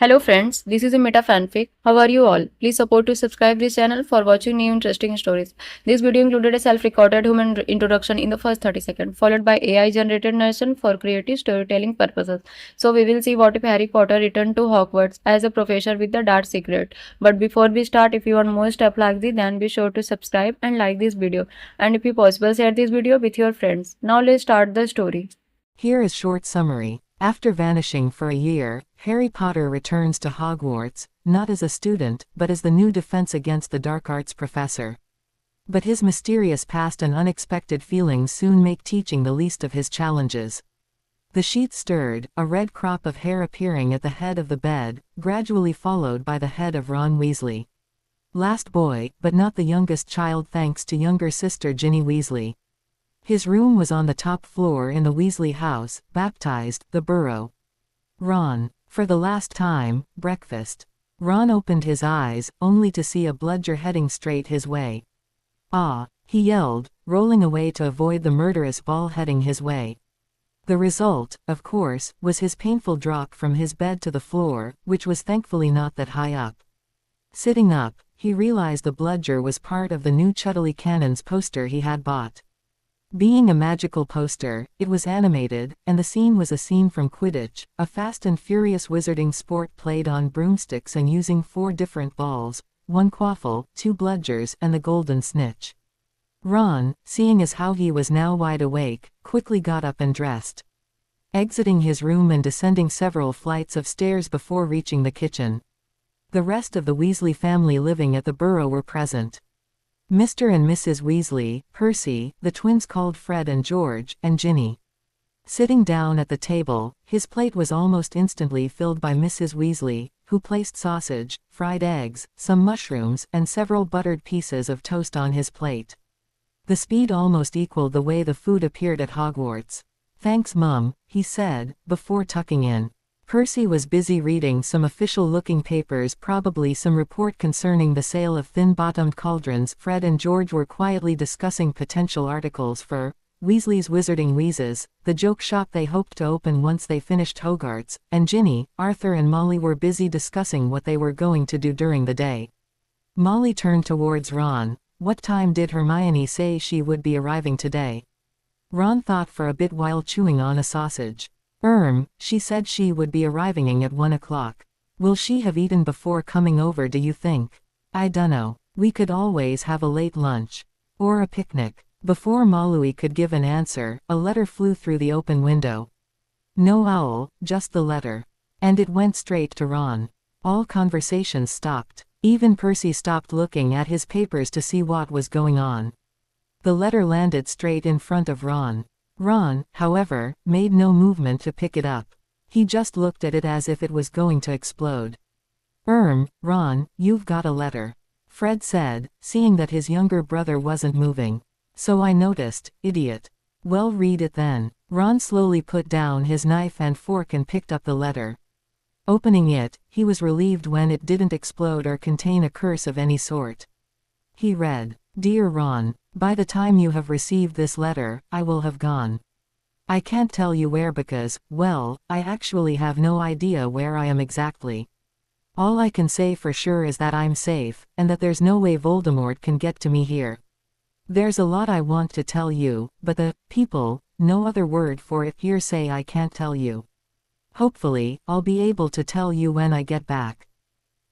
Hello friends, this is a meta fanfic. How are you all? Please support to subscribe this channel for watching new interesting stories. This video included a self-recorded human introduction in the first 30 seconds, followed by AI generated narration for creative storytelling purposes. So we will see what if Harry Potter returned to Hogwarts as a professor with the dark secret. But before we start, if you want more stuff like this, then be sure to subscribe and like this video. And if you possible, share this video with your friends. Now let's start the story. Here is short summary. After vanishing for a year, Harry Potter returns to Hogwarts, not as a student, but as the new Defense Against the Dark Arts professor. But his mysterious past and unexpected feelings soon make teaching the least of his challenges. The sheet stirred, a red crop of hair appearing at the head of the bed, gradually followed by the head of Ron Weasley. Last boy, but not the youngest child thanks to younger sister Ginny Weasley. His room was on the top floor in the Weasley house, baptized the Burrow. Ron. For the last time, breakfast. Ron opened his eyes, only to see a bludger heading straight his way. Ah! He yelled, rolling away to avoid the murderous ball heading his way. The result, of course, was his painful drop from his bed to the floor, which was thankfully not that high up. Sitting up, he realized the bludger was part of the new Chudley Cannons poster he had bought. Being a magical poster, it was animated, and the scene was a scene from Quidditch, a fast and furious wizarding sport played on broomsticks and using 4 different balls, 1 quaffle, 2 bludgers and the golden snitch. Ron, seeing as how he was now wide awake, quickly got up and dressed. Exiting his room and descending several flights of stairs before reaching the kitchen. The rest of the Weasley family living at the Burrow were present. Mr. and Mrs. Weasley, Percy, the twins called Fred and George, and Ginny. Sitting down at the table, his plate was almost instantly filled by Mrs. Weasley, who placed sausage, fried eggs, some mushrooms, and several buttered pieces of toast on his plate. The speed almost equaled the way the food appeared at Hogwarts. "Thanks, Mum," he said, before tucking in. Percy was busy reading some official-looking papers, probably some report concerning the sale of thin-bottomed cauldrons. Fred and George were quietly discussing potential articles for Weasley's Wizarding Wheezes, the joke shop they hoped to open once they finished Hogwarts, and Ginny, Arthur and Molly were busy discussing what they were going to do during the day. Molly turned towards Ron. What time did Hermione say she would be arriving today? Ron thought for a bit while chewing on a sausage. She said she would be arriving at 1 o'clock. Will she have eaten before coming over, do you think? I dunno. We could always have a late lunch. Or a picnic. Before Molly could give an answer, a letter flew through the open window. No owl, just the letter. And it went straight to Ron. All conversations stopped. Even Percy stopped looking at his papers to see what was going on. The letter landed straight in front of Ron. Ron, however, made no movement to pick it up. He just looked at it as if it was going to explode. Ron, you've got a letter," Fred said, seeing that his younger brother wasn't moving. "So I noticed, idiot." "Well, read it then." Ron slowly put down his knife and fork and picked up the letter. Opening it, he was relieved when it didn't explode or contain a curse of any sort. He read, "Dear Ron, by the time you have received this letter, I will have gone. I can't tell you where because, well, I actually have no idea where I am exactly. All I can say for sure is that I'm safe, and that there's no way Voldemort can get to me here. There's a lot I want to tell you, but the people, no other word for it here, say I can't tell you. Hopefully, I'll be able to tell you when I get back.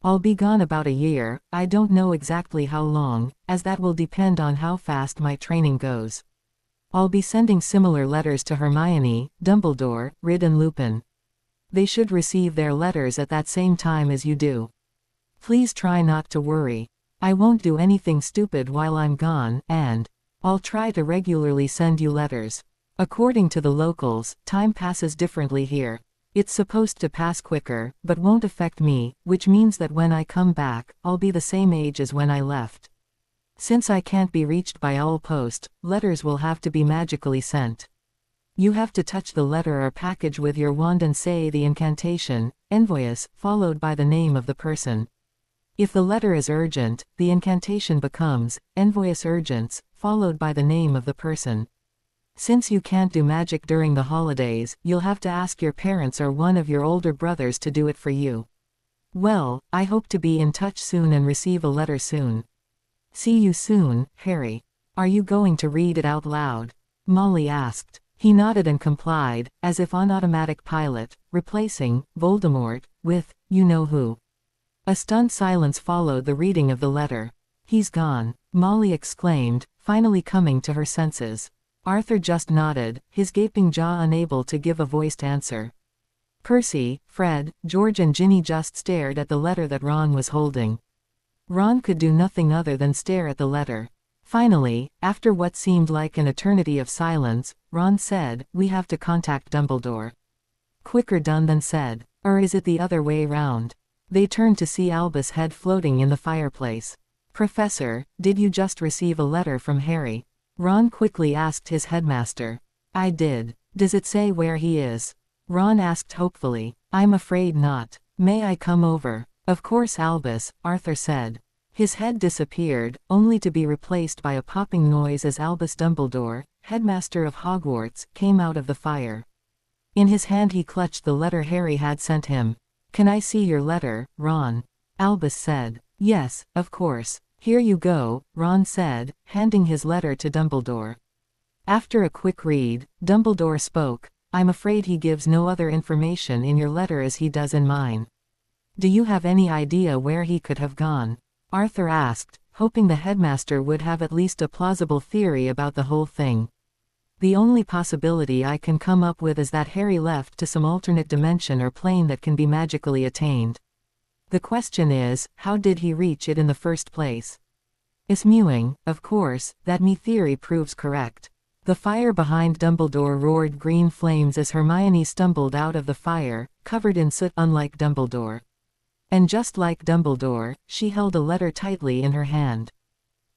I'll be gone about a year, I don't know exactly how long, as that will depend on how fast my training goes. I'll be sending similar letters to Hermione, Dumbledore, Rid and Lupin. They should receive their letters at that same time as you do. Please try not to worry. I won't do anything stupid while I'm gone, and I'll try to regularly send you letters. According to the locals, time passes differently here. It's supposed to pass quicker, but won't affect me, which means that when I come back, I'll be the same age as when I left. Since I can't be reached by owl post, letters will have to be magically sent. You have to touch the letter or package with your wand and say the incantation, Envoyus, followed by the name of the person. If the letter is urgent, the incantation becomes, Envoyus Urgens, followed by the name of the person. Since you can't do magic during the holidays, you'll have to ask your parents or one of your older brothers to do it for you. Well, I hope to be in touch soon and receive a letter soon. See you soon, Harry. Are you going to read it out loud? Molly asked. He nodded and complied, as if on automatic pilot, replacing Voldemort with you know who. A stunned silence followed the reading of the letter. He's gone, Molly exclaimed, finally coming to her senses. Arthur just nodded, his gaping jaw unable to give a voiced answer. Percy, Fred, George and Ginny just stared at the letter that Ron was holding. Ron could do nothing other than stare at the letter. Finally, after what seemed like an eternity of silence, Ron said, "We have to contact Dumbledore." Quicker done than said. Or is it the other way round? They turned to see Albus' head floating in the fireplace. "Professor, did you just receive a letter from Harry?" Ron quickly asked his headmaster. "I did. Does it say where he is?" Ron asked hopefully. "I'm afraid not. May I come over?" "Of course, Albus," Arthur said. His head disappeared, only to be replaced by a popping noise as Albus Dumbledore, headmaster of Hogwarts, came out of the fire. In his hand he clutched the letter Harry had sent him. "Can I see your letter, Ron?" Albus said. "Yes, of course. Here you go," Ron said, handing his letter to Dumbledore. After a quick read, Dumbledore spoke. "I'm afraid he gives no other information in your letter as he does in mine." "Do you have any idea where he could have gone?" Arthur asked, hoping the headmaster would have at least a plausible theory about the whole thing. "The only possibility I can come up with is that Harry left to some alternate dimension or plane that can be magically attained. The question is, how did he reach it in the first place?" Assuming, of course, that my theory proves correct. The fire behind Dumbledore roared green flames as Hermione stumbled out of the fire, covered in soot unlike Dumbledore. And just like Dumbledore, she held a letter tightly in her hand.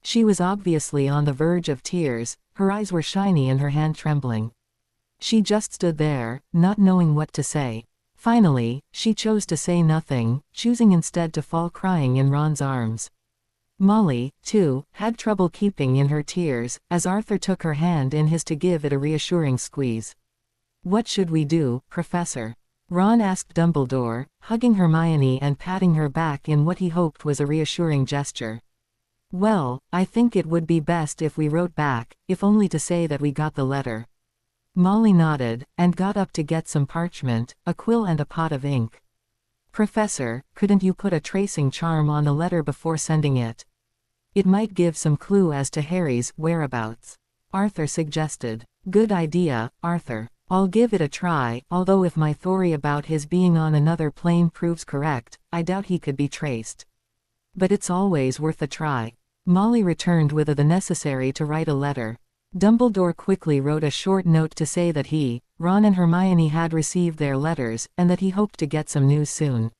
She was obviously on the verge of tears, her eyes were shiny and her hand trembling. She just stood there, not knowing what to say. Finally, she chose to say nothing, choosing instead to fall crying in Ron's arms. Molly, too, had trouble keeping in her tears, as Arthur took her hand in his to give it a reassuring squeeze. "What should we do, Professor?" Ron asked Dumbledore, hugging Hermione and patting her back in what he hoped was a reassuring gesture. "Well, I think it would be best if we wrote back, if only to say that we got the letter." Molly nodded, and got up to get some parchment, a quill and a pot of ink. "Professor, couldn't you put a tracing charm on the letter before sending it? It might give some clue as to Harry's whereabouts," Arthur suggested. "Good idea, Arthur. I'll give it a try, although if my theory about his being on another plane proves correct, I doubt he could be traced. But it's always worth a try." Molly returned with the necessary to write a letter. Dumbledore quickly wrote a short note to say that he, Ron and Hermione had received their letters, and that he hoped to get some news soon.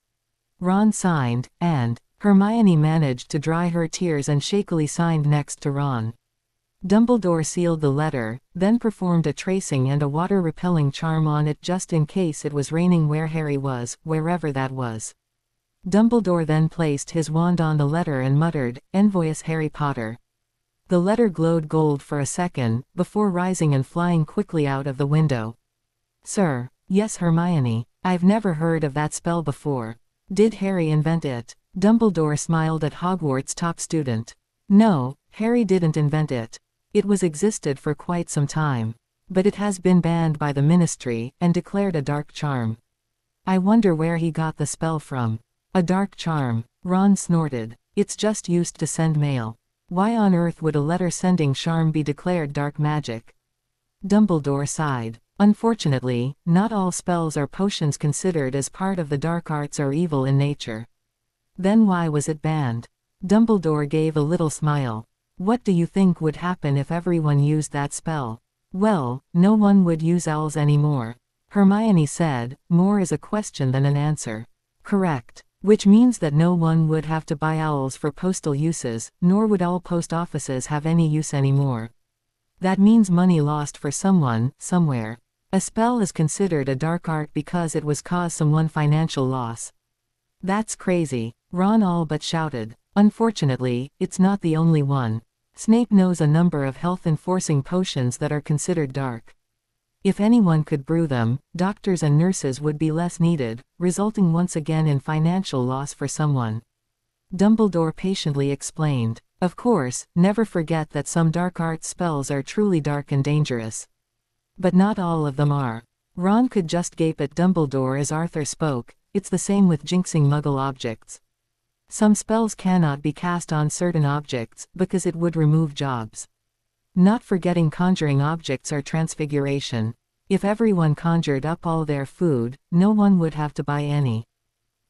Ron signed, and Hermione managed to dry her tears and shakily signed next to Ron. Dumbledore sealed the letter, then performed a tracing and a water-repelling charm on it just in case it was raining where Harry was, wherever that was. Dumbledore then placed his wand on the letter and muttered, "Envoyus Harry Potter." The letter glowed gold for a second, before rising and flying quickly out of the window. "Sir." "Yes, Hermione. I've never heard of that spell before. Did Harry invent it?" Dumbledore smiled at Hogwarts' top student. "No, Harry didn't invent it. It was existed for quite some time. But it has been banned by the Ministry, and declared a dark charm. I wonder where he got the spell from." "A dark charm?" Ron snorted. "It's just used to send mail. Why on earth would a letter-sending charm be declared dark magic?" Dumbledore sighed. "Unfortunately, not all spells or potions considered as part of the dark arts are evil in nature." "Then why was it banned?" Dumbledore gave a little smile. "What do you think would happen if everyone used that spell?" "Well, no one would use owls anymore," Hermione said, more as a question than an answer. "Correct. Which means that no one would have to buy owls for postal uses, nor would all post offices have any use anymore. That means money lost for someone, somewhere. A spell is considered a dark art because it was cause someone financial loss." "That's crazy," Ron all but shouted. "Unfortunately, it's not the only one. Snape knows a number of health-enforcing potions that are considered dark." If anyone could brew them, doctors and nurses would be less needed, resulting once again in financial loss for someone. Dumbledore patiently explained. Of course, never forget that some dark arts spells are truly dark and dangerous. But not all of them are. Ron could just gape at Dumbledore as Arthur spoke. It's the same with jinxing Muggle objects. Some spells cannot be cast on certain objects, because it would remove jobs. Not forgetting conjuring objects or transfiguration. If everyone conjured up all their food, no one would have to buy any.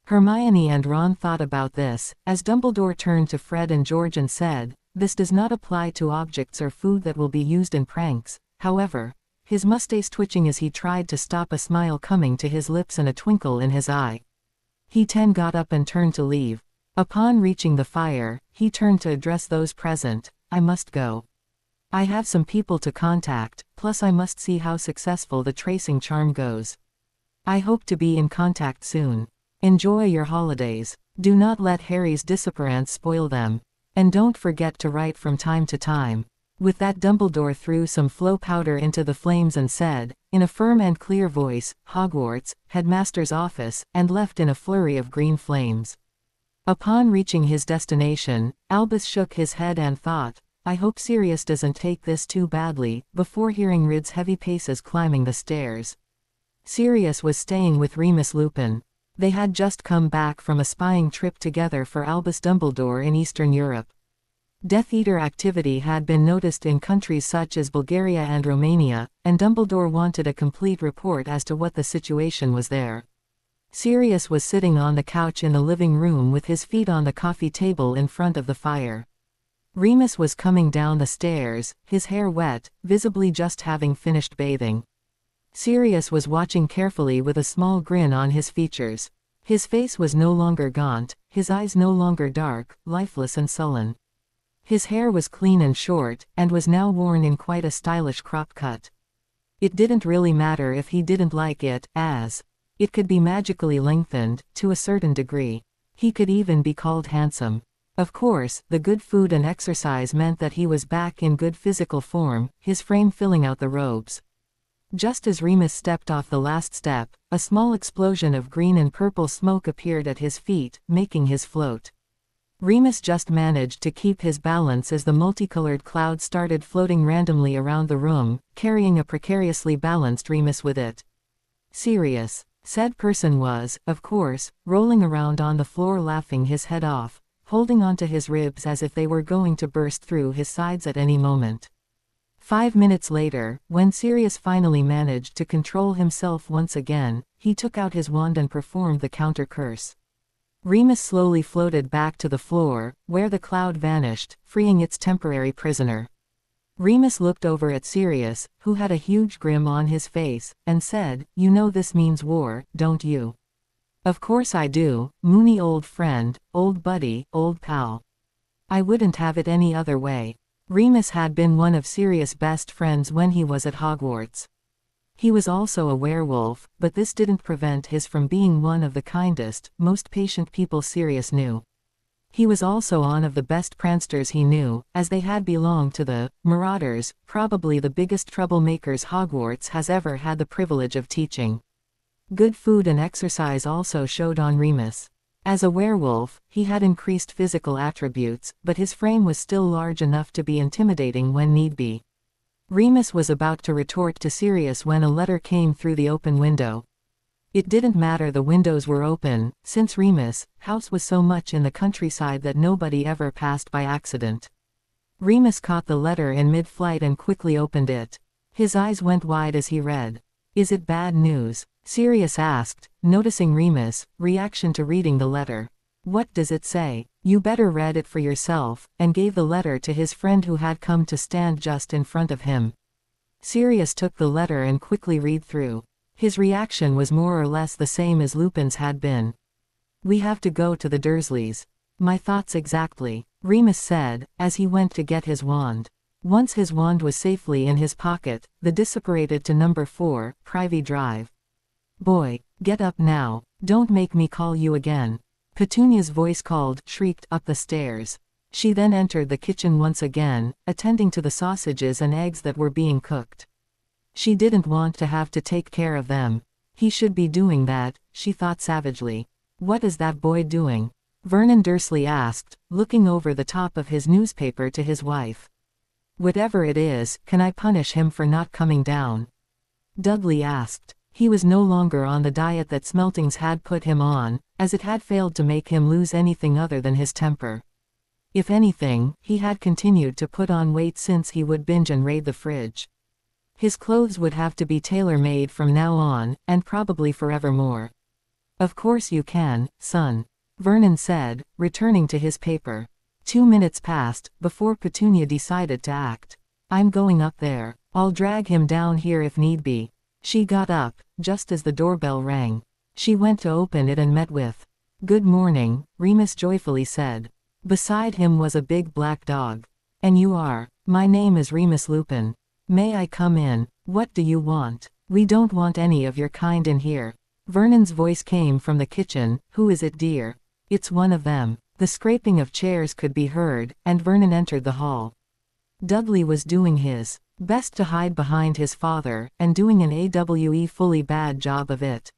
Hermione and Ron thought about this, as Dumbledore turned to Fred and George and said, "This does not apply to objects or food that will be used in pranks." However, his mustache twitching as he tried to stop a smile coming to his lips and a twinkle in his eye. He got up and turned to leave. Upon reaching the fire, he turned to address those present. "I must go. I have some people to contact, plus I must see how successful the tracing charm goes. I hope to be in contact soon. Enjoy your holidays. Do not let Harry's disappearance spoil them. And don't forget to write from time to time." With that, Dumbledore threw some flow powder into the flames and said, in a firm and clear voice, "Hogwarts, headmaster's office," and left in a flurry of green flames. Upon reaching his destination, Albus shook his head and thought, "I hope Sirius doesn't take this too badly," before hearing Rid's heavy paces climbing the stairs. Sirius was staying with Remus Lupin. They had just come back from a spying trip together for Albus Dumbledore in Eastern Europe. Death Eater activity had been noticed in countries such as Bulgaria and Romania, and Dumbledore wanted a complete report as to what the situation was there. Sirius was sitting on the couch in the living room with his feet on the coffee table in front of the fire. Remus was coming down the stairs, his hair wet, visibly just having finished bathing. Sirius was watching carefully with a small grin on his features. His face was no longer gaunt, his eyes no longer dark, lifeless and sullen. His hair was clean and short, and was now worn in quite a stylish crop cut. It didn't really matter if he didn't like it, as it could be magically lengthened, to a certain degree. He could even be called handsome. Of course, the good food and exercise meant that he was back in good physical form, his frame filling out the robes. Just as Remus stepped off the last step, a small explosion of green and purple smoke appeared at his feet, making his float. Remus just managed to keep his balance as the multicolored cloud started floating randomly around the room, carrying a precariously balanced Remus with it. Sirius. Said person was, of course, rolling around on the floor laughing his head off, holding onto his ribs as if they were going to burst through his sides at any moment. 5 minutes later, when Sirius finally managed to control himself once again, he took out his wand and performed the counter curse. Remus slowly floated back to the floor, where the cloud vanished, freeing its temporary prisoner. Remus looked over at Sirius, who had a huge grin on his face, and said, "You know this means war, don't you?" "Of course I do, Moony old friend, old buddy, old pal. I wouldn't have it any other way." Remus had been one of Sirius' best friends when he was at Hogwarts. He was also a werewolf, but this didn't prevent his from being one of the kindest, most patient people Sirius knew. He was also one of the best pranksters he knew, as they had belonged to the Marauders, probably the biggest troublemakers Hogwarts has ever had the privilege of teaching. Good food and exercise also showed on Remus. As a werewolf, he had increased physical attributes, but his frame was still large enough to be intimidating when need be. Remus was about to retort to Sirius when a letter came through the open window. It didn't matter the windows were open, since Remus' house was so much in the countryside that nobody ever passed by accident. Remus caught the letter in mid-flight and quickly opened it. His eyes went wide as he read. "Is it bad news?" Sirius asked, noticing Remus' reaction to reading the letter. "What does it say?" "You better read it for yourself," and gave the letter to his friend who had come to stand just in front of him. Sirius took the letter and quickly read through. His reaction was more or less the same as Lupin's had been. "We have to go to the Dursleys." "My thoughts exactly," Remus said, as he went to get his wand. Once his wand was safely in his pocket, the dissipated to number 4, Privy Drive. "Boy, get up now, don't make me call you again." Petunia's voice shrieked up the stairs. She then entered the kitchen once again, attending to the sausages and eggs that were being cooked. She didn't want to have to take care of them. He should be doing that, she thought savagely. What is that boy doing? Vernon Dursley asked, looking over the top of his newspaper to his wife. Whatever it is, can I punish him for not coming down? Dudley asked. He was no longer on the diet that Smeltings had put him on, as it had failed to make him lose anything other than his temper. If anything, he had continued to put on weight since he would binge and raid the fridge. His clothes would have to be tailor-made from now on, and probably forevermore. Of course you can, son, Vernon said, returning to his paper. 2 minutes passed, before Petunia decided to act. I'm going up there. I'll drag him down here if need be. She got up, just as the doorbell rang. She went to open it and met with, "Good morning," Remus joyfully said. Beside him was a big black dog. "And you are?" "My name is Remus Lupin. May I come in?" "What do you want?" "We don't want any of your kind in here." Vernon's voice came from the kitchen. "Who is it, dear?" "It's one of them." The scraping of chairs could be heard, and Vernon entered the hall. Dudley was doing his best to hide behind his father, and doing an fully bad job of it.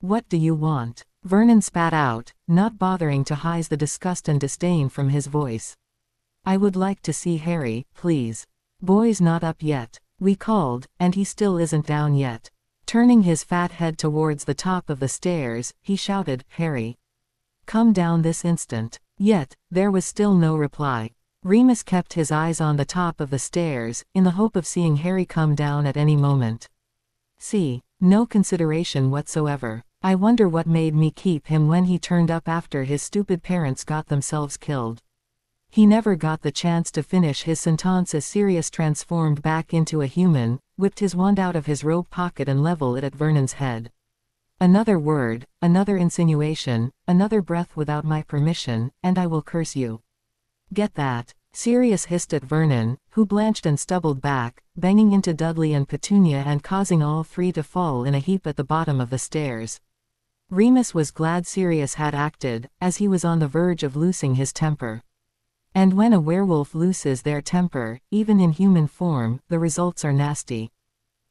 "What do you want?" Vernon spat out, not bothering to hide the disgust and disdain from his voice. "I would like to see Harry, please." "Boy's not up yet. We called, and he still isn't down yet." Turning his fat head towards the top of the stairs, he shouted, "Harry, come down this instant." Yet, there was still no reply. Remus kept his eyes on the top of the stairs, in the hope of seeing Harry come down at any moment. See, no consideration whatsoever. I wonder what made me keep him when he turned up after his stupid parents got themselves killed. He never got the chance to finish his sentence as Sirius transformed back into a human, whipped his wand out of his robe pocket and leveled it at Vernon's head. Another word, another insinuation, another breath without my permission, and I will curse you. Get that? Sirius hissed at Vernon, who blanched and stumbled back, banging into Dudley and Petunia and causing all three to fall in a heap at the bottom of the stairs. Remus was glad Sirius had acted, as he was on the verge of losing his temper. And when a werewolf loses their temper, even in human form, the results are nasty.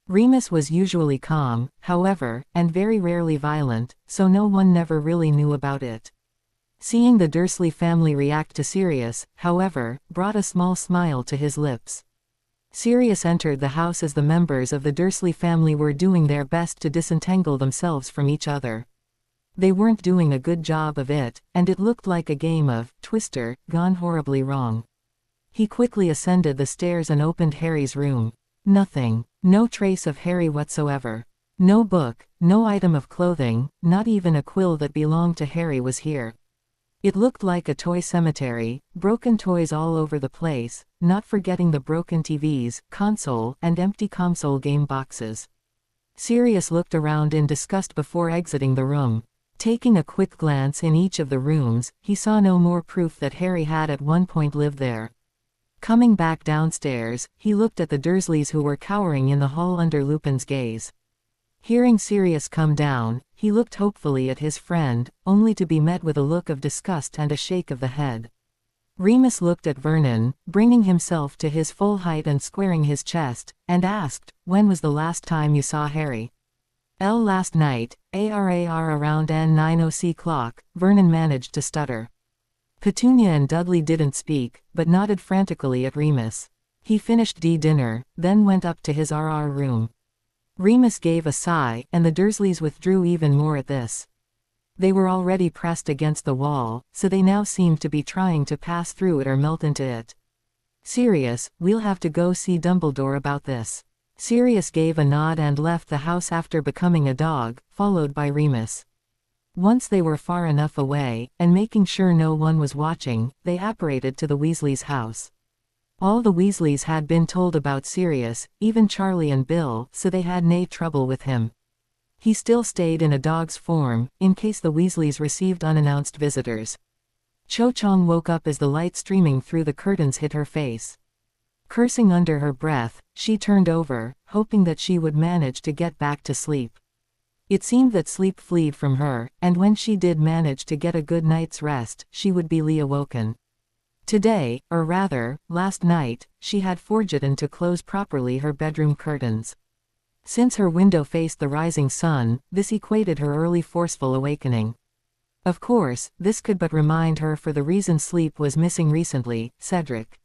Remus was usually calm, however, and very rarely violent, so no one never really knew about it. Seeing the Dursley family react to Sirius, however, brought a small smile to his lips. Sirius entered the house as the members of the Dursley family were doing their best to disentangle themselves from each other. They weren't doing a good job of it, and it looked like a game of Twister, gone horribly wrong. He quickly ascended the stairs and opened Harry's room. Nothing. No trace of Harry whatsoever. No book, no item of clothing, not even a quill that belonged to Harry was here. It looked like a toy cemetery, broken toys all over the place, not forgetting the broken TVs, console, and empty console game boxes. Sirius looked around in disgust before exiting the room. Taking a quick glance in each of the rooms, he saw no more proof that Harry had at one point lived there. Coming back downstairs, he looked at the Dursleys who were cowering in the hall under Lupin's gaze. Hearing Sirius come down, he looked hopefully at his friend, only to be met with a look of disgust and a shake of the head. Remus looked at Vernon, bringing himself to his full height and squaring his chest, and asked, "When was the last time you saw Harry?" Last night, around N9:00 clock, Vernon managed to stutter. Petunia and Dudley didn't speak, but nodded frantically at Remus. He finished dinner, then went up to his room. Remus gave a sigh, and the Dursleys withdrew even more at this. They were already pressed against the wall, so they now seemed to be trying to pass through it or melt into it. "Sirius, we'll have to go see Dumbledore about this." Sirius gave a nod and left the house after becoming a dog, followed by Remus. Once they were far enough away, and making sure no one was watching, they apparated to the Weasleys' house. All the Weasleys had been told about Sirius, even Charlie and Bill, so they had no trouble with him. He still stayed in a dog's form, in case the Weasleys received unannounced visitors. Cho-Chang woke up as the light streaming through the curtains hit her face. Cursing under her breath, she turned over, hoping that she would manage to get back to sleep. It seemed that sleep fled from her, and when she did manage to get a good night's rest, she would be awoken. Today, or rather, last night, she had forgotten to close properly her bedroom curtains. Since her window faced the rising sun, this equated her early forceful awakening. Of course, this could but remind her for the reason sleep was missing recently, Cedric.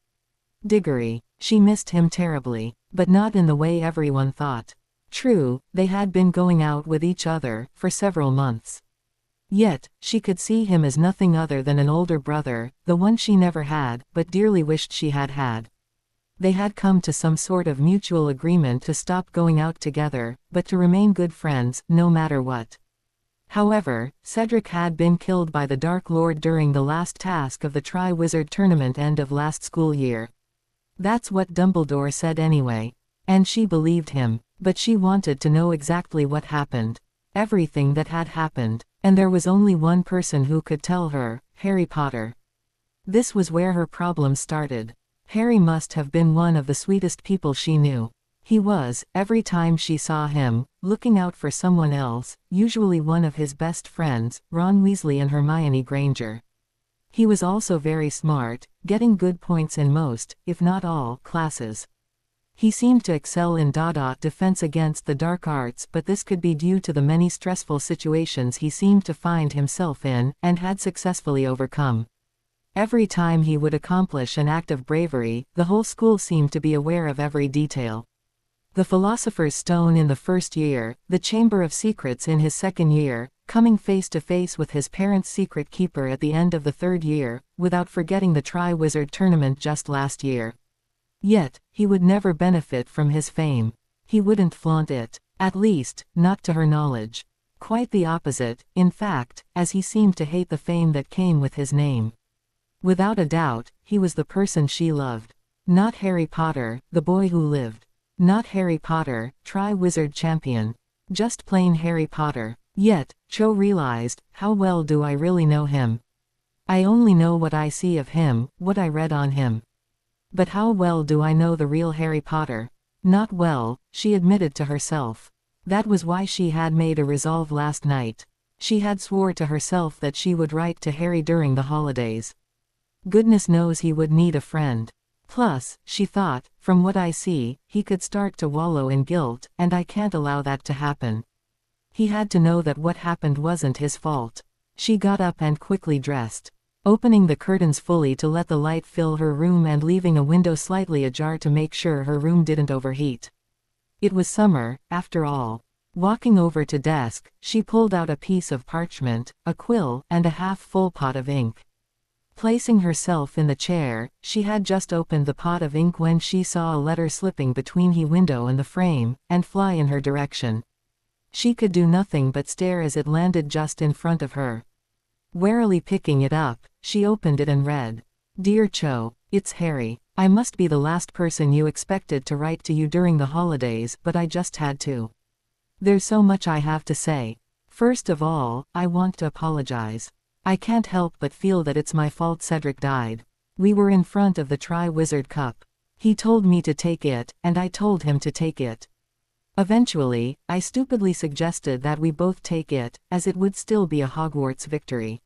Diggory. She missed him terribly, but not in the way everyone thought. True, they had been going out with each other for several months. Yet, she could see him as nothing other than an older brother, the one she never had, but dearly wished she had had. They had come to some sort of mutual agreement to stop going out together, but to remain good friends, no matter what. However, Cedric had been killed by the Dark Lord during the last task of the Tri-Wizard Tournament end of last school year. That's what Dumbledore said anyway. And she believed him, but she wanted to know exactly what happened. Everything that had happened, and there was only one person who could tell her, Harry Potter. This was where her problem started. Harry must have been one of the sweetest people she knew. He was, every time she saw him, looking out for someone else, usually one of his best friends, Ron Weasley and Hermione Granger. He was also very smart, getting good points in most, if not all, classes. He seemed to excel in defense against the dark arts, but this could be due to the many stressful situations he seemed to find himself in, and had successfully overcome. Every time he would accomplish an act of bravery, the whole school seemed to be aware of every detail. The Philosopher's Stone in the first year, the Chamber of Secrets in his second year, coming face to face with his parents' secret keeper at the end of the third year, without forgetting the Tri-Wizard Tournament just last year. Yet, he would never benefit from his fame. He wouldn't flaunt it. At least, not to her knowledge. Quite the opposite, in fact, as he seemed to hate the fame that came with his name. Without a doubt, he was the person she loved. Not Harry Potter, the boy who lived. Not Harry Potter, Tri-Wizard champion. Just plain Harry Potter. Yet, Cho realized, how well do I really know him? I only know what I see of him, what I read on him. But how well do I know the real Harry Potter? Not well, she admitted to herself. That was why she had made a resolve last night. She had swore to herself that she would write to Harry during the holidays. Goodness knows he would need a friend. Plus, she thought, from what I see, he could start to wallow in guilt, and I can't allow that to happen. He had to know that what happened wasn't his fault. She got up and quickly dressed. Opening the curtains fully to let the light fill her room and leaving a window slightly ajar to make sure her room didn't overheat. It was summer, after all. Walking over to desk, she pulled out a piece of parchment, a quill, and a half-full pot of ink. Placing herself in the chair, she had just opened the pot of ink when she saw a letter slipping between the window and the frame, and fly in her direction. She could do nothing but stare as it landed just in front of her. Warily picking it up, she opened it and read. Dear Cho, it's Harry. I must be the last person you expected to write to you during the holidays, but I just had to. There's so much I have to say. First of all, I want to apologize. I can't help but feel that it's my fault Cedric died. We were in front of the Tri-Wizard Cup. He told me to take it, and I told him to take it. Eventually, I stupidly suggested that we both take it, as it would still be a Hogwarts victory.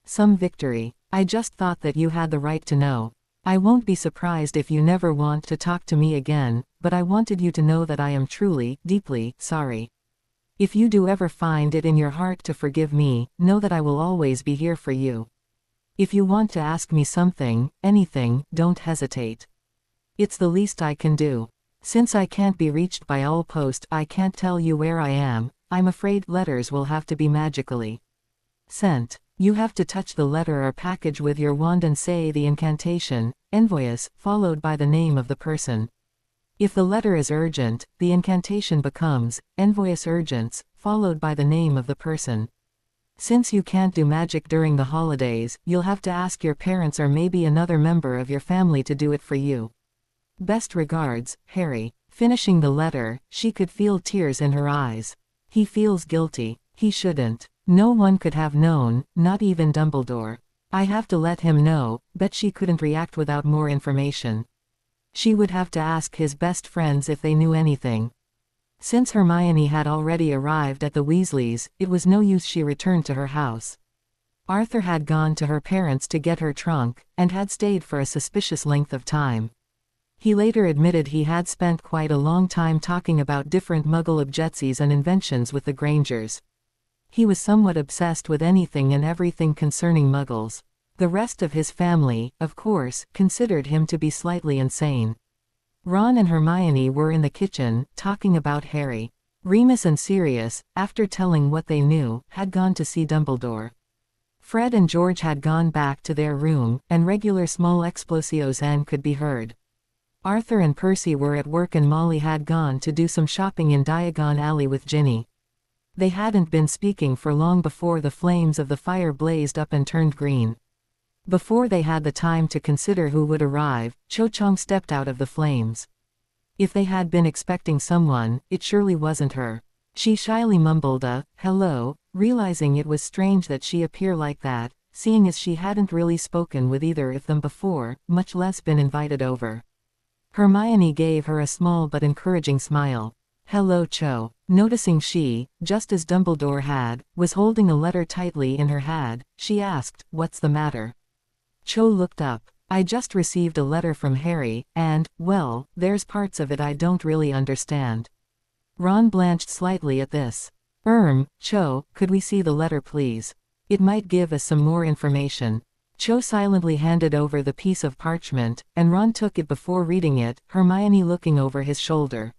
Some victory. I just thought that you had the right to know. I won't be surprised if you never want to talk to me again, but I wanted you to know that I am truly, deeply, sorry. If you do ever find it in your heart to forgive me, know that I will always be here for you. If you want to ask me something, anything, don't hesitate. It's the least I can do. Since I can't be reached by all post, I can't tell you where I am. I'm afraid letters will have to be magically sent. You have to touch the letter or package with your wand and say the incantation, Envoyus, followed by the name of the person. If the letter is urgent, the incantation becomes, Envoyus Urgens, followed by the name of the person. Since you can't do magic during the holidays, you'll have to ask your parents or maybe another member of your family to do it for you. Best regards, Harry. Finishing the letter, she could feel tears in her eyes. He feels guilty. He shouldn't. No one could have known, not even Dumbledore. I have to let him know, but she couldn't react without more information. She would have to ask his best friends if they knew anything. Since Hermione had already arrived at the Weasleys, it was no use she returned to her house. Arthur had gone to her parents to get her trunk, and had stayed for a suspicious length of time. He later admitted he had spent quite a long time talking about different Muggle objects and inventions with the Grangers. He was somewhat obsessed with anything and everything concerning Muggles. The rest of his family, of course, considered him to be slightly insane. Ron and Hermione were in the kitchen, talking about Harry. Remus and Sirius, after telling what they knew, had gone to see Dumbledore. Fred and George had gone back to their room, and regular small explosions could be heard. Arthur and Percy were at work and Molly had gone to do some shopping in Diagon Alley with Ginny. They hadn't been speaking for long before the flames of the fire blazed up and turned green. Before they had the time to consider who would arrive, Cho Chang stepped out of the flames. If they had been expecting someone, it surely wasn't her. She shyly mumbled a hello, realizing it was strange that she appeared like that, seeing as she hadn't really spoken with either of them before, much less been invited over. Hermione gave her a small but encouraging smile. Hello Cho. Noticing she, just as Dumbledore had, was holding a letter tightly in her hand, she asked, "What's the matter?" Cho looked up. "I just received a letter from Harry, and, well, there's parts of it I don't really understand." Ron blanched slightly at this. Cho, could we see the letter please? It might give us some more information." Cho silently handed over the piece of parchment, and Ron took it before reading it, Hermione looking over his shoulder.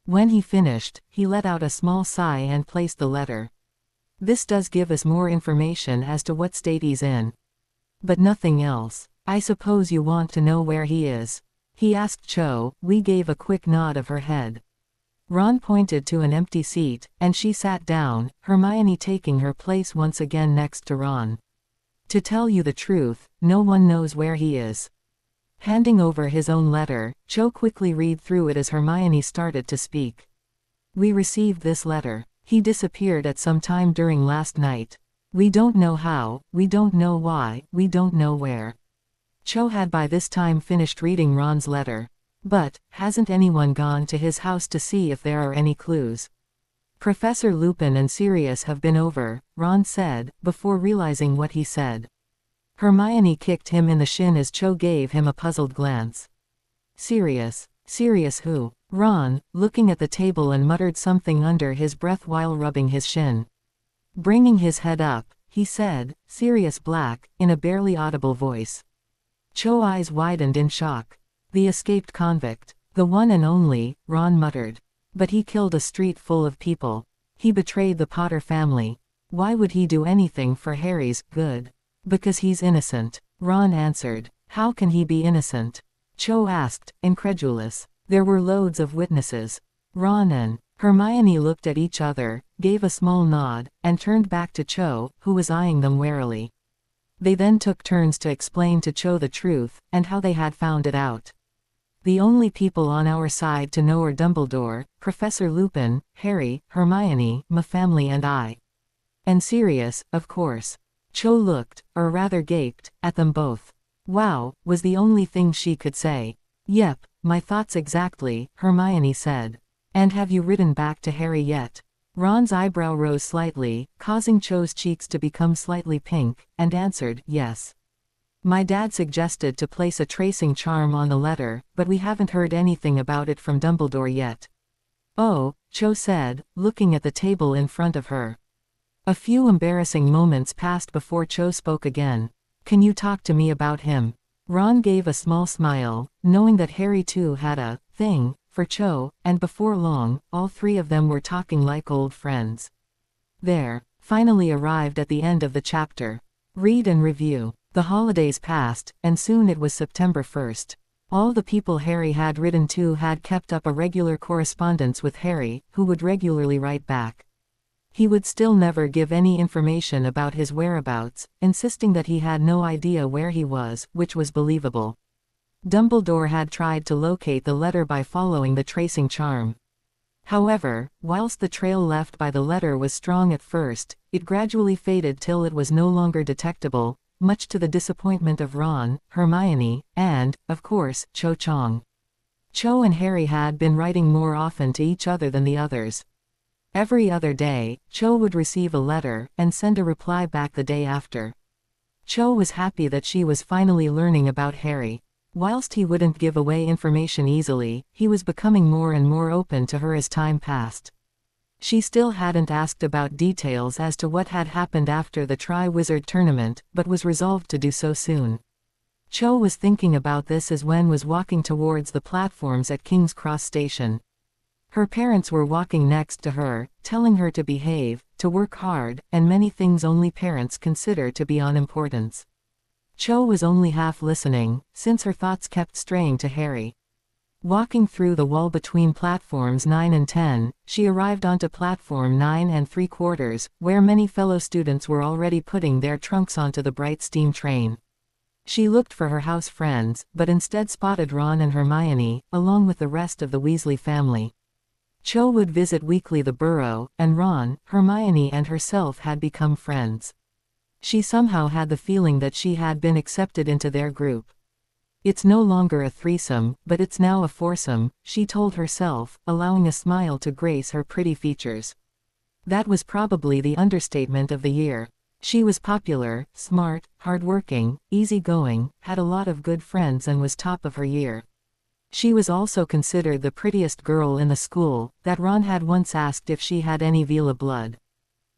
When he finished, he let out a small sigh and placed the letter. "This does give us more information as to what state he's in. But nothing else. I suppose you want to know where he is?" he asked Cho. We gave a quick nod of her head. Ron pointed to an empty seat, and she sat down, Hermione taking her place once again next to Ron. "To tell you the truth, no one knows where he is." Handing over his own letter, Cho quickly read through it as Hermione started to speak. "We received this letter. He disappeared at some time during last night. We don't know how, we don't know why, we don't know where." Cho had by this time finished reading Ron's letter. "But, hasn't anyone gone to his house to see if there are any clues?" "Professor Lupin and Sirius have been over," Ron said, before realizing what he said. Hermione kicked him in the shin as Cho gave him a puzzled glance. "Sirius? Sirius who?" Ron, looking at the table and muttered something under his breath while rubbing his shin. Bringing his head up, he said, "Sirius Black," in a barely audible voice. Cho's eyes widened in shock. "The escaped convict. The one and only," Ron muttered. "But he killed a street full of people. He betrayed the Potter family. Why would he do anything for Harry's good?" "Because he's innocent," Ron answered. "How can he be innocent?" Cho asked, incredulous. "There were loads of witnesses." Ron and Hermione looked at each other, gave a small nod, and turned back to Cho, who was eyeing them warily. They then took turns to explain to Cho the truth, and how they had found it out. "The only people on our side to know are Dumbledore, Professor Lupin, Harry, Hermione, my family and I. And Sirius, of course." Cho looked, or rather gaped, at them both. "Wow," was the only thing she could say. "Yep, my thoughts exactly," Hermione said. "And have you written back to Harry yet?" Ron's eyebrow rose slightly, causing Cho's cheeks to become slightly pink, and answered, "Yes. My dad suggested to place a tracing charm on the letter, but we haven't heard anything about it from Dumbledore yet." "Oh," Cho said, looking at the table in front of her. A few embarrassing moments passed before Cho spoke again. "Can you talk to me about him?" Ron gave a small smile, knowing that Harry too had a thing for Cho, and before long, all three of them were talking like old friends. There, finally arrived at the end of the chapter. Read and review. The holidays passed, and soon it was September 1st. All the people Harry had written to had kept up a regular correspondence with Harry, who would regularly write back. He would still never give any information about his whereabouts, insisting that he had no idea where he was, which was believable. Dumbledore had tried to locate the letter by following the tracing charm. However, whilst the trail left by the letter was strong at first, it gradually faded till it was no longer detectable, much to the disappointment of Ron, Hermione, and, of course, Cho Chang. Cho and Harry had been writing more often to each other than the others. Every other day, Cho would receive a letter, and send a reply back the day after. Cho was happy that she was finally learning about Harry. Whilst he wouldn't give away information easily, he was becoming more and more open to her as time passed. She still hadn't asked about details as to what had happened after the Tri-Wizard tournament, but was resolved to do so soon. Cho was thinking about this as Wen was walking towards the platforms at King's Cross Station. Her parents were walking next to her, telling her to behave, to work hard, and many things only parents consider to be on importance. Cho was only half listening, since her thoughts kept straying to Harry. Walking through the wall between platforms 9 and 10, she arrived onto platform 9 and 3/4, where many fellow students were already putting their trunks onto the bright steam train. She looked for her house friends, but instead spotted Ron and Hermione, along with the rest of the Weasley family. Cho would visit weekly the Burrow, and Ron, Hermione and herself had become friends. She somehow had the feeling that she had been accepted into their group. It's no longer a threesome, but it's now a foursome, she told herself, allowing a smile to grace her pretty features. That was probably the understatement of the year. She was popular, smart, hardworking, easygoing, had a lot of good friends and was top of her year. She was also considered the prettiest girl in the school, that Ron had once asked if she had any Vela blood.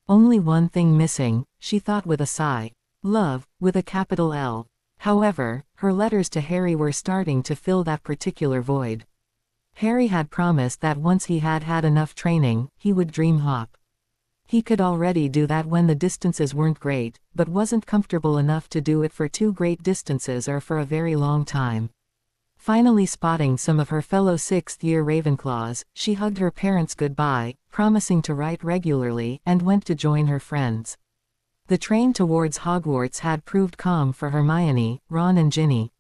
Only one thing missing, she thought with a sigh. Love, with a capital L. However, her letters to Harry were starting to fill that particular void. Harry had promised that once he had had enough training, he would dream hop. He could already do that when the distances weren't great, but wasn't comfortable enough to do it for too great distances or for a very long time. Finally spotting some of her fellow sixth-year Ravenclaws, she hugged her parents goodbye, promising to write regularly, and went to join her friends. The train towards Hogwarts had proved calm for Hermione, Ron and Ginny.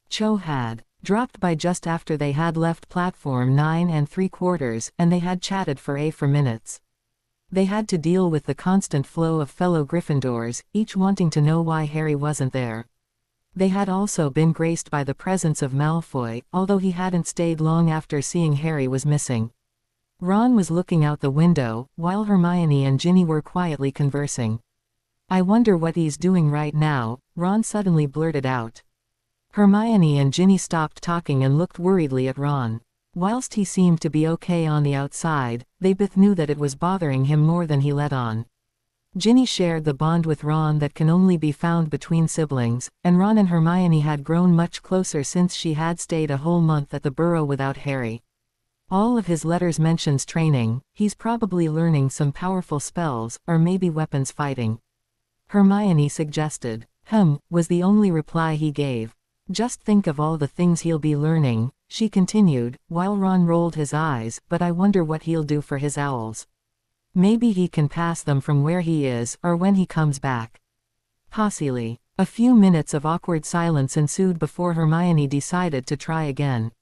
Cho had dropped by just after they had left platform 9 and 3/4, and they had chatted for minutes. They had to deal with the constant flow of fellow Gryffindors, each wanting to know why Harry wasn't there. They had also been graced by the presence of Malfoy, although he hadn't stayed long after seeing Harry was missing. Ron was looking out the window, while Hermione and Ginny were quietly conversing. I wonder what he's doing right now, Ron suddenly blurted out. Hermione and Ginny stopped talking and looked worriedly at Ron. Whilst he seemed to be okay on the outside, they both knew that it was bothering him more than he let on. Ginny shared the bond with Ron that can only be found between siblings, and Ron and Hermione had grown much closer since she had stayed a whole month at the Burrow without Harry. All of his letters mentions training, he's probably learning some powerful spells, or maybe weapons fighting. Hermione suggested. Was the only reply he gave. Just think of all the things he'll be learning, she continued, while Ron rolled his eyes, but I wonder what he'll do for his owls. Maybe he can pass them from where he is, or when he comes back. Possibly. A few minutes of awkward silence ensued before Hermione decided to try again.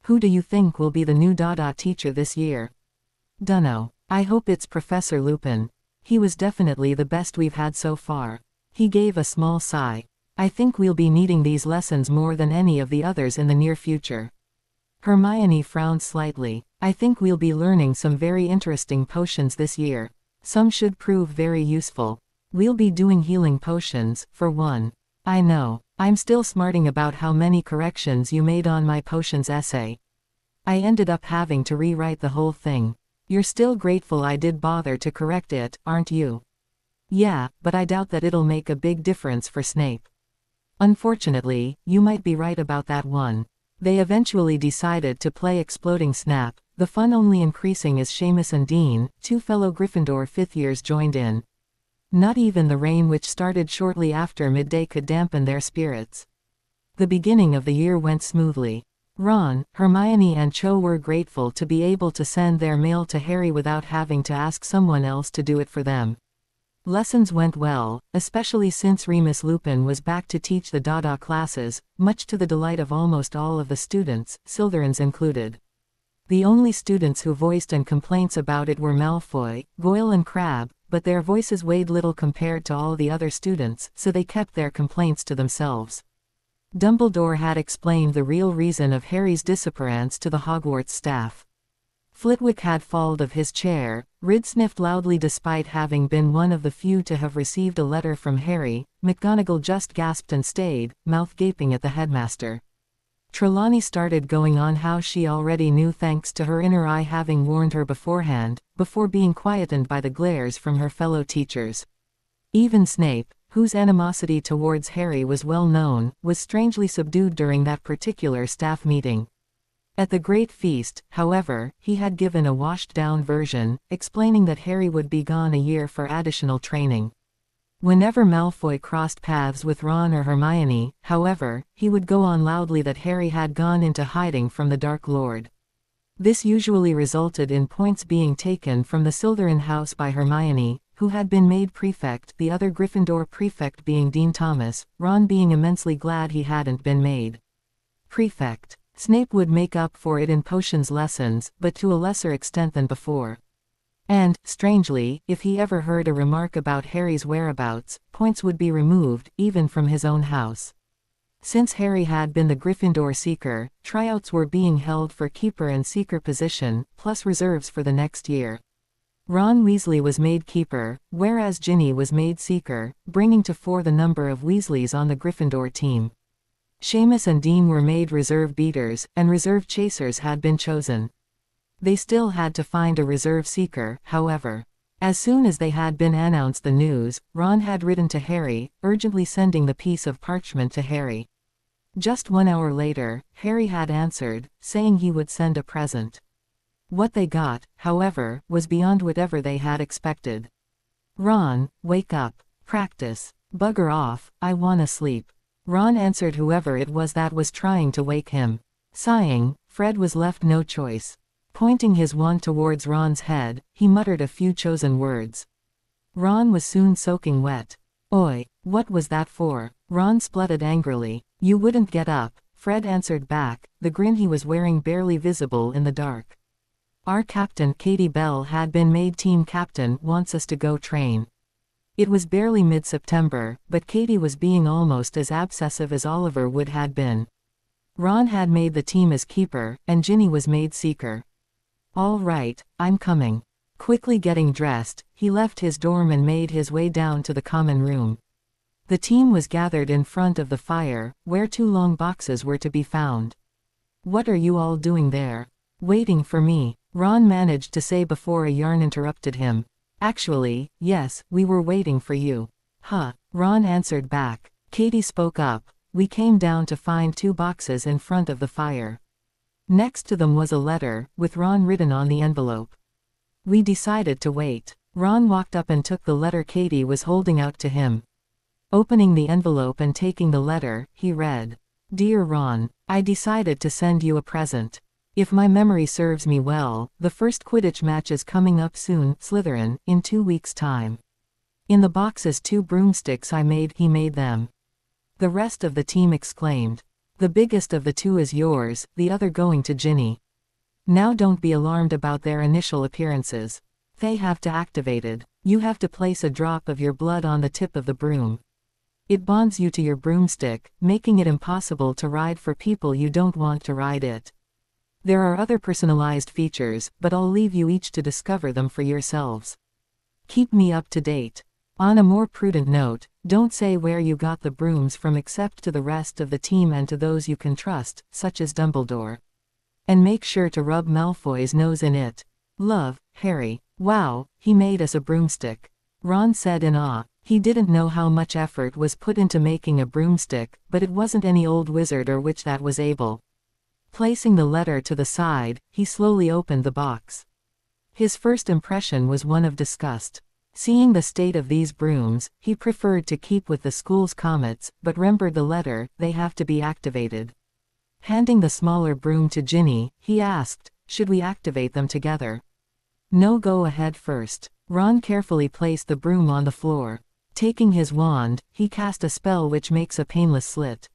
Who do you think will be the new Dada teacher this year? Dunno. I hope it's Professor Lupin. He was definitely the best we've had so far. He gave a small sigh. I think we'll be needing these lessons more than any of the others in the near future. Hermione frowned slightly. I think we'll be learning some very interesting potions this year. Some should prove very useful. We'll be doing healing potions, for one. I know. I'm still smarting about how many corrections you made on my potions essay. I ended up having to rewrite the whole thing. You're still grateful I did bother to correct it, aren't you? Yeah, but I doubt that it'll make a big difference for Snape. Unfortunately, you might be right about that one. They eventually decided to play Exploding Snap, the fun only increasing as Seamus and Dean, two fellow Gryffindor fifth-years joined in. Not even the rain which started shortly after midday could dampen their spirits. The beginning of the year went smoothly. Ron, Hermione and Cho were grateful to be able to send their mail to Harry without having to ask someone else to do it for them. Lessons went well, especially since Remus Lupin was back to teach the Dada classes, much to the delight of almost all of the students, Slytherins included. The only students who voiced any complaints about it were Malfoy, Goyle and Crabbe, but their voices weighed little compared to all the other students, so they kept their complaints to themselves. Dumbledore had explained the real reason of Harry's disappearance to the Hogwarts staff. Flitwick had fallen of his chair, Rid sniffed loudly despite having been one of the few to have received a letter from Harry, McGonagall just gasped and stayed, mouth gaping at the headmaster. Trelawney started going on how she already knew thanks to her inner eye having warned her beforehand, before being quietened by the glares from her fellow teachers. Even Snape, whose animosity towards Harry was well known, was strangely subdued during that particular staff meeting. At the Great Feast, however, he had given a washed-down version, explaining that Harry would be gone a year for additional training. Whenever Malfoy crossed paths with Ron or Hermione, however, he would go on loudly that Harry had gone into hiding from the Dark Lord. This usually resulted in points being taken from the Slytherin house by Hermione, who had been made prefect, the other Gryffindor prefect being Dean Thomas, Ron being immensely glad he hadn't been made prefect. Snape would make up for it in potions lessons, but to a lesser extent than before. And, strangely, if he ever heard a remark about Harry's whereabouts, points would be removed, even from his own house. Since Harry had been the Gryffindor Seeker, tryouts were being held for Keeper and Seeker position, plus reserves for the next year. Ron Weasley was made Keeper, whereas Ginny was made Seeker, bringing to 4 the number of Weasleys on the Gryffindor team. Seamus and Dean were made Reserve Beaters, and Reserve Chasers had been chosen. They still had to find a Reserve Seeker, however. As soon as they had been announced the news, Ron had written to Harry, urgently sending the piece of parchment to Harry. Just 1 hour later, Harry had answered, saying he would send a present. What they got, however, was beyond whatever they had expected. "Ron, wake up. Practice. Bugger off, I wanna sleep." Ron answered whoever it was that was trying to wake him. Sighing, Fred was left no choice. Pointing his wand towards Ron's head, he muttered a few chosen words. Ron was soon soaking wet. "Oi, what was that for?" Ron spluttered angrily. "You wouldn't get up," Fred answered back, the grin he was wearing barely visible in the dark. "Our captain Katie Bell had been made team captain, wants us to go train." It was barely mid-September, but Katie was being almost as obsessive as Oliver Wood had been. Ron had made the team as Keeper, and Ginny was made Seeker. "All right, I'm coming." Quickly getting dressed, he left his dorm and made his way down to the common room. The team was gathered in front of the fire, where 2 long boxes were to be found. "What are you all doing there?" "Waiting for me," Ron managed to say before a yarn interrupted him. "Actually, yes, we were waiting for you." "Huh," Ron answered back. Katie spoke up. "We came down to find 2 boxes in front of the fire. Next to them was a letter, with Ron written on the envelope. We decided to wait." Ron walked up and took the letter Katie was holding out to him. Opening the envelope and taking the letter, he read, "Dear Ron, I decided to send you a present. If my memory serves me well, the first Quidditch match is coming up soon, Slytherin, in 2 weeks' time. In the boxes 2 broomsticks he made them." The rest of the team exclaimed. "The biggest of the 2 is yours, the other going to Ginny. Now don't be alarmed about their initial appearances. They have to activated. You have to place a drop of your blood on the tip of the broom. It bonds you to your broomstick, making it impossible to ride for people you don't want to ride it. There are other personalized features, but I'll leave you each to discover them for yourselves. Keep me up to date. On a more prudent note, don't say where you got the brooms from except to the rest of the team and to those you can trust, such as Dumbledore. And make sure to rub Malfoy's nose in it. Love, Harry." "Wow, he made us a broomstick," Ron said in awe. He didn't know how much effort was put into making a broomstick, but it wasn't any old wizard or witch that was able. Placing the letter to the side, he slowly opened the box. His first impression was one of disgust. Seeing the state of these brooms, he preferred to keep with the school's comets, but remembered the letter, "They have to be activated." Handing the smaller broom to Ginny, he asked, "Should we activate them together?" "No, go ahead first." Ron carefully placed the broom on the floor. Taking his wand, he cast a spell which makes a painless slit.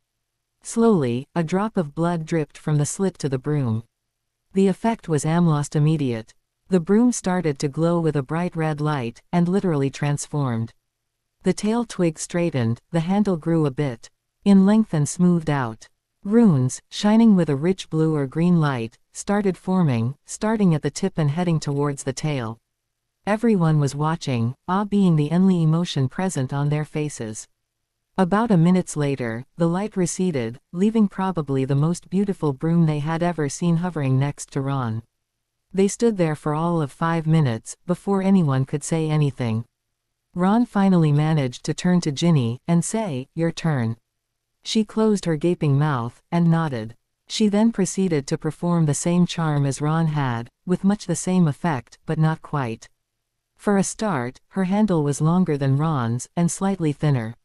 Slowly, a drop of blood dripped from the slit to the broom. The effect was almost immediate. The broom started to glow with a bright red light, and literally transformed. The tail twig straightened, the handle grew a bit in length and smoothed out. Runes, shining with a rich blue or green light, started forming, starting at the tip and heading towards the tail. Everyone was watching, awe being the only emotion present on their faces. About a minute later, the light receded, leaving probably the most beautiful broom they had ever seen hovering next to Ron. They stood there for all of 5 minutes, before anyone could say anything. Ron finally managed to turn to Ginny, and say, "Your turn." She closed her gaping mouth, and nodded. She then proceeded to perform the same charm as Ron had, with much the same effect, but not quite. For a start, her handle was longer than Ron's, and slightly thinner.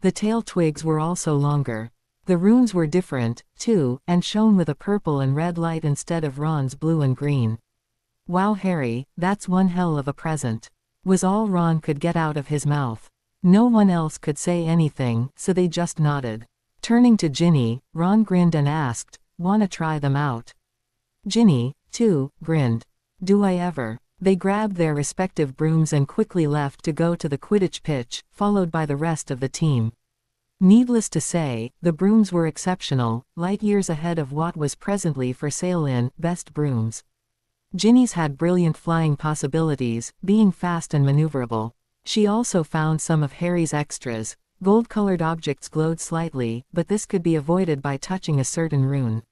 The tail twigs were also longer. The runes were different, too, and shone with a purple and red light instead of Ron's blue and green. "Wow, Harry, that's one hell of a present," was all Ron could get out of his mouth. No one else could say anything, so they just nodded. Turning to Ginny, Ron grinned and asked, "Wanna try them out?" Ginny, too, grinned. "Do I ever." They grabbed their respective brooms and quickly left to go to the Quidditch pitch, followed by the rest of the team. Needless to say, the brooms were exceptional, light years ahead of what was presently for sale in Best Brooms. Ginny's had brilliant flying possibilities, being fast and maneuverable. She also found some of Harry's extras. Gold-colored objects glowed slightly, but this could be avoided by touching a certain rune.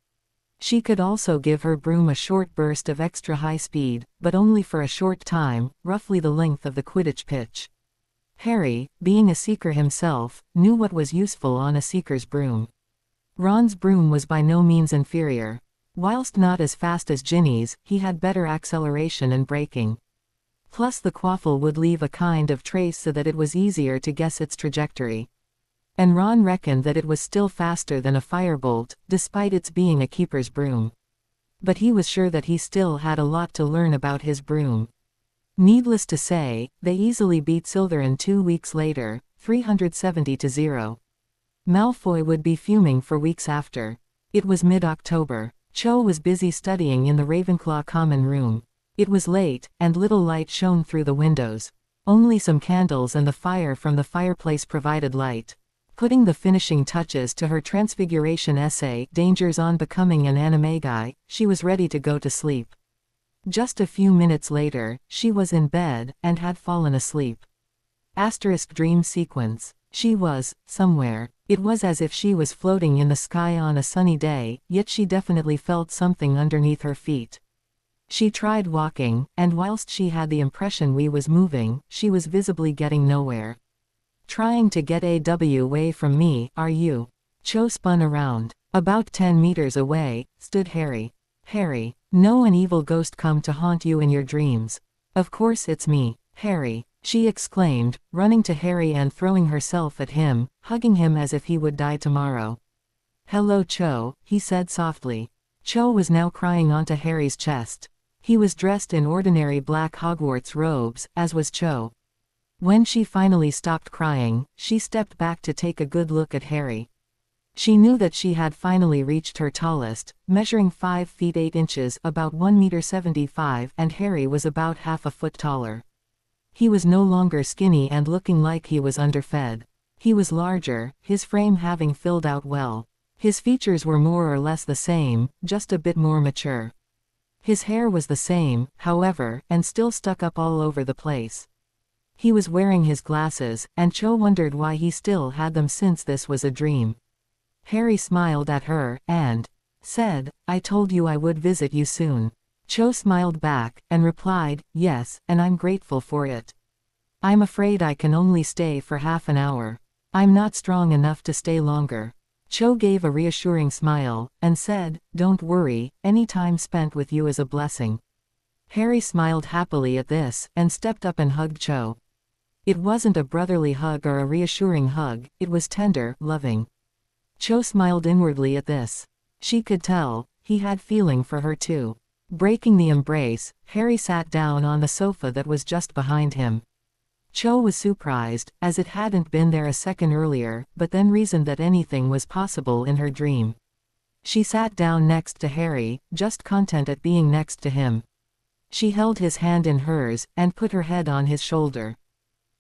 She could also give her broom a short burst of extra high speed, but only for a short time, roughly the length of the Quidditch pitch. Harry, being a seeker himself, knew what was useful on a seeker's broom. Ron's broom was by no means inferior. Whilst not as fast as Ginny's, he had better acceleration and braking. Plus the quaffle would leave a kind of trace so that it was easier to guess its trajectory. And Ron reckoned that it was still faster than a firebolt, despite its being a keeper's broom. But he was sure that he still had a lot to learn about his broom. Needless to say, they easily beat Slytherin 2 weeks later, 370-0. Malfoy would be fuming for weeks after. It was mid-October. Cho was busy studying in the Ravenclaw common room. It was late, and little light shone through the windows. Only some candles and the fire from the fireplace provided light. Putting the finishing touches to her transfiguration essay, Dangers on Becoming an Animagi, she was ready to go to sleep. Just a few minutes later, she was in bed, and had fallen asleep. Asterisk dream sequence. She was, somewhere. It was as if she was floating in the sky on a sunny day, yet she definitely felt something underneath her feet. She tried walking, and whilst she had the impression we was moving, she was visibly getting nowhere. "Trying to get away from me, are you?" Cho spun around. About 10 meters away, stood Harry. "Harry, no an evil ghost come to haunt you in your dreams. Of course it's me, Harry," she exclaimed, running to Harry and throwing herself at him, hugging him as if he would die tomorrow. "Hello Cho," he said softly. Cho was now crying onto Harry's chest. He was dressed in ordinary black Hogwarts robes, as was Cho. When she finally stopped crying, she stepped back to take a good look at Harry. She knew that she had finally reached her tallest, measuring 5 feet 8 inches, about 1.75 meters, and Harry was about half a foot taller. He was no longer skinny and looking like he was underfed. He was larger, his frame having filled out well. His features were more or less the same, just a bit more mature. His hair was the same, however, and still stuck up all over the place. He was wearing his glasses, and Cho wondered why he still had them since this was a dream. Harry smiled at her, and said, "I told you I would visit you soon." Cho smiled back, and replied, "Yes, and I'm grateful for it. I'm afraid I can only stay for half an hour. I'm not strong enough to stay longer." Cho gave a reassuring smile, and said, "Don't worry, any time spent with you is a blessing." Harry smiled happily at this, and stepped up and hugged Cho. It wasn't a brotherly hug or a reassuring hug, it was tender, loving. Cho smiled inwardly at this. She could tell, he had feeling for her too. Breaking the embrace, Harry sat down on the sofa that was just behind him. Cho was surprised, as it hadn't been there a second earlier, but then reasoned that anything was possible in her dream. She sat down next to Harry, just content at being next to him. She held his hand in hers, and put her head on his shoulder.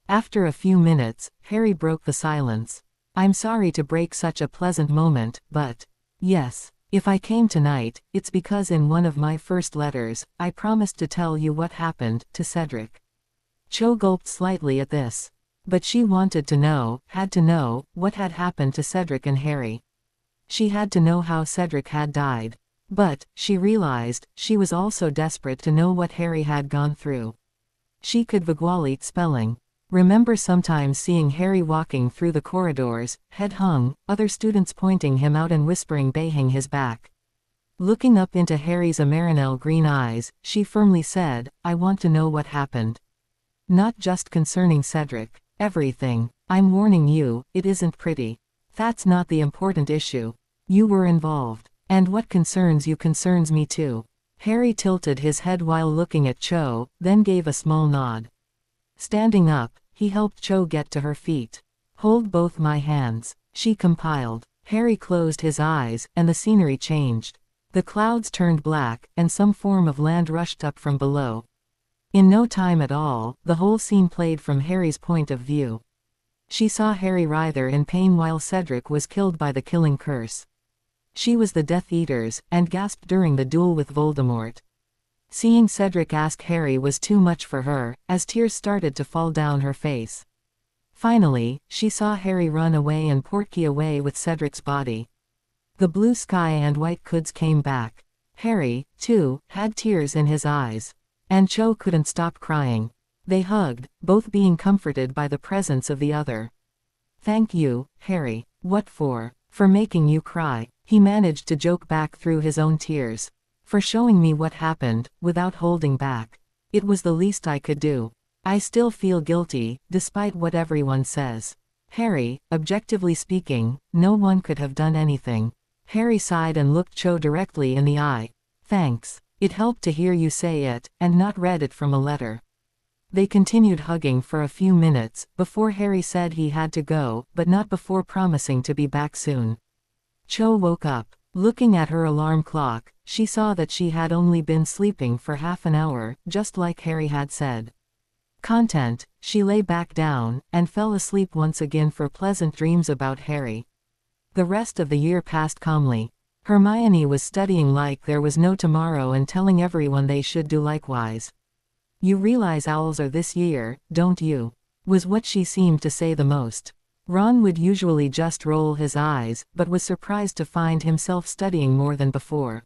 After a few minutes, Harry broke the silence. "I'm sorry to break such a pleasant moment, but yes, if I came tonight, it's because in one of my first letters, I promised to tell you what happened to Cedric." Cho gulped slightly at this. But she wanted to know, had to know, what had happened to Cedric and Harry. She had to know how Cedric had died. But, she realized, she was also desperate to know what Harry had gone through. She could visualize spelling. Remember sometimes seeing Harry walking through the corridors, head hung, other students pointing him out and whispering behind his back. Looking up into Harry's Amaranel green eyes, she firmly said, I want to know what happened. Not just concerning Cedric. Everything. I'm warning you, it isn't pretty. That's not the important issue. You were involved. And what concerns you concerns me too. Harry tilted his head while looking at Cho, then gave a small nod. Standing up, he helped Cho get to her feet. Hold both my hands. She compiled. Harry closed his eyes, and the scenery changed. The clouds turned black, and some form of land rushed up from below. In no time at all, the whole scene played from Harry's point of view. She saw Harry writhe in pain while Cedric was killed by the killing curse. She was the Death Eaters, and gasped during the duel with Voldemort. Seeing Cedric ask Harry was too much for her, as tears started to fall down her face. Finally, she saw Harry run away and portkey away with Cedric's body. The blue sky and white clouds came back. Harry, too, had tears in his eyes. And Cho couldn't stop crying. They hugged, both being comforted by the presence of the other. Thank you, Harry. What for? For making you cry. He managed to joke back through his own tears. For showing me what happened, without holding back. It was the least I could do. I still feel guilty, despite what everyone says. Harry, objectively speaking, no one could have done anything. Harry sighed and looked Cho directly in the eye. Thanks. It helped to hear you say it, and not read it from a letter. They continued hugging for a few minutes, before Harry said he had to go, but not before promising to be back soon. Cho woke up. Looking at her alarm clock, she saw that she had only been sleeping for half an hour, just like Harry had said. Content, she lay back down, and fell asleep once again for pleasant dreams about Harry. The rest of the year passed calmly. Hermione was studying like there was no tomorrow and telling everyone they should do likewise. You realize owls are this year, don't you? Was what she seemed to say the most. Ron would usually just roll his eyes, but was surprised to find himself studying more than before.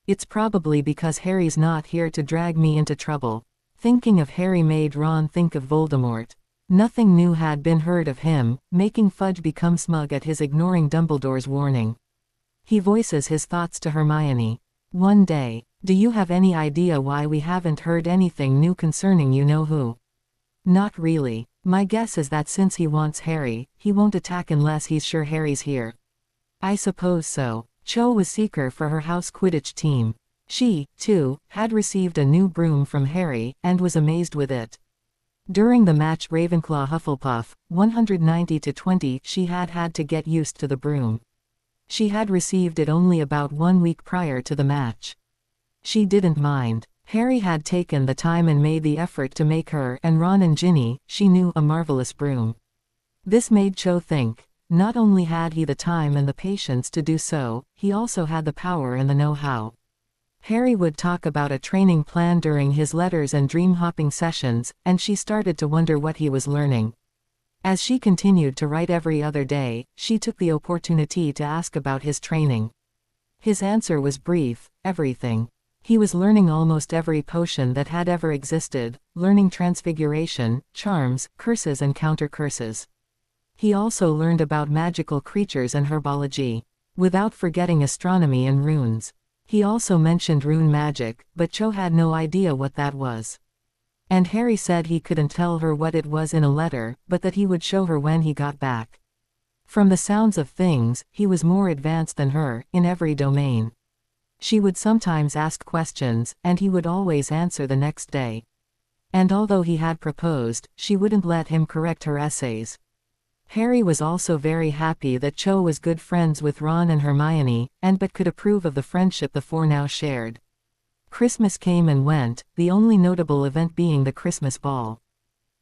It's probably because Harry's not here to drag me into trouble. Thinking of Harry made Ron think of Voldemort. Nothing new had been heard of him, making Fudge become smug at his ignoring Dumbledore's warning. He voices his thoughts to Hermione. One day, do you have any idea why we haven't heard anything new concerning you-know-who? Not really. My guess is that since he wants Harry, he won't attack unless he's sure Harry's here. I suppose so. Cho was seeker for her house Quidditch team. She, too, had received a new broom from Harry, and was amazed with it. During the match Ravenclaw-Hufflepuff, 190-20, she had had to get used to the broom. She had received it only about 1 week prior to the match. She didn't mind. Harry had taken the time and made the effort to make her and Ron and Ginny, she knew, a marvelous broom. This made Cho think. Not only had he the time and the patience to do so, he also had the power and the know-how. Harry would talk about a training plan during his letters and dream-hopping sessions, and she started to wonder what he was learning. As she continued to write every other day, she took the opportunity to ask about his training. His answer was brief: everything. He was learning almost every potion that had ever existed, learning transfiguration, charms, curses and counter-curses. He also learned about magical creatures and herbology, without forgetting astronomy and runes. He also mentioned rune magic, but Cho had no idea what that was. And Harry said he couldn't tell her what it was in a letter, but that he would show her when he got back. From the sounds of things, he was more advanced than her, in every domain. She would sometimes ask questions, and he would always answer the next day. And although he had proposed, she wouldn't let him correct her essays. Harry was also very happy that Cho was good friends with Ron and Hermione, and but could approve of the friendship the four now shared. Christmas came and went, the only notable event being the Christmas ball.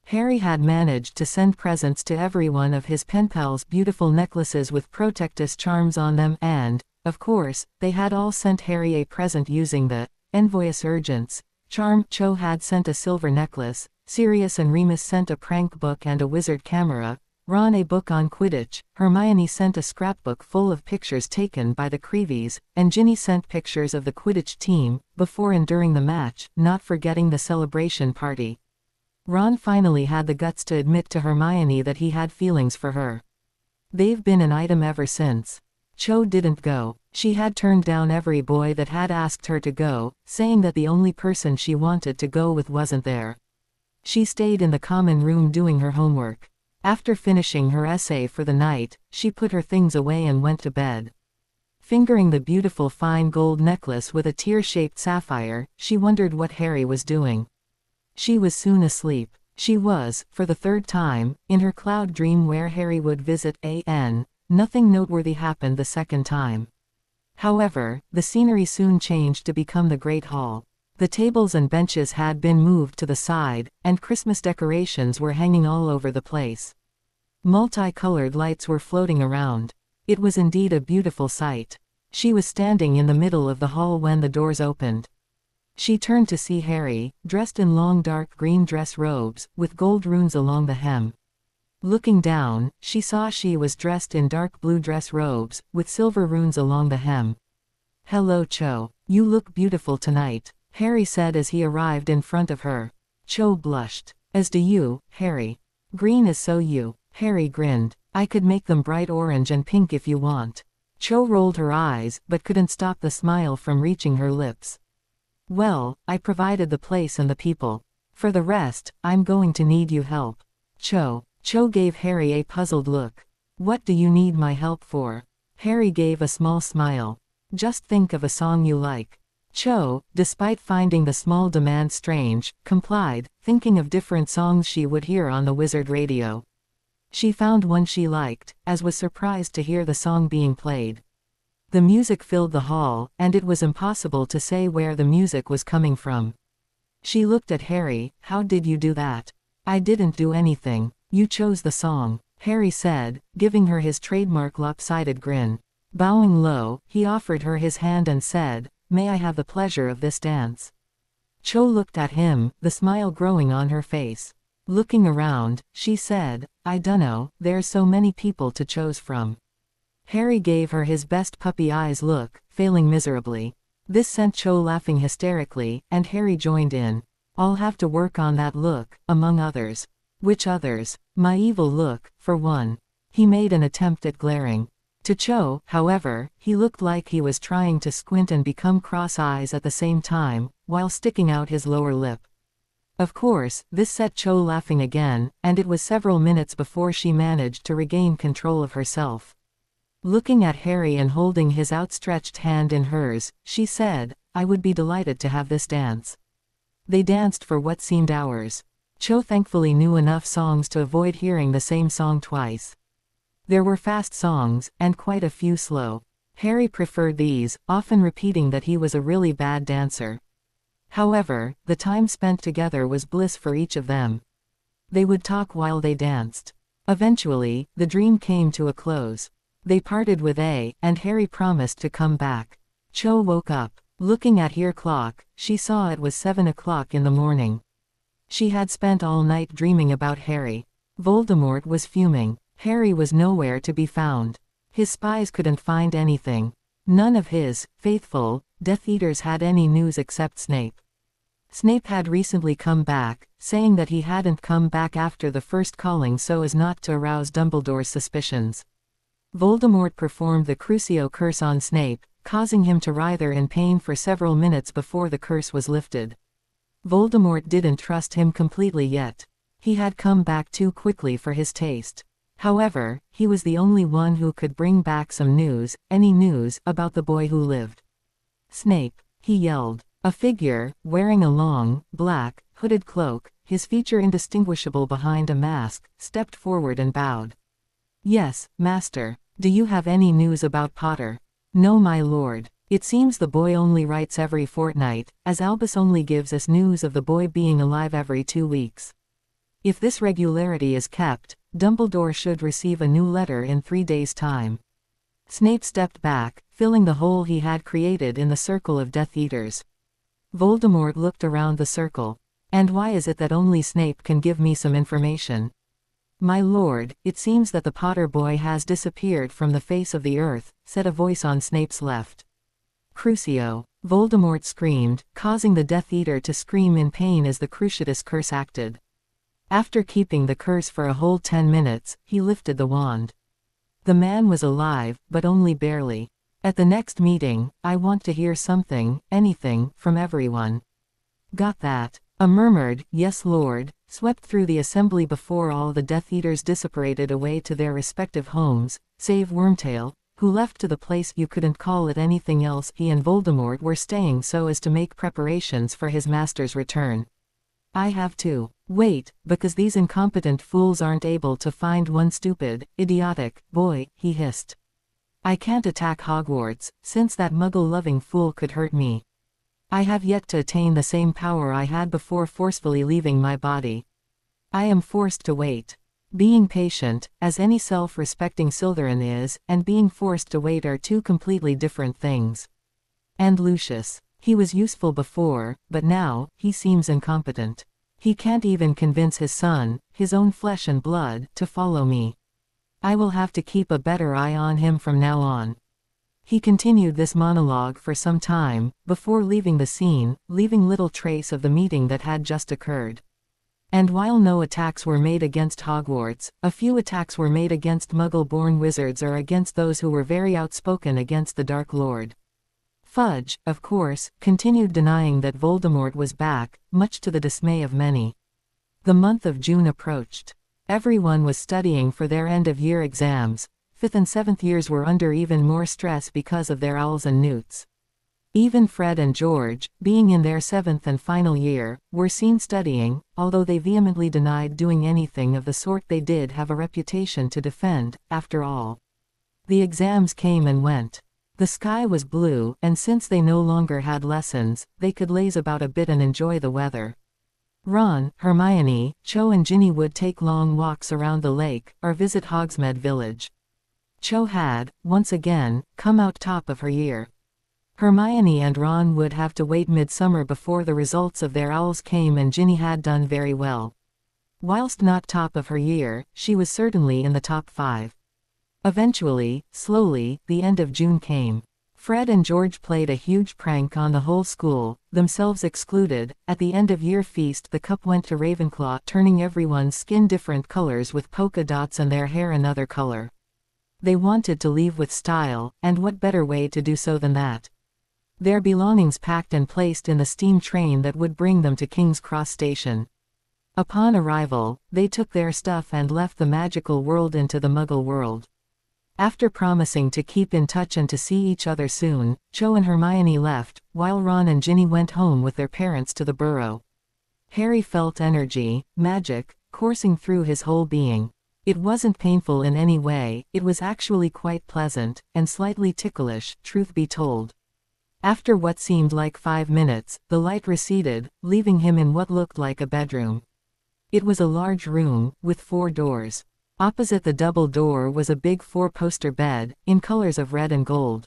Harry had managed to send presents to every one of his pen pals, beautiful necklaces with Protectus charms on them, and, of course, they had all sent Harry a present using the Envoyus Urgens Charmed Cho had sent a silver necklace, Sirius and Remus sent a prank book and a wizard camera, Ron a book on Quidditch, Hermione sent a scrapbook full of pictures taken by the Creevies, and Ginny sent pictures of the Quidditch team, before and during the match, not forgetting the celebration party. Ron finally had the guts to admit to Hermione that he had feelings for her. They've been an item ever since. Cho didn't go. She had turned down every boy that had asked her to go, saying that the only person she wanted to go with wasn't there. She stayed in the common room doing her homework. After finishing her essay for the night, she put her things away and went to bed. Fingering the beautiful fine gold necklace with a tear-shaped sapphire, she wondered what Harry was doing. She was soon asleep. She was, for the third time, in her cloud dream where Harry would visit An. Nothing noteworthy happened the second time. However, the scenery soon changed to become the Great Hall. The tables and benches had been moved to the side, and Christmas decorations were hanging all over the place. Multicolored lights were floating around. It was indeed a beautiful sight. She was standing in the middle of the hall when the doors opened. She turned to see Harry, dressed in long dark green dress robes, with gold runes along the hem. Looking down, she saw she was dressed in dark blue dress robes, with silver runes along the hem. "Hello Cho. You look beautiful tonight," Harry said as he arrived in front of her. Cho blushed. "As do you, Harry. Green is so you." Harry grinned. "I could make them bright orange and pink if you want." Cho rolled her eyes, but couldn't stop the smile from reaching her lips. "Well, I provided the place and the people. For the rest, I'm going to need you help." Cho gave Harry a puzzled look. "What do you need my help for?" Harry gave a small smile. "Just think of a song you like." Cho, despite finding the small demand strange, complied, thinking of different songs she would hear on the wizard radio. She found one she liked, as was surprised to hear the song being played. The music filled the hall, and it was impossible to say where the music was coming from. She looked at Harry. "How did you do that?" "I didn't do anything. You chose the song," Harry said, giving her his trademark lopsided grin. Bowing low, he offered her his hand and said, "May I have the pleasure of this dance?" Cho looked at him, the smile growing on her face. Looking around, she said, "I dunno, there's so many people to choose from." Harry gave her his best puppy eyes look, failing miserably. This sent Cho laughing hysterically, and Harry joined in. "I'll have to work on that look, among others." "Which others?" "My evil look, for one." He made an attempt at glaring. To Cho, however, he looked like he was trying to squint and become cross eyes at the same time, while sticking out his lower lip. Of course, this set Cho laughing again, and it was several minutes before she managed to regain control of herself. Looking at Harry and holding his outstretched hand in hers, she said, "I would be delighted to have this dance." They danced for what seemed hours. Cho thankfully knew enough songs to avoid hearing the same song twice. There were fast songs, and quite a few slow. Harry preferred these, often repeating that he was a really bad dancer. However, the time spent together was bliss for each of them. They would talk while they danced. Eventually, the dream came to a close. They parted with and Harry promised to come back. Cho woke up. Looking at her clock, she saw it was 7 o'clock in the morning. She had spent all night dreaming about Harry. Voldemort was fuming. Harry was nowhere to be found. His spies couldn't find anything. None of his faithful Death Eaters had any news except Snape. Snape had recently come back, saying that he hadn't come back after the first calling so as not to arouse Dumbledore's suspicions. Voldemort performed the Crucio curse on Snape, causing him to writhe in pain for several minutes before the curse was lifted. Voldemort didn't trust him completely yet. He had come back too quickly for his taste. However, he was the only one who could bring back some news, any news, about the boy who lived. "Snape!" he yelled. A figure, wearing a long, black, hooded cloak, his feature indistinguishable behind a mask, stepped forward and bowed. "Yes, Master. Do you have any news about Potter?" "No, my lord. It seems the boy only writes every fortnight, as Albus only gives us news of the boy being alive every 2 weeks. If this regularity is kept, Dumbledore should receive a new letter in 3 days' time." Snape stepped back, filling the hole he had created in the circle of Death Eaters. Voldemort looked around the circle. And why is it that only Snape can give me some information? My lord, it seems that the Potter boy has disappeared from the face of the earth, said a voice on Snape's left. Crucio! Voldemort screamed, causing the Death Eater to scream in pain as the Cruciatus curse acted. After keeping the curse for a whole 10 minutes, he lifted the wand. The man was alive, but only barely. At the next meeting, I want to hear something, anything, from everyone. Got that? A murmured, yes lord, swept through the assembly before all the Death Eaters dissipated away to their respective homes, save Wormtail, who left to the place you couldn't call it anything else. He and Voldemort were staying so as to make preparations for his master's return. I have to wait, because these incompetent fools aren't able to find one stupid, idiotic boy, he hissed. I can't attack Hogwarts, since that muggle-loving fool could hurt me. I have yet to attain the same power I had before forcefully leaving my body. I am forced to wait. Being patient, as any self-respecting Slytherin is, and being forced to wait are two completely different things. And Lucius. He was useful before, but now, he seems incompetent. He can't even convince his son, his own flesh and blood, to follow me. I will have to keep a better eye on him from now on. He continued this monologue for some time, before leaving the scene, leaving little trace of the meeting that had just occurred. And while no attacks were made against Hogwarts, a few attacks were made against Muggle-born wizards or against those who were very outspoken against the Dark Lord. Fudge, of course, continued denying that Voldemort was back, much to the dismay of many. The month of June approached. Everyone was studying for their end-of-year exams. 5th and 7th years were under even more stress because of their owls and newts. Even Fred and George, being in their 7th and final year, were seen studying, although they vehemently denied doing anything of the sort. They did have a reputation to defend, after all. The exams came and went. The sky was blue, and since they no longer had lessons, they could laze about a bit and enjoy the weather. Ron, Hermione, Cho and Ginny would take long walks around the lake, or visit Hogsmeade Village. Cho had, once again, come out top of her year. Hermione and Ron would have to wait midsummer before the results of their owls came, and Ginny had done very well. Whilst not top of her year, she was certainly in the top 5. Eventually, slowly, the end of June came. Fred and George played a huge prank on the whole school, themselves excluded. At the end-of-year feast, the cup went to Ravenclaw, turning everyone's skin different colors with polka dots and their hair another color. They wanted to leave with style, and what better way to do so than that? Their belongings packed and placed in the steam train that would bring them to King's Cross Station. Upon arrival, they took their stuff and left the magical world into the Muggle world. After promising to keep in touch and to see each other soon, Cho and Hermione left, while Ron and Ginny went home with their parents to the burrow. Harry felt energy, magic, coursing through his whole being. It wasn't painful in any way, it was actually quite pleasant, and slightly ticklish, truth be told. After what seemed like 5 minutes, the light receded, leaving him in what looked like a bedroom. It was a large room, with 4 doors. Opposite the double door was a big 4-poster bed, in colors of red and gold.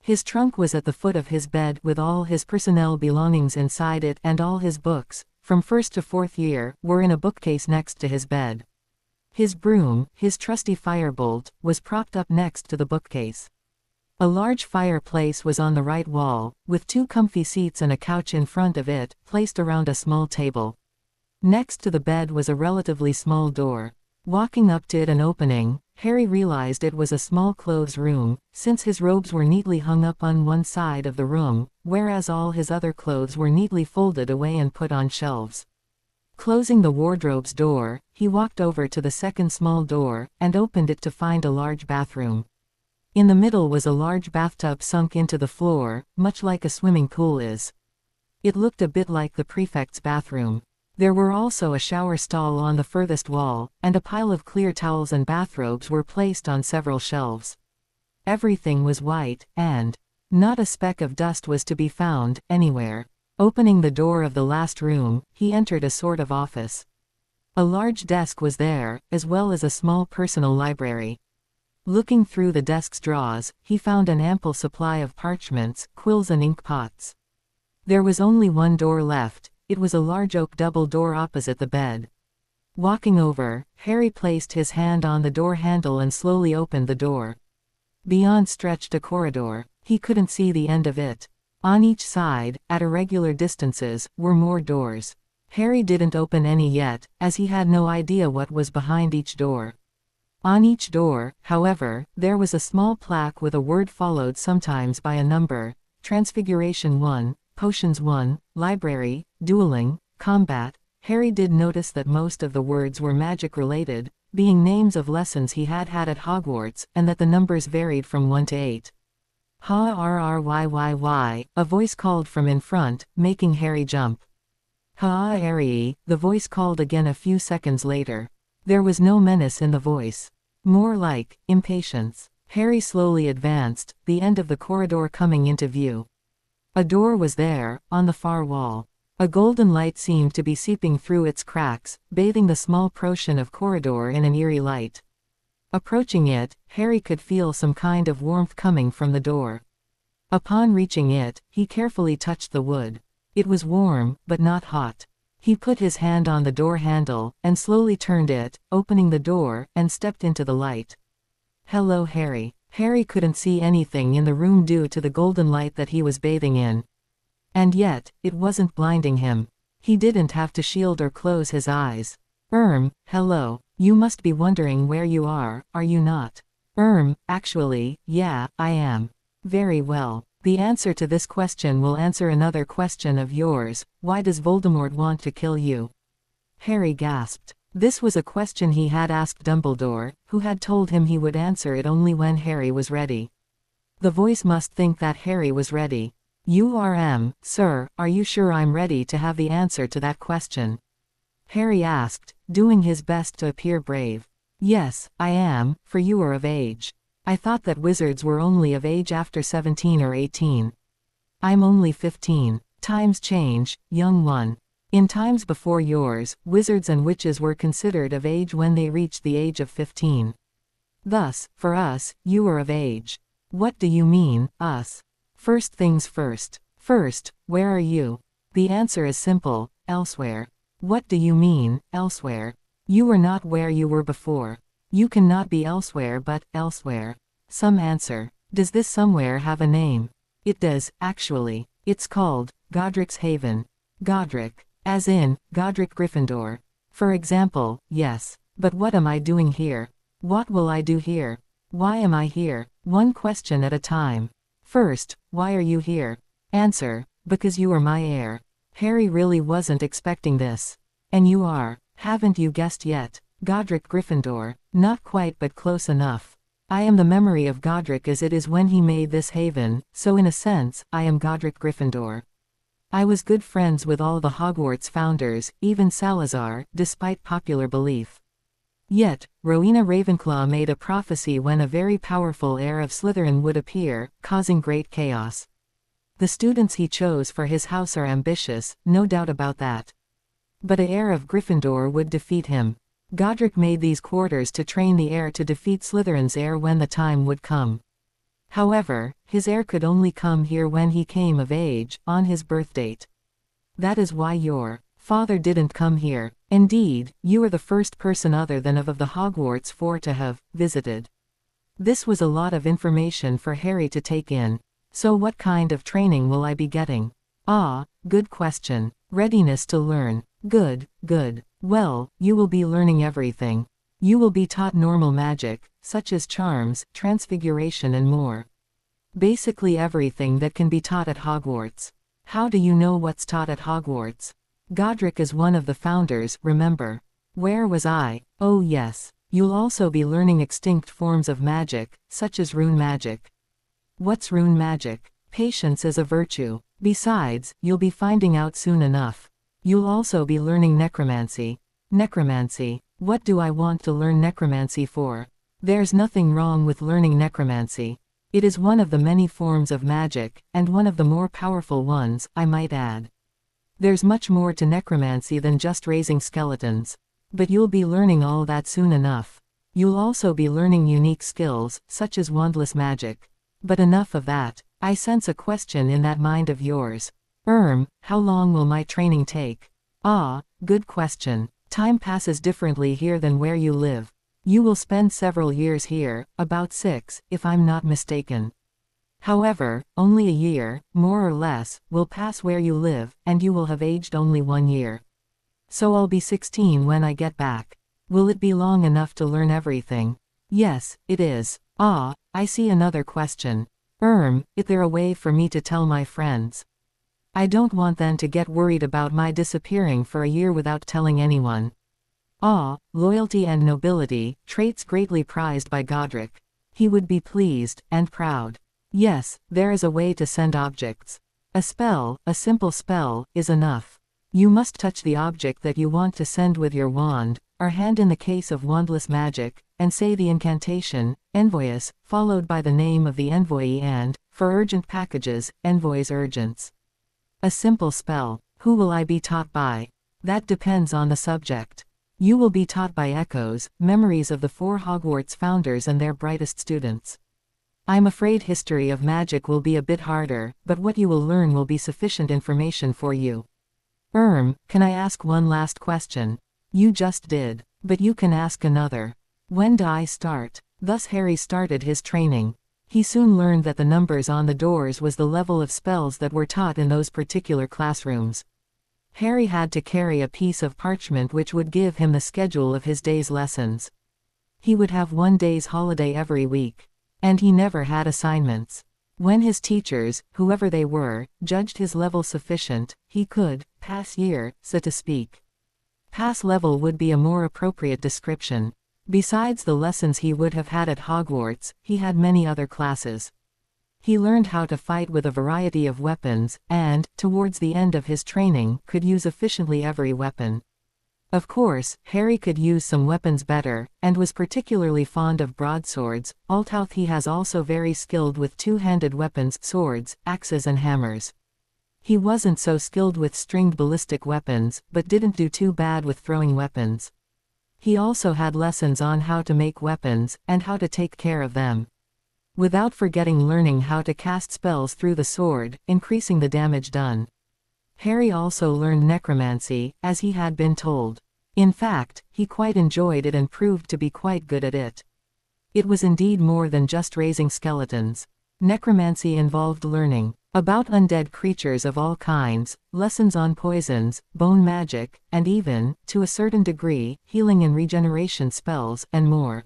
His trunk was at the foot of his bed with all his personnel belongings inside it, and all his books, from 1st to 4th year, were in a bookcase next to his bed. His broom, his trusty firebolt, was propped up next to the bookcase. A large fireplace was on the right wall, with 2 comfy seats and a couch in front of it, placed around a small table. Next to the bed was a relatively small door. Walking up to it and opening, Harry realized it was a small clothes room, since his robes were neatly hung up on one side of the room, whereas all his other clothes were neatly folded away and put on shelves. Closing the wardrobe's door, he walked over to the second small door, and opened it to find a large bathroom. In the middle was a large bathtub sunk into the floor, much like a swimming pool is. It looked a bit like the prefect's bathroom. There were also a shower stall on the furthest wall, and a pile of clear towels and bathrobes were placed on several shelves. Everything was white, and not a speck of dust was to be found, anywhere. Opening the door of the last room, he entered a sort of office. A large desk was there, as well as a small personal library. Looking through the desk's drawers, he found an ample supply of parchments, quills and ink pots. There was only one door left. It was a large oak double door opposite the bed. Walking over, Harry placed his hand on the door handle and slowly opened the door. Beyond stretched a corridor. He couldn't see the end of it. On each side, at irregular distances, were more doors. Harry didn't open any yet, as he had no idea what was behind each door. On each door, however, there was a small plaque with a word followed sometimes by a number: Transfiguration 1, Potions 1, Library, Dueling, Combat. Harry did notice that most of the words were magic-related, being names of lessons he had had at Hogwarts, and that the numbers varied from 1 to 8. Ha-r-r-y-y-y, a voice called from in front, making Harry jump. Ha-Harry, the voice called again a few seconds later. There was no menace in the voice. More like impatience. Harry slowly advanced, the end of the corridor coming into view. A door was there, on the far wall. A golden light seemed to be seeping through its cracks, bathing the small portion of corridor in an eerie light. Approaching it, Harry could feel some kind of warmth coming from the door. Upon reaching it, he carefully touched the wood. It was warm, but not hot. He put his hand on the door handle, and slowly turned it, opening the door, and stepped into the light. Hello, Harry. Harry couldn't see anything in the room due to the golden light that he was bathing in. And yet, it wasn't blinding him. He didn't have to shield or close his eyes. Hello. You must be wondering where you are you not? Actually, yeah, I am. Very well. The answer to this question will answer another question of yours: why does Voldemort want to kill you? Harry gasped. This was a question he had asked Dumbledore, who had told him he would answer it only when Harry was ready. The voice must think that Harry was ready. Sir, are you sure I'm ready to have the answer to that question? Harry asked, doing his best to appear brave. Yes, I am, for you are of age. I thought that wizards were only of age after 17 or 18. I'm only 15. Times change, young one. In times before yours, wizards and witches were considered of age when they reached the age of 15. Thus, for us, you are of age. What do you mean, us? First things first. First, where are you? The answer is simple: elsewhere. What do you mean, elsewhere? You are not where you were before. You cannot be elsewhere but elsewhere. Some answer. Does this somewhere have a name? It does, actually. It's called Godric's Haven. Godric. As in, Godric Gryffindor. For example, yes. But what am I doing here? What will I do here? Why am I here? One question at a time. First, why are you here? Answer: because you are my heir. Harry really wasn't expecting this. And you are. Haven't you guessed yet? Godric Gryffindor. Not quite, but close enough. I am the memory of Godric as it is when he made this haven, so in a sense, I am Godric Gryffindor. I was good friends with all the Hogwarts founders, even Salazar, despite popular belief. Yet, Rowena Ravenclaw made a prophecy when a very powerful heir of Slytherin would appear, causing great chaos. The students he chose for his house are ambitious, no doubt about that. But an heir of Gryffindor would defeat him. Godric made these quarters to train the heir to defeat Slytherin's heir when the time would come. However, his heir could only come here when he came of age, on his birth date. That is why your father didn't come here. Indeed, you are the first person other than of the Hogwarts 4 to have visited. This was a lot of information for Harry to take in. So what kind of training will I be getting? Ah, good question. Readiness to learn. Good. Well, you will be learning everything. You will be taught normal magic, such as charms, transfiguration and more. Basically everything that can be taught at Hogwarts. How do you know what's taught at Hogwarts? Godric is one of the founders, remember? Where was I? Oh yes. You'll also be learning extinct forms of magic, such as rune magic. What's rune magic? Patience is a virtue. Besides, you'll be finding out soon enough. You'll also be learning necromancy. Necromancy. What do I want to learn necromancy for? There's nothing wrong with learning necromancy. It is one of the many forms of magic, and one of the more powerful ones, I might add. There's much more to necromancy than just raising skeletons. But you'll be learning all that soon enough. You'll also be learning unique skills, such as wandless magic. But enough of that. I sense a question in that mind of yours. How long will my training take? Ah, good question. Time passes differently here than where you live. You will spend several years here, about 6, if I'm not mistaken. However, only a year, more or less, will pass where you live, and you will have aged only 1 year. So I'll be 16 when I get back. Will it be long enough to learn everything? Yes, it is. Ah, I see another question. Is there a way for me to tell my friends? I don't want them to get worried about my disappearing for a year without telling anyone. Ah, loyalty and nobility, traits greatly prized by Godric. He would be pleased, and proud. Yes, there is a way to send objects. A spell, a simple spell, is enough. You must touch the object that you want to send with your wand, or hand in the case of wandless magic, and say the incantation, envoyus, followed by the name of the envoyee and, for urgent packages, envoys urgents. A simple spell. Who will I be taught by? That depends on the subject. You will be taught by echoes, memories of the 4 Hogwarts founders and their brightest students. I'm afraid history of magic will be a bit harder, but what you will learn will be sufficient information for you. Can I ask one last question? You just did, but you can ask another. When do I start? Thus Harry started his training. He soon learned that the numbers on the doors was the level of spells that were taught in those particular classrooms. Harry had to carry a piece of parchment which would give him the schedule of his day's lessons. He would have 1 day's holiday every week. And he never had assignments. When his teachers, whoever they were, judged his level sufficient, he could pass year, so to speak. Pass level would be a more appropriate description. Besides the lessons he would have had at Hogwarts, he had many other classes. He learned how to fight with a variety of weapons, and, towards the end of his training, could use efficiently every weapon. Of course, Harry could use some weapons better, and was particularly fond of broadswords, although he has also very skilled with 2-handed weapons, swords, axes and hammers. He wasn't so skilled with stringed ballistic weapons, but didn't do too bad with throwing weapons. He also had lessons on how to make weapons, and how to take care of them. Without forgetting learning how to cast spells through the sword, increasing the damage done. Harry also learned necromancy, as he had been told. In fact, he quite enjoyed it and proved to be quite good at it. It was indeed more than just raising skeletons. Necromancy involved learning about undead creatures of all kinds, lessons on poisons, bone magic, and even, to a certain degree, healing and regeneration spells, and more.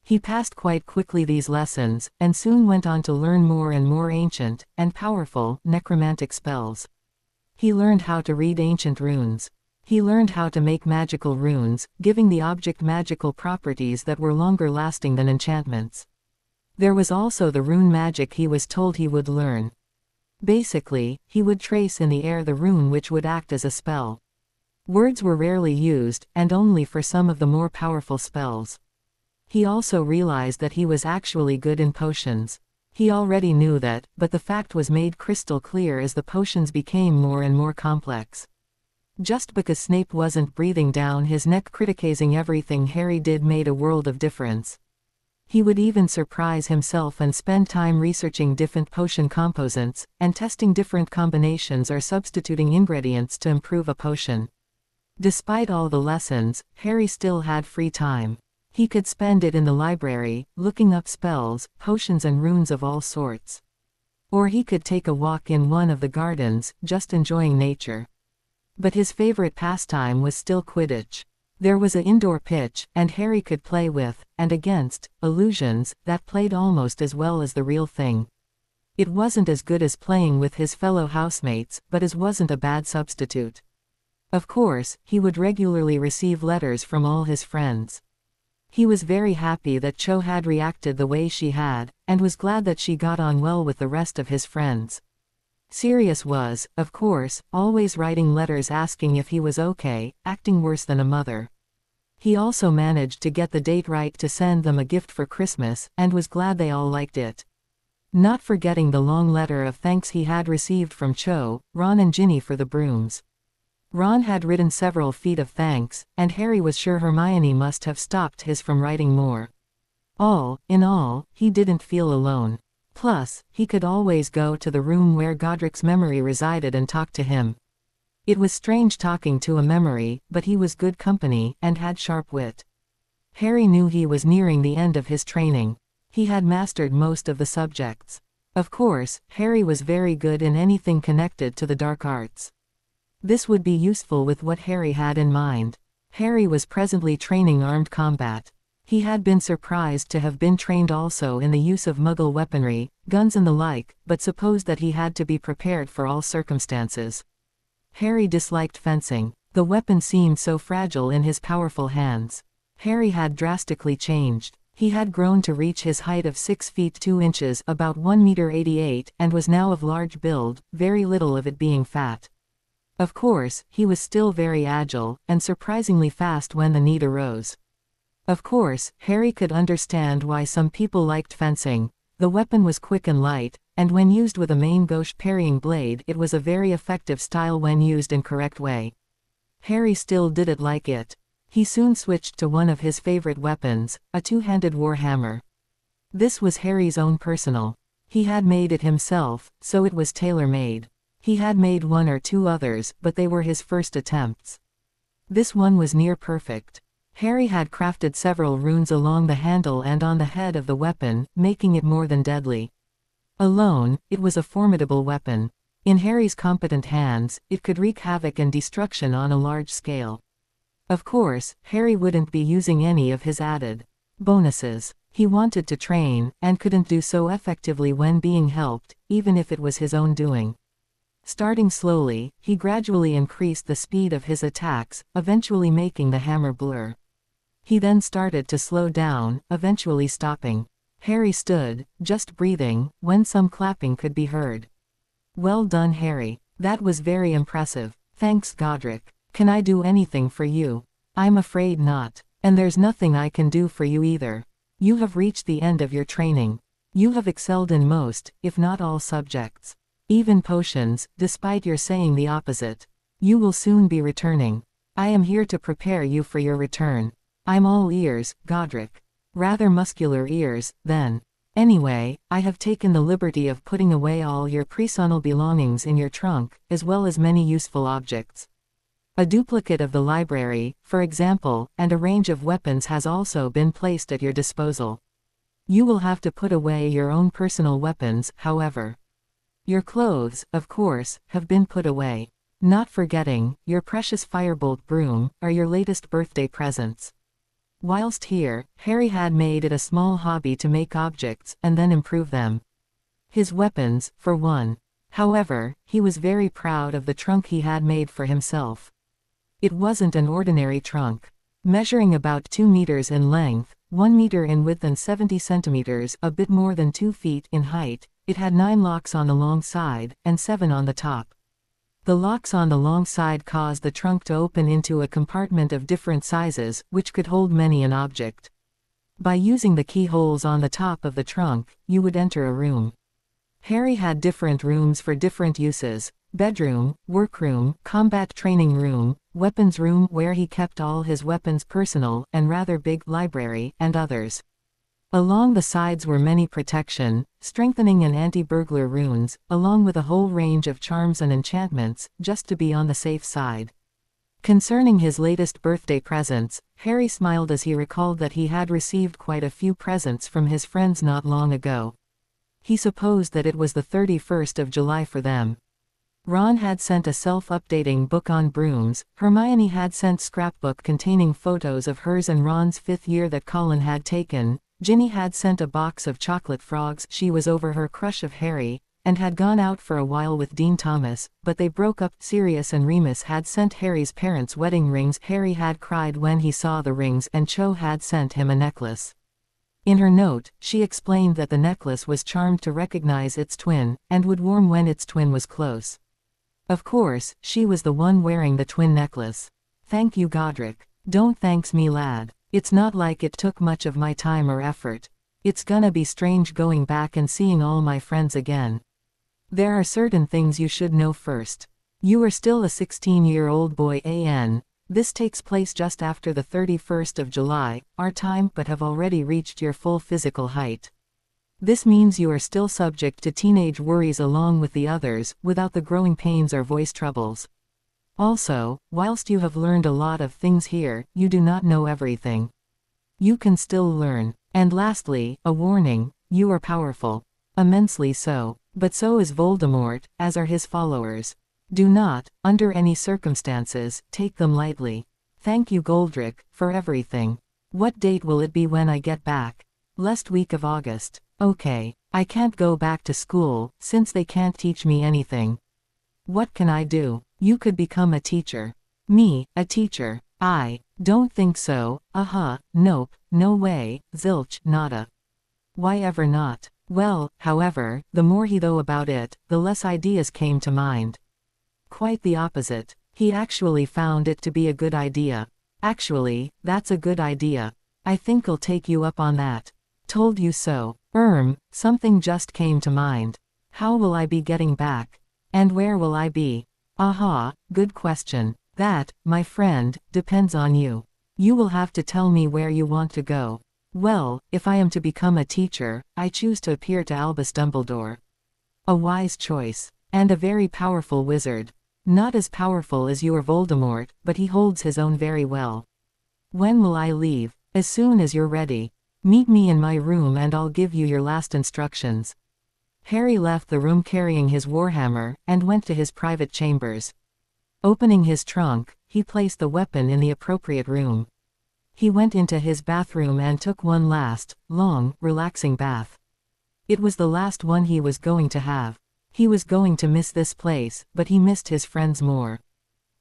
He passed quite quickly these lessons, and soon went on to learn more and more ancient, and powerful, necromantic spells. He learned how to read ancient runes. He learned how to make magical runes, giving the object magical properties that were longer lasting than enchantments. There was also the rune magic he was told he would learn. Basically, he would trace in the air the rune which would act as a spell. Words were rarely used, and only for some of the more powerful spells. He also realized that he was actually good in potions. He already knew that, but the fact was made crystal clear as the potions became more and more complex. Just because Snape wasn't breathing down his neck criticizing everything Harry did made a world of difference. He would even surprise himself and spend time researching different potion composants, and testing different combinations or substituting ingredients to improve a potion. Despite all the lessons, Harry still had free time. He could spend it in the library, looking up spells, potions and runes of all sorts. Or he could take a walk in one of the gardens, just enjoying nature. But his favorite pastime was still Quidditch. There was an indoor pitch, and Harry could play with, and against, illusions, that played almost as well as the real thing. It wasn't as good as playing with his fellow housemates, but it wasn't a bad substitute. Of course, he would regularly receive letters from all his friends. He was very happy that Cho had reacted the way she had, and was glad that she got on well with the rest of his friends. Sirius was, of course, always writing letters asking if he was okay, acting worse than a mother. He also managed to get the date right to send them a gift for Christmas, and was glad they all liked it. Not forgetting the long letter of thanks he had received from Cho, Ron and Ginny for the brooms. Ron had written several feet of thanks, and Harry was sure Hermione must have stopped his from writing more. All in all, he didn't feel alone. Plus, he could always go to the room where Godric's memory resided and talk to him. It was strange talking to a memory, but he was good company, and had sharp wit. Harry knew he was nearing the end of his training. He had mastered most of the subjects. Of course, Harry was very good in anything connected to the dark arts. This would be useful with what Harry had in mind. Harry was presently training armed combat. He had been surprised to have been trained also in the use of Muggle weaponry, guns and the like, but supposed that he had to be prepared for all circumstances. Harry disliked fencing. The weapon seemed so fragile in his powerful hands. Harry had drastically changed. He had grown to reach his height of 6 feet 2 inches, about 1 meter 88, and was now of large build, very little of it being fat. Of course, he was still very agile, and surprisingly fast when the need arose. Of course, Harry could understand why some people liked fencing. The weapon was quick and light, and when used with a main gauche parrying blade it was a very effective style when used in correct way. Harry still did it like it. He soon switched to one of his favorite weapons, a two-handed warhammer. This was Harry's own personal. He had made it himself, so it was tailor-made. He had made one or two others, but they were his first attempts. This one was near perfect. Harry had crafted several runes along the handle and on the head of the weapon, making it more than deadly. Alone, it was a formidable weapon. In Harry's competent hands, it could wreak havoc and destruction on a large scale. Of course, Harry wouldn't be using any of his added bonuses. He wanted to train, and couldn't do so effectively when being helped, even if it was his own doing. Starting slowly, he gradually increased the speed of his attacks, eventually making the hammer blur. He then started to slow down, eventually stopping. Harry stood, just breathing, when some clapping could be heard. "Well done, Harry. That was very impressive. Thanks, Godric. Can I do anything for you?" "I'm afraid not. And there's nothing I can do for you either. You have reached the end of your training. You have excelled in most, if not all subjects. Even potions, despite your saying the opposite. You will soon be returning. I am here to prepare you for your return. I'm all ears, Godric." "Rather muscular ears, then. Anyway, I have taken the liberty of putting away all your personal belongings in your trunk, as well as many useful objects. A duplicate of the library, for example, and a range of weapons has also been placed at your disposal. You will have to put away your own personal weapons, however. Your clothes, of course, have been put away. Not forgetting, your precious firebolt broom, are your latest birthday presents." Whilst here, Harry had made it a small hobby to make objects, and then improve them. His weapons, for one. However, he was very proud of the trunk he had made for himself. It wasn't an ordinary trunk. Measuring about 2 meters in length, 1 meter in width and 70 centimeters, a bit more than 2 feet in height, it had 9 locks on the long side, and 7 on the top. The locks on the long side caused the trunk to open into a compartment of different sizes, which could hold many an object. By using the keyholes on the top of the trunk, you would enter a room. Harry had different rooms for different uses: bedroom, workroom, combat training room, weapons room where he kept all his weapons, personal and rather big library, and others. Along the sides were many protection, strengthening and anti-burglar runes, along with a whole range of charms and enchantments, just to be on the safe side. Concerning his latest birthday presents, Harry smiled as he recalled that he had received quite a few presents from his friends not long ago. He supposed that it was the 31st of July for them. Ron had sent a self-updating book on brooms, Hermione had sent scrapbook containing photos of hers and Ron's 5th year that Colin had taken, Ginny had sent a box of chocolate frogs, she was over her crush of Harry, and had gone out for a while with Dean Thomas, but they broke up. Sirius and Remus had sent Harry's parents wedding rings, Harry had cried when he saw the rings, and Cho had sent him a necklace. In her note, she explained that the necklace was charmed to recognize its twin, and would warm when its twin was close. Of course, she was the one wearing the twin necklace. "Thank you, Godric. Don't thanks me, lad. It's not like it took much of my time or effort. It's gonna be strange going back and seeing all my friends again. There are certain things you should know first. You are still a 16-year-old boy, This takes place just after the 31st of July, our time, but have already reached your full physical height. This means you are still subject to teenage worries along with the others, without the growing pains or voice troubles. Also, whilst you have learned a lot of things here, you do not know everything. You can still learn. And lastly, a warning, you are powerful. Immensely so. But so is Voldemort, as are his followers. Do not, under any circumstances, take them lightly. Thank you Goldrick, for everything. What date will it be when I get back? Last week of August. Okay. I can't go back to school, since they can't teach me anything. What can I do? You could become a teacher. Me, a teacher? I don't think so. Nope, no way, zilch, nada. Why ever not? Well, however, the more he thought about it, the less ideas came to mind. Quite the opposite. He actually found it to be a good idea. Actually, that's a good idea. I think I'll take you up on that. Told you so. Something just came to mind. How will I be getting back? And where will I be? Good question. That, my friend, depends on you. You will have to tell me where you want to go. Well, if I am to become a teacher, I choose to appear to Albus Dumbledore. A wise choice. And a very powerful wizard. Not as powerful as you or Voldemort, but he holds his own very well. When will I leave? As soon as you're ready. Meet me in my room and I'll give you your last instructions. Harry left the room carrying his warhammer, and went to his private chambers. Opening his trunk, he placed the weapon in the appropriate room. He went into his bathroom and took one last, long, relaxing bath. It was the last one he was going to have. He was going to miss this place, but he missed his friends more.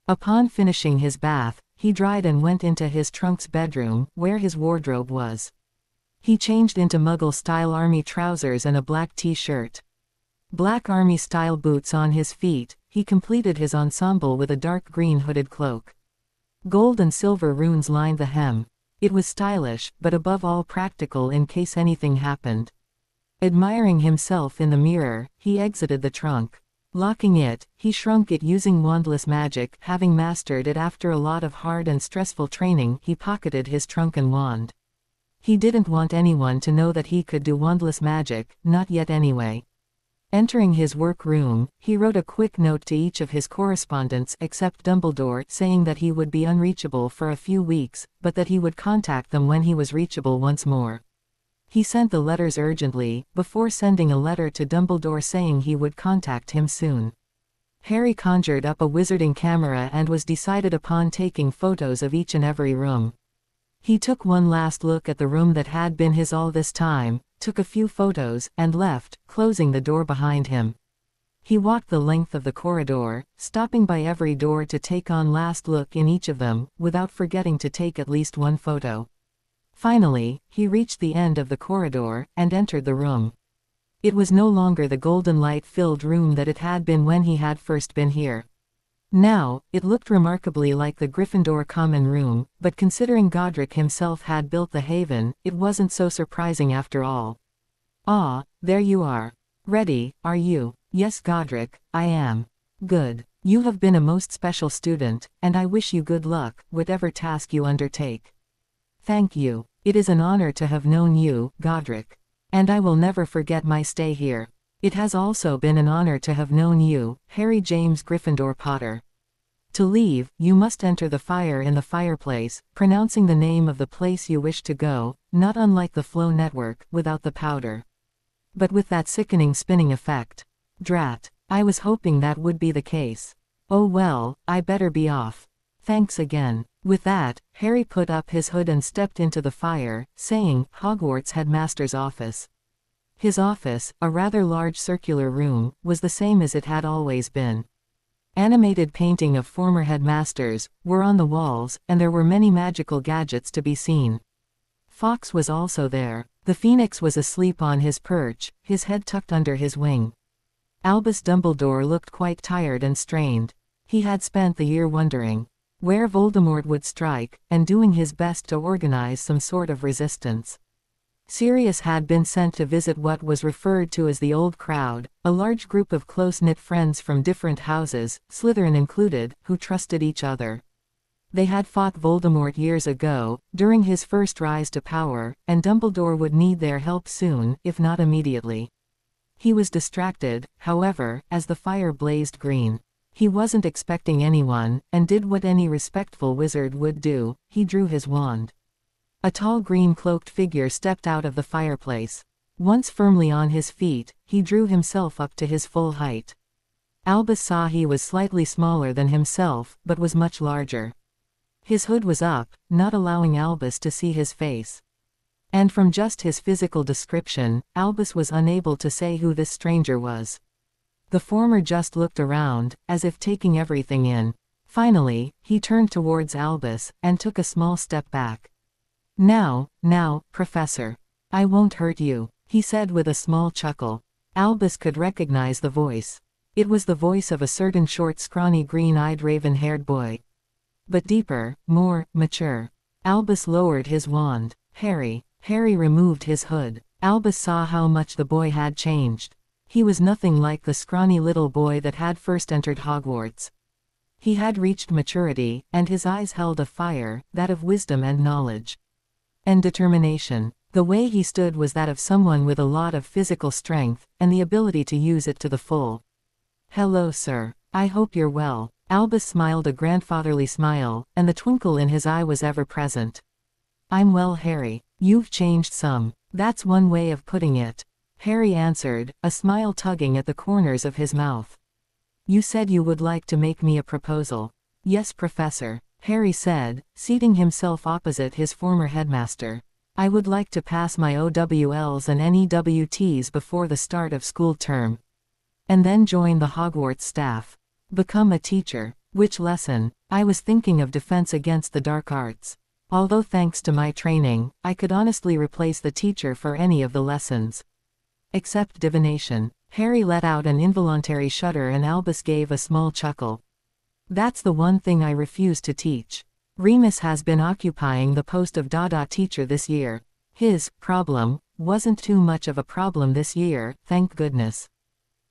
Upon finishing his bath, he dried and went into his trunk's bedroom, where his wardrobe was. He changed into Muggle-style army trousers and a black t-shirt. Black army-style boots on his feet, he completed his ensemble with a dark green hooded cloak. Gold and silver runes lined the hem. It was stylish, but above all practical in case anything happened. Admiring himself in the mirror, he exited the trunk. Locking it, he shrunk it using wandless magic. Having mastered it after a lot of hard and stressful training, he pocketed his trunk and wand. He didn't want anyone to know that he could do wandless magic, not yet anyway. Entering his workroom, he wrote a quick note to each of his correspondents except Dumbledore, saying that he would be unreachable for a few weeks, but that he would contact them when he was reachable once more. He sent the letters urgently, before sending a letter to Dumbledore saying he would contact him soon. Harry conjured up a wizarding camera and was decided upon taking photos of each and every room. He took one last look at the room that had been his all this time, took a few photos, and left, closing the door behind him. He walked the length of the corridor, stopping by every door to take one last look in each of them, without forgetting to take at least one photo. Finally, he reached the end of the corridor, and entered the room. It was no longer the golden light-filled room that it had been when he had first been here. Now, it looked remarkably like the Gryffindor common room, but considering Godric himself had built the Haven, it wasn't so surprising after all. Ah, there you are. Ready, are you? Yes Godric, I am. Good. You have been a most special student, and I wish you good luck, whatever task you undertake. Thank you. It is an honor to have known you, Godric. And I will never forget my stay here. It has also been an honor to have known you, Harry James Gryffindor Potter. To leave, you must enter the fire in the fireplace, pronouncing the name of the place you wish to go, not unlike the flow network, without the powder. But with that sickening spinning effect. Drat. I was hoping that would be the case. Oh well, I better be off. Thanks again. With that, Harry put up his hood and stepped into the fire, saying, Hogwarts headmaster's office. His office, a rather large circular room, was the same as it had always been. Animated painting of former headmasters were on the walls, and there were many magical gadgets to be seen. Fawkes was also there. The Phoenix was asleep on his perch, his head tucked under his wing. Albus Dumbledore looked quite tired and strained. He had spent the year wondering where Voldemort would strike, and doing his best to organize some sort of resistance. Sirius had been sent to visit what was referred to as the Old Crowd, a large group of close-knit friends from different houses, Slytherin included, who trusted each other. They had fought Voldemort years ago, during his first rise to power, and Dumbledore would need their help soon, if not immediately. He was distracted, however, as the fire blazed green. He wasn't expecting anyone, and did what any respectful wizard would do: he drew his wand. A tall green-cloaked figure stepped out of the fireplace. Once firmly on his feet, he drew himself up to his full height. Albus saw he was slightly smaller than himself, but was much larger. His hood was up, not allowing Albus to see his face. And from just his physical description, Albus was unable to say who this stranger was. The former just looked around, as if taking everything in. Finally, he turned towards Albus, and took a small step back. Now, Professor. I won't hurt you," he said with a small chuckle. Albus could recognize the voice. It was the voice of a certain short, scrawny, green-eyed, raven-haired boy. But deeper, more mature. Albus lowered his wand. Harry removed his hood. Albus saw how much the boy had changed. He was nothing like the scrawny little boy that had first entered Hogwarts. He had reached maturity, and his eyes held a fire, that of wisdom and knowledge. And determination. The way he stood was that of someone with a lot of physical strength, and the ability to use it to the full. "Hello, sir. I hope you're well." Albus smiled a grandfatherly smile, and the twinkle in his eye was ever present. "I'm well, Harry. You've changed some. That's one way of putting it," Harry answered, a smile tugging at the corners of his mouth. "You said you would like to make me a proposal." "Yes, Professor," Harry said, seating himself opposite his former headmaster. "I would like to pass my OWLs and NEWTs before the start of school term. And then join the Hogwarts staff. Become a teacher." "Which lesson?" "I was thinking of defense against the dark arts. Although thanks to my training, I could honestly replace the teacher for any of the lessons. Except divination." Harry let out an involuntary shudder and Albus gave a small chuckle. "That's the one thing I refuse to teach. Remus has been occupying the post of Dada teacher this year. His problem wasn't too much of a problem this year, thank goodness.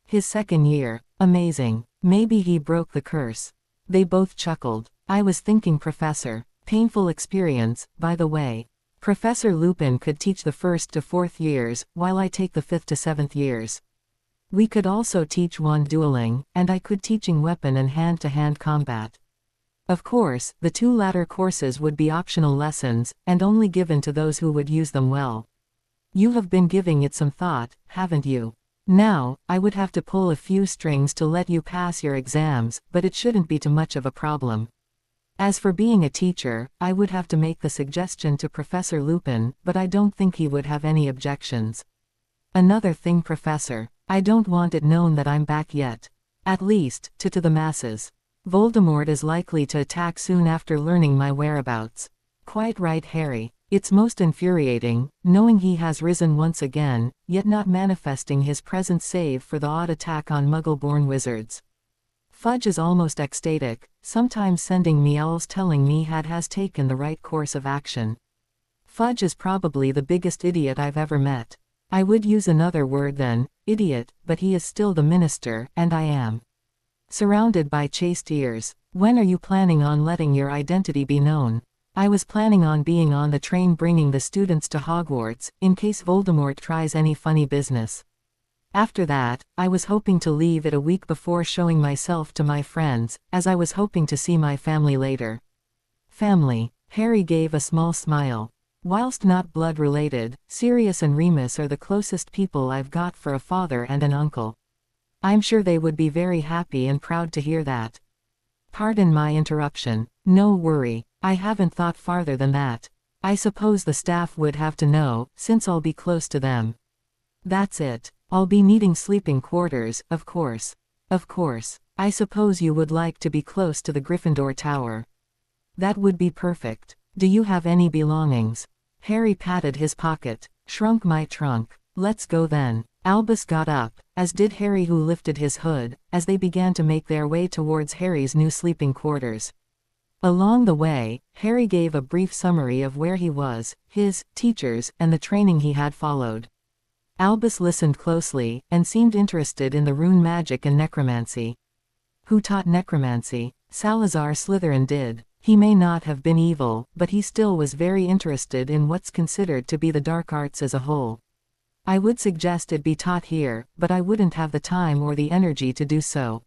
His second year, amazing. Maybe he broke the curse." They both chuckled. "I was thinking, Professor. Painful experience, by the way. Professor Lupin could teach the 1st to 4th years, while I take the 5th to 7th years. We could also teach wand dueling, and I could teaching weapon and hand-to-hand combat. Of course, the two latter courses would be optional lessons, and only given to those who would use them well. You have been giving it some thought, haven't you? Now, I would have to pull a few strings to let you pass your exams, but it shouldn't be too much of a problem. As for being a teacher, I would have to make the suggestion to Professor Lupin, but I don't think he would have any objections. Another thing, Professor, I don't want it known that I'm back yet. At least, to the masses. Voldemort is likely to attack soon after learning my whereabouts." "Quite right, Harry. It's most infuriating, knowing he has risen once again, yet not manifesting his presence save for the odd attack on Muggle-born wizards. Fudge is almost ecstatic, sometimes sending me owls telling me has taken the right course of action. Fudge is probably the biggest idiot I've ever met. I would use another word than idiot, but he is still the minister, and I am surrounded by chaste ears. When are you planning on letting your identity be known?" "I was planning on being on the train bringing the students to Hogwarts, in case Voldemort tries any funny business. After that, I was hoping to leave it a week before showing myself to my friends, as I was hoping to see my family later." "Family?" Harry gave a small smile. "Whilst not blood-related, Sirius and Remus are the closest people I've got for a father and an uncle. I'm sure they would be very happy and proud to hear that." "Pardon my interruption." "No worry, I haven't thought farther than that. I suppose the staff would have to know, since I'll be close to them." "That's it. I'll be needing sleeping quarters, of course." "Of course. I suppose you would like to be close to the Gryffindor Tower." "That would be perfect. Do you have any belongings?" Harry patted his pocket. "Shrunk my trunk. Let's go then." Albus got up, as did Harry, who lifted his hood, as they began to make their way towards Harry's new sleeping quarters. Along the way, Harry gave a brief summary of where he was, his teachers, and the training he had followed. Albus listened closely, and seemed interested in the rune magic and necromancy. "Who taught necromancy?" "Salazar Slytherin did. He may not have been evil, but he still was very interested in what's considered to be the dark arts as a whole. I would suggest it be taught here, but I wouldn't have the time or the energy to do so.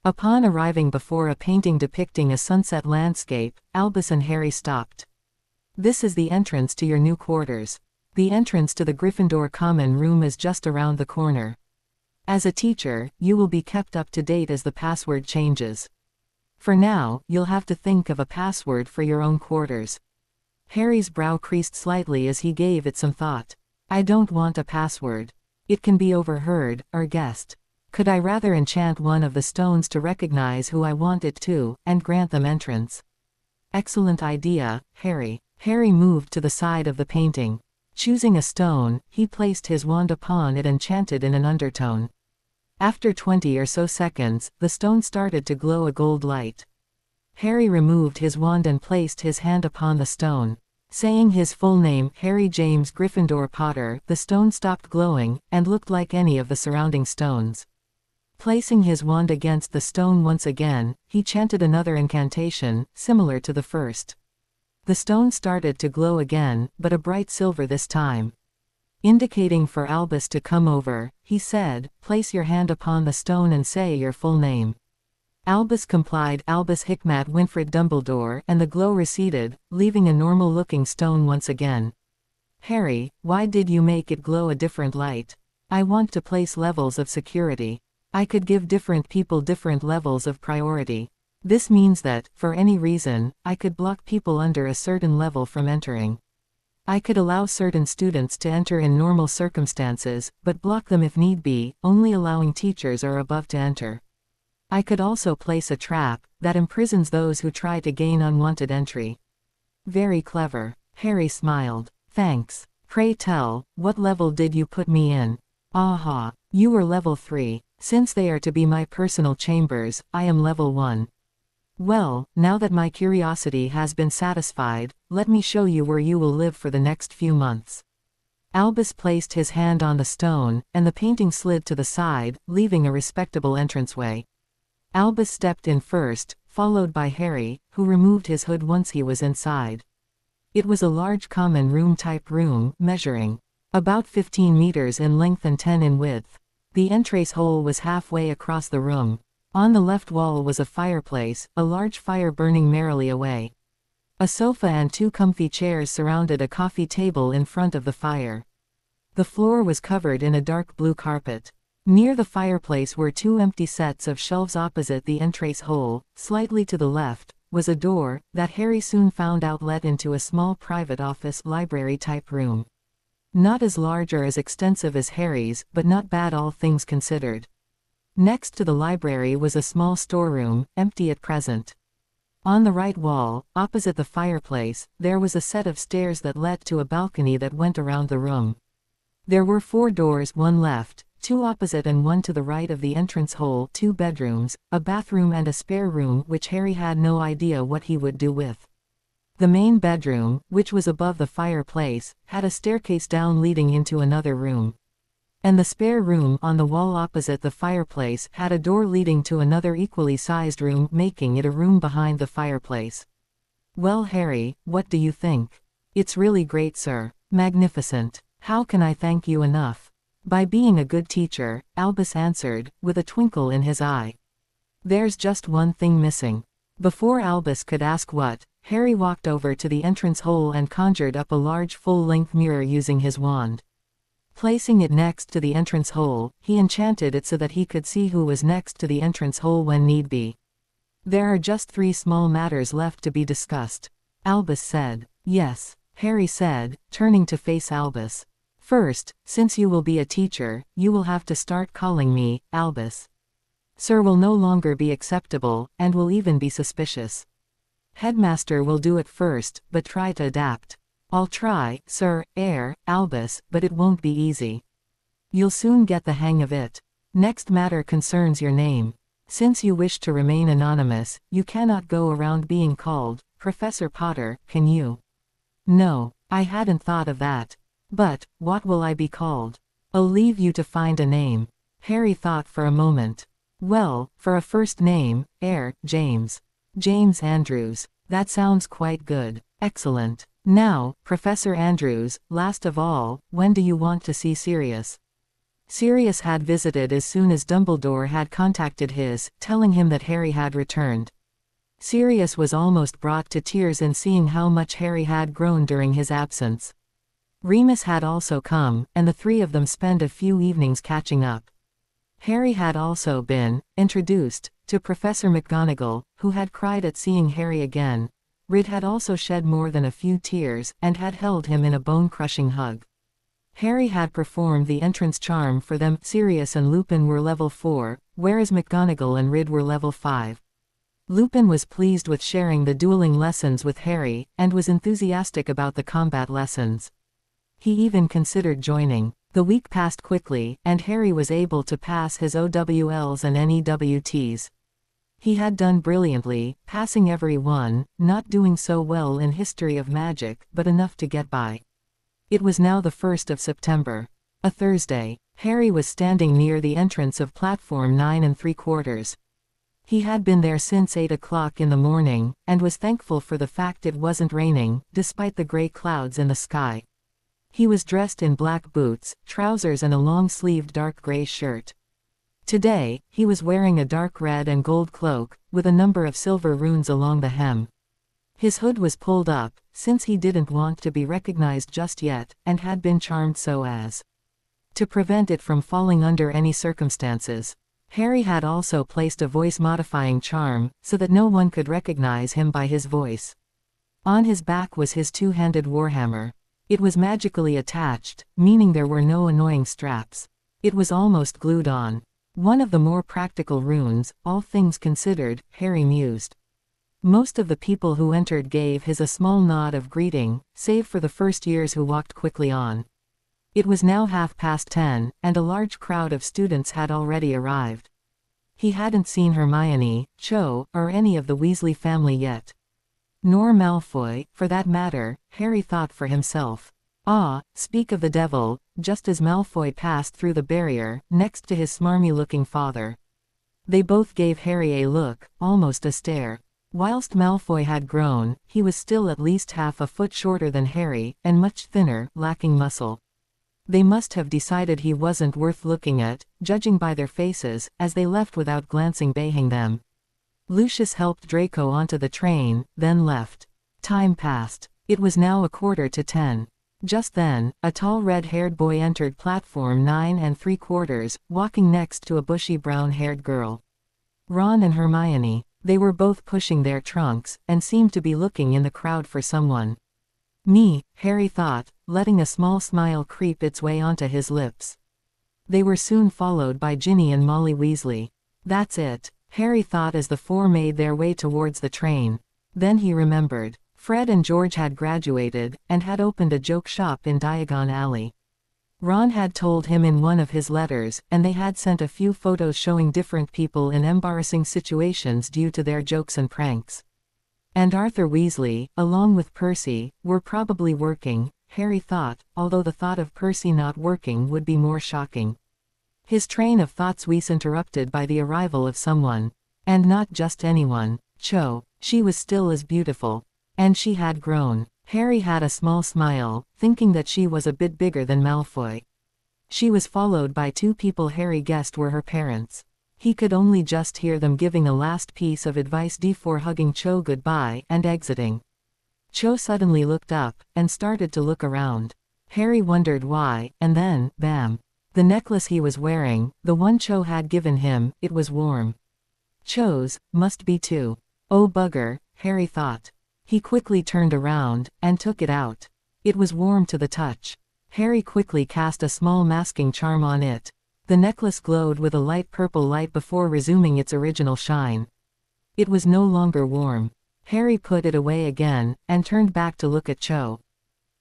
Upon arriving before a painting depicting a sunset landscape, Albus and Harry stopped. This is the entrance to your new quarters. The entrance to the Gryffindor common room is just around the corner. As a teacher, you will be kept up to date as the password changes. For now, you'll have to think of a password for your own quarters. Harry's brow creased slightly as he gave it some thought. I don't want a password. It can be overheard, or guessed. Could I rather enchant one of the stones to recognize who I want it to, and grant them entrance? Excellent idea, Harry. Harry moved to the side of the painting. Choosing a stone, he placed his wand upon it and chanted in an undertone. After 20 or so seconds, the stone started to glow a gold light. Harry removed his wand and placed his hand upon the stone. Saying his full name, Harry James Gryffindor Potter, the stone stopped glowing, and looked like any of the surrounding stones. Placing his wand against the stone once again, he chanted another incantation, similar to the first. The stone started to glow again, but a bright silver this time. Indicating for Albus to come over, he said, "Place your hand upon the stone and say your full name." Albus complied, Albus Hickmat Winfred Dumbledore, and the glow receded, leaving a normal-looking stone once again. Harry, why did you make it glow a different light? I want to place levels of security. I could give different people different levels of priority. This means that, for any reason, I could block people under a certain level from entering. I could allow certain students to enter in normal circumstances, but block them if need be, only allowing teachers or above to enter. I could also place a trap that imprisons those who try to gain unwanted entry. Very clever. Harry smiled. Thanks. Pray tell, what level did you put me in? Aha. You were level 3. Since they are to be my personal chambers, I am level 1. Well, now that my curiosity has been satisfied, let me show you where you will live for the next few months. Albus placed his hand on the stone, and the painting slid to the side, leaving a respectable entranceway. Albus stepped in first, followed by Harry, who removed his hood once he was inside. It was a large common room-type room, measuring about 15 meters in length and 10 in width. The entrance hole was halfway across the room. On the left wall was a fireplace, a large fire burning merrily away. A sofa and 2 comfy chairs surrounded a coffee table in front of the fire. The floor was covered in a dark blue carpet. Near the fireplace were 2 empty sets of shelves opposite the entrance hole. Slightly to the left was a door that Harry soon found out led into a small private office library-type room. Not as large or as extensive as Harry's, but not bad all things considered. Next to the library was a small storeroom, empty at present. On the right wall, opposite the fireplace, there was a set of stairs that led to a balcony that went around the room. There were 4 doors, 1 left, 2 opposite and 1 to the right of the entrance hole, 2 bedrooms, a bathroom and a spare room which Harry had no idea what he would do with. The main bedroom, which was above the fireplace, had a staircase down leading into another room. And the spare room on the wall opposite the fireplace had a door leading to another equally sized room, making it a room behind the fireplace. Well, Harry, what do you think? It's really great, sir. Magnificent. How can I thank you enough? By being a good teacher, Albus answered, with a twinkle in his eye. There's just one thing missing. Before Albus could ask what, Harry walked over to the entrance hole and conjured up a large full-length mirror using his wand. Placing it next to the entrance hole, he enchanted it so that he could see who was next to the entrance hole when need be. There are just 3 small matters left to be discussed. Albus said. Yes, Harry said, turning to face Albus. First, since you will be a teacher, you will have to start calling me, Albus. Sir will no longer be acceptable, and will even be suspicious. Headmaster will do it first, but try to adapt. I'll try, Sir, Albus, but it won't be easy. You'll soon get the hang of it. Next matter concerns your name. Since you wish to remain anonymous, you cannot go around being called Professor Potter, can you? No, I hadn't thought of that. But, what will I be called? I'll leave you to find a name. Harry thought for a moment. Well, for a first name, James. James Andrews. That sounds quite good. Excellent. Now, Professor Andrews, last of all, when do you want to see Sirius? Sirius had visited as soon as Dumbledore had contacted telling him that Harry had returned. Sirius was almost brought to tears in seeing how much Harry had grown during his absence. Remus had also come, and the three of them spent a few evenings catching up. Harry had also been introduced to Professor McGonagall, who had cried at seeing Harry again. Rid had also shed more than a few tears, and had held him in a bone-crushing hug. Harry had performed the entrance charm for them. Sirius and Lupin were level 4, whereas McGonagall and Rid were level 5. Lupin was pleased with sharing the dueling lessons with Harry, and was enthusiastic about the combat lessons. He even considered joining. The week passed quickly, and Harry was able to pass his OWLs and NEWTs. He had done brilliantly, passing every one, not doing so well in History of Magic, but enough to get by. It was now the 1st of September. A Thursday. Harry was standing near the entrance of platform 9 3/4. He had been there since 8 o'clock in the morning, and was thankful for the fact it wasn't raining, despite the gray clouds in the sky. He was dressed in black boots, trousers and a long-sleeved dark gray shirt. Today, he was wearing a dark red and gold cloak, with a number of silver runes along the hem. His hood was pulled up, since he didn't want to be recognized just yet, and had been charmed so as to prevent it from falling under any circumstances. Harry had also placed a voice-modifying charm, so that no one could recognize him by his voice. On his back was his two-handed warhammer. It was magically attached, meaning there were no annoying straps. It was almost glued on. One of the more practical runes, all things considered, Harry mused. Most of the people who entered gave his a small nod of greeting, save for the first years who walked quickly on. It was now 10:30, and a large crowd of students had already arrived. He hadn't seen Hermione, Cho, or any of the Weasley family yet. Nor Malfoy, for that matter, Harry thought for himself. Ah, speak of the devil, just as Malfoy passed through the barrier, next to his smarmy-looking father. They both gave Harry a look, almost a stare. Whilst Malfoy had grown, he was still at least half a foot shorter than Harry, and much thinner, lacking muscle. They must have decided he wasn't worth looking at, judging by their faces, as they left without glancing behind them. Lucius helped Draco onto the train, then left. Time passed. It was now 9:45. Just then, a tall red-haired boy entered platform 9 3/4, walking next to a bushy brown-haired girl. Ron and Hermione. They were both pushing their trunks, and seemed to be looking in the crowd for someone. Me, Harry thought, letting a small smile creep its way onto his lips. They were soon followed by Ginny and Molly Weasley. That's it, Harry thought as the four made their way towards the train. Then he remembered. Fred and George had graduated, and had opened a joke shop in Diagon Alley. Ron had told him in one of his letters, and they had sent a few photos showing different people in embarrassing situations due to their jokes and pranks. And Arthur Weasley, along with Percy, were probably working, Harry thought, although the thought of Percy not working would be more shocking. His train of thoughts was interrupted by the arrival of someone. And not just anyone. Cho. She was still as beautiful. And she had grown. Harry had a small smile, thinking that she was a bit bigger than Malfoy. She was followed by two people Harry guessed were her parents. He could only just hear them giving a last piece of advice before hugging Cho goodbye and exiting. Cho suddenly looked up, and started to look around. Harry wondered why, and then, bam! The necklace he was wearing, the one Cho had given him, it was warm. Cho's, must be too. Oh bugger, Harry thought. He quickly turned around, and took it out. It was warm to the touch. Harry quickly cast a small masking charm on it. The necklace glowed with a light purple light before resuming its original shine. It was no longer warm. Harry put it away again, and turned back to look at Cho.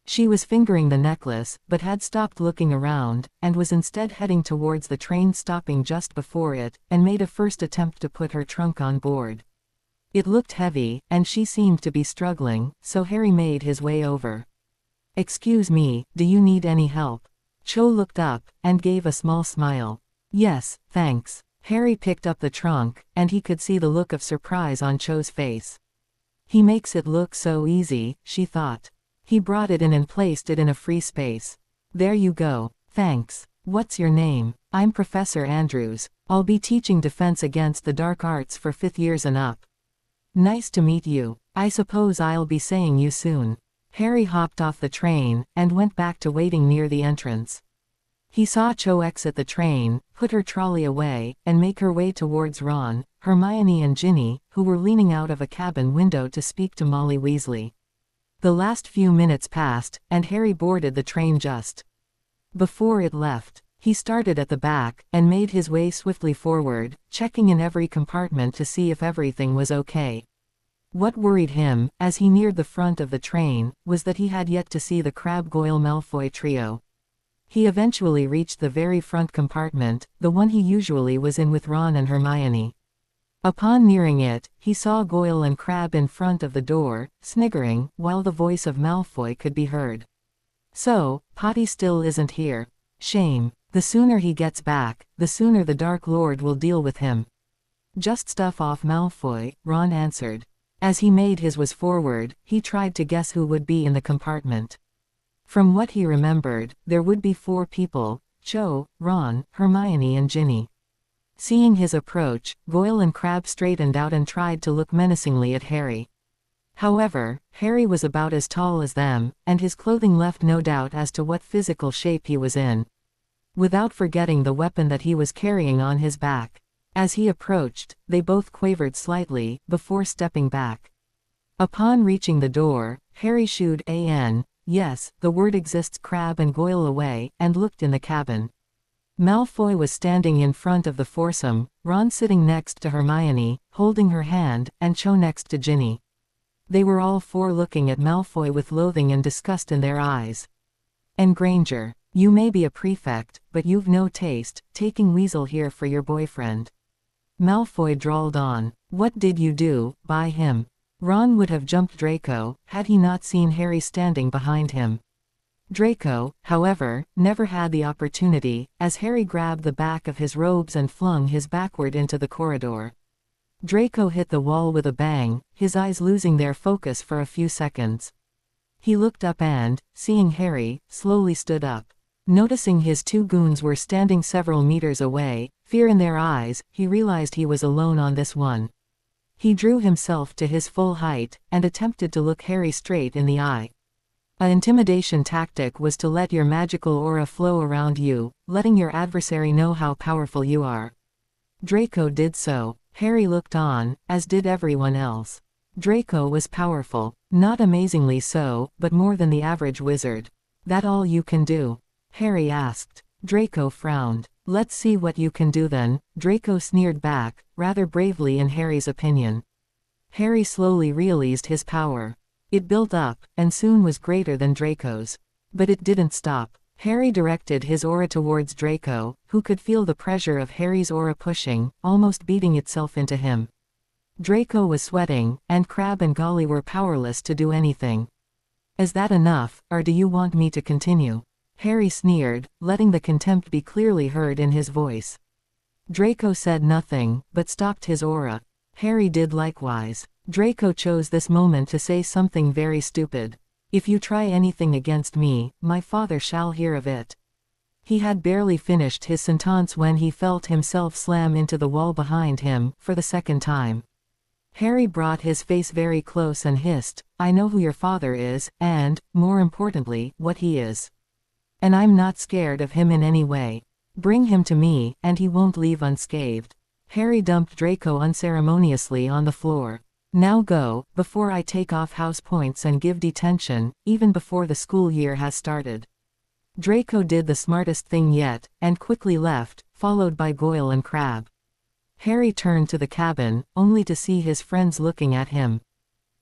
She was fingering the necklace, but had stopped looking around, and was instead heading towards the train stopping just before it, and made a first attempt to put her trunk on board. It looked heavy, and she seemed to be struggling, so Harry made his way over. "Excuse me, do you need any help?" Cho looked up, and gave a small smile. "Yes, thanks." Harry picked up the trunk, and he could see the look of surprise on Cho's face. He makes it look so easy, she thought. He brought it in and placed it in a free space. There you go. Thanks. What's your name? I'm Professor Andrews. I'll be teaching defense against the dark arts for 5th years and up. Nice to meet you. I suppose I'll be seeing you soon. Harry hopped off the train, and went back to waiting near the entrance. He saw Cho exit the train, put her trolley away, and make her way towards Ron, Hermione and Ginny, who were leaning out of a cabin window to speak to Molly Weasley. The last few minutes passed, and Harry boarded the train just before it left. He started at the back, and made his way swiftly forward, checking in every compartment to see if everything was okay. What worried him, as he neared the front of the train, was that he had yet to see the Crabbe-Goyle-Malfoy trio. He eventually reached the very front compartment, the one he usually was in with Ron and Hermione. Upon nearing it, he saw Goyle and Crabbe in front of the door, sniggering, while the voice of Malfoy could be heard. So, Potty still isn't here. Shame. The sooner he gets back, the sooner the Dark Lord will deal with him. Just stuff off Malfoy, Ron answered. As he made his way forward, he tried to guess who would be in the compartment. From what he remembered, there would be 4 people: Cho, Ron, Hermione and Ginny. Seeing his approach, Goyle and Crabbe straightened out and tried to look menacingly at Harry. However, Harry was about as tall as them, and his clothing left no doubt as to what physical shape he was in. Without forgetting the weapon that he was carrying on his back. As he approached, they both quavered slightly, before stepping back. Upon reaching the door, Harry shooed yes, the word exists Crabbe and Goyle away, and looked in the cabin. Malfoy was standing in front of the foursome, Ron sitting next to Hermione, holding her hand, and Cho next to Ginny. They were all 4 looking at Malfoy with loathing and disgust in their eyes. And Granger, you may be a prefect, but you've no taste, taking Weasel here for your boyfriend. Malfoy drawled on. What did you do by him? Ron would have jumped Draco, had he not seen Harry standing behind him. Draco, however, never had the opportunity, as Harry grabbed the back of his robes and flung his backward into the corridor. Draco hit the wall with a bang, his eyes losing their focus for a few seconds. He looked up and, seeing Harry, slowly stood up. Noticing his 2 goons were standing several meters away, fear in their eyes, he realized he was alone on this one. He drew himself to his full height, and attempted to look Harry straight in the eye. An intimidation tactic was to let your magical aura flow around you, letting your adversary know how powerful you are. Draco did so. Harry looked on, as did everyone else. Draco was powerful, not amazingly so, but more than the average wizard. That all you can do? Harry asked. Draco frowned. Let's see what you can do then, Draco sneered back, rather bravely in Harry's opinion. Harry slowly realized his power. It built up, and soon was greater than Draco's. But it didn't stop. Harry directed his aura towards Draco, who could feel the pressure of Harry's aura pushing, almost beating itself into him. Draco was sweating, and Crabbe and Golly were powerless to do anything. Is that enough, or do you want me to continue? Harry sneered, letting the contempt be clearly heard in his voice. Draco said nothing, but stopped his aura. Harry did likewise. Draco chose this moment to say something very stupid. If you try anything against me, my father shall hear of it. He had barely finished his sentence when he felt himself slam into the wall behind him, for the 2nd time. Harry brought his face very close and hissed, I know who your father is, and, more importantly, what he is. And I'm not scared of him in any way. Bring him to me, and he won't leave unscathed. Harry dumped Draco unceremoniously on the floor. Now go, before I take off house points and give detention, even before the school year has started. Draco did the smartest thing yet, and quickly left, followed by Goyle and Crabbe. Harry turned to the cabin, only to see his friends looking at him.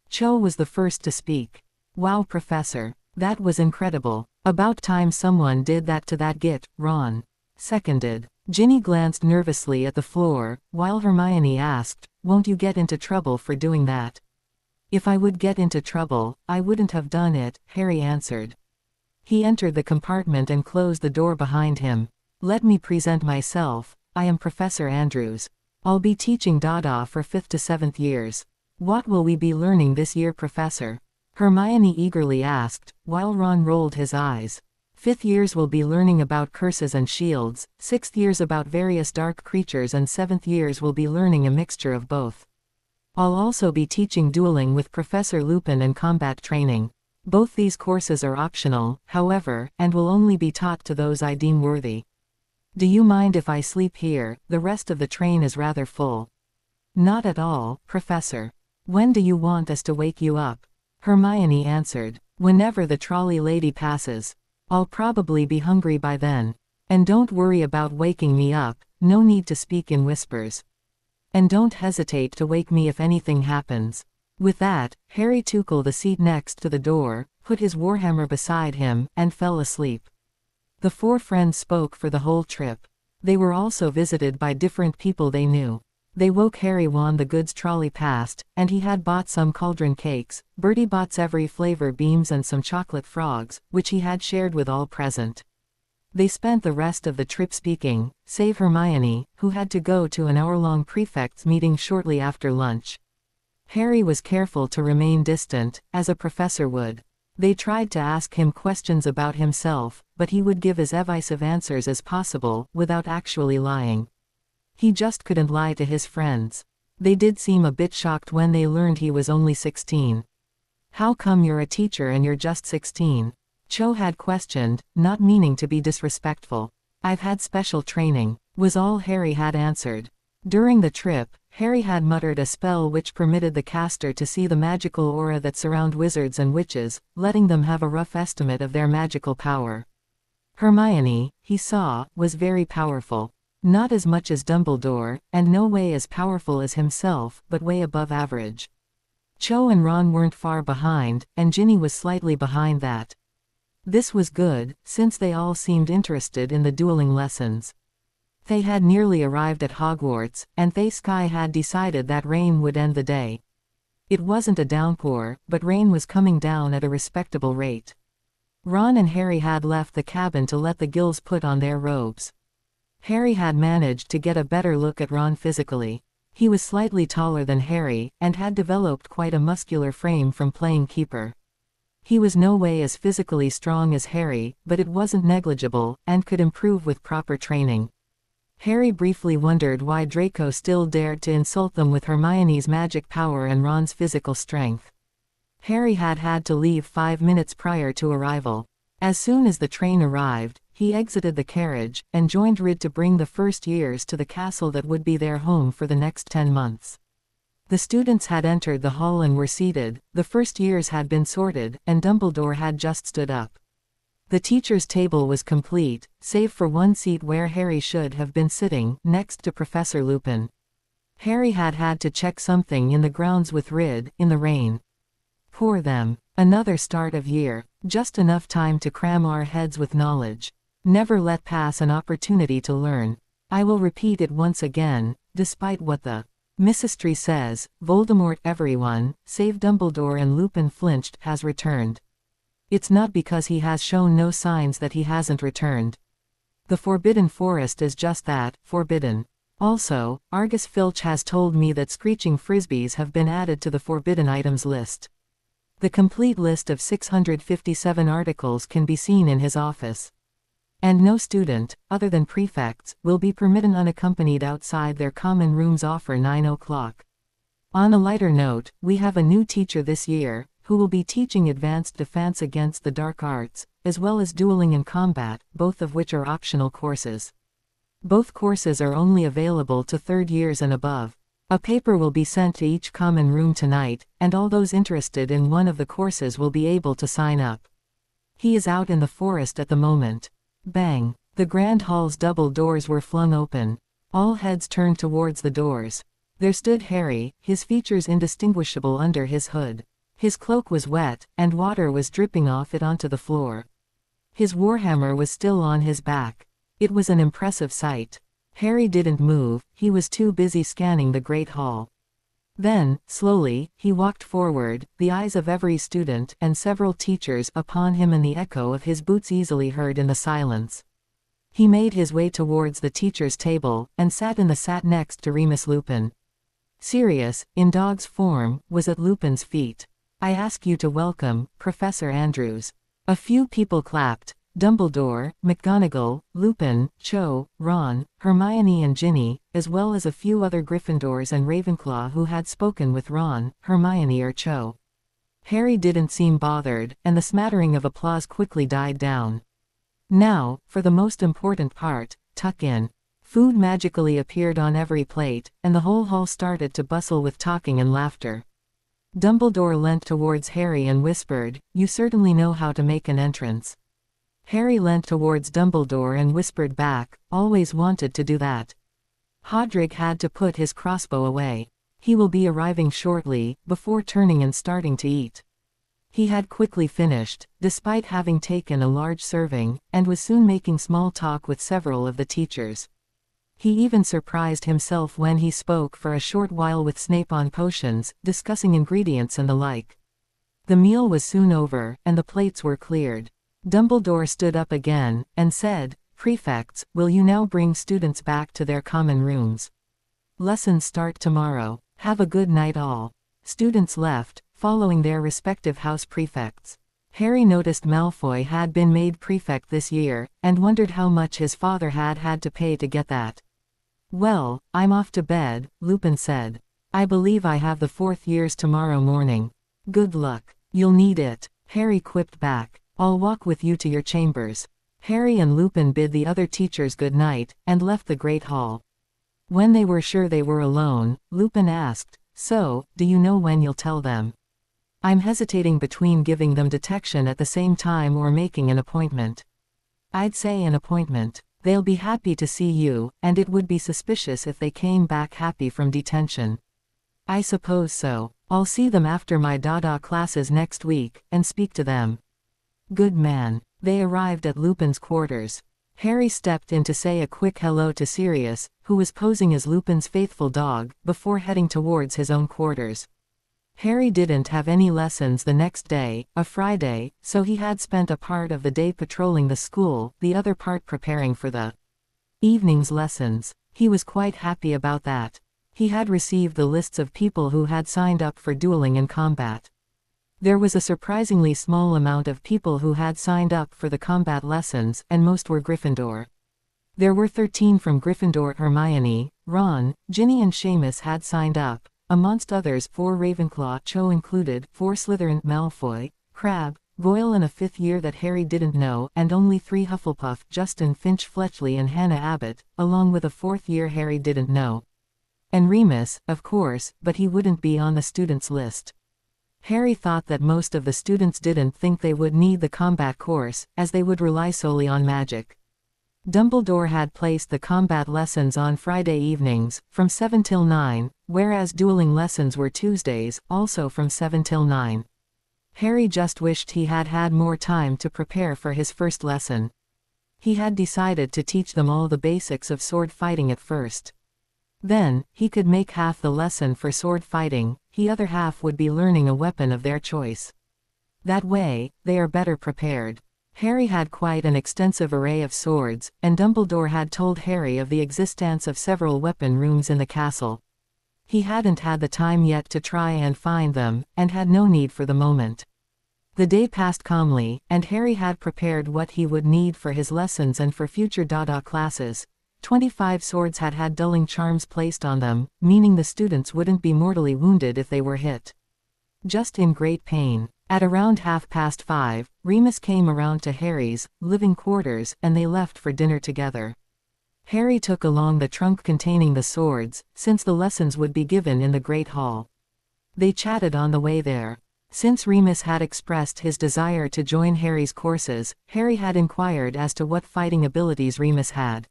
Cho was the first to speak. Wow, Professor. That was incredible. About time someone did that to that git, Ron. Seconded. Ginny glanced nervously at the floor, while Hermione asked, won't you get into trouble for doing that? If I would get into trouble, I wouldn't have done it, Harry answered. He entered the compartment and closed the door behind him. Let me present myself, I am Professor Andrews. I'll be teaching Dada for 5th to 7th years. What will we be learning this year, Professor? Hermione eagerly asked, while Ron rolled his eyes. Fifth years will be learning about curses and shields, sixth years about various dark creatures, and seventh years will be learning a mixture of both. I'll also be teaching dueling with Professor Lupin and combat training. Both these courses are optional, however, and will only be taught to those I deem worthy. Do you mind if I sleep here? The rest of the train is rather full. Not at all, Professor. When do you want us to wake you up? Hermione answered. Whenever the trolley lady passes. I'll probably be hungry by then. And don't worry about waking me up, no need to speak in whispers. And don't hesitate to wake me if anything happens. With that, Harry took the seat next to the door, put his warhammer beside him, and fell asleep. The four friends spoke for the whole trip. They were also visited by different people they knew. They woke Harry when the goods trolley passed, and he had bought some cauldron cakes. Bertie bought every flavor beams and some chocolate frogs, which he had shared with all present. They spent the rest of the trip speaking, save Hermione, who had to go to an hour-long prefects' meeting shortly after lunch. Harry was careful to remain distant, as a professor would. They tried to ask him questions about himself, but he would give as evasive answers as possible, without actually lying. He just couldn't lie to his friends. They did seem a bit shocked when they learned he was only 16. How come you're a teacher and you're just 16? Cho had questioned, not meaning to be disrespectful. I've had special training, was all Harry had answered. During the trip, Harry had muttered a spell which permitted the caster to see the magical aura that surround wizards and witches, letting them have a rough estimate of their magical power. Hermione, he saw, was very powerful. Not as much as Dumbledore, and no way as powerful as himself, but way above average. Cho and Ron weren't far behind, and Ginny was slightly behind that. This was good, since they all seemed interested in the dueling lessons. They had nearly arrived at Hogwarts, and Sky had decided that rain would end the day. It wasn't a downpour, but rain was coming down at a respectable rate. Ron and Harry had left the cabin to let the gills put on their robes. Harry had managed to get a better look at Ron physically. He was slightly taller than Harry, and had developed quite a muscular frame from playing keeper. He was no way as physically strong as Harry, but it wasn't negligible, and could improve with proper training. Harry briefly wondered why Draco still dared to insult them with Hermione's magic power and Ron's physical strength. Harry had to leave 5 minutes prior to arrival. As soon as the train arrived, he exited the carriage, and joined Rid to bring the first years to the castle that would be their home for the next 10 months. The students had entered the hall and were seated, the first years had been sorted, and Dumbledore had just stood up. The teacher's table was complete, save for one seat where Harry should have been sitting, next to Professor Lupin. Harry had to check something in the grounds with Rid, in the rain. Poor them. Another start of year, just enough time to cram our heads with knowledge. Never let pass an opportunity to learn. I will repeat it once again, despite what the Missistry says, Voldemort, everyone, save Dumbledore and Lupin flinched, has returned. It's not because he has shown no signs that he hasn't returned. The Forbidden Forest is just that, forbidden. Also, Argus Filch has told me that screeching frisbees have been added to the forbidden items list. The complete list of 657 articles can be seen in his office. And no student, other than prefects, will be permitted unaccompanied outside their common rooms after 9 o'clock. On a lighter note, we have a new teacher this year, who will be teaching advanced defense against the dark arts, as well as dueling and combat, both of which are optional courses. Both courses are only available to third years and above. A paper will be sent to each common room tonight, and all those interested in one of the courses will be able to sign up. He is out in the forest at the moment. Bang! The grand hall's double doors were flung open. All heads turned towards the doors. There stood Harry, his features indistinguishable under his hood. His cloak was wet, and water was dripping off it onto the floor. His warhammer was still on his back. It was an impressive sight. Harry didn't move, he was too busy scanning the great hall. Then, slowly, he walked forward, the eyes of every student and several teachers upon him and the echo of his boots easily heard in the silence. He made his way towards the teacher's table, and sat next to Remus Lupin. Sirius, in dog's form, was at Lupin's feet. "I ask you to welcome, Professor Andrews." A few people clapped. Dumbledore, McGonagall, Lupin, Cho, Ron, Hermione and Ginny, as well as a few other Gryffindors and Ravenclaw who had spoken with Ron, Hermione or Cho. Harry didn't seem bothered, and the smattering of applause quickly died down. Now, for the most important part, tuck in. Food magically appeared on every plate, and the whole hall started to bustle with talking and laughter. Dumbledore leant towards Harry and whispered, "You certainly know how to make an entrance." Harry leant towards Dumbledore and whispered back, "Always wanted to do that." Hodrick had to put his crossbow away. "He will be arriving shortly," before turning and starting to eat. He had quickly finished, despite having taken a large serving, and was soon making small talk with several of the teachers. He even surprised himself when he spoke for a short while with Snape on potions, discussing ingredients and the like. The meal was soon over, and the plates were cleared. Dumbledore stood up again, and said, "Prefects, will you now bring students back to their common rooms? Lessons start tomorrow. Have a good night all." Students left, following their respective house prefects. Harry noticed Malfoy had been made prefect this year, and wondered how much his father had had to pay to get that. "Well, I'm off to bed," Lupin said. "I believe I have the 4th years tomorrow morning." "Good luck. You'll need it," Harry quipped back. "I'll walk with you to your chambers." Harry and Lupin bid the other teachers good night, and left the Great Hall. When they were sure they were alone, Lupin asked, "So, do you know when you'll tell them?" "I'm hesitating between giving them detection at the same time or making an appointment." "I'd say an appointment. They'll be happy to see you, and it would be suspicious if they came back happy from detention." "I suppose so. I'll see them after my Dada classes next week, and speak to them." "Good man." They arrived at Lupin's quarters. Harry stepped in to say a quick hello to Sirius, who was posing as Lupin's faithful dog, before heading towards his own quarters. Harry didn't have any lessons the next day, a Friday, so he had spent a part of the day patrolling the school, the other part preparing for the evening's lessons. He was quite happy about that. He had received the lists of people who had signed up for dueling and combat. There was a surprisingly small amount of people who had signed up for the combat lessons, and most were Gryffindor. There were 13 from Gryffindor. Hermione, Ron, Ginny and Seamus had signed up. Amongst others 4 Ravenclaw, Cho included, 4 Slytherin, Malfoy, Crabbe, Goyle and a 5th year that Harry didn't know, and only 3 Hufflepuff, Justin Finch Fletchley and Hannah Abbott, along with a 4th year Harry didn't know. And Remus, of course, but he wouldn't be on the students list. Harry thought that most of the students didn't think they would need the combat course, as they would rely solely on magic. Dumbledore had placed the combat lessons on Friday evenings, from 7 till 9, whereas dueling lessons were Tuesdays, also from 7 till 9. Harry just wished he had had more time to prepare for his first lesson. He had decided to teach them all the basics of sword fighting at first. Then, he could make half the lesson for sword fighting, the other half would be learning a weapon of their choice. That way, they are better prepared. Harry had quite an extensive array of swords, and Dumbledore had told Harry of the existence of several weapon rooms in the castle. He hadn't had the time yet to try and find them, and had no need for the moment. The day passed calmly, and Harry had prepared what he would need for his lessons and for future Dada classes. 25 swords had had dulling charms placed on them, meaning the students wouldn't be mortally wounded if they were hit. Just in great pain. At around 5:30, Remus came around to Harry's living quarters, and they left for dinner together. Harry took along the trunk containing the swords, since the lessons would be given in the Great Hall. They chatted on the way there. Since Remus had expressed his desire to join Harry's courses, Harry had inquired as to what fighting abilities Remus had.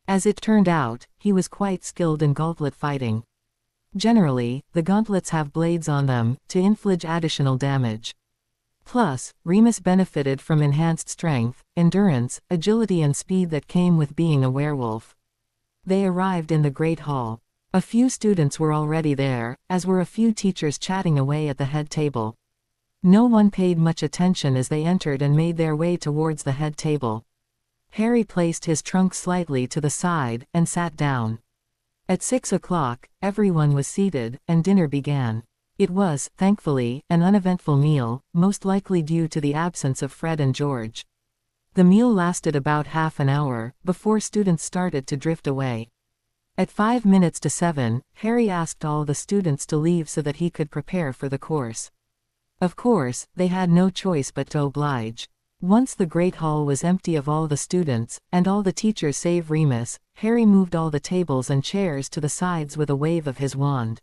As it turned out, he was quite skilled in gauntlet fighting. Generally, the gauntlets have blades on them, to inflict additional damage. Plus, Remus benefited from enhanced strength, endurance, agility and speed that came with being a werewolf. They arrived in the Great Hall. A few students were already there, as were a few teachers chatting away at the head table. No one paid much attention as they entered and made their way towards the head table. Harry placed his trunk slightly to the side, and sat down. At 6 o'clock, everyone was seated, and dinner began. It was, thankfully, an uneventful meal, most likely due to the absence of Fred and George. The meal lasted about half an hour, before students started to drift away. At 5 minutes to 7, Harry asked all the students to leave so that he could prepare for the course. Of course, they had no choice but to oblige. Once the great hall was empty of all the students, and all the teachers save Remus, Harry moved all the tables and chairs to the sides with a wave of his wand.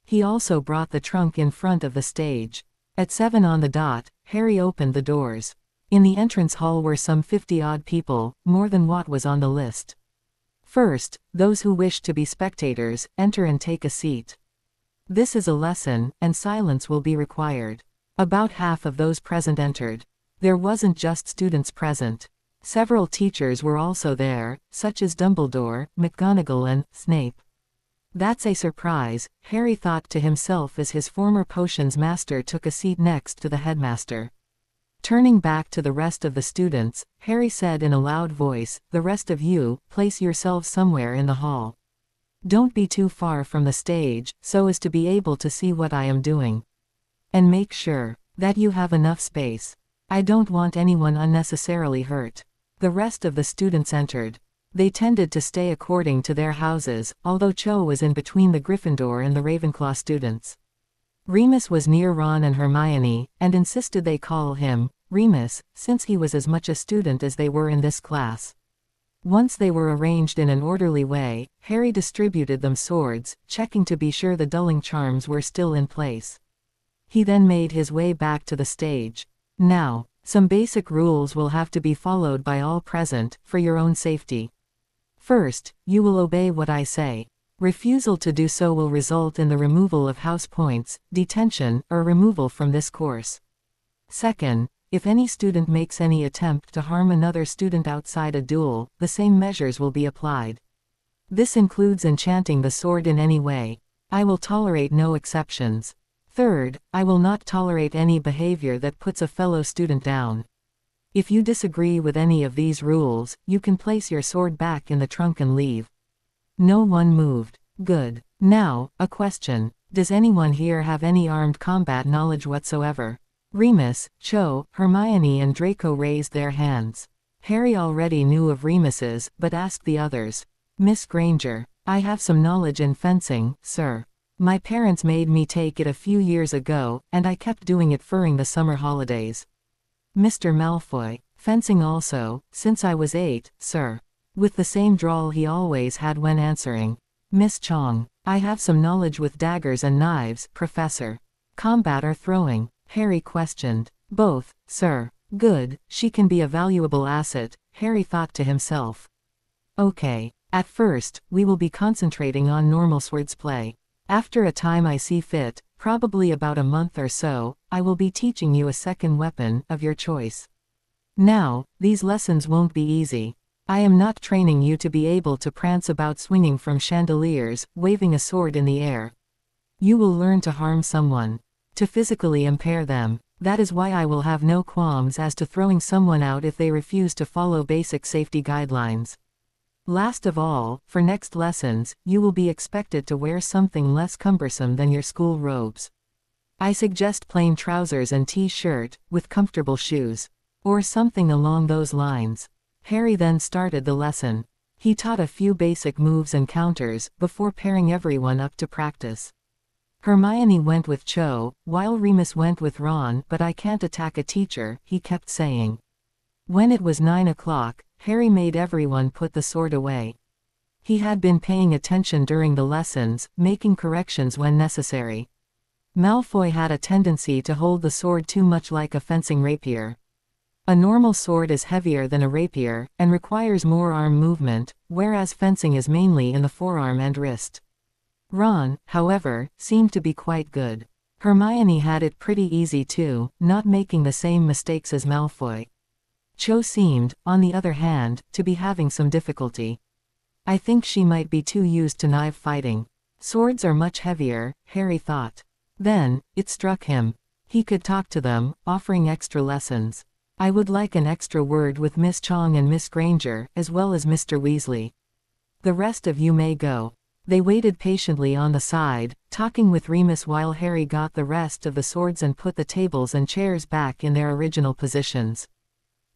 He also brought the trunk in front of the stage. At 7 on the dot, Harry opened the doors. In the entrance hall were some 50-odd people, more than what was on the list. First, those who wished to be spectators, enter and take a seat. This is a lesson, and silence will be required. About half of those present entered. There wasn't just students present. Several teachers were also there, such as Dumbledore, McGonagall and Snape. That's a surprise, Harry thought to himself as his former potions master took a seat next to the headmaster. Turning back to the rest of the students, Harry said in a loud voice, "The rest of you, place yourselves somewhere in the hall. Don't be too far from the stage, so as to be able to see what I am doing. And make sure that you have enough space. I don't want anyone unnecessarily hurt." The rest of the students entered. They tended to stay according to their houses, although Cho was in between the Gryffindor and the Ravenclaw students. Remus was near Ron and Hermione, and insisted they call him Remus, since he was as much a student as they were in this class. Once they were arranged in an orderly way, Harry distributed them swords, checking to be sure the dulling charms were still in place. He then made his way back to the stage. Now, some basic rules will have to be followed by all present, for your own safety. First, you will obey what I say. Refusal to do so will result in the removal of house points, detention, or removal from this course. Second, if any student makes any attempt to harm another student outside a duel, the same measures will be applied. This includes enchanting the sword in any way. I will tolerate no exceptions. Third, I will not tolerate any behavior that puts a fellow student down. If you disagree with any of these rules, you can place your sword back in the trunk and leave. No one moved. Good. Now, a question. Does anyone here have any armed combat knowledge whatsoever? Remus, Cho, Hermione and Draco raised their hands. Harry already knew of Remus's, but asked the others. Miss Granger, I have some knowledge in fencing, sir. My parents made me take it a few years ago, and I kept doing it during the summer holidays. Mr. Malfoy, fencing also, since I was 8, sir. With the same drawl he always had when answering. Miss Chong, I have some knowledge with daggers and knives, Professor. Combat or throwing? Harry questioned. Both, sir. Good, she can be a valuable asset, Harry thought to himself. Okay. At first, we will be concentrating on normal swordsplay. After a time I see fit, probably about a month or so, I will be teaching you a second weapon, of your choice. Now, these lessons won't be easy. I am not training you to be able to prance about swinging from chandeliers, waving a sword in the air. You will learn to harm someone. To physically impair them. That is why I will have no qualms as to throwing someone out if they refuse to follow basic safety guidelines. Last of all, for next lessons, you will be expected to wear something less cumbersome than your school robes. I suggest plain trousers and t-shirt, with comfortable shoes. Or something along those lines. Harry then started the lesson. He taught a few basic moves and counters, before pairing everyone up to practice. Hermione went with Cho, while Remus went with Ron, but I can't attack a teacher, he kept saying. When it was 9 o'clock, Harry made everyone put the sword away. He had been paying attention during the lessons, making corrections when necessary. Malfoy had a tendency to hold the sword too much like a fencing rapier. A normal sword is heavier than a rapier, and requires more arm movement, whereas fencing is mainly in the forearm and wrist. Ron, however, seemed to be quite good. Hermione had it pretty easy too, not making the same mistakes as Malfoy. Cho seemed, on the other hand, to be having some difficulty. I think she might be too used to knife fighting. Swords are much heavier, Harry thought. Then, it struck him. He could talk to them, offering extra lessons. I would like an extra word with Miss Chong and Miss Granger, as well as Mr. Weasley. The rest of you may go. They waited patiently on the side, talking with Remus while Harry got the rest of the swords and put the tables and chairs back in their original positions.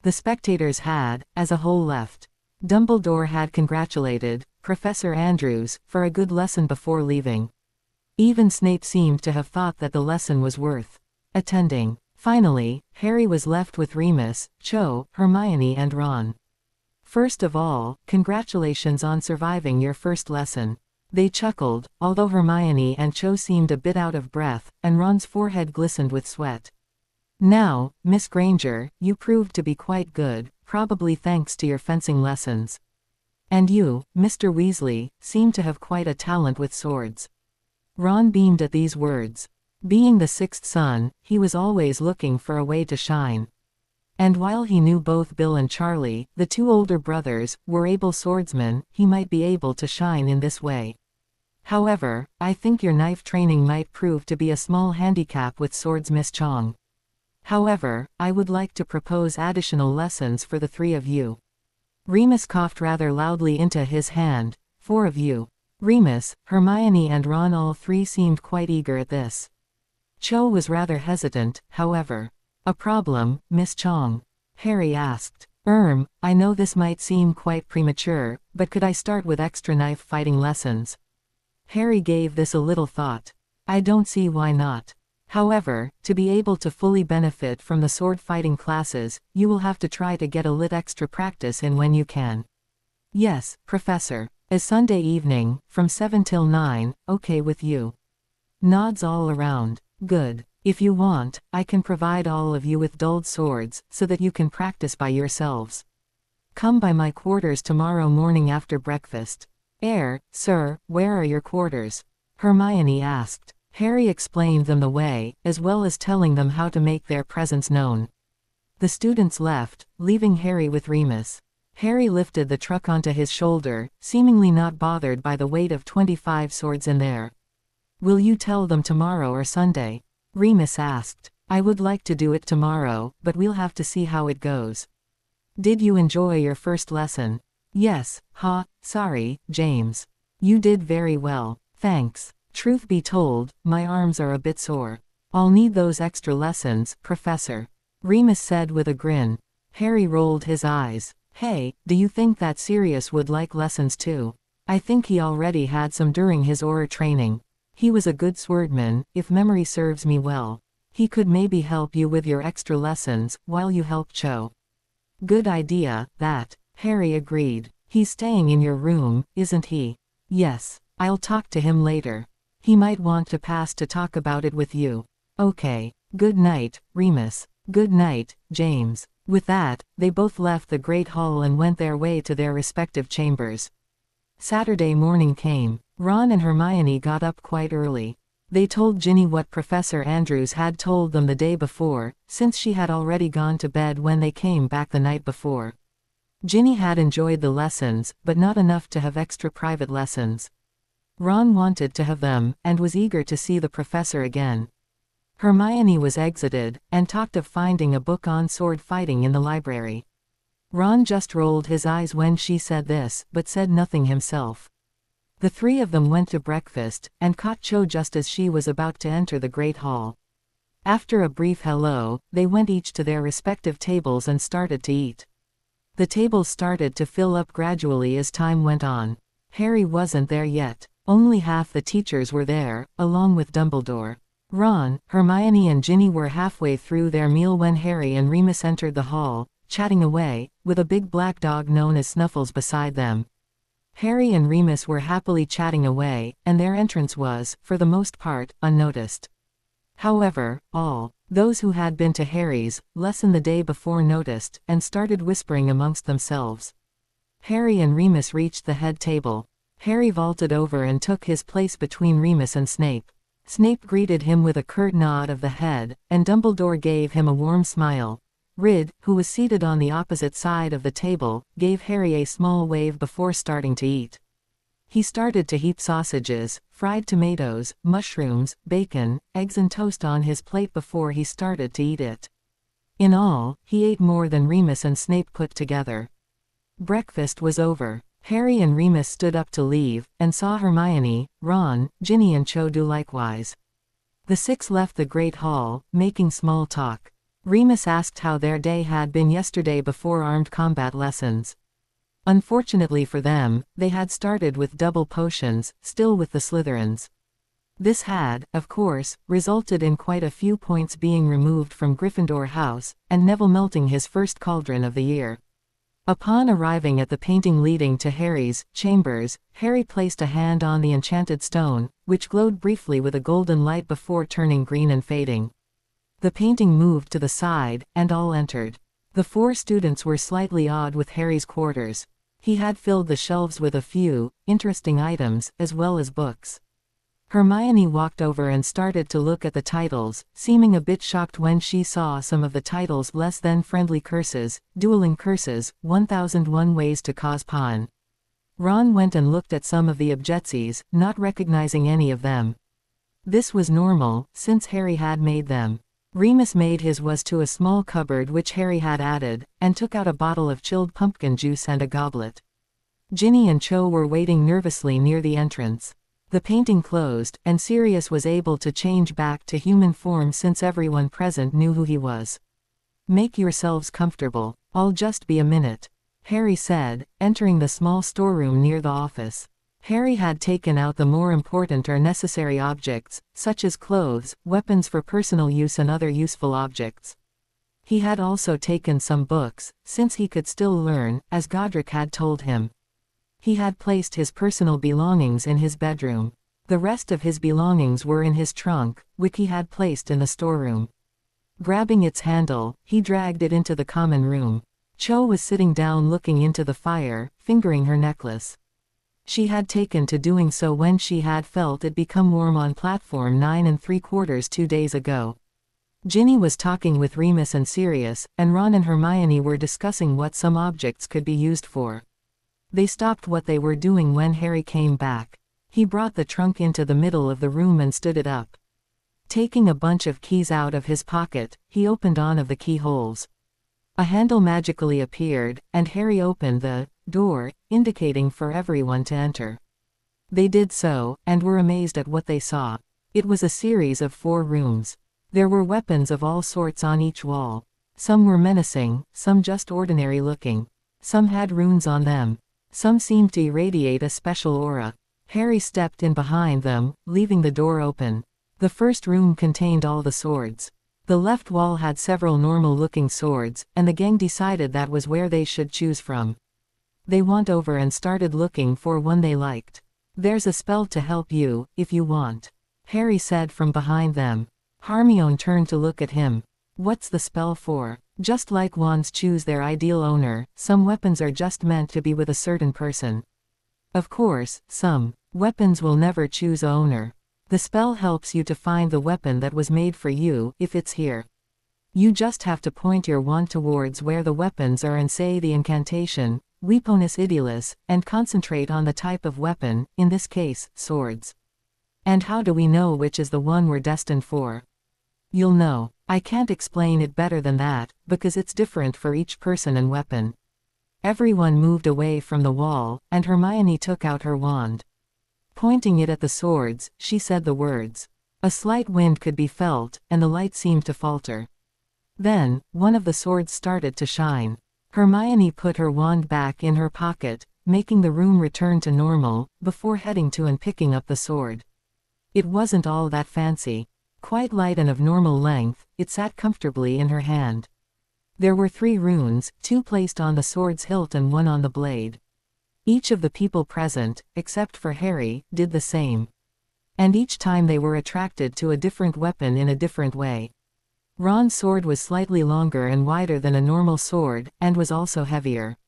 The spectators had, as a whole, left. Dumbledore had congratulated Professor Andrews for a good lesson before leaving. Even Snape seemed to have thought that the lesson was worth attending. Finally, Harry was left with Remus, Cho, Hermione and Ron. "First of all, congratulations on surviving your first lesson." They chuckled, although Hermione and Cho seemed a bit out of breath, and Ron's forehead glistened with sweat. "Now, Miss Granger, you proved to be quite good, probably thanks to your fencing lessons. And you, Mr. Weasley, seem to have quite a talent with swords." Ron beamed at these words. Being the sixth son, he was always looking for a way to shine. And while he knew both Bill and Charlie, the two older brothers, were able swordsmen, he might be able to shine in this way. "However, I think your knife training might prove to be a small handicap with swords, Miss Chong. However, I would like to propose additional lessons for the three of you." Remus coughed rather loudly into his hand. "Four of you." Remus, Hermione and Ron all three seemed quite eager at this. Cho was rather hesitant, however. "A problem, Miss Chong?" Harry asked. I know this might seem quite premature, but could I start with extra knife fighting lessons?" Harry gave this a little thought. "I don't see why not. However, to be able to fully benefit from the sword fighting classes, you will have to try to get a lit extra practice in when you can." "Yes, Professor. Is Sunday evening, from 7 till 9, okay with you?" Nods all around. "Good. If you want, I can provide all of you with dulled swords, so that you can practice by yourselves. Come by my quarters tomorrow morning after breakfast." Sir, where are your quarters?" Hermione asked. Harry explained them the way, as well as telling them how to make their presence known. The students left, leaving Harry with Remus. Harry lifted the truck onto his shoulder, seemingly not bothered by the weight of 25 swords in there. "Will you tell them tomorrow or Sunday?" Remus asked. "I would like to do it tomorrow, but we'll have to see how it goes." "Did you enjoy your first lesson?" "Yes, sorry, James. You did very well, thanks. Truth be told, my arms are a bit sore. I'll need those extra lessons, Professor," Remus said with a grin. Harry rolled his eyes. "Hey, do you think that Sirius would like lessons too? I think he already had some during his Auror training. He was a good swordman, if memory serves me well. He could maybe help you with your extra lessons, while you help Cho." "Good idea, that," Harry agreed. "He's staying in your room, isn't he?" "Yes. I'll talk to him later. He might want to pass to talk about it with you." "Okay. Good night, Remus. Good night, James." With that, they both left the Great Hall and went their way to their respective chambers. Saturday morning came. Ron and Hermione got up quite early. They told Ginny what Professor Andrews had told them the day before, since she had already gone to bed when they came back the night before. Ginny had enjoyed the lessons, but not enough to have extra private lessons. Ron wanted to have them, and was eager to see the professor again. Hermione was exited, and talked of finding a book on sword fighting in the library. Ron just rolled his eyes when she said this, but said nothing himself. The three of them went to breakfast, and caught Cho just as she was about to enter the Great Hall. After a brief hello, they went each to their respective tables and started to eat. The tables started to fill up gradually as time went on. Harry wasn't there yet. Only half the teachers were there, along with Dumbledore. Ron, Hermione and Ginny were halfway through their meal when Harry and Remus entered the hall, chatting away, with a big black dog known as Snuffles beside them. Harry and Remus were happily chatting away, and their entrance was, for the most part, unnoticed. However, all those who had been to Harry's lesson the day before noticed, and started whispering amongst themselves. Harry and Remus reached the head table. Harry vaulted over and took his place between Remus and Snape. Snape greeted him with a curt nod of the head, and Dumbledore gave him a warm smile. Rid, who was seated on the opposite side of the table, gave Harry a small wave before starting to eat. He started to heap sausages, fried tomatoes, mushrooms, bacon, eggs and toast on his plate before he started to eat it. In all, he ate more than Remus and Snape put together. Breakfast was over. Harry and Remus stood up to leave, and saw Hermione, Ron, Ginny and Cho do likewise. The six left the Great Hall, making small talk. Remus asked how their day had been yesterday before armed combat lessons. Unfortunately for them, they had started with double potions, still with the Slytherins. This had, of course, resulted in quite a few points being removed from Gryffindor House, and Neville melting his first cauldron of the year. Upon arriving at the painting leading to Harry's chambers, Harry placed a hand on the enchanted stone, which glowed briefly with a golden light before turning green and fading. The painting moved to the side, and all entered. The four students were slightly awed with Harry's quarters. He had filled the shelves with a few interesting items, as well as books. Hermione walked over and started to look at the titles, seeming a bit shocked when she saw some of the titles: Less Than Friendly Curses, Dueling Curses, 1001 Ways to Cause Pain. Ron went and looked at some of the objects, not recognizing any of them. This was normal, since Harry had made them. Remus made his was to a small cupboard which Harry had added, and took out a bottle of chilled pumpkin juice and a goblet. Ginny and Cho were waiting nervously near the entrance. The painting closed, and Sirius was able to change back to human form since everyone present knew who he was. "Make yourselves comfortable. I'll just be a minute," Harry said, entering the small storeroom near the office. Harry had taken out the more important or necessary objects, such as clothes, weapons for personal use and other useful objects. He had also taken some books, since he could still learn, as Godric had told him. He had placed his personal belongings in his bedroom. The rest of his belongings were in his trunk, which he had placed in the storeroom. Grabbing its handle, he dragged it into the common room. Cho was sitting down looking into the fire, fingering her necklace. She had taken to doing so when she had felt it become warm on platform 9 3/4 2 days ago. Ginny was talking with Remus and Sirius, and Ron and Hermione were discussing what some objects could be used for. They stopped what they were doing when Harry came back. He brought the trunk into the middle of the room and stood it up. Taking a bunch of keys out of his pocket, he opened one of the keyholes. A handle magically appeared, and Harry opened the door, indicating for everyone to enter. They did so, and were amazed at what they saw. It was a series of 4 rooms. There were weapons of all sorts on each wall. Some were menacing, some just ordinary looking. Some had runes on them. Some seemed to irradiate a special aura. Harry stepped in behind them, leaving the door open. The first room contained all the swords. The left wall had several normal-looking swords, and the gang decided that was where they should choose from. They went over and started looking for one they liked. "There's a spell to help you, if you want," Harry said from behind them. Hermione turned to look at him. "What's the spell for?" "Just like wands choose their ideal owner, some weapons are just meant to be with a certain person. Of course, some weapons will never choose a owner. The spell helps you to find the weapon that was made for you, if it's here. You just have to point your wand towards where the weapons are and say the incantation, Weaponus Idealis, and concentrate on the type of weapon, in this case, swords." "And how do we know which is the one we're destined for?" "You'll know. I can't explain it better than that, because it's different for each person and weapon." Everyone moved away from the wall, and Hermione took out her wand. Pointing it at the swords, she said the words. A slight wind could be felt, and the light seemed to falter. Then, one of the swords started to shine. Hermione put her wand back in her pocket, making the room return to normal, before heading to and picking up the sword. It wasn't all that fancy. Quite light and of normal length, it sat comfortably in her hand. There were 3 runes, 2 placed on the sword's hilt and 1 on the blade. Each of the people present, except for Harry, did the same. And each time they were attracted to a different weapon in a different way. Ron's sword was slightly longer and wider than a normal sword, and was also heavier.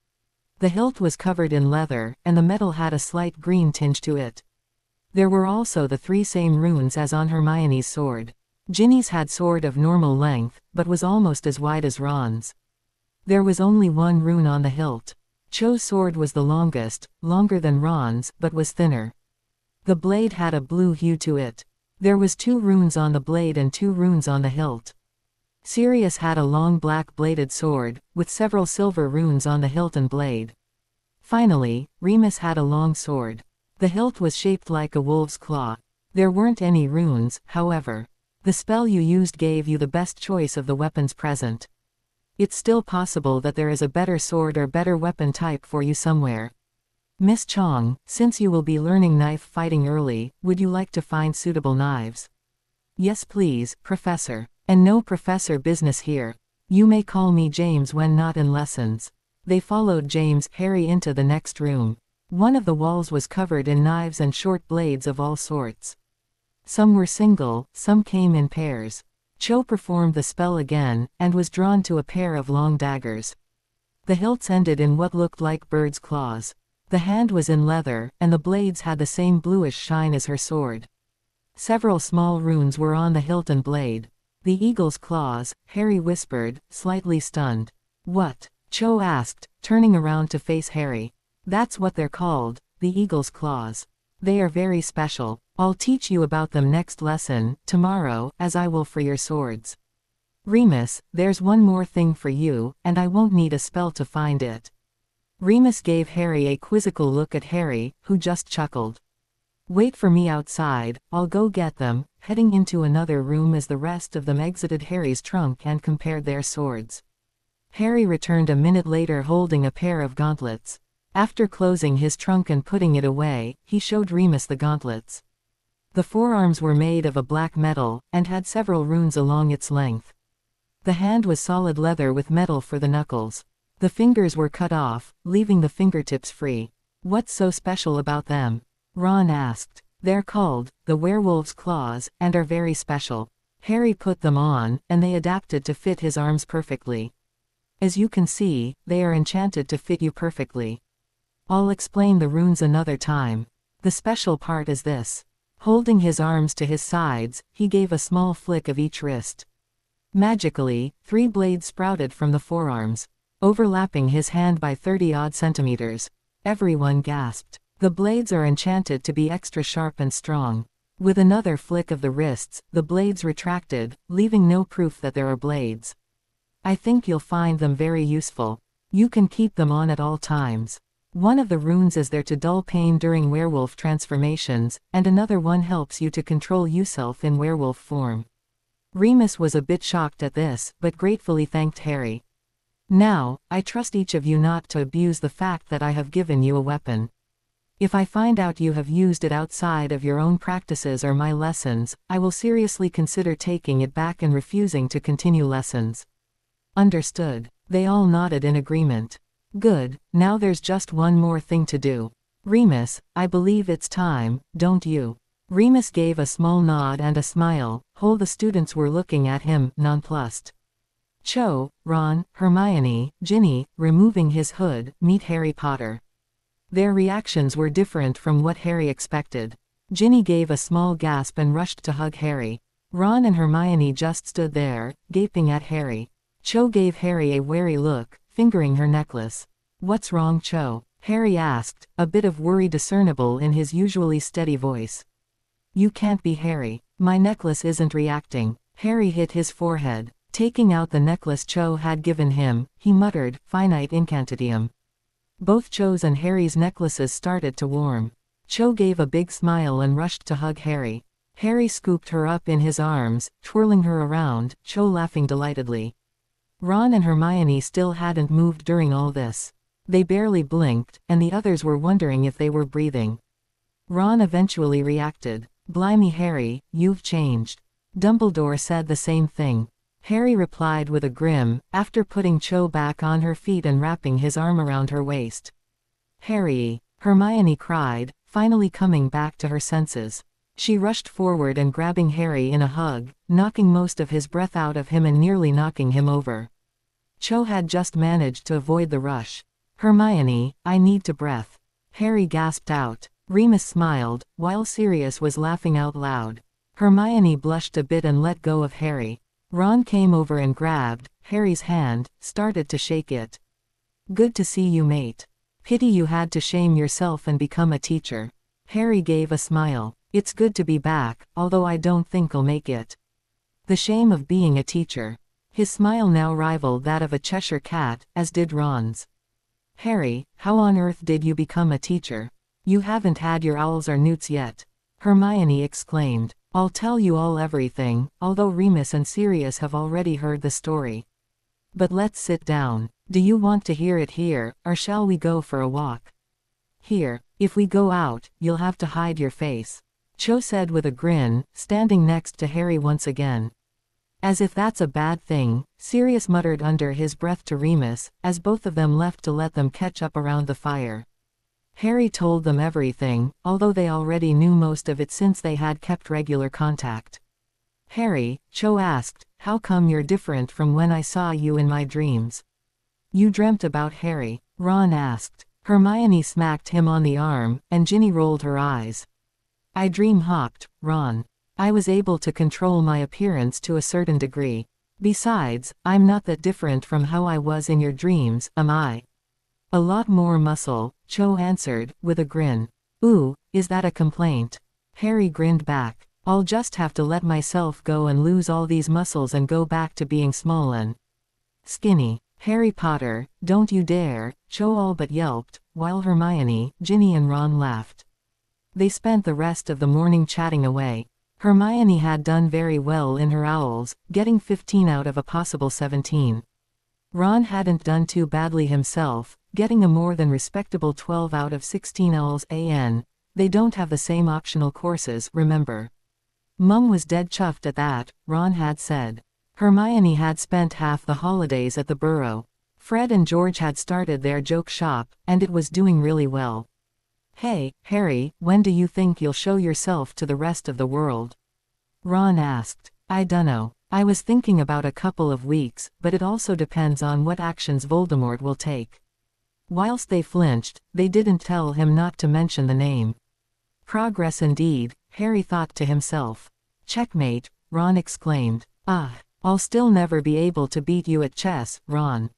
The hilt was covered in leather, and the metal had a slight green tinge to it. There were also the 3 same runes as on Hermione's sword. Ginny's had sword of normal length, but was almost as wide as Ron's. There was only 1 rune on the hilt. Cho's sword was the longest, longer than Ron's, but was thinner. The blade had a blue hue to it. There was 2 runes on the blade and 2 runes on the hilt. Sirius had a long black bladed sword, with several silver runes on the hilt and blade. Finally, Remus had a long sword. The hilt was shaped like a wolf's claw. There weren't any runes, however. The spell you used gave you the best choice of the weapons present. It's still possible that there is a better sword or better weapon type for you somewhere. Miss Chong, since you will be learning knife fighting early, would you like to find suitable knives? Yes please, Professor. And no professor business here. You may call me James when not in lessons. They followed James Harry into the next room. One of the walls was covered in knives and short blades of all sorts. Some were single, some came in pairs. Cho performed the spell again, and was drawn to a pair of long daggers. The hilts ended in what looked like birds' claws. The hand was in leather, and the blades had the same bluish shine as her sword. Several small runes were on the hilt and blade. The eagle's claws, Harry whispered, slightly stunned. What? Cho asked, turning around to face Harry. That's what they're called, the eagle's claws. They are very special. I'll teach you about them next lesson, tomorrow, as I will for your swords. Remus, there's one more thing for you, and I won't need a spell to find it. Remus gave Harry a quizzical look at Harry, who just chuckled. Wait for me outside, I'll go get them, heading into another room as the rest of them exited Harry's trunk and compared their swords. Harry returned a minute later holding a pair of gauntlets. After closing his trunk and putting it away, he showed Remus the gauntlets. The forearms were made of a black metal, and had several runes along its length. The hand was solid leather with metal for the knuckles. The fingers were cut off, leaving the fingertips free. What's so special about them? Ron asked. They're called the werewolf's claws, and are very special. Harry put them on, and they adapted to fit his arms perfectly. As you can see, they are enchanted to fit you perfectly. I'll explain the runes another time. The special part is this. Holding his arms to his sides, he gave a small flick of each wrist. Magically, 3 blades sprouted from the forearms, overlapping his hand by 30-odd centimeters. Everyone gasped. The blades are enchanted to be extra sharp and strong. With another flick of the wrists, the blades retracted, leaving no proof that there are blades. I think you'll find them very useful. You can keep them on at all times. One of the runes is there to dull pain during werewolf transformations, and another one helps you to control yourself in werewolf form. Remus was a bit shocked at this, but gratefully thanked Harry. Now, I trust each of you not to abuse the fact that I have given you a weapon. If I find out you have used it outside of your own practices or my lessons, I will seriously consider taking it back and refusing to continue lessons. Understood. They all nodded in agreement. Good, now there's just one more thing to do. Remus, I believe it's time, don't you? Remus gave a small nod and a smile, while the students were looking at him, nonplussed. Cho, Ron, Hermione, Ginny, removing his hood, meet Harry Potter. Their reactions were different from what Harry expected. Ginny gave a small gasp and rushed to hug Harry. Ron and Hermione just stood there, gaping at Harry. Cho gave Harry a wary look, fingering her necklace. What's wrong, Cho? Harry asked, a bit of worry discernible in his usually steady voice. You can't be Harry. My necklace isn't reacting. Harry hit his forehead. Taking out the necklace Cho had given him, he muttered, finite incantidium. Both Cho's and Harry's necklaces started to warm. Cho gave a big smile and rushed to hug Harry. Harry scooped her up in his arms, twirling her around, Cho laughing delightedly. Ron and Hermione still hadn't moved during all this. They barely blinked, and the others were wondering if they were breathing. Ron eventually reacted. Blimey Harry, you've changed. Dumbledore said the same thing. Harry replied with a grin, after putting Cho back on her feet and wrapping his arm around her waist. Harry! Hermione cried, finally coming back to her senses. She rushed forward and grabbing Harry in a hug, knocking most of his breath out of him and nearly knocking him over. Cho had just managed to avoid the rush. Hermione, I need to breath. Harry gasped out. Remus smiled, while Sirius was laughing out loud. Hermione blushed a bit and let go of Harry. Ron came over and grabbed Harry's hand, started to shake it. Good to see you, mate. Pity you had to shame yourself and become a teacher. Harry gave a smile. It's good to be back, although I don't think I'll make it. The shame of being a teacher. His smile now rivaled that of a Cheshire cat, as did Ron's. Harry, how on earth did you become a teacher? You haven't had your owls or newts yet. Hermione exclaimed. I'll tell you all everything, although Remus and Sirius have already heard the story. But let's sit down. Do you want to hear it here, or shall we go for a walk? Here, if we go out, you'll have to hide your face, Cho said with a grin, standing next to Harry once again. As if that's a bad thing, Sirius muttered under his breath to Remus, as both of them left to let them catch up around the fire. Harry told them everything, although they already knew most of it since they had kept regular contact. Harry, Cho asked, how come you're different from when I saw you in my dreams? You dreamt about Harry, Ron asked. Hermione smacked him on the arm, and Ginny rolled her eyes. I dream-hopped, Ron. I was able to control my appearance to a certain degree. Besides, I'm not that different from how I was in your dreams, am I? A lot more muscle, Cho answered, with a grin. Ooh, is that a complaint? Harry grinned back. I'll just have to let myself go and lose all these muscles and go back to being small and skinny. Harry Potter, don't you dare, Cho all but yelped, while Hermione, Ginny and Ron laughed. They spent the rest of the morning chatting away. Hermione had done very well in her owls, getting 15 out of a possible 17. Ron hadn't done too badly himself, getting a more than respectable 12 out of 16 owls. They don't have the same optional courses, remember. Mum was dead chuffed at that, Ron had said. Hermione had spent half the holidays at the Burrow. Fred and George had started their joke shop, and it was doing really well. Hey, Harry, when do you think you'll show yourself to the rest of the world? Ron asked. I dunno. I was thinking about a couple of weeks, but it also depends on what actions Voldemort will take. Whilst they flinched, they didn't tell him not to mention the name. Progress indeed, Harry thought to himself. Checkmate, Ron exclaimed. Ah, I'll still never be able to beat you at chess, Ron.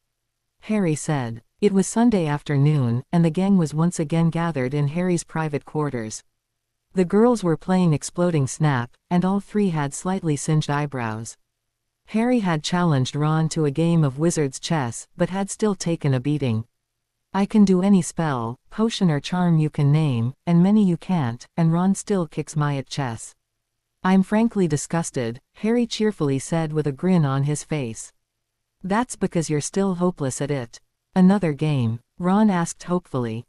Harry said. It was Sunday afternoon, and the gang was once again gathered in Harry's private quarters. The girls were playing Exploding Snap, and all three had slightly singed eyebrows. Harry had challenged Ron to a game of wizard's chess, but had still taken a beating. I can do any spell, potion or charm you can name, and many you can't, and Ron still kicks my at chess. I'm frankly disgusted, Harry cheerfully said with a grin on his face. That's because you're still hopeless at it. Another game? Ron asked hopefully.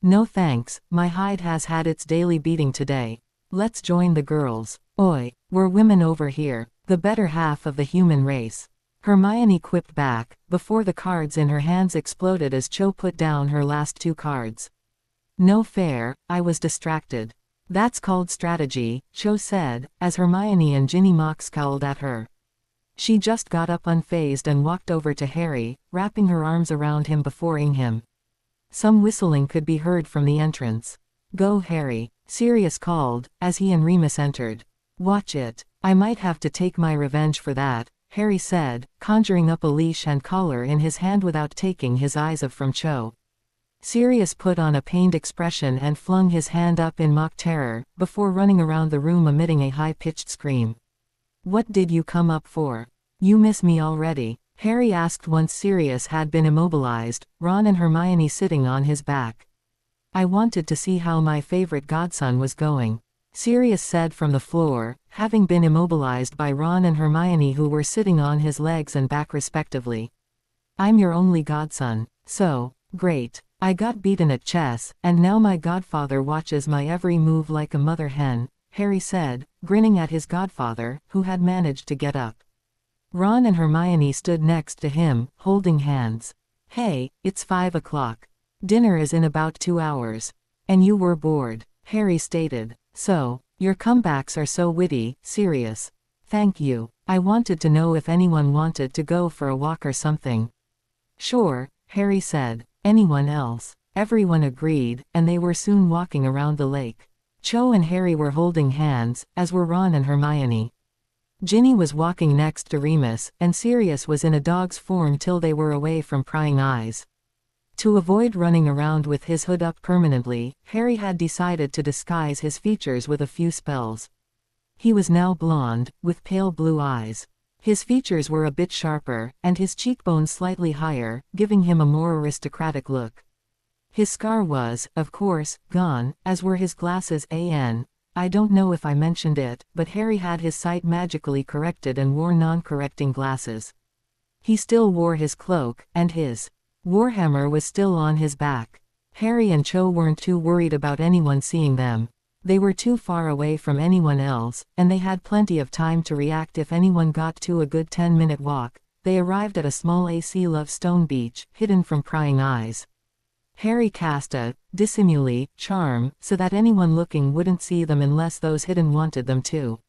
No thanks, my hide has had its daily beating today. Let's join the girls. Oi, we're women over here, the better half of the human race. Hermione quipped back, before the cards in her hands exploded as Cho put down her last two cards. No fair, I was distracted. That's called strategy, Cho said, as Hermione and Ginny mock scowled at her. She just got up unfazed and walked over to Harry, wrapping her arms around him before him. Some whistling could be heard from the entrance. Go Harry, Sirius called, as he and Remus entered. Watch it, I might have to take my revenge for that, Harry said, conjuring up a leash and collar in his hand without taking his eyes from Cho. Sirius put on a pained expression and flung his hand up in mock terror, before running around the room emitting a high-pitched scream. What did you come up for? You miss me already? Harry asked once Sirius had been immobilized, Ron and Hermione sitting on his back. I wanted to see how my favorite godson was going, Sirius said from the floor, having been immobilized by Ron and Hermione who were sitting on his legs and back respectively. I'm your only godson. So, great. I got beaten at chess, and now my godfather watches my every move like a mother hen, Harry said, grinning at his godfather, who had managed to get up. Ron and Hermione stood next to him, holding hands. Hey, it's 5 o'clock. Dinner is in about 2 hours. And you were bored, Harry stated. So, your comebacks are so witty, Sirius. Thank you. I wanted to know if anyone wanted to go for a walk or something. Sure, Harry said. Anyone else? Everyone agreed, and they were soon walking around the lake. Cho and Harry were holding hands, as were Ron and Hermione. Ginny was walking next to Remus, and Sirius was in a dog's form till they were away from prying eyes. To avoid running around with his hood up permanently, Harry had decided to disguise his features with a few spells. He was now blonde, with pale blue eyes. His features were a bit sharper, and his cheekbones slightly higher, giving him a more aristocratic look. His scar was, of course, gone, as were his glasses. I don't know if I mentioned it, but Harry had his sight magically corrected and wore non-correcting glasses. He still wore his cloak, and his warhammer was still on his back. Harry and Cho weren't too worried about anyone seeing them. They were too far away from anyone else, and they had plenty of time to react if anyone got to a good 10-minute walk. They arrived at a small AC-love stone beach, hidden from prying eyes. Harry cast a dissimule charm, so that anyone looking wouldn't see them unless those hidden wanted them to.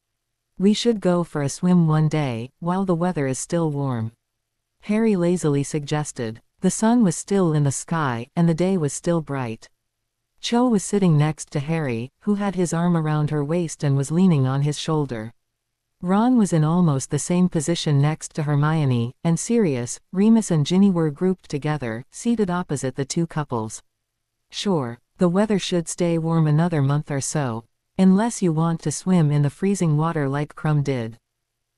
We should go for a swim one day, while the weather is still warm. Harry lazily suggested. The sun was still in the sky, and the day was still bright. Cho was sitting next to Harry, who had his arm around her waist and was leaning on his shoulder. Ron was in almost the same position next to Hermione, and Sirius, Remus and Ginny were grouped together, seated opposite the two couples. Sure, the weather should stay warm another month or so. Unless you want to swim in the freezing water like Crumb did.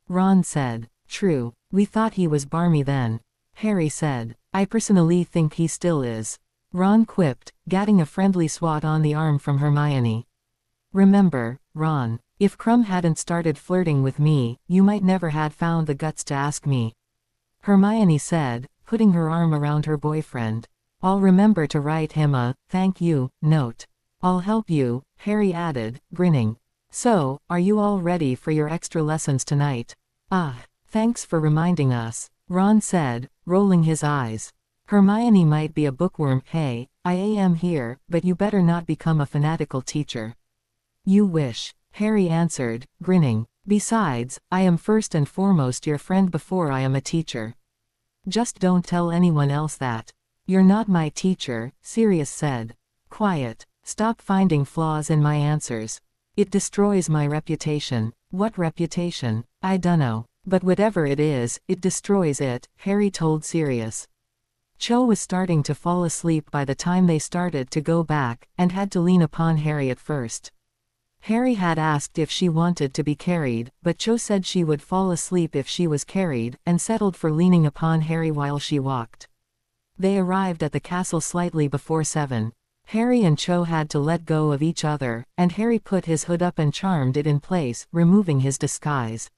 Ron said. True, we thought he was barmy then. Harry said. I personally think he still is. Ron quipped, getting a friendly swat on the arm from Hermione. Remember, Ron, if Crumb hadn't started flirting with me, you might never had found the guts to ask me. Hermione said, putting her arm around her boyfriend. I'll remember to write him a thank you note. I'll help you, Harry added, grinning. So, are you all ready for your extra lessons tonight? Ah, thanks for reminding us, Ron said, rolling his eyes. Hermione might be a bookworm. Hey, I am here, but you better not become a fanatical teacher. You wish, Harry answered, grinning. Besides, I am first and foremost your friend before I am a teacher. Just don't tell anyone else that. You're not my teacher, Sirius said. Quiet. Stop finding flaws in my answers. It destroys my reputation. What reputation? I dunno. But whatever it is, it destroys it, Harry told Sirius. Cho was starting to fall asleep by the time they started to go back, and had to lean upon Harry at first. Harry had asked if she wanted to be carried, but Cho said she would fall asleep if she was carried, and settled for leaning upon Harry while she walked. They arrived at the castle slightly before 7. Harry and Cho had to let go of each other, and Harry put his hood up and charmed it in place, removing his disguise.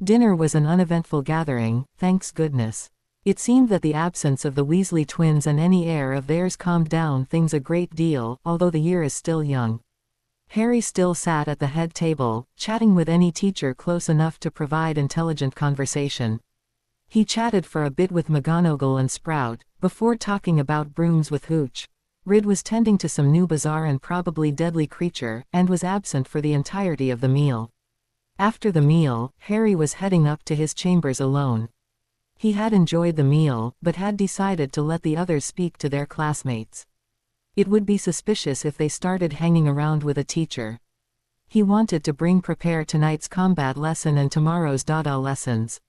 Dinner was an uneventful gathering, thanks goodness. It seemed that the absence of the Weasley twins and any air of theirs calmed down things a great deal, although the year is still young. Harry still sat at the head table, chatting with any teacher close enough to provide intelligent conversation. He chatted for a bit with McGonagall and Sprout, before talking about brooms with Hooch. Rid was tending to some new bizarre and probably deadly creature, and was absent for the entirety of the meal. After the meal, Harry was heading up to his chambers alone. He had enjoyed the meal, but had decided to let the others speak to their classmates. It would be suspicious if they started hanging around with a teacher. He wanted to prepare tonight's combat lesson and tomorrow's Dada lessons.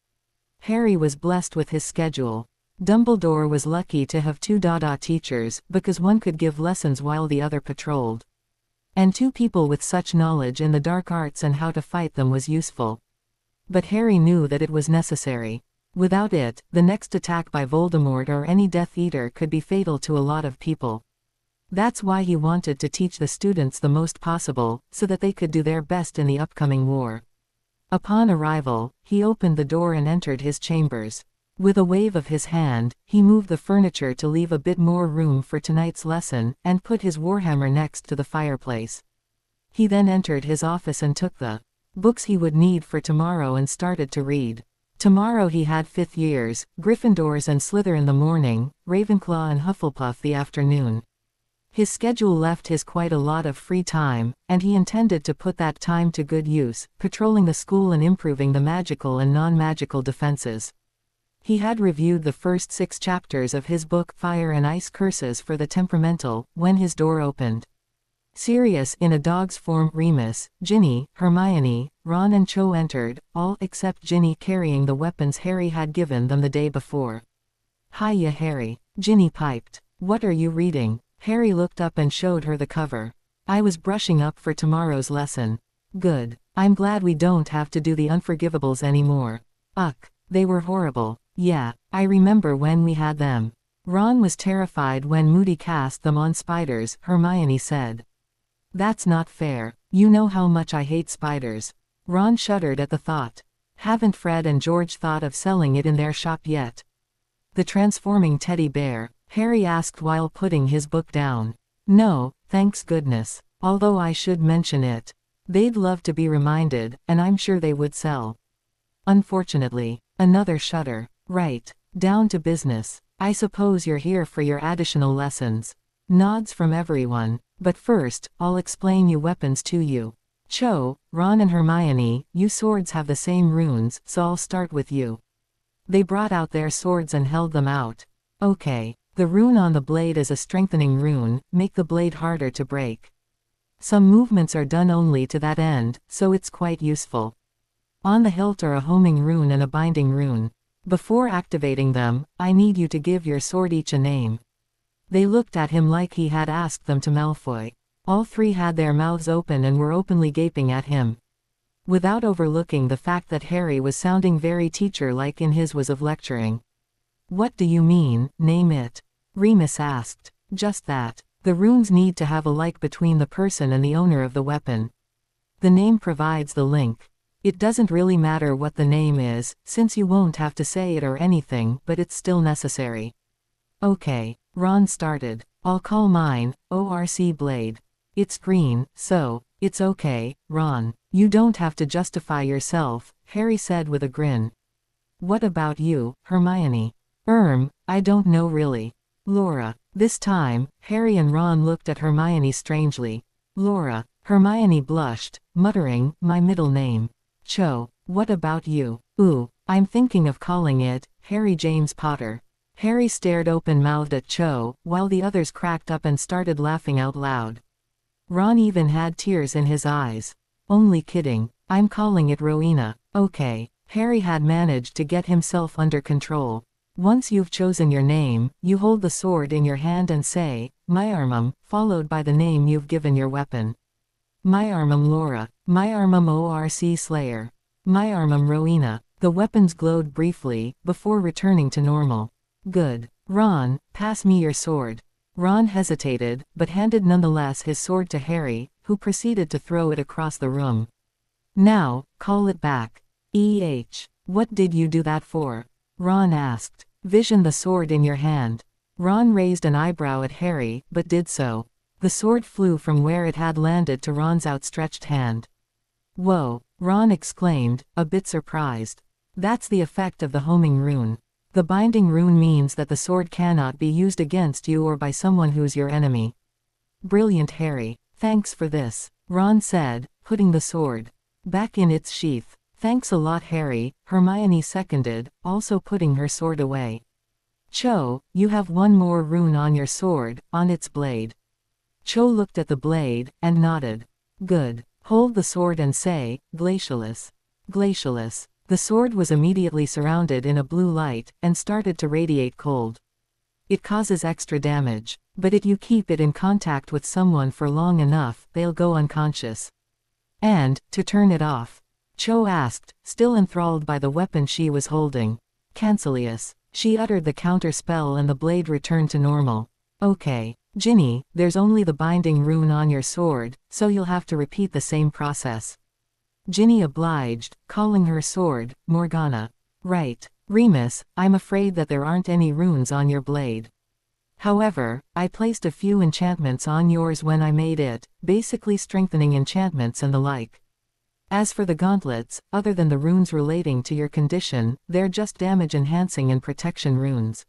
Harry was blessed with his schedule. Dumbledore was lucky to have 2 Dada teachers, because one could give lessons while the other patrolled. And 2 people with such knowledge in the dark arts and how to fight them was useful. But Harry knew that it was necessary. Without it, the next attack by Voldemort or any Death Eater could be fatal to a lot of people. That's why he wanted to teach the students the most possible, so that they could do their best in the upcoming war. Upon arrival, he opened the door and entered his chambers. With a wave of his hand, he moved the furniture to leave a bit more room for tonight's lesson, and put his warhammer next to the fireplace. He then entered his office and took the books he would need for tomorrow and started to read. Tomorrow he had 5th years, Gryffindors and Slytherin the morning, Ravenclaw and Hufflepuff the afternoon. His schedule left his quite a lot of free time, and he intended to put that time to good use, patrolling the school and improving the magical and non-magical defenses. He had reviewed the first 6 chapters of his book Fire and Ice Curses for the Temperamental, when his door opened. Sirius in a dog's form, Remus, Ginny, Hermione, Ron and Cho entered, all except Ginny carrying the weapons Harry had given them the day before. "Hiya Harry," Ginny piped. "What are you reading?" Harry looked up and showed her the cover. "I was brushing up for tomorrow's lesson." "Good. I'm glad we don't have to do the unforgivables anymore." They were horrible. Yeah, I remember when we had them. Ron was terrified when Moody cast them on spiders, Hermione said. That's not fair. You know how much I hate spiders. Ron shuddered at the thought. Haven't Fred and George thought of selling it in their shop yet? The transforming teddy bear, Harry asked while putting his book down. No, thanks goodness. Although I should mention it. They'd love to be reminded, and I'm sure they would sell. Unfortunately. Another shudder. Right. Down to business. I suppose you're here for your additional lessons. Nods from everyone. But first, I'll explain you weapons to you. Cho, Ron and Hermione, you swords have the same runes, so I'll start with you. They brought out their swords and held them out. Okay. The rune on the blade is a strengthening rune, make the blade harder to break. Some movements are done only to that end, so it's quite useful. On the hilt are a homing rune and a binding rune. Before activating them, I need you to give your sword each a name. They looked at him like he had asked them to Malfoy. All three had their mouths open and were openly gaping at him. Without overlooking the fact that Harry was sounding very teacher-like in his was of lecturing. What do you mean, name it? Remus asked. Just that. The runes need to have a like between the person and the owner of the weapon. The name provides the link. It doesn't really matter what the name is, since you won't have to say it or anything, but it's still necessary. Okay. Ron started. I'll call mine, ORC Blade. It's green, so, it's okay, Ron. You don't have to justify yourself, Harry said with a grin. What about you, Hermione? I don't know really. Laura. This time, Harry and Ron looked at Hermione strangely. Laura. Hermione blushed, muttering, my middle name. Cho. What about you? I'm thinking of calling it, Harry James Potter. Harry stared open-mouthed at Cho, while the others cracked up and started laughing out loud. Ron even had tears in his eyes. Only kidding. I'm calling it Rowena. Okay. Harry had managed to get himself under control. Once you've chosen your name, you hold the sword in your hand and say, Myarmum, followed by the name you've given your weapon. Myarmum Laura. Myarmum ORC Slayer. Myarmum Rowena. The weapons glowed briefly, before returning to normal. Good. Ron, pass me your sword. Ron hesitated, but handed nonetheless his sword to Harry, who proceeded to throw it across the room. Now, call it back. What did you do that for? Ron asked. Vision the sword in your hand. Ron raised an eyebrow at Harry, but did so. The sword flew from where it had landed to Ron's outstretched hand. Whoa, Ron exclaimed, a bit surprised. That's the effect of the homing rune. The binding rune means that the sword cannot be used against you or by someone who's your enemy. Brilliant, Harry. Thanks for this, Ron said, putting the sword back in its sheath. Thanks a lot, Harry, Hermione seconded, also putting her sword away. Cho, you have one more rune on your sword, on its blade. Cho looked at the blade, and nodded. Good. Hold the sword and say, Glacialis. Glacialis. The sword was immediately surrounded in a blue light, and started to radiate cold. It causes extra damage, but if you keep it in contact with someone for long enough, they'll go unconscious. And, to turn it off? Cho asked, still enthralled by the weapon she was holding. Cancelius. She uttered the counter spell and the blade returned to normal. Okay. Ginny, there's only the binding rune on your sword, so you'll have to repeat the same process. Ginny obliged, calling her sword, Morgana. Right. Remus, I'm afraid that there aren't any runes on your blade. However, I placed a few enchantments on yours when I made it, basically strengthening enchantments and the like. As for the gauntlets, other than the runes relating to your condition, they're just damage-enhancing and protection runes.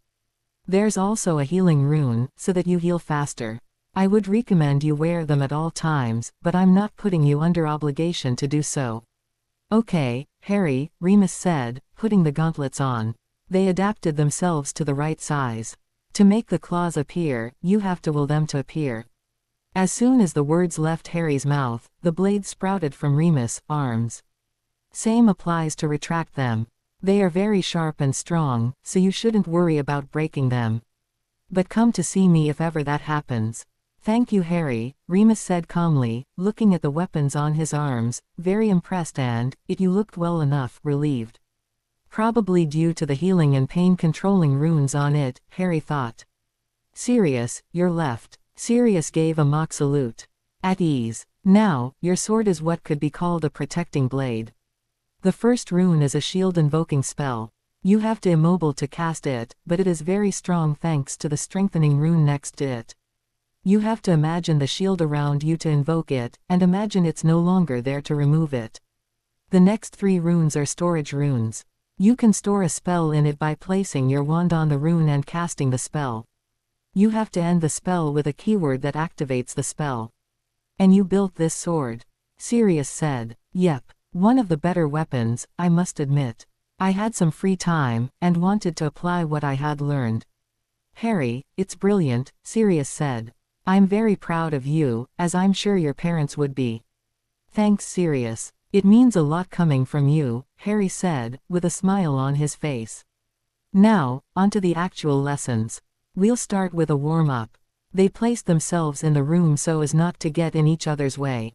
There's also a healing rune, so that you heal faster. I would recommend you wear them at all times, but I'm not putting you under obligation to do so. Okay, Harry, Remus said, putting the gauntlets on. They adapted themselves to the right size. To make the claws appear, you have to will them to appear. As soon as the words left Harry's mouth, the blade sprouted from Remus' arms. Same applies to retract them. They are very sharp and strong, so you shouldn't worry about breaking them. But come to see me if ever that happens. Thank you, Harry, Remus said calmly, looking at the weapons on his arms, very impressed and, if you looked well enough, relieved. Probably due to the healing and pain-controlling runes on it, Harry thought. Sirius, you're left. Sirius gave a mock salute. At ease. Now, your sword is what could be called a protecting blade. The first rune is a shield-invoking spell. You have to immobile to cast it, but it is very strong thanks to the strengthening rune next to it. You have to imagine the shield around you to invoke it, and imagine it's no longer there to remove it. The next 3 runes are storage runes. You can store a spell in it by placing your wand on the rune and casting the spell. You have to end the spell with a keyword that activates the spell. And you built this sword? Sirius said. Yep. One of the better weapons, I must admit. I had some free time, and wanted to apply what I had learned. Harry, it's brilliant, Sirius said. I'm very proud of you, as I'm sure your parents would be. Thanks, Sirius. It means a lot coming from you, Harry said, with a smile on his face. Now, onto the actual lessons. We'll start with a warm-up. They placed themselves in the room so as not to get in each other's way.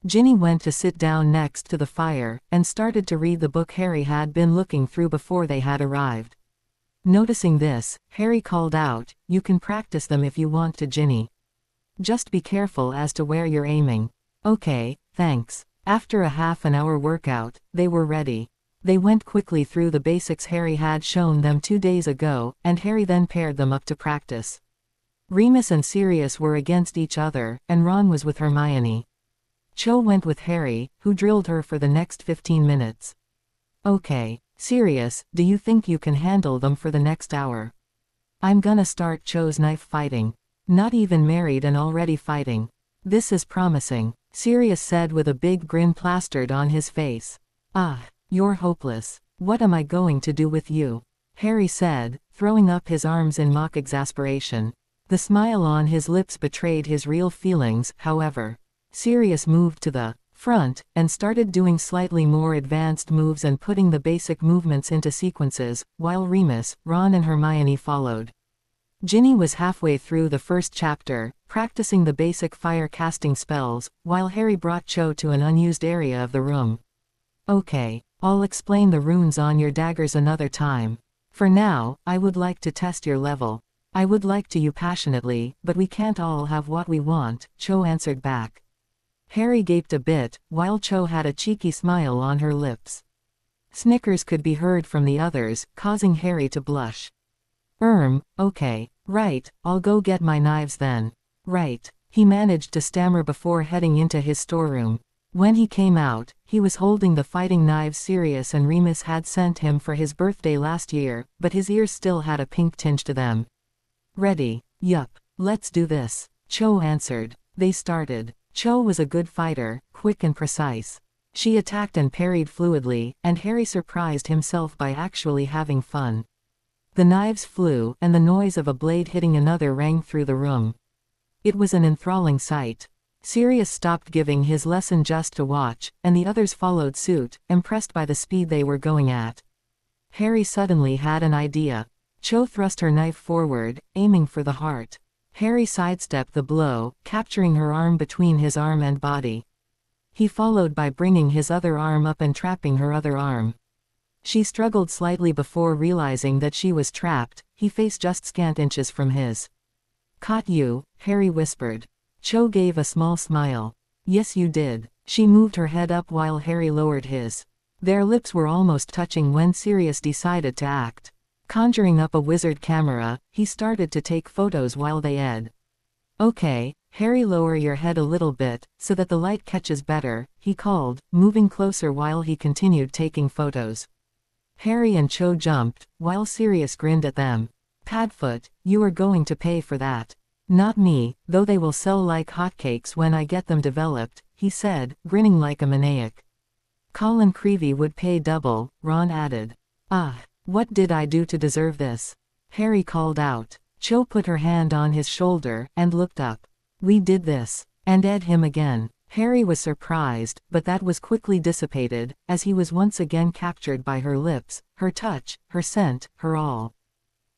Ginny went to sit down next to the fire, and started to read the book Harry had been looking through before they had arrived. Noticing this, Harry called out, "You can practice them if you want to, Ginny. Just be careful as to where you're aiming." "Okay, thanks." After a half-an-hour workout, they were ready. They went quickly through the basics Harry had shown them 2 days ago, and Harry then paired them up to practice. Remus and Sirius were against each other, and Ron was with Hermione. Cho went with Harry, who drilled her for the next 15 minutes. "Okay, Sirius, do you think you can handle them for the next hour?" "I'm gonna start Cho's knife fighting. Not even married and already fighting. This is promising," Sirius said with a big grin plastered on his face. "Ah, you're hopeless. What am I going to do with you?" Harry said, throwing up his arms in mock exasperation. The smile on his lips betrayed his real feelings, however. Sirius moved to the front, and started doing slightly more advanced moves and putting the basic movements into sequences, while Remus, Ron and Hermione followed. Ginny was halfway through the first chapter, practicing the basic fire-casting spells, while Harry brought Cho to an unused area of the room. "Okay, I'll explain the runes on your daggers another time. For now, I would like to test your level. I would like to you passionately, but we can't all have what we want," Cho answered back. Harry gaped a bit, while Cho had a cheeky smile on her lips. Snickers could be heard from the others, causing Harry to blush. Okay. Right, I'll go get my knives then." "Right," he managed to stammer before heading into his storeroom. When he came out, he was holding the fighting knives Sirius and Remus had sent him for his birthday last year, but his ears still had a pink tinge to them. "Ready? Yup, let's do this," Cho answered. They started. Cho was a good fighter, quick and precise. She attacked and parried fluidly, and Harry surprised himself by actually having fun. The knives flew, and the noise of a blade hitting another rang through the room. It was an enthralling sight. Sirius stopped giving his lesson just to watch, and the others followed suit, impressed by the speed they were going at. Harry suddenly had an idea. Cho thrust her knife forward, aiming for the heart. Harry sidestepped the blow, capturing her arm between his arm and body. He followed by bringing his other arm up and trapping her other arm. She struggled slightly before realizing that she was trapped. He faced just scant inches from his. "Caught you," Harry whispered. Cho gave a small smile. "Yes, you did." She moved her head up while Harry lowered his. Their lips were almost touching when Sirius decided to act. Conjuring up a wizard camera, he started to take photos while they ed. "Okay, Harry, lower your head a little bit, so that the light catches better," he called, moving closer while he continued taking photos. Harry and Cho jumped, while Sirius grinned at them. "Padfoot, you are going to pay for that." "Not me, though they will sell like hotcakes when I get them developed," he said, grinning like a maniac. "Colin Creevy would pay double," Ron added. "Ah, what did I do to deserve this?" Harry called out. Cho put her hand on his shoulder, and looked up. "We did this. And ed him again." Harry was surprised, but that was quickly dissipated, as he was once again captured by her lips, her touch, her scent, her all.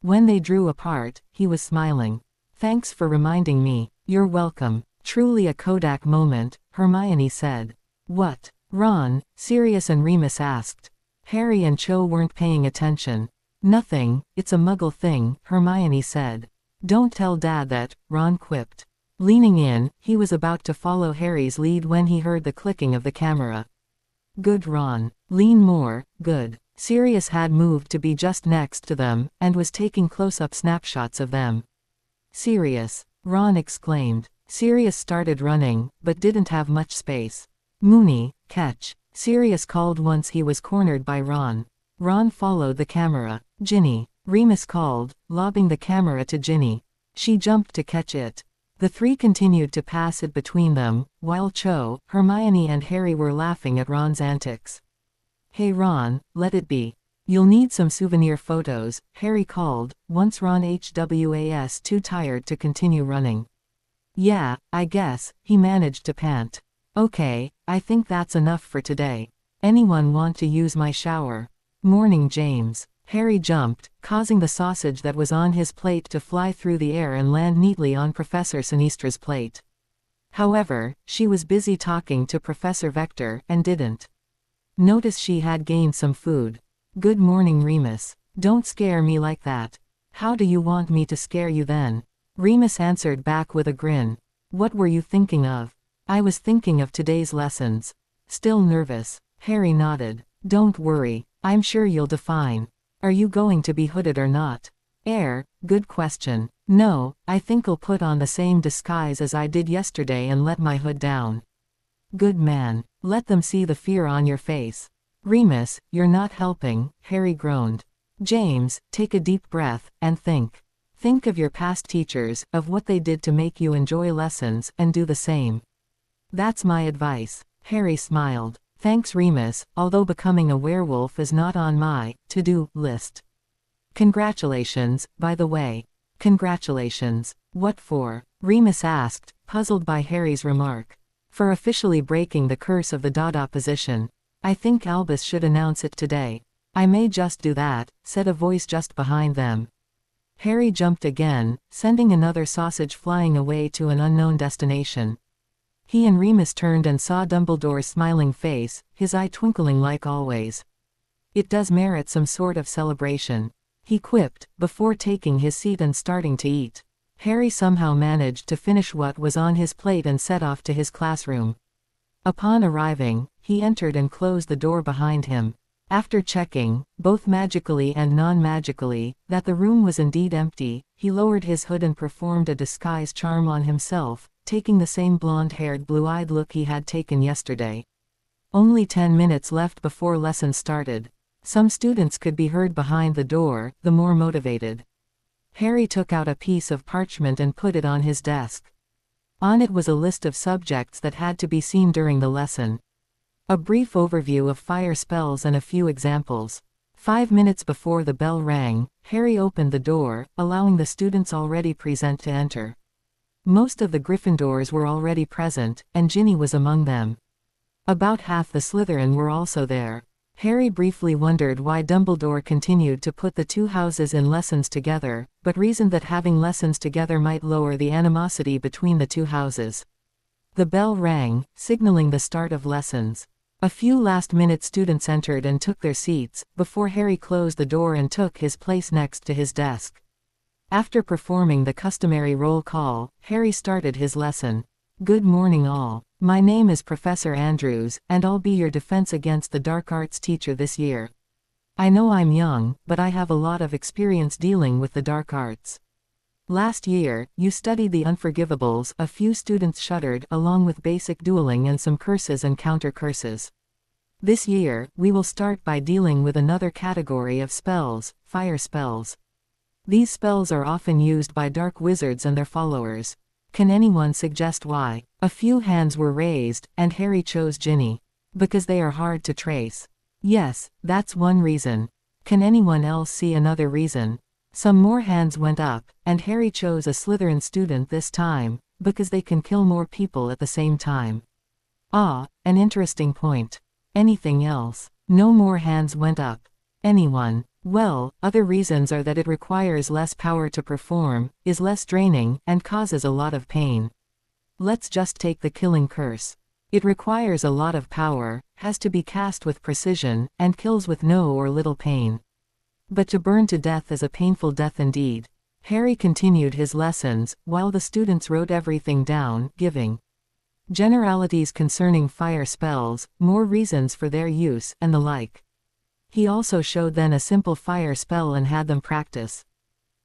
When they drew apart, he was smiling. "Thanks for reminding me." "You're welcome. Truly a Kodak moment," Hermione said. "What?" Ron, Sirius and Remus asked. Harry and Cho weren't paying attention. Nothing, it's a muggle thing, Hermione said. Don't tell Dad that, Ron quipped. Leaning in, he was about to follow Harry's lead when he heard the clicking of the camera. Good, Ron. Lean more, good. Sirius had moved to be just next to them, and was taking close-up snapshots of them. Sirius, Ron exclaimed. Sirius started running, but didn't have much space. Moony, catch. Sirius called once he was cornered by Ron. Ron followed the camera. Ginny, Remus called, lobbing the camera to Ginny. She jumped to catch it. The three continued to pass it between them, while Cho, Hermione and Harry were laughing at Ron's antics. Hey Ron, let it be. You'll need some souvenir photos, Harry called, once Ron was too tired to continue running. Yeah, I guess, he managed to pant. Okay, I think that's enough for today. Anyone want to use my shower? Morning, James. Harry jumped, causing the sausage that was on his plate to fly through the air and land neatly on Professor Sinistra's plate. However, she was busy talking to Professor Vector and didn't notice she had gained some food. Good morning, Remus. Don't scare me like that. How do you want me to scare you then? Remus answered back with a grin. What were you thinking of? I was thinking of today's lessons. Still nervous? Harry nodded. Don't worry, I'm sure you'll define. Are you going to be hooded or not? Good question. No, I think I'll put on the same disguise as I did yesterday and let my hood down. Good man. Let them see the fear on your face. Remus, you're not helping, Harry groaned. James, take a deep breath, and think. Think of your past teachers, of what they did to make you enjoy lessons, and do the same. That's my advice. Harry smiled. Thanks, Remus, although becoming a werewolf is not on my to-do list. Congratulations, by the way. Congratulations. What for? Remus asked, puzzled by Harry's remark. For officially breaking the curse of the Dada position. I think Albus should announce it today. I may just do that, said a voice just behind them. Harry jumped again, sending another sausage flying away to an unknown destination. He and Remus turned and saw Dumbledore's smiling face, his eye twinkling like always. It does merit some sort of celebration, he quipped, before taking his seat and starting to eat. Harry somehow managed to finish what was on his plate and set off to his classroom. Upon arriving, he entered and closed the door behind him. After checking, both magically and non-magically, that the room was indeed empty, he lowered his hood and performed a disguise charm on himself, taking the same blonde-haired, blue-eyed look he had taken yesterday. Only 10 minutes left before lesson started. Some students could be heard behind the door, the more motivated. Harry took out a piece of parchment and put it on his desk. On it was a list of subjects that had to be seen during the lesson. A brief overview of fire spells and a few examples. 5 minutes before the bell rang, Harry opened the door, allowing the students already present to enter. Most of the Gryffindors were already present, and Ginny was among them. About half the Slytherin were also there. Harry briefly wondered why Dumbledore continued to put the two houses in lessons together, but reasoned that having lessons together might lower the animosity between the two houses. The bell rang, signaling the start of lessons. A few last-minute students entered and took their seats, before Harry closed the door and took his place next to his desk. After performing the customary roll call, Harry started his lesson. Good morning all. My name is Professor Andrews, and I'll be your defense against the dark arts teacher this year. I know I'm young, but I have a lot of experience dealing with the dark arts. Last year, you studied the unforgivables. A few students shuddered, along with basic dueling and some curses and counter-curses. This year, we will start by dealing with another category of spells, fire spells. These spells are often used by dark wizards and their followers. Can anyone suggest why? A few hands were raised, and Harry chose Ginny. Because they are hard to trace. Yes, that's one reason. Can anyone else see another reason? Some more hands went up, and Harry chose a Slytherin student this time, because they can kill more people at the same time. Ah, an interesting point. Anything else? No more hands went up. Anyone? Well, other reasons are that it requires less power to perform, is less draining, and causes a lot of pain. Let's just take the killing curse. It requires a lot of power, has to be cast with precision, and kills with no or little pain. But to burn to death is a painful death indeed. Harry continued his lessons, while the students wrote everything down, giving generalities concerning fire spells, more reasons for their use, and the like. He also showed them a simple fire spell and had them practice.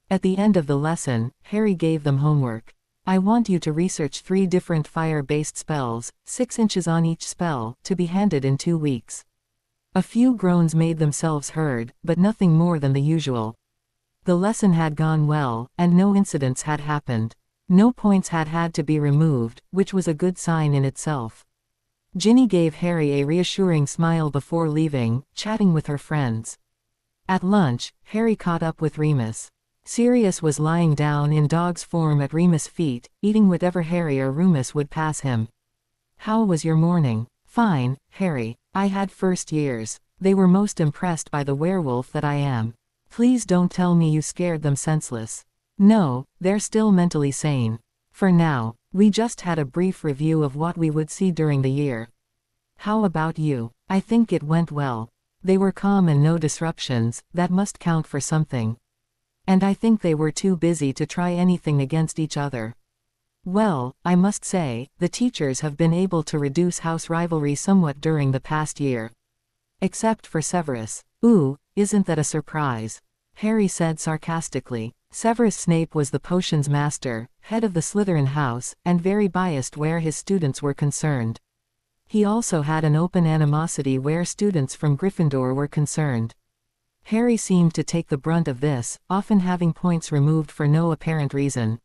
At the end of the lesson, Harry gave them homework. I want you to research 3 different fire-based spells, 6 inches on each spell, to be handed in 2 weeks. A few groans made themselves heard, but nothing more than the usual. The lesson had gone well, and no incidents had happened. No points had had to be removed, which was a good sign in itself. Ginny gave Harry a reassuring smile before leaving, chatting with her friends. At lunch, Harry caught up with Remus. Sirius was lying down in dog's form at Remus' feet, eating whatever Harry or Remus would pass him. How was your morning? Fine, Harry. I had first years. They were most impressed by the werewolf that I am. Please don't tell me you scared them senseless. No, they're still mentally sane. For now, we just had a brief review of what we would see during the year. How about you? I think it went well. They were calm and no disruptions, that must count for something. And I think they were too busy to try anything against each other. Well, I must say, the teachers have been able to reduce house rivalry somewhat during the past year. Except for Severus. Ooh, isn't that a surprise? Harry said sarcastically. Severus Snape was the potions master, head of the Slytherin house, and very biased where his students were concerned. He also had an open animosity where students from Gryffindor were concerned. Harry seemed to take the brunt of this, often having points removed for no apparent reason.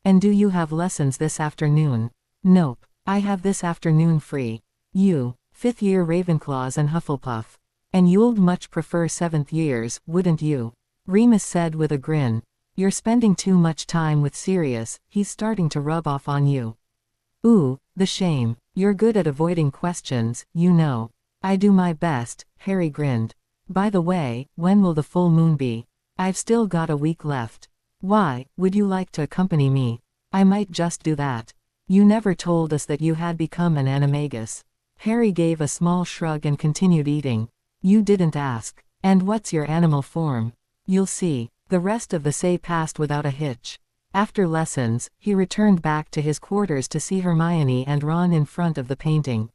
And do you have lessons this afternoon? Nope. I have this afternoon free. You, 5th year Ravenclaws and Hufflepuff. And you'd much prefer 7th years, wouldn't you? Remus said with a grin. You're spending too much time with Sirius, he's starting to rub off on you. Ooh, the shame. You're good at avoiding questions, you know. I do my best, Harry grinned. By the way, when will the full moon be? I've still got a week left. Why, would you like to accompany me? I might just do that. You never told us that you had become an animagus. Harry gave a small shrug and continued eating. You didn't ask. And what's your animal form? You'll see. The rest of the say passed without a hitch. After lessons, he returned back to his quarters to see Hermione and Ron in front of the painting.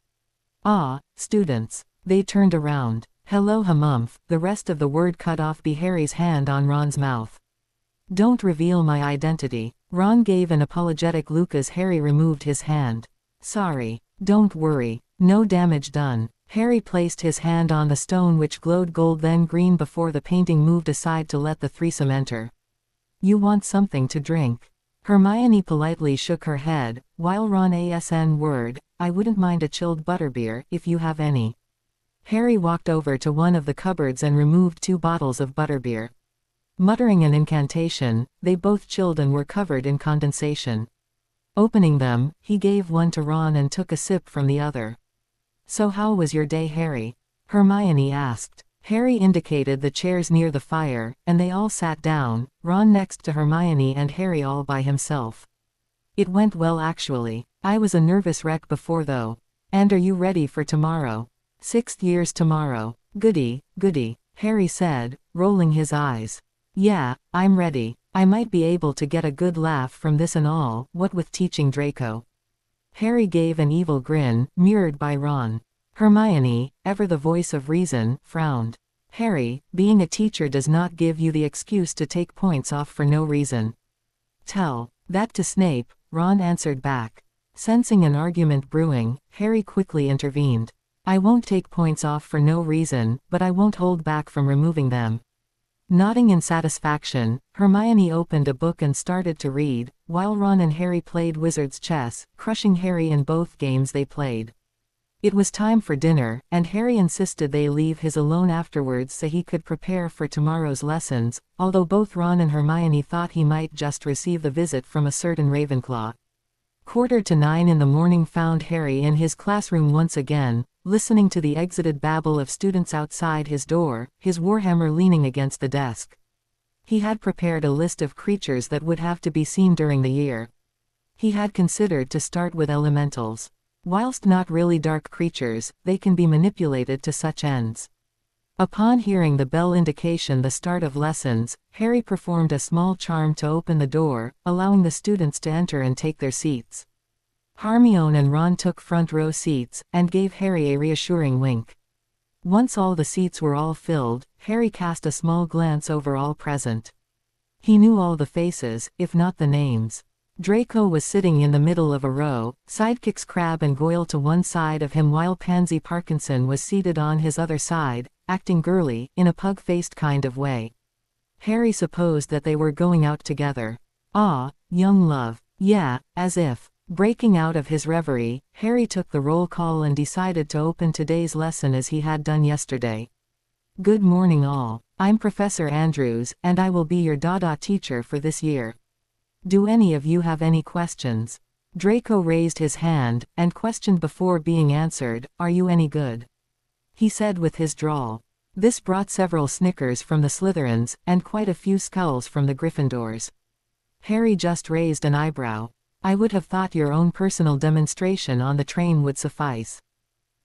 Ah, students. They turned around. Hello hamumph, the rest of the word cut off by Harry's hand on Ron's mouth. Don't reveal my identity. Ron gave an apologetic look as Harry removed his hand. Sorry. Don't worry. No damage done. Harry placed his hand on the stone which glowed gold then green before the painting moved aside to let the threesome enter. You want something to drink? Hermione politely shook her head, while Ron asn word, I wouldn't mind a chilled butterbeer, if you have any. Harry walked over to one of the cupboards and removed 2 bottles of butterbeer. Muttering an incantation, they both chilled and were covered in condensation. Opening them, he gave one to Ron and took a sip from the other. So how was your day, Harry? Hermione asked. Harry indicated the chairs near the fire, and they all sat down, Ron next to Hermione and Harry all by himself. It went well actually. I was a nervous wreck before though. And are you ready for tomorrow? 6th years tomorrow. Goody, goody, Harry said, rolling his eyes. Yeah, I'm ready. I might be able to get a good laugh from this and all, what with teaching Draco. Harry gave an evil grin, mirrored by Ron. Hermione, ever the voice of reason, frowned. Harry, being a teacher does not give you the excuse to take points off for no reason. Tell that to Snape, Ron answered back. Sensing an argument brewing, Harry quickly intervened. I won't take points off for no reason, but I won't hold back from removing them. Nodding in satisfaction, Hermione opened a book and started to read, while Ron and Harry played wizard's chess, crushing Harry in both games they played. It was time for dinner, and Harry insisted they leave his alone afterwards so he could prepare for tomorrow's lessons, although both Ron and Hermione thought he might just receive the visit from a certain Ravenclaw. 8:45 in the morning found Harry in his classroom once again, listening to the exited babble of students outside his door, his warhammer leaning against the desk. He had prepared a list of creatures that would have to be seen during the year. He had considered to start with elementals. Whilst not really dark creatures, they can be manipulated to such ends. Upon hearing the bell indication the start of lessons, Harry performed a small charm to open the door, allowing the students to enter and take their seats. Hermione and Ron took front row seats, and gave Harry a reassuring wink. Once all the seats were all filled, Harry cast a small glance over all present. He knew all the faces, if not the names. Draco was sitting in the middle of a row, sidekicks Crabbe and Goyle to one side of him while Pansy Parkinson was seated on his other side, acting girly, in a pug-faced kind of way. Harry supposed that they were going out together. Ah, young love. Yeah, as if. Breaking out of his reverie, Harry took the roll call and decided to open today's lesson as he had done yesterday. Good morning all. I'm Professor Andrews, and I will be your Dada teacher for this year. Do any of you have any questions? Draco raised his hand, and questioned before being answered, "Are you any good?" he said with his drawl. This brought several snickers from the Slytherins, and quite a few scowls from the Gryffindors. Harry just raised an eyebrow. I would have thought your own personal demonstration on the train would suffice.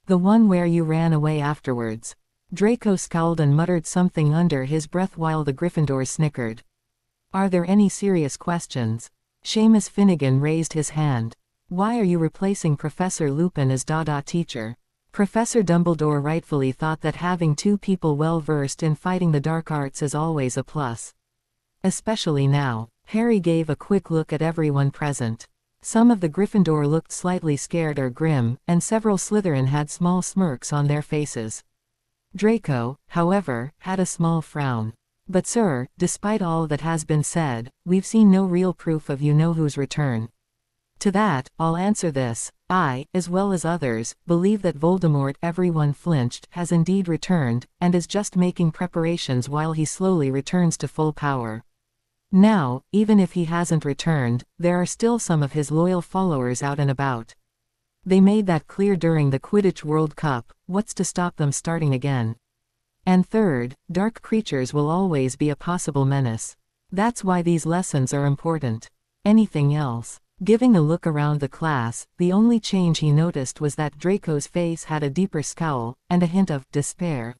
The one where you ran away afterwards. Draco scowled and muttered something under his breath while the Gryffindors snickered. Are there any serious questions? Seamus Finnegan raised his hand. Why are you replacing Professor Lupin as Dada teacher? Professor Dumbledore rightfully thought that having two people well versed in fighting the dark arts is always a plus. Especially now. Harry gave a quick look at everyone present. Some of the Gryffindor looked slightly scared or grim, and several Slytherin had small smirks on their faces. Draco, however, had a small frown. But sir, despite all that has been said, we've seen no real proof of you-know-who's return. To that, I'll answer this. I, as well as others, believe that Voldemort, everyone flinched, has indeed returned, and is just making preparations while he slowly returns to full power. Now, even if he hasn't returned, there are still some of his loyal followers out and about. They made that clear during the Quidditch World Cup. What's to stop them starting again? And third, dark creatures will always be a possible menace. That's why these lessons are important. Anything else? Giving a look around the class, the only change he noticed was that Draco's face had a deeper scowl, and a hint of despair.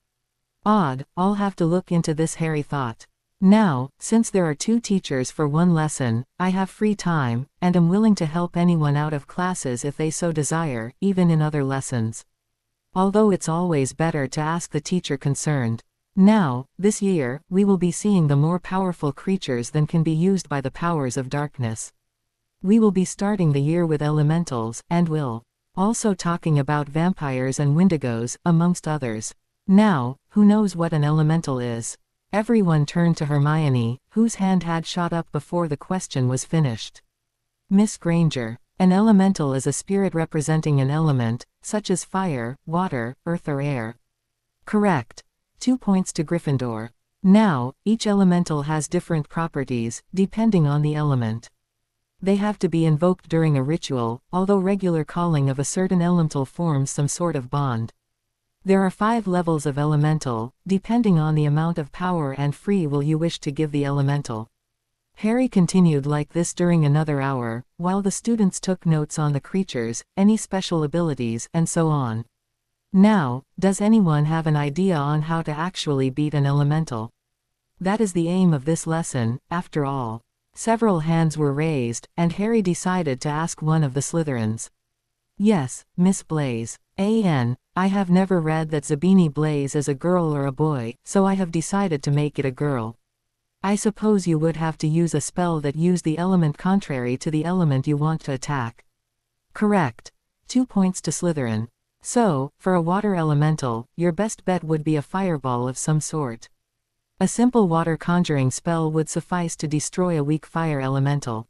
Odd, I'll have to look into this, Harry thought. Now, since there are two teachers for one lesson, I have free time, and am willing to help anyone out of classes if they so desire, even in other lessons. Although it's always better to ask the teacher concerned. Now, this year, we will be seeing the more powerful creatures than can be used by the powers of darkness. We will be starting the year with elementals, and will also talking about vampires and wendigos, amongst others. Now, who knows what an elemental is? Everyone turned to Hermione, whose hand had shot up before the question was finished. Miss Granger, an elemental is a spirit representing an element, such as fire, water, earth or air. Correct. 2 points to Gryffindor. Now, each elemental has different properties, depending on the element. They have to be invoked during a ritual, although regular calling of a certain elemental forms some sort of bond. There are 5 levels of elemental, depending on the amount of power and free will you wish to give the elemental. Harry continued like this during another hour, while the students took notes on the creatures, any special abilities, and so on. Now, does anyone have an idea on how to actually beat an elemental? That is the aim of this lesson, after all. Several hands were raised, and Harry decided to ask one of the Slytherins. Yes, Miss Blaze. I have never read that Zabini Blaze is a girl or a boy, so I have decided to make it a girl. I suppose you would have to use a spell that used the element contrary to the element you want to attack. Correct. 2 points to Slytherin. So, for a water elemental, your best bet would be a fireball of some sort. A simple water conjuring spell would suffice to destroy a weak fire elemental.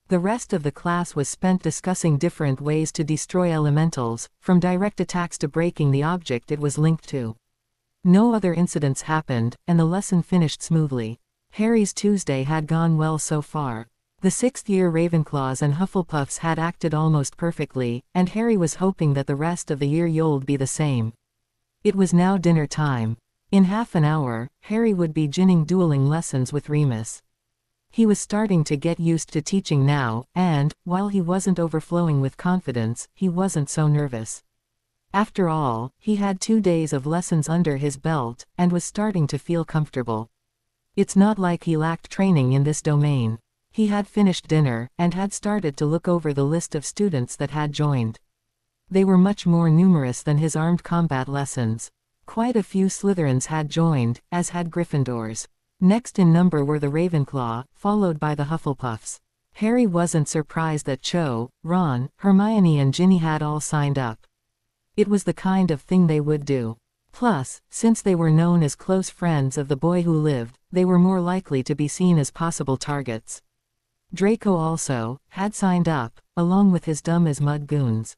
The rest of the class was spent discussing different ways to destroy elementals, from direct attacks to breaking the object it was linked to. No other incidents happened, and the lesson finished smoothly. Harry's Tuesday had gone well so far. The 6th-year Ravenclaws and Hufflepuffs had acted almost perfectly, and Harry was hoping that the rest of the year would be the same. It was now dinner time. In half an hour, Harry would be ginning dueling lessons with Remus. He was starting to get used to teaching now, and, while he wasn't overflowing with confidence, he wasn't so nervous. After all, he had 2 days of lessons under his belt, and was starting to feel comfortable. It's not like he lacked training in this domain. He had finished dinner, and had started to look over the list of students that had joined. They were much more numerous than his armed combat lessons. Quite a few Slytherins had joined, as had Gryffindors. Next in number were the Ravenclaw, followed by the Hufflepuffs. Harry wasn't surprised that Cho, Ron, Hermione and Ginny had all signed up. It was the kind of thing they would do. Plus, since they were known as close friends of the boy who lived, they were more likely to be seen as possible targets. Draco also had signed up, along with his dumb-as-mud goons.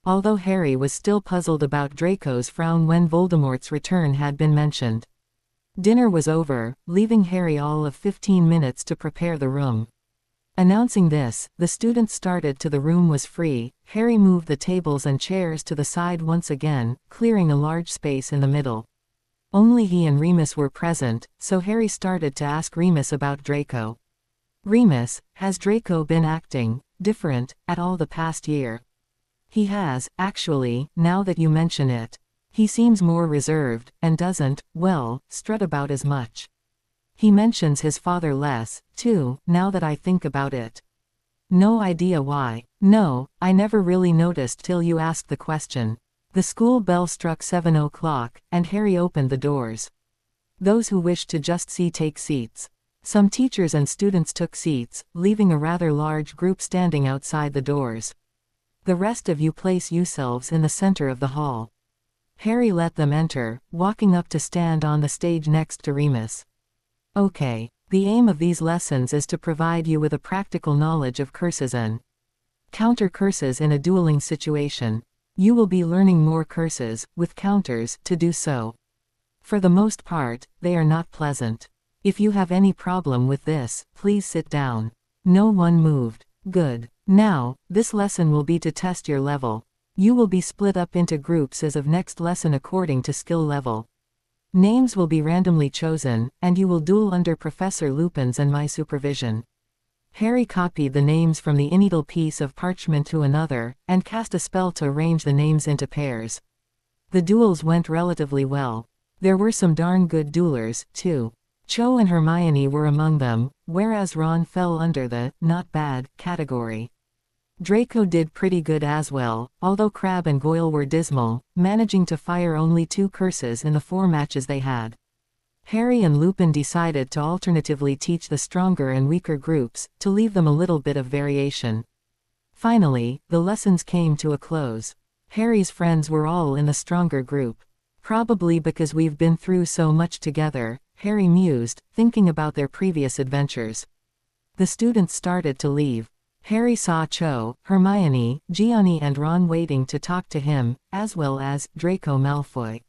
Although Harry was still puzzled about Draco's frown when Voldemort's return had been mentioned. Dinner was over, leaving Harry all of 15 minutes to prepare the room. Announcing this, the students started to the room was free. Harry moved the tables and chairs to the side once again, clearing a large space in the middle. Only he and Remus were present, so Harry started to ask Remus about Draco. Remus, has Draco been acting different at all the past year? He has, actually, now that you mention it. He seems more reserved, and doesn't, well, strut about as much. He mentions his father less, too, now that I think about it. No idea why. No, I never really noticed till you asked the question. The school bell struck 7 o'clock, and Harry opened the doors. Those who wished to just see take seats. Some teachers and students took seats, leaving a rather large group standing outside the doors. The rest of you place yourselves in the center of the hall. Harry let them enter, walking up to stand on the stage next to Remus. Okay, the aim of these lessons is to provide you with a practical knowledge of curses and counter curses in a dueling situation. You will be learning more curses, with counters, to do so. For the most part, they are not pleasant. If you have any problem with this, please sit down. No one moved. Good. Now, this lesson will be to test your level. You will be split up into groups as of next lesson according to skill level. Names will be randomly chosen, and you will duel under Professor Lupin's and my supervision. Harry copied the names from the needle piece of parchment to another, and cast a spell to arrange the names into pairs. The duels went relatively well. There were some darn good duelers, too. Cho and Hermione were among them, whereas Ron fell under the not bad category. Draco did pretty good as well, although Crabbe and Goyle were dismal, managing to fire only 2 curses in the 4 matches they had. Harry and Lupin decided to alternatively teach the stronger and weaker groups, to leave them a little bit of variation. Finally, the lessons came to a close. Harry's friends were all in the stronger group. Probably because we've been through so much together, Harry mused, thinking about their previous adventures. The students started to leave. Harry saw Cho, Hermione, Gianni and Ron waiting to talk to him, as well as Draco Malfoy.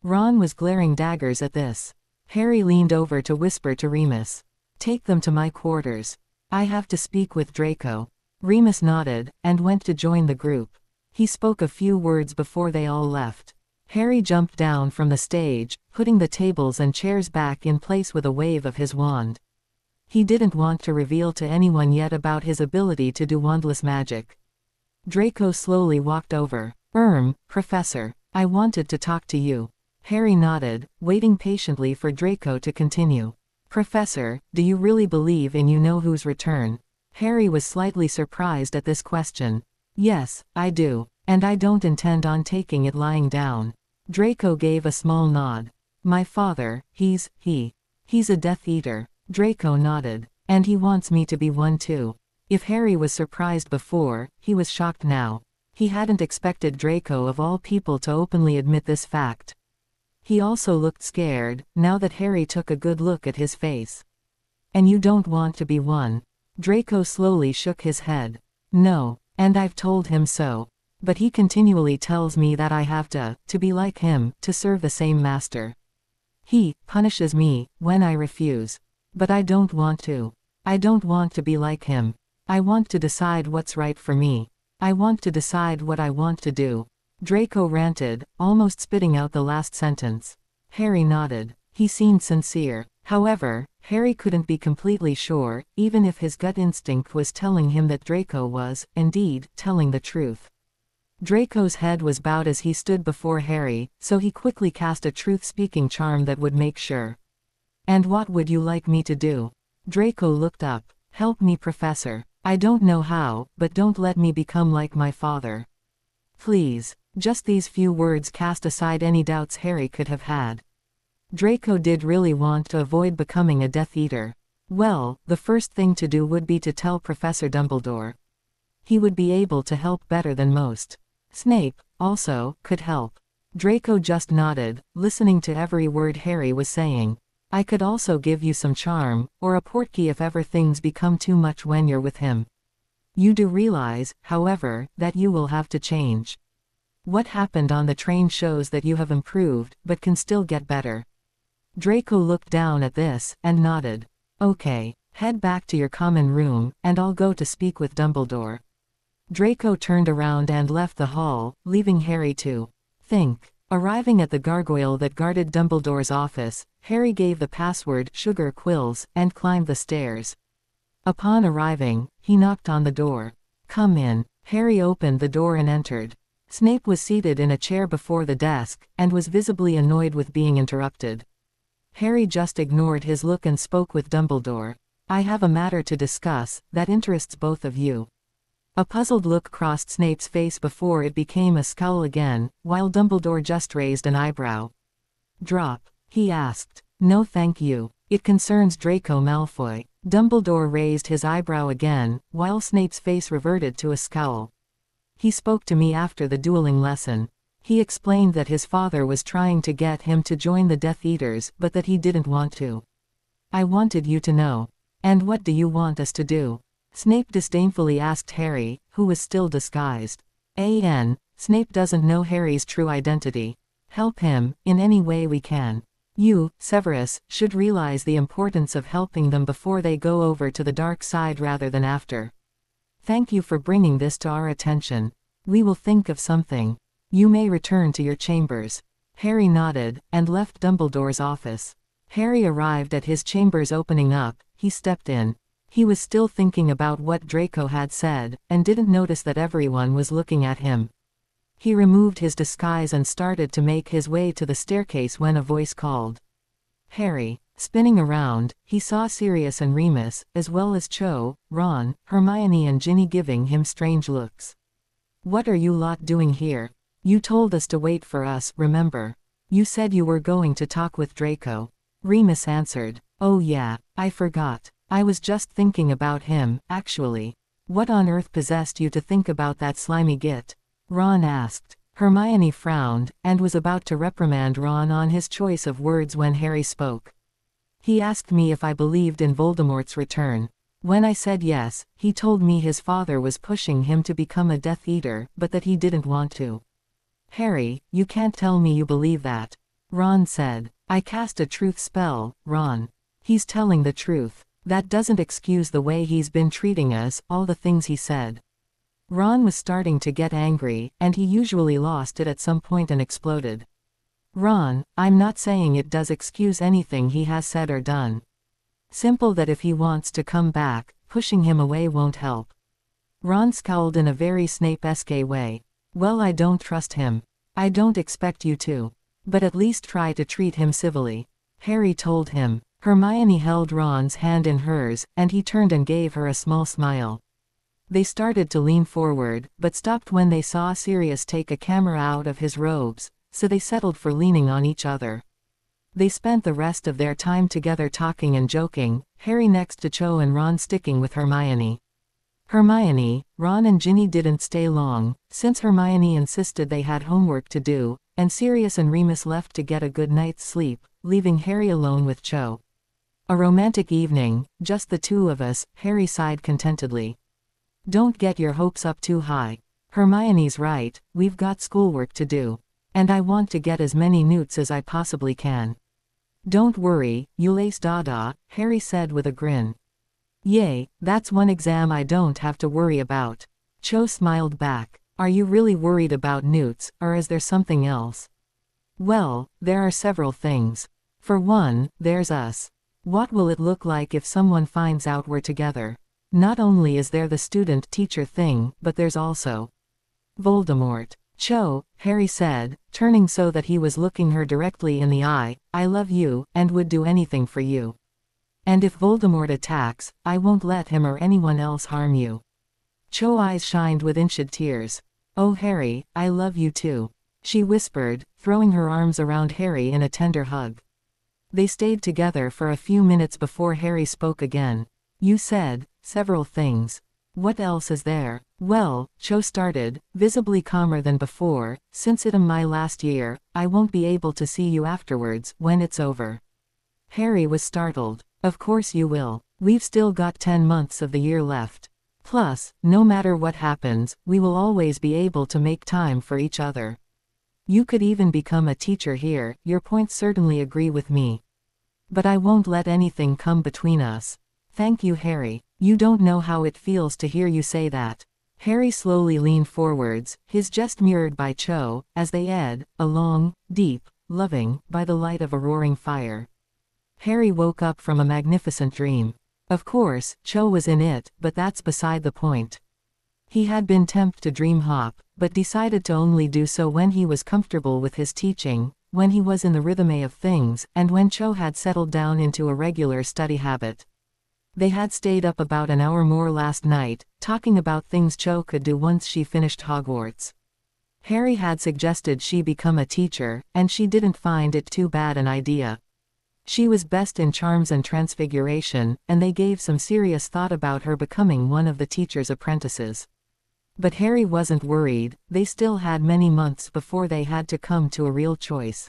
Ron was glaring daggers at this. Harry leaned over to whisper to Remus. Take them to my quarters. I have to speak with Draco. Remus nodded, and went to join the group. He spoke a few words before they all left. Harry jumped down from the stage, putting the tables and chairs back in place with a wave of his wand. He didn't want to reveal to anyone yet about his ability to do wandless magic. Draco slowly walked over. Professor. I wanted to talk to you. Harry nodded, waiting patiently for Draco to continue. Professor, do you really believe in you-know-who's return? Harry was slightly surprised at this question. Yes, I do. And I don't intend on taking it lying down. Draco gave a small nod. My father, he's a Death Eater. Draco nodded. And he wants me to be one too. If Harry was surprised before, he was shocked now. He hadn't expected Draco of all people to openly admit this fact. He also looked scared, now that Harry took a good look at his face. And you don't want to be one? Draco slowly shook his head. No, and I've told him so. But he continually tells me that I have to be like him, to serve the same master. He punishes me when I refuse. But I don't want to. I don't want to be like him. I want to decide what's right for me. I want to decide what I want to do. Draco ranted, almost spitting out the last sentence. Harry nodded. He seemed sincere. However, Harry couldn't be completely sure, even if his gut instinct was telling him that Draco was, indeed, telling the truth. Draco's head was bowed as he stood before Harry, so he quickly cast a truth-speaking charm that would make sure. "And what would you like me to do?" Draco looked up. "Help me, Professor. I don't know how, but don't let me become like my father. Please." Just these few words cast aside any doubts Harry could have had. Draco did really want to avoid becoming a Death Eater. Well, the first thing to do would be to tell Professor Dumbledore. He would be able to help better than most. Snape, also, could help. Draco just nodded, listening to every word Harry was saying. "I could also give you some charm, or a portkey if ever things become too much when you're with him. You do realize, however, that you will have to change. What happened on the train shows that you have improved, but can still get better." Draco looked down at this, and nodded. "Okay, head back to your common room, and I'll go to speak with Dumbledore." Draco turned around and left the hall, leaving Harry to think. Arriving at the gargoyle that guarded Dumbledore's office, Harry gave the password "Sugar Quills" and climbed the stairs. Upon arriving, he knocked on the door. "Come in." Harry opened the door and entered. Snape was seated in a chair before the desk, and was visibly annoyed with being interrupted. Harry just ignored his look and spoke with Dumbledore. "I have a matter to discuss, that interests both of you." A puzzled look crossed Snape's face before it became a scowl again, while Dumbledore just raised an eyebrow. "Drop?" he asked. "No thank you. It concerns Draco Malfoy." Dumbledore raised his eyebrow again, while Snape's face reverted to a scowl. "He spoke to me after the dueling lesson. He explained that his father was trying to get him to join the Death Eaters but that he didn't want to. I wanted you to know." "And what do you want us to do?" Snape disdainfully asked Harry, who was still disguised. Snape doesn't know Harry's true identity. "Help him, in any way we can. You, Severus, should realize the importance of helping them before they go over to the dark side rather than after. Thank you for bringing this to our attention. We will think of something. You may return to your chambers." Harry nodded, and left Dumbledore's office. Harry arrived at his chambers opening up, he stepped in. He was still thinking about what Draco had said, and didn't notice that everyone was looking at him. He removed his disguise and started to make his way to the staircase when a voice called. "Harry." Spinning around, he saw Sirius and Remus, as well as Cho, Ron, Hermione and Ginny giving him strange looks. "What are you lot doing here? You told us to wait for us, remember? You said you were going to talk with Draco." Remus answered. "Oh yeah, I forgot. I was just thinking about him, actually." "What on earth possessed you to think about that slimy git?" Ron asked. Hermione frowned, and was about to reprimand Ron on his choice of words when Harry spoke. "He asked me if I believed in Voldemort's return. When I said yes, he told me his father was pushing him to become a Death Eater, but that he didn't want to." "Harry, you can't tell me you believe that," Ron said. "I cast a truth spell, Ron. He's telling the truth. That doesn't excuse the way he's been treating us, all the things he said." Ron was starting to get angry, and he usually lost it at some point and exploded. "Ron, I'm not saying it does excuse anything he has said or done. Simple that if he wants to come back, pushing him away won't help." Ron scowled in a very Snape-esque way. "Well, I don't trust him. I don't expect you to. But at least try to treat him civilly," Harry told him. Hermione held Ron's hand in hers, and he turned and gave her a small smile. They started to lean forward, but stopped when they saw Sirius take a camera out of his robes, so they settled for leaning on each other. They spent the rest of their time together talking and joking, Harry next to Cho and Ron sticking with Hermione. Hermione, Ron and Ginny didn't stay long, since Hermione insisted they had homework to do, and Sirius and Remus left to get a good night's sleep, leaving Harry alone with Cho. "A romantic evening, just the two of us," Harry sighed contentedly. "Don't get your hopes up too high. Hermione's right, we've got schoolwork to do. And I want to get as many newts as I possibly can." "Don't worry, you'll ace Dada," Harry said with a grin. "Yay, that's one exam I don't have to worry about." Cho smiled back. "Are you really worried about newts, or is there something else?" "Well, there are several things. For one, there's us. What will it look like if someone finds out we're together? Not only is there the student-teacher thing, but there's also Voldemort. Cho, Harry said, turning so that he was looking her directly in the eye, I love you, and would do anything for you. And if Voldemort attacks, I won't let him or anyone else harm you. Cho's eyes shined with instant tears. Oh Harry, I love you too, she whispered, throwing her arms around Harry in a tender hug. They stayed together for a few minutes before Harry spoke again. You said several things. What else is there? Well, Cho started, visibly calmer than before, since it's my last year, I won't be able to see you afterwards, when it's over. Harry was startled. Of course you will. We've still got 10 months of the year left. Plus, no matter what happens, we will always be able to make time for each other. You could even become a teacher here, your points certainly agree with me. But I won't let anything come between us. Thank you Harry. You don't know how it feels to hear you say that. Harry slowly leaned forwards, his jest mirrored by Cho, as they ed along, deep, loving, by the light of a roaring fire. Harry woke up from a magnificent dream. Of course, Cho was in it, but that's beside the point. He had been tempted to dream hop, but decided to only do so when he was comfortable with his teaching, when he was in the rhythm of things, and when Cho had settled down into a regular study habit. They had stayed up about an hour more last night, talking about things Cho could do once she finished Hogwarts. Harry had suggested she become a teacher, and she didn't find it too bad an idea. She was best in charms and transfiguration, and they gave some serious thought about her becoming one of the teacher's apprentices. But Harry wasn't worried, they still had many months before they had to come to a real choice.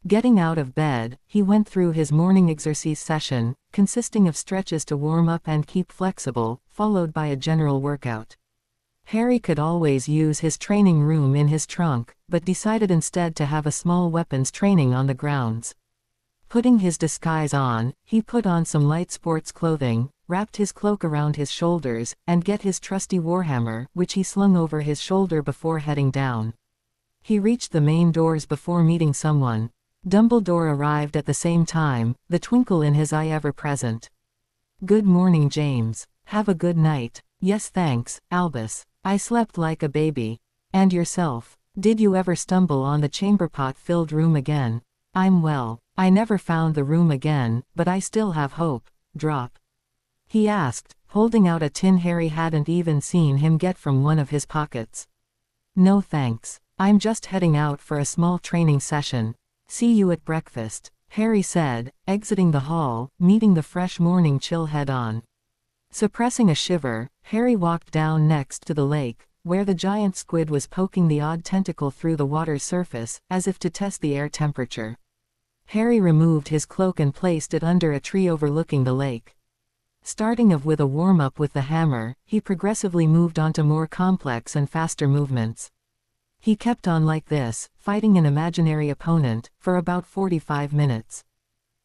Getting out of bed, he went through his morning exercise session, consisting of stretches to warm up and keep flexible, followed by a general workout. Harry could always use his training room in his trunk, but decided instead to have a small weapons training on the grounds. Putting his disguise on, he put on some light sports clothing, wrapped his cloak around his shoulders, and get his trusty warhammer, which he slung over his shoulder before heading down. He reached the main doors before meeting someone. Dumbledore arrived at the same time, the twinkle in his eye ever present. Good morning James. Have a good night. Yes thanks, Albus. I slept like a baby. And yourself? Did you ever stumble on the chamberpot-filled room again? I'm well. I never found the room again, but I still have hope. Drop. He asked, holding out a tin Harry hadn't even seen him get from one of his pockets. No thanks. I'm just heading out for a small training session. See you at breakfast, Harry said, exiting the hall, meeting the fresh morning chill head-on. Suppressing a shiver, Harry walked down next to the lake, where the giant squid was poking the odd tentacle through the water's surface, as if to test the air temperature. Harry removed his cloak and placed it under a tree overlooking the lake. Starting off with a warm-up with the hammer, he progressively moved on to more complex and faster movements. He kept on like this, fighting an imaginary opponent, for about 45 minutes.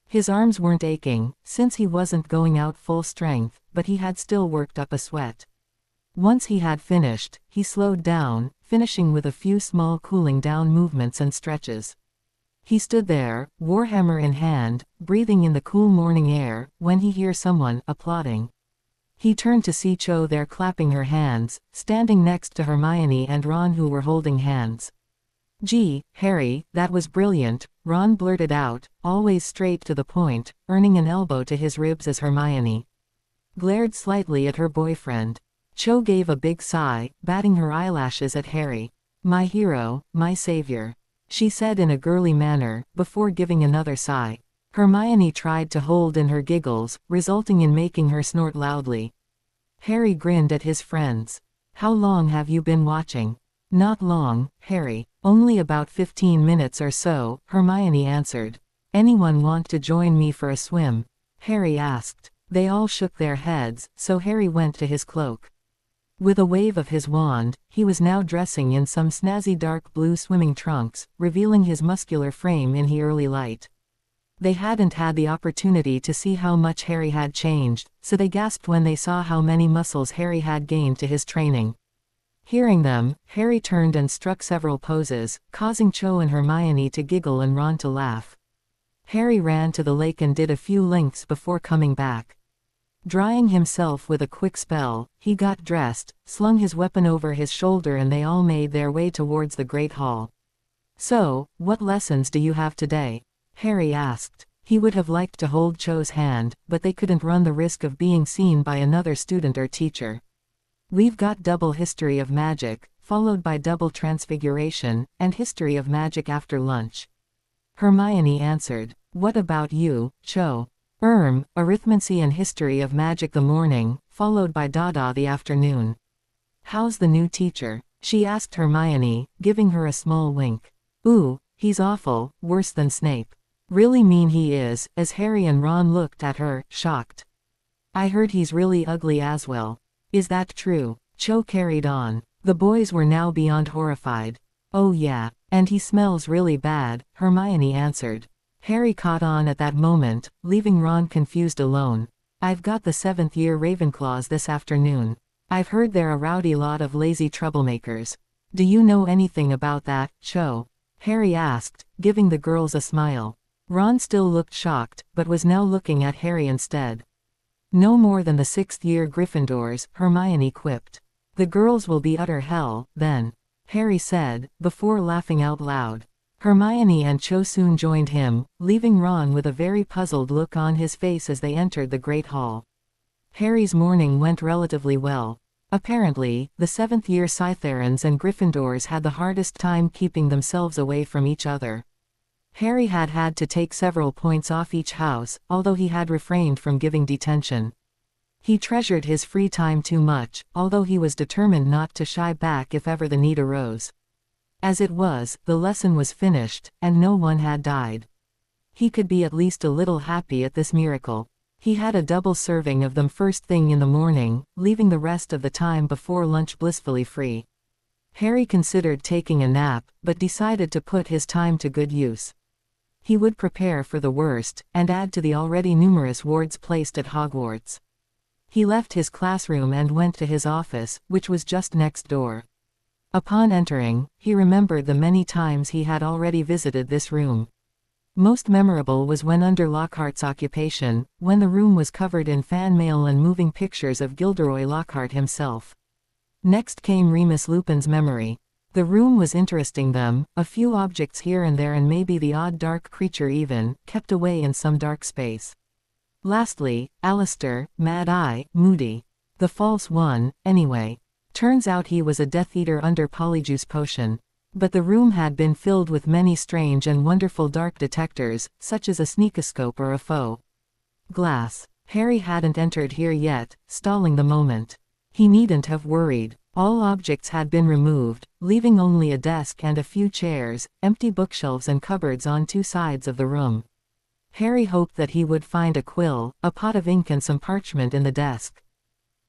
His arms weren't aching, since he wasn't going out full strength, but he had still worked up a sweat. Once he had finished, he slowed down, finishing with a few small cooling down movements and stretches. He stood there, warhammer in hand, breathing in the cool morning air, when he heard someone applauding. He turned to see Cho there clapping her hands, standing next to Hermione and Ron who were holding hands. Gee, Harry, that was brilliant, Ron blurted out, always straight to the point, earning an elbow to his ribs as Hermione glared slightly at her boyfriend. Cho gave a big sigh, batting her eyelashes at Harry. My hero, my savior, she said in a girly manner, before giving another sigh. Hermione tried to hold in her giggles, resulting in making her snort loudly. Harry grinned at his friends. How long have you been watching? Not long, Harry. Only about 15 minutes or so, Hermione answered. Anyone want to join me for a swim? Harry asked. They all shook their heads, so Harry went to his cloak. With a wave of his wand, he was now dressing in some snazzy dark blue swimming trunks, revealing his muscular frame in the early light. They hadn't had the opportunity to see how much Harry had changed, so they gasped when they saw how many muscles Harry had gained to his training. Hearing them, Harry turned and struck several poses, causing Cho and Hermione to giggle and Ron to laugh. Harry ran to the lake and did a few links before coming back. Drying himself with a quick spell, he got dressed, slung his weapon over his shoulder, and they all made their way towards the Great Hall. "So, what lessons do you have today?" Harry asked. He would have liked to hold Cho's hand, but they couldn't run the risk of being seen by another student or teacher. "We've got double history of magic, followed by double transfiguration, and history of magic after lunch," Hermione answered. "What about you, Cho?" Arithmancy and history of magic the morning, followed by Dada the afternoon." "How's the new teacher?" she asked Hermione, giving her a small wink. "Ooh, he's awful, worse than Snape." "Really mean he is," as Harry and Ron looked at her, shocked. "I heard he's really ugly as well." "Is that true?" Cho carried on. The boys were now beyond horrified. "Oh yeah, and he smells really bad," Hermione answered. Harry caught on at that moment, leaving Ron confused alone. "I've got the 7th year Ravenclaws this afternoon. I've heard they're a rowdy lot of lazy troublemakers. Do you know anything about that, Cho?" Harry asked, giving the girls a smile. Ron still looked shocked, but was now looking at Harry instead. "No more than the 6th year Gryffindors," Hermione quipped. "The girls will be utter hell, then," Harry said, before laughing out loud. Hermione and Cho soon joined him, leaving Ron with a very puzzled look on his face as they entered the Great Hall. Harry's morning went relatively well. Apparently, the 7th year Slytherins and Gryffindors had the hardest time keeping themselves away from each other. Harry had had to take several points off each house, although he had refrained from giving detention. He treasured his free time too much, although he was determined not to shy back if ever the need arose. As it was, the lesson was finished, and no one had died. He could be at least a little happy at this miracle. He had a double serving of them first thing in the morning, leaving the rest of the time before lunch blissfully free. Harry considered taking a nap, but decided to put his time to good use. He would prepare for the worst, and add to the already numerous wards placed at Hogwarts. He left his classroom and went to his office, which was just next door. Upon entering, he remembered the many times he had already visited this room. Most memorable was when under Lockhart's occupation, when the room was covered in fan mail and moving pictures of Gilderoy Lockhart himself. Next came Remus Lupin's memory. The room was interesting them, a few objects here and there and maybe the odd dark creature even, kept away in some dark space. Lastly, Alistair, Mad Eye, Moody. The false one, anyway. Turns out he was a Death Eater under Polyjuice Potion. But the room had been filled with many strange and wonderful dark detectors, such as a sneakoscope or a faux glass. Harry hadn't entered here yet, stalling the moment. He needn't have worried. All objects had been removed, leaving only a desk and a few chairs, empty bookshelves and cupboards on two sides of the room. Harry hoped that he would find a quill, a pot of ink and some parchment in the desk.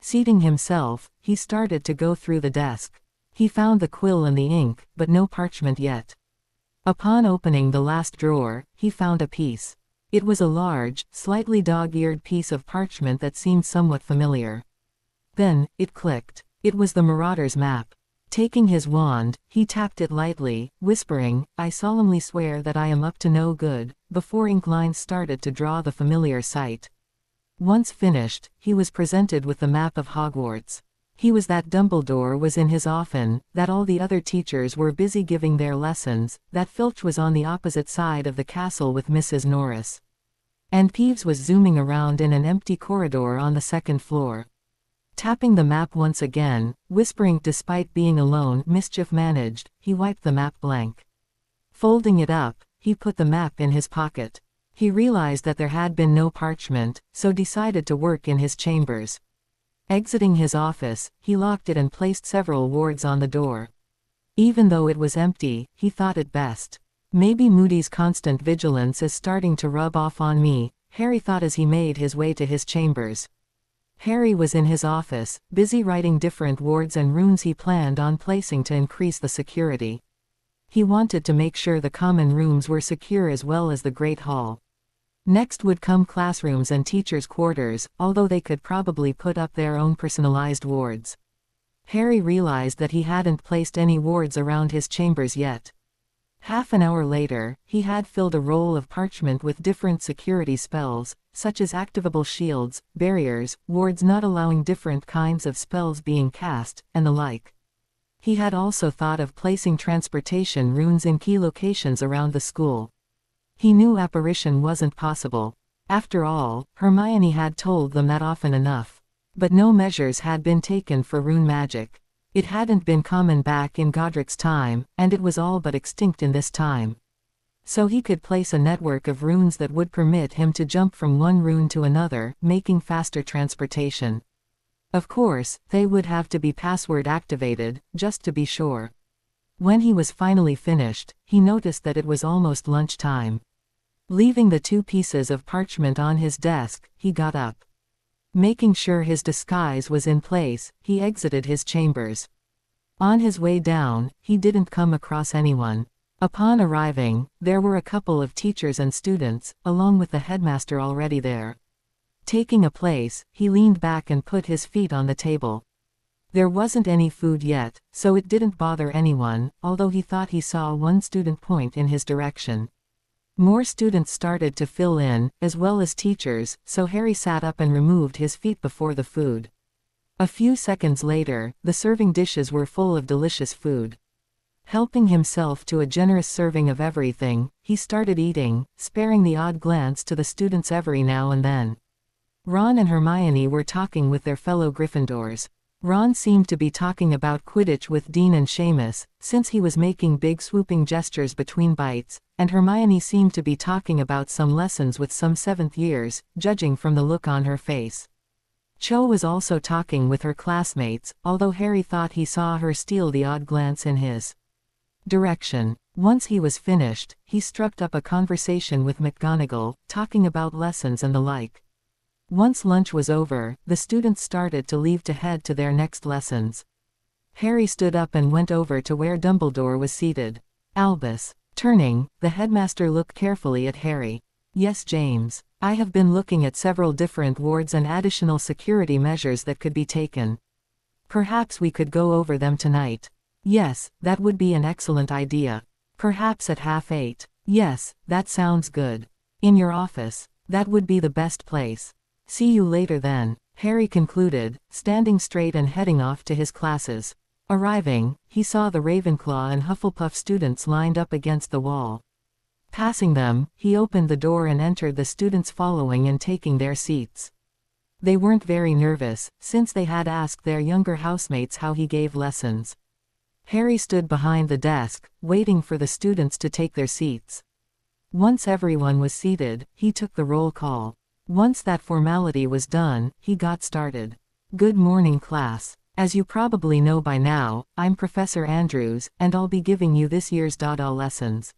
Seating himself, he started to go through the desk. He found the quill and the ink, but no parchment yet. Upon opening the last drawer, he found a piece. It was a large, slightly dog-eared piece of parchment that seemed somewhat familiar. Then, it clicked. It was the Marauder's map. Taking his wand, he tapped it lightly, whispering, "I solemnly swear that I am up to no good," before ink lines started to draw the familiar sight. Once finished, he was presented with the map of Hogwarts. He was that Dumbledore was in his office, that all the other teachers were busy giving their lessons, that Filch was on the opposite side of the castle with Mrs. Norris. And Peeves was zooming around in an empty corridor on the 2nd floor. Tapping the map once again, whispering despite being alone mischief managed, he wiped the map blank. Folding it up, he put the map in his pocket. He realized that there had been no parchment, so decided to work in his chambers. Exiting his office, he locked it and placed several wards on the door. Even though it was empty, he thought it best. Maybe Moody's constant vigilance is starting to rub off on me, Harry thought as he made his way to his chambers. Harry was in his office, busy writing different wards and runes he planned on placing to increase the security. He wanted to make sure the common rooms were secure as well as the Great Hall. Next would come classrooms and teachers' quarters, although they could probably put up their own personalized wards. Harry realized that he hadn't placed any wards around his chambers yet. Half an hour later, he had filled a roll of parchment with different security spells, such as activable shields, barriers, wards not allowing different kinds of spells being cast, and the like. He had also thought of placing transportation runes in key locations around the school. He knew apparition wasn't possible. After all, Hermione had told them that often enough. But no measures had been taken for rune magic. It hadn't been common back in Godric's time, and it was all but extinct in this time. So he could place a network of runes that would permit him to jump from one rune to another, making faster transportation. Of course, they would have to be password activated, just to be sure. When he was finally finished, he noticed that it was almost lunchtime. Leaving the 2 pieces of parchment on his desk, he got up. Making sure his disguise was in place, he exited his chambers. On his way down, he didn't come across anyone. Upon arriving, there were a couple of teachers and students, along with the headmaster already there. Taking a place, he leaned back and put his feet on the table. There wasn't any food yet, so it didn't bother anyone, although he thought he saw one student point in his direction. More students started to fill in, as well as teachers, so Harry sat up and removed his feet before the food. A few seconds later, the serving dishes were full of delicious food. Helping himself to a generous serving of everything, he started eating, sparing the odd glance to the students every now and then. Ron and Hermione were talking with their fellow Gryffindors. Ron seemed to be talking about Quidditch with Dean and Seamus, since he was making big swooping gestures between bites, and Hermione seemed to be talking about some lessons with some 7th years, judging from the look on her face. Cho was also talking with her classmates, although Harry thought he saw her steal the odd glance in his direction. Once he was finished, he struck up a conversation with McGonagall, talking about lessons and the like. Once lunch was over, the students started to leave to head to their next lessons. Harry stood up and went over to where Dumbledore was seated. Albus. Turning, the headmaster looked carefully at Harry. Yes, James. I have been looking at several different wards and additional security measures that could be taken. Perhaps we could go over them tonight. Yes, that would be an excellent idea. Perhaps at 8:30. Yes, that sounds good. In your office. That would be the best place. See you later then, Harry concluded, standing straight and heading off to his classes. Arriving, he saw the Ravenclaw and Hufflepuff students lined up against the wall. Passing them, he opened the door and entered, the students following and taking their seats. They weren't very nervous, since they had asked their younger housemates how he gave lessons. Harry stood behind the desk, waiting for the students to take their seats. Once everyone was seated, he took the roll call. Once that formality was done, he got started. Good morning, class. As you probably know by now, I'm Professor Andrews, and I'll be giving you this year's Dada lessons.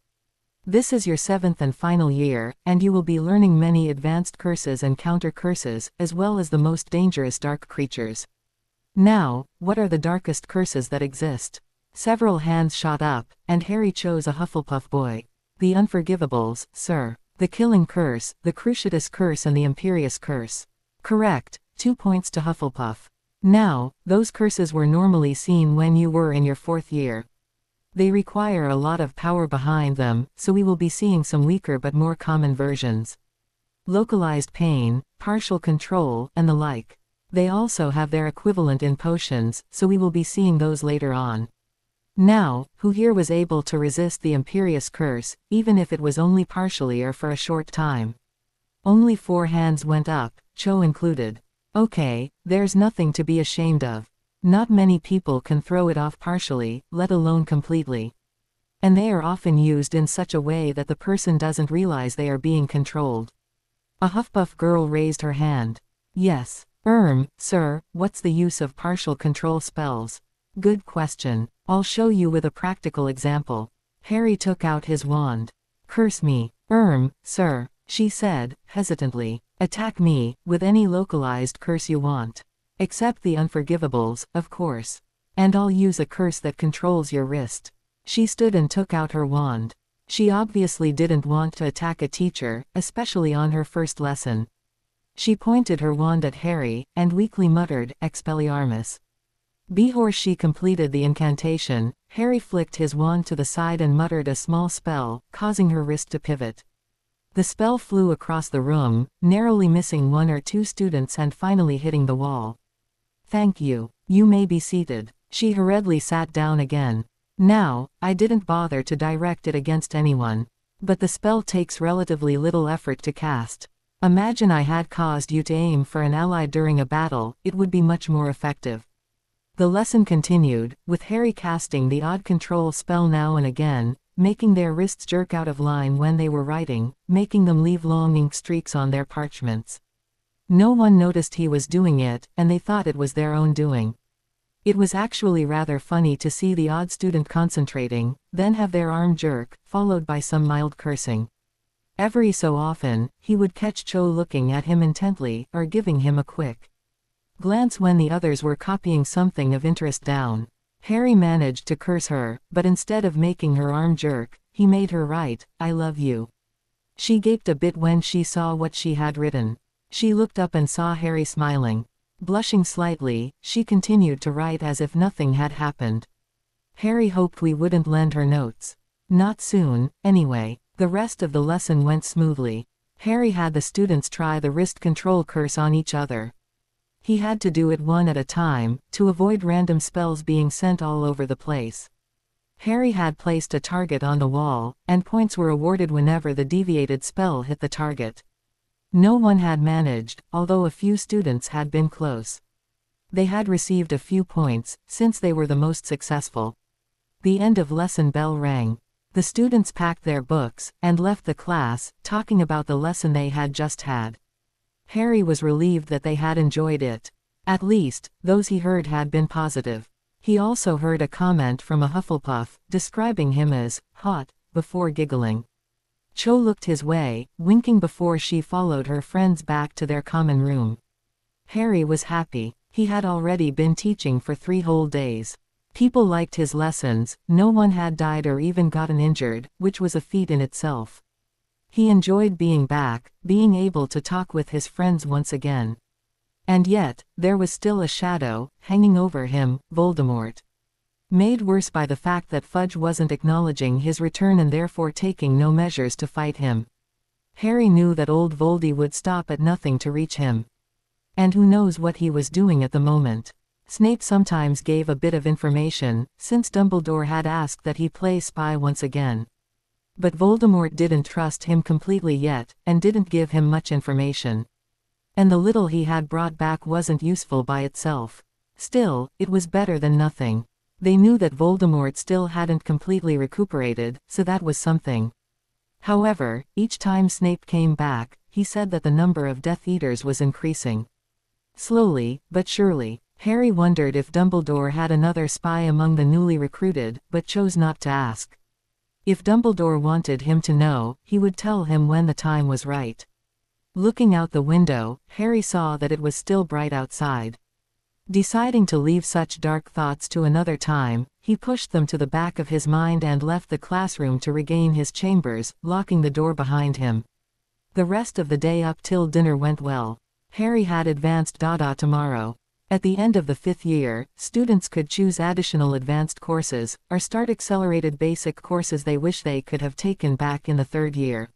This is your 7th and final year, and you will be learning many advanced curses and counter curses, as well as the most dangerous dark creatures. Now, what are the darkest curses that exist? Several hands shot up, and Harry chose a Hufflepuff boy. The Unforgivables, sir. The Killing Curse, the Cruciatus Curse and the Imperious Curse. Correct, 2 points to Hufflepuff. Now, those curses were normally seen when you were in your 4th year. They require a lot of power behind them, so we will be seeing some weaker but more common versions. Localized pain, partial control, and the like. They also have their equivalent in potions, so we will be seeing those later on. Now, who here was able to resist the Imperious Curse, even if it was only partially or for a short time? Only 4 hands went up, Cho included. Okay, there's nothing to be ashamed of. Not many people can throw it off partially, let alone completely. And they are often used in such a way that the person doesn't realize they are being controlled. A Hufflepuff girl raised her hand. Yes. Sir, what's the use of partial control spells? Good question. I'll show you with a practical example. Harry took out his wand. Curse me. Sir, she said, hesitantly. Attack me, with any localized curse you want. Except the Unforgivables, of course. And I'll use a curse that controls your wrist. She stood and took out her wand. She obviously didn't want to attack a teacher, especially on her first lesson. She pointed her wand at Harry, and weakly muttered, Expelliarmus. Before she completed the incantation, Harry flicked his wand to the side and muttered a small spell, causing her wrist to pivot. The spell flew across the room, narrowly missing one or two students and finally hitting the wall. "Thank you. You may be seated." She hurriedly sat down again. "Now, I didn't bother to direct it against anyone. But the spell takes relatively little effort to cast. Imagine I had caused you to aim for an ally during a battle, it would be much more effective." The lesson continued, with Harry casting the odd control spell now and again, making their wrists jerk out of line when they were writing, making them leave long ink streaks on their parchments. No one noticed he was doing it, and they thought it was their own doing. It was actually rather funny to see the odd student concentrating, then have their arm jerk, followed by some mild cursing. Every so often, he would catch Cho looking at him intently, or giving him a quick glance when the others were copying something of interest down. Harry managed to curse her, but instead of making her arm jerk, he made her write, "I love you." She gaped a bit when she saw what she had written. She looked up and saw Harry smiling. Blushing slightly, she continued to write as if nothing had happened. Harry hoped we wouldn't lend her notes. Not soon, anyway. The rest of the lesson went smoothly. Harry had the students try the wrist control curse on each other. He had to do it one at a time, to avoid random spells being sent all over the place. Harry had placed a target on the wall, and points were awarded whenever the deviated spell hit the target. No one had managed, although a few students had been close. They had received a few points, since they were the most successful. The end of lesson bell rang. The students packed their books, and left the class, talking about the lesson they had just had. Harry was relieved that they had enjoyed it. At least, those he heard had been positive. He also heard a comment from a Hufflepuff, describing him as hot, before giggling. Cho looked his way, winking before she followed her friends back to their common room. Harry was happy. He had already been teaching for 3 whole days. People liked his lessons, no one had died or even gotten injured, which was a feat in itself. He enjoyed being back, being able to talk with his friends once again. And yet, there was still a shadow, hanging over him, Voldemort. Made worse by the fact that Fudge wasn't acknowledging his return and therefore taking no measures to fight him. Harry knew that old Voldy would stop at nothing to reach him. And who knows what he was doing at the moment. Snape sometimes gave a bit of information, since Dumbledore had asked that he play spy once again. But Voldemort didn't trust him completely yet, and didn't give him much information. And the little he had brought back wasn't useful by itself. Still, it was better than nothing. They knew that Voldemort still hadn't completely recuperated, so that was something. However, each time Snape came back, he said that the number of Death Eaters was increasing. Slowly, but surely. Harry wondered if Dumbledore had another spy among the newly recruited, but chose not to ask. If Dumbledore wanted him to know, he would tell him when the time was right. Looking out the window, Harry saw that it was still bright outside. Deciding to leave such dark thoughts to another time, he pushed them to the back of his mind and left the classroom to regain his chambers, locking the door behind him. The rest of the day up till dinner went well. Harry had advanced Dada tomorrow. At the end of the 5th year, students could choose additional advanced courses, or start accelerated basic courses they wish they could have taken back in the 3rd year.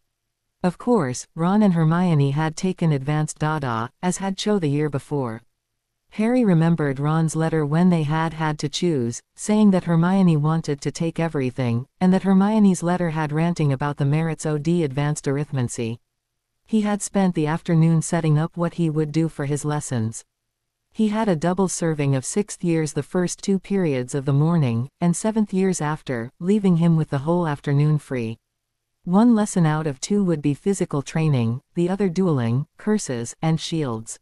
Of course, Ron and Hermione had taken advanced Dada, as had Cho the year before. Harry remembered Ron's letter when they had to choose, saying that Hermione wanted to take everything, and that Hermione's letter had ranting about the merits of advanced arithmancy. He had spent the afternoon setting up what he would do for his lessons. He had a double serving of 6th years the first 2 periods of the morning, and 7th years after, leaving him with the whole afternoon free. 1 lesson out of 2 would be physical training, the other dueling, curses, and shields.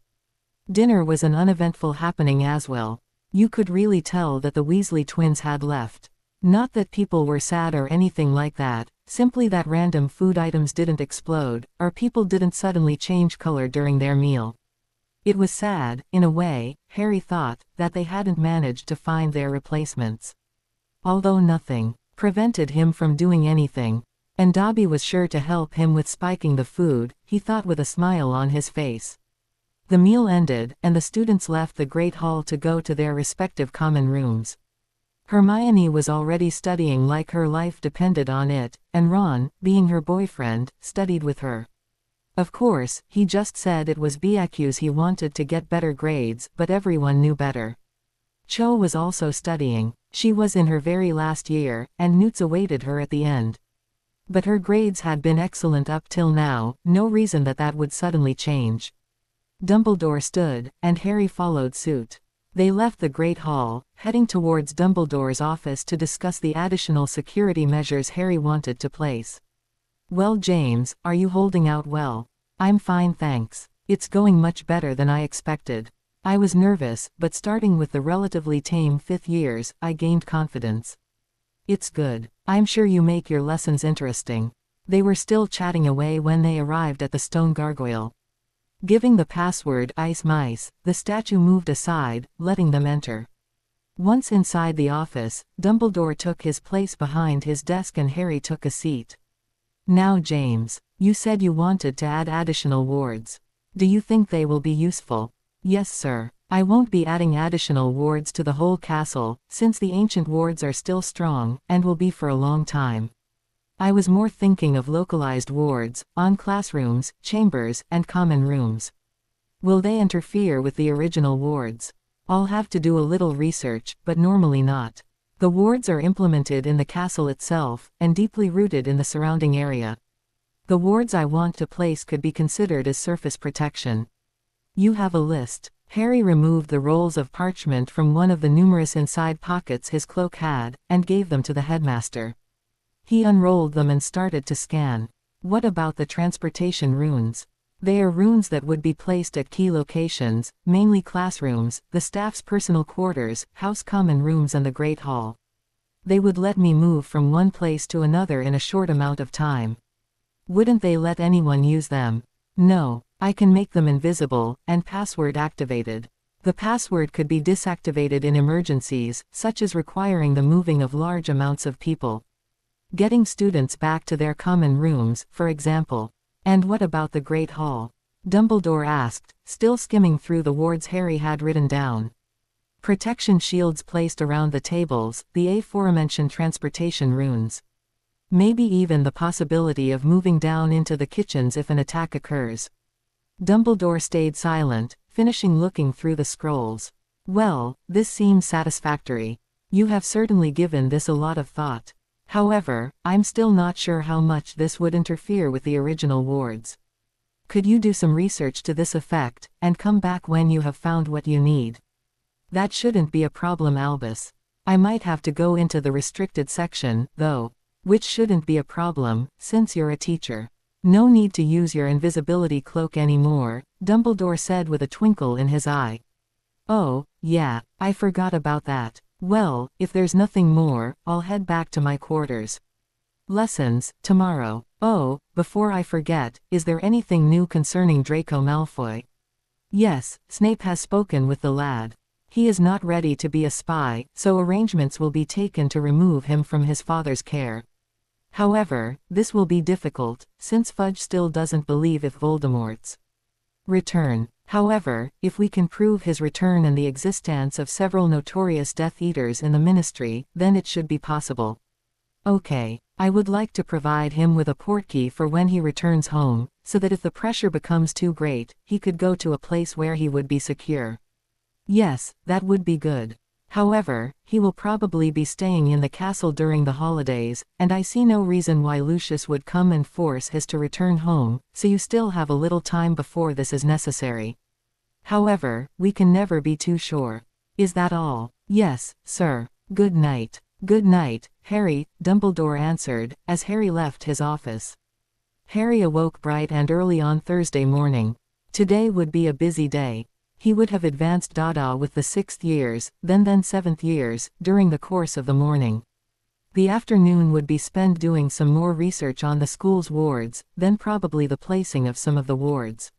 Dinner was an uneventful happening as well. You could really tell that the Weasley twins had left. Not that people were sad or anything like that, simply that random food items didn't explode, or people didn't suddenly change color during their meal. It was sad, in a way, Harry thought, that they hadn't managed to find their replacements. Although nothing prevented him from doing anything. And Dobby was sure to help him with spiking the food, he thought with a smile on his face. The meal ended, and the students left the Great Hall to go to their respective common rooms. Hermione was already studying like her life depended on it, and Ron, being her boyfriend, studied with her. Of course, he just said it was because he wanted to get better grades, but everyone knew better. Cho was also studying. She was in her very last year, and Newts awaited her at the end. But her grades had been excellent up till now, no reason that would suddenly change. Dumbledore stood, and Harry followed suit. They left the Great Hall, heading towards Dumbledore's office to discuss the additional security measures Harry wanted to place. "Well, James, are you holding out well?" "I'm fine, thanks. It's going much better than I expected. I was nervous, but starting with the relatively tame 5th years, I gained confidence." "It's good. I'm sure you make your lessons interesting." They were still chatting away when they arrived at the stone gargoyle. Giving the password "Ice Mice," the statue moved aside, letting them enter. Once inside the office, Dumbledore took his place behind his desk and Harry took a seat. "Now James, you said you wanted to add additional wards. Do you think they will be useful?" "Yes, sir. I won't be adding additional wards to the whole castle, since the ancient wards are still strong, and will be for a long time. I was more thinking of localized wards, on classrooms, chambers, and common rooms." "Will they interfere with the original wards?" "I'll have to do a little research, but normally not. The wards are implemented in the castle itself, and deeply rooted in the surrounding area. The wards I want to place could be considered as surface protection." "You have a list." Harry removed the rolls of parchment from one of the numerous inside pockets his cloak had, and gave them to the headmaster. He unrolled them and started to scan. "What about the transportation runes?" "They are runes that would be placed at key locations, mainly classrooms, the staff's personal quarters, house common rooms and the Great Hall. They would let me move from one place to another in a short amount of time." "Wouldn't they let anyone use them?" "No. I can make them invisible, and password activated. The password could be disactivated in emergencies, such as requiring the moving of large amounts of people. Getting students back to their common rooms, for example." "And what about the Great Hall?" Dumbledore asked, still skimming through the wards Harry had written down. "Protection shields placed around the tables, the aforementioned transportation runes. Maybe even the possibility of moving down into the kitchens if an attack occurs." Dumbledore stayed silent, finishing looking through the scrolls. "Well, this seems satisfactory. You have certainly given this a lot of thought. However, I'm still not sure how much this would interfere with the original wards. Could you do some research to this effect, and come back when you have found what you need?" "That shouldn't be a problem, Albus. I might have to go into the restricted section, though." "Which shouldn't be a problem, since you're a teacher. No need to use your invisibility cloak anymore," Dumbledore said with a twinkle in his eye. "Oh, yeah, I forgot about that. Well, if there's nothing more, I'll head back to my quarters. Lessons, tomorrow. Oh, before I forget, is there anything new concerning Draco Malfoy?" "Yes, Snape has spoken with the lad. He is not ready to be a spy, so arrangements will be taken to remove him from his father's care. However, this will be difficult, since Fudge still doesn't believe in Voldemort's return. However, if we can prove his return and the existence of several notorious Death Eaters in the Ministry, then it should be possible. Okay, I would like to provide him with a portkey for when he returns home, so that if the pressure becomes too great, he could go to a place where he would be secure." "Yes, that would be good. However, he will probably be staying in the castle during the holidays, and I see no reason why Lucius would come and force his to return home, so you still have a little time before this is necessary. However, we can never be too sure." "Is that all?" "Yes, sir. Good night." "Good night, Harry," Dumbledore answered, as Harry left his office. Harry awoke bright and early on Thursday morning. Today would be a busy day. He would have advanced Dada with the 6th years, then 7th years, during the course of the morning. The afternoon would be spent doing some more research on the school's wards, then probably the placing of some of the wards.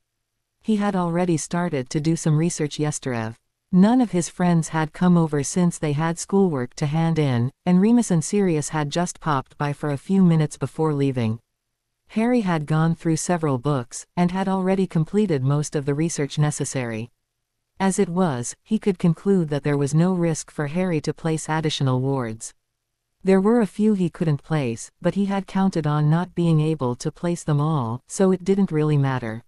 He had already started to do some research yesterday. None of his friends had come over since they had schoolwork to hand in, and Remus and Sirius had just popped by for a few minutes before leaving. Harry had gone through several books, and had already completed most of the research necessary. As it was, he could conclude that there was no risk for Harry to place additional wards. There were a few he couldn't place, but he had counted on not being able to place them all, so it didn't really matter.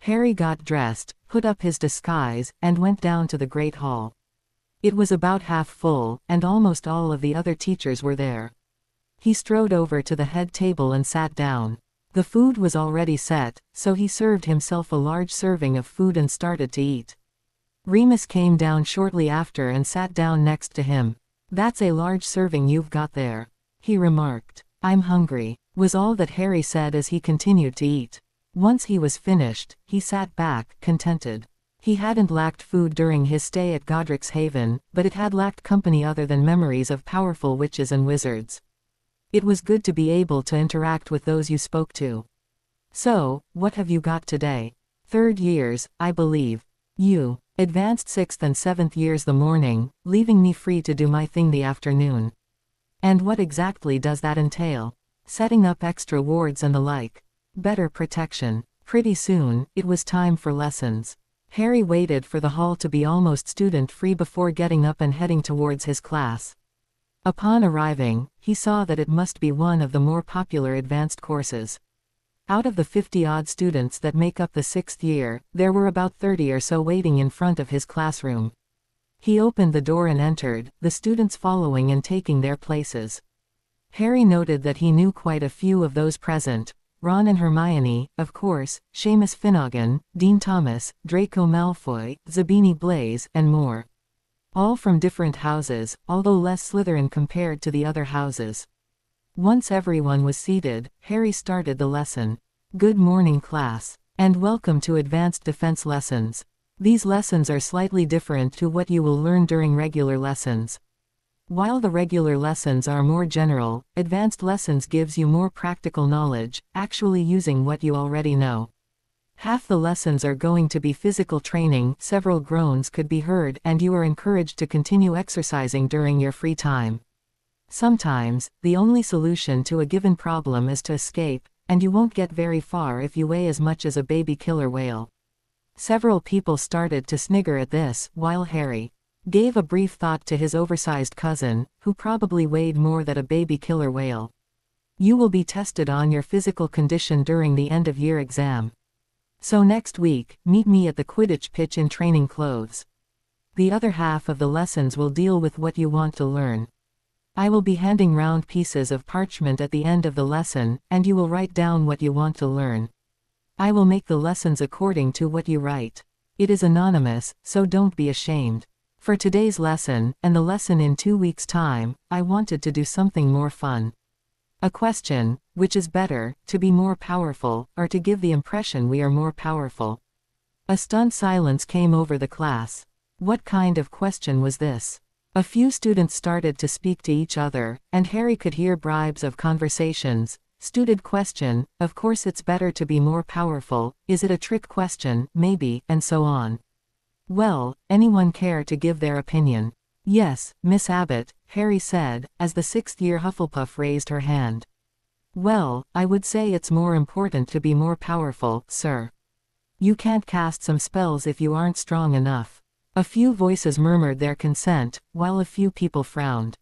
Harry got dressed, put up his disguise, and went down to the Great Hall. It was about half full, and almost all of the other teachers were there. He strode over to the head table and sat down. The food was already set, so he served himself a large serving of food and started to eat. Remus came down shortly after and sat down next to him. "That's a large serving you've got there," he remarked. "I'm hungry," was all that Harry said as he continued to eat. Once he was finished, he sat back, contented. He hadn't lacked food during his stay at Godric's Haven, but it had lacked company other than memories of powerful witches and wizards. It was good to be able to interact with those you spoke to. "So, what have you got today?" "Third years, I believe." "You." "Advanced 6th and 7th years the morning, leaving me free to do my thing the afternoon." "And what exactly does that entail?" "Setting up extra wards and the like. Better protection." Pretty soon, it was time for lessons. Harry waited for the hall to be almost student-free before getting up and heading towards his class. Upon arriving, he saw that it must be one of the more popular advanced courses. Out of the 50-odd students that make up the 6th year, there were about 30 or so waiting in front of his classroom. He opened the door and entered, the students following and taking their places. Harry noted that he knew quite a few of those present. Ron and Hermione, of course, Seamus Finnegan, Dean Thomas, Draco Malfoy, Zabini Blaze, and more. All from different houses, although less Slytherin compared to the other houses. Once everyone was seated, Harry started the lesson. "Good morning, class, and welcome to Advanced Defense Lessons. These lessons are slightly different to what you will learn during regular lessons. While the regular lessons are more general, advanced lessons gives you more practical knowledge, actually using what you already know. Half the lessons are going to be physical training," several groans could be heard, "and you are encouraged to continue exercising during your free time. Sometimes, the only solution to a given problem is to escape, and you won't get very far if you weigh as much as a baby killer whale." Several people started to snigger at this, while Harry gave a brief thought to his oversized cousin, who probably weighed more than a baby killer whale. "You will be tested on your physical condition during the end-of-year exam. So next week, meet me at the Quidditch pitch in training clothes. The other half of the lessons will deal with what you want to learn. I will be handing round pieces of parchment at the end of the lesson, and you will write down what you want to learn. I will make the lessons according to what you write. It is anonymous, so don't be ashamed. For today's lesson, and the lesson in 2 weeks' time, I wanted to do something more fun. A question, which is better, to be more powerful, or to give the impression we are more powerful?" A stunned silence came over the class. What kind of question was this? A few students started to speak to each other, and Harry could hear bribes of conversations. Stupid question, of course it's better to be more powerful, is it a trick question, maybe, and so on. "Well, anyone care to give their opinion?" "Yes, Miss Abbott," Harry said, as the 6th-year Hufflepuff raised her hand. "Well, I would say it's more important to be more powerful, sir. You can't cast some spells if you aren't strong enough." A few voices murmured their consent, while a few people frowned.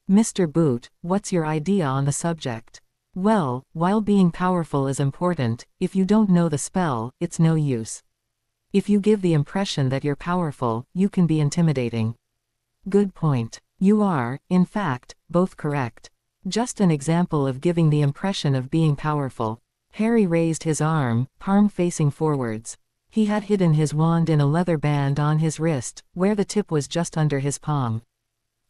"Mr. Boot, what's your idea on the subject?" "Well, while being powerful is important, if you don't know the spell, it's no use. If you give the impression that you're powerful, you can be intimidating." "Good point. You are, in fact, both correct. Just an example of giving the impression of being powerful." Harry raised his arm, palm facing forwards. He had hidden his wand in a leather band on his wrist, where the tip was just under his palm.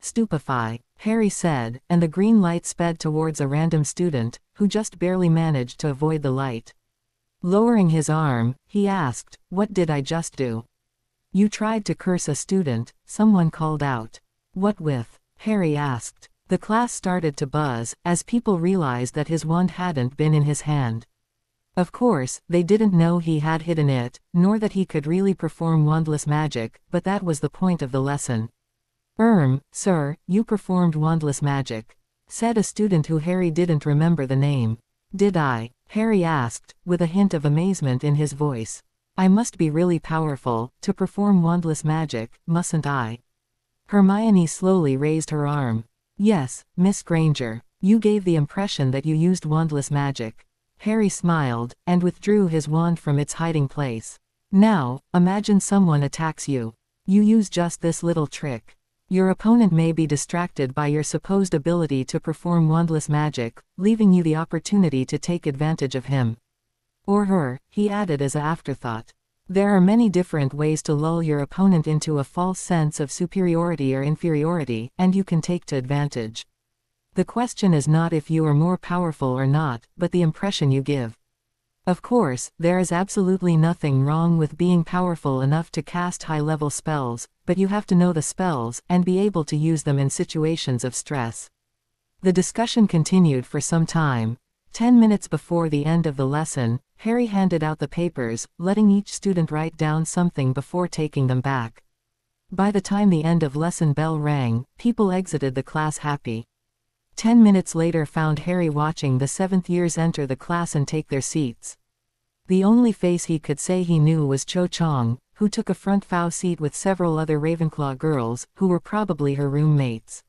"Stupefy," Harry said, and the green light sped towards a random student, who just barely managed to avoid the light. Lowering his arm, he asked, "What did I just do?" "You tried to curse a student," someone called out. "What with?" Harry asked. The class started to buzz, as people realized that his wand hadn't been in his hand. Of course, they didn't know he had hidden it, nor that he could really perform wandless magic, but that was the point of the lesson. Sir, you performed wandless magic," said a student who Harry didn't remember the name. Did I? Harry asked, with a hint of amazement in his voice. I must be really powerful, to perform wandless magic, mustn't I? Hermione slowly raised her arm. Yes, Miss Granger. You gave the impression that you used wandless magic. Harry smiled, and withdrew his wand from its hiding place. Now, imagine someone attacks you. You use just this little trick. Your opponent may be distracted by your supposed ability to perform wandless magic, leaving you the opportunity to take advantage of him. Or her, he added as an afterthought. There are many different ways to lull your opponent into a false sense of superiority or inferiority, and you can take to advantage. The question is not if you are more powerful or not, but the impression you give. Of course, there is absolutely nothing wrong with being powerful enough to cast high-level spells, but you have to know the spells, and be able to use them in situations of stress. The discussion continued for some time. 10 minutes before the end of the lesson, Harry handed out the papers, letting each student write down something before taking them back. By the time the end of lesson bell rang, people exited the class happy. 10 minutes later found Harry watching the 7th years enter the class and take their seats. The only face he could say he knew was Cho Chang, who took a front row seat with several other Ravenclaw girls, who were probably her roommates.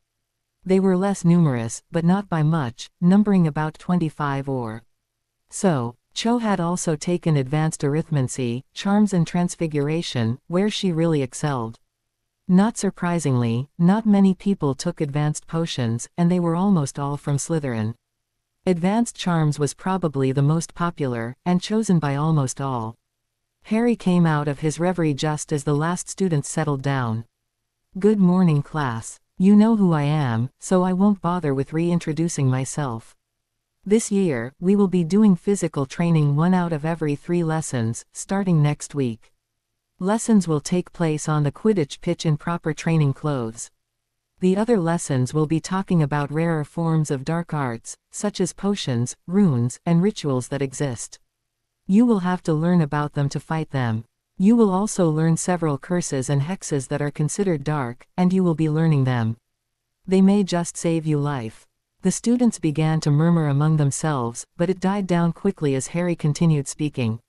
They were less numerous, but not by much, numbering about 25 or so. Cho had also taken advanced arithmancy, charms and transfiguration, where she really excelled. Not surprisingly, not many people took advanced potions, and they were almost all from Slytherin. Advanced charms was probably the most popular, and chosen by almost all. Harry came out of his reverie just as the last students settled down. Good morning, class. You know who I am, so I won't bother with reintroducing myself. This year, we will be doing physical training 1 out of every 3 lessons, starting next week. Lessons will take place on the Quidditch pitch in proper training clothes. The other lessons will be talking about rarer forms of dark arts, such as potions, runes, and rituals that exist. You will have to learn about them to fight them. You will also learn several curses and hexes that are considered dark, and you will be learning them. They may just save you life. The students began to murmur among themselves, but it died down quickly as Harry continued speaking.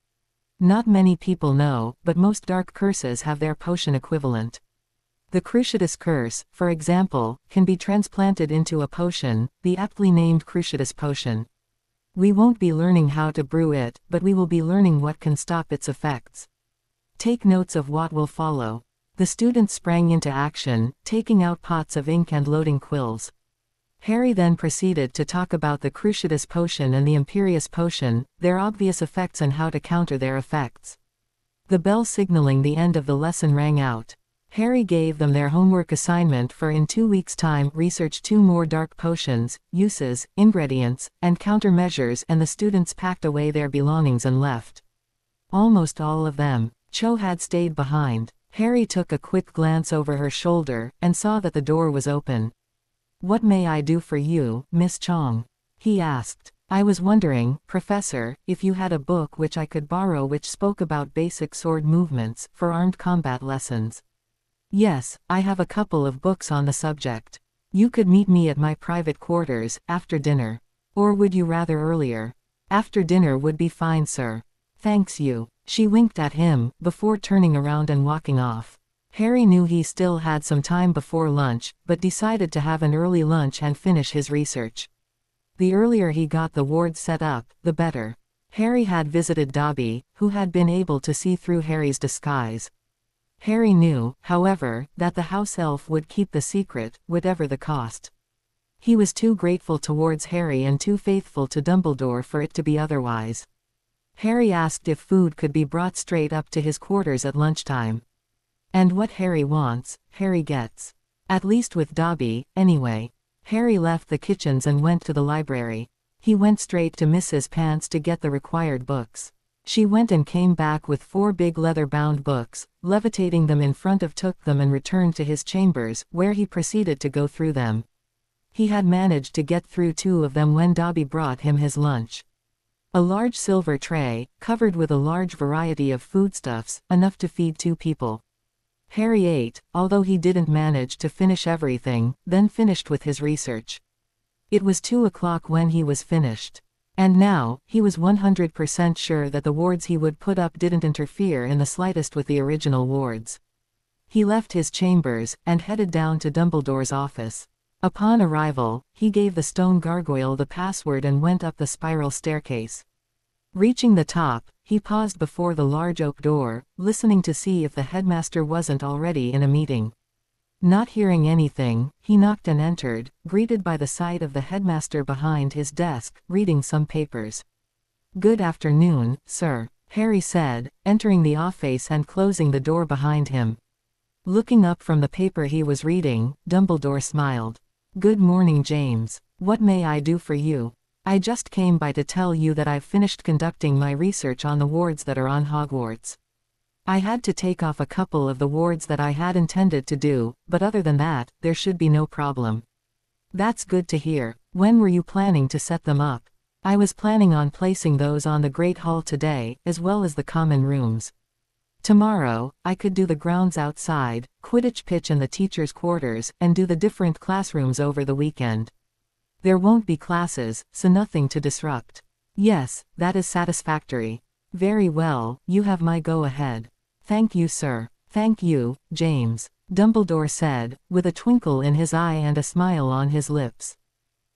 Not many people know, but most dark curses have their potion equivalent. The Cruciatus curse, for example, can be transplanted into a potion, the aptly named Cruciatus potion. We won't be learning how to brew it, but we will be learning what can stop its effects. Take notes of what will follow. The students sprang into action, taking out pots of ink and loading quills. Harry then proceeded to talk about the Cruciatus potion and the Imperius potion, their obvious effects and how to counter their effects. The bell signaling the end of the lesson rang out. Harry gave them their homework assignment for in 2 weeks' time research 2 more dark potions, uses, ingredients, and countermeasures, and the students packed away their belongings and left. Almost all of them. Cho had stayed behind. Harry took a quick glance over her shoulder, and saw that the door was open. What may I do for you, Miss Chong? He asked. I was wondering, Professor, if you had a book which I could borrow which spoke about basic sword movements, for armed combat lessons. Yes, I have a couple of books on the subject. You could meet me at my private quarters, after dinner. Or would you rather earlier? After dinner would be fine, sir. Thanks you. She winked at him, before turning around and walking off. Harry knew he still had some time before lunch, but decided to have an early lunch and finish his research. The earlier he got the ward set up, the better. Harry had visited Dobby, who had been able to see through Harry's disguise. Harry knew, however, that the house elf would keep the secret, whatever the cost. He was too grateful towards Harry and too faithful to Dumbledore for it to be otherwise. Harry asked if food could be brought straight up to his quarters at lunchtime. And what Harry wants, Harry gets. At least with Dobby, anyway. Harry left the kitchens and went to the library. He went straight to Mrs. Pants to get the required books. She went and came back with 4 big leather-bound books, levitating them in front of took them and returned to his chambers, where he proceeded to go through them. He had managed to get through 2 of them when Dobby brought him his lunch. A large silver tray, covered with a large variety of foodstuffs, enough to feed 2 people. Harry ate, although he didn't manage to finish everything, then finished with his research. It was 2 o'clock when he was finished. And now, he was 100% sure that the wards he would put up didn't interfere in the slightest with the original wards. He left his chambers, and headed down to Dumbledore's office. Upon arrival, he gave the stone gargoyle the password and went up the spiral staircase. Reaching the top, he paused before the large oak door, listening to see if the headmaster wasn't already in a meeting. Not hearing anything, he knocked and entered, greeted by the sight of the headmaster behind his desk, reading some papers. "Good afternoon, sir," Harry said, entering the office and closing the door behind him. Looking up from the paper he was reading, Dumbledore smiled. "Good morning, James. What may I do for you? I just came by to tell you that I've finished conducting my research on the wards that are on Hogwarts. I had to take off a couple of the wards that I had intended to do, but other than that, there should be no problem." "That's good to hear. When were you planning to set them up?" "I was planning on placing those on the Great Hall today, as well as the common rooms. Tomorrow, I could do the grounds outside, Quidditch pitch in the teachers' quarters, and do the different classrooms over the weekend. There won't be classes, so nothing to disrupt." "Yes, that is satisfactory. Very well, you have my go-ahead." "Thank you, sir." "Thank you, James," Dumbledore said, with a twinkle in his eye and a smile on his lips.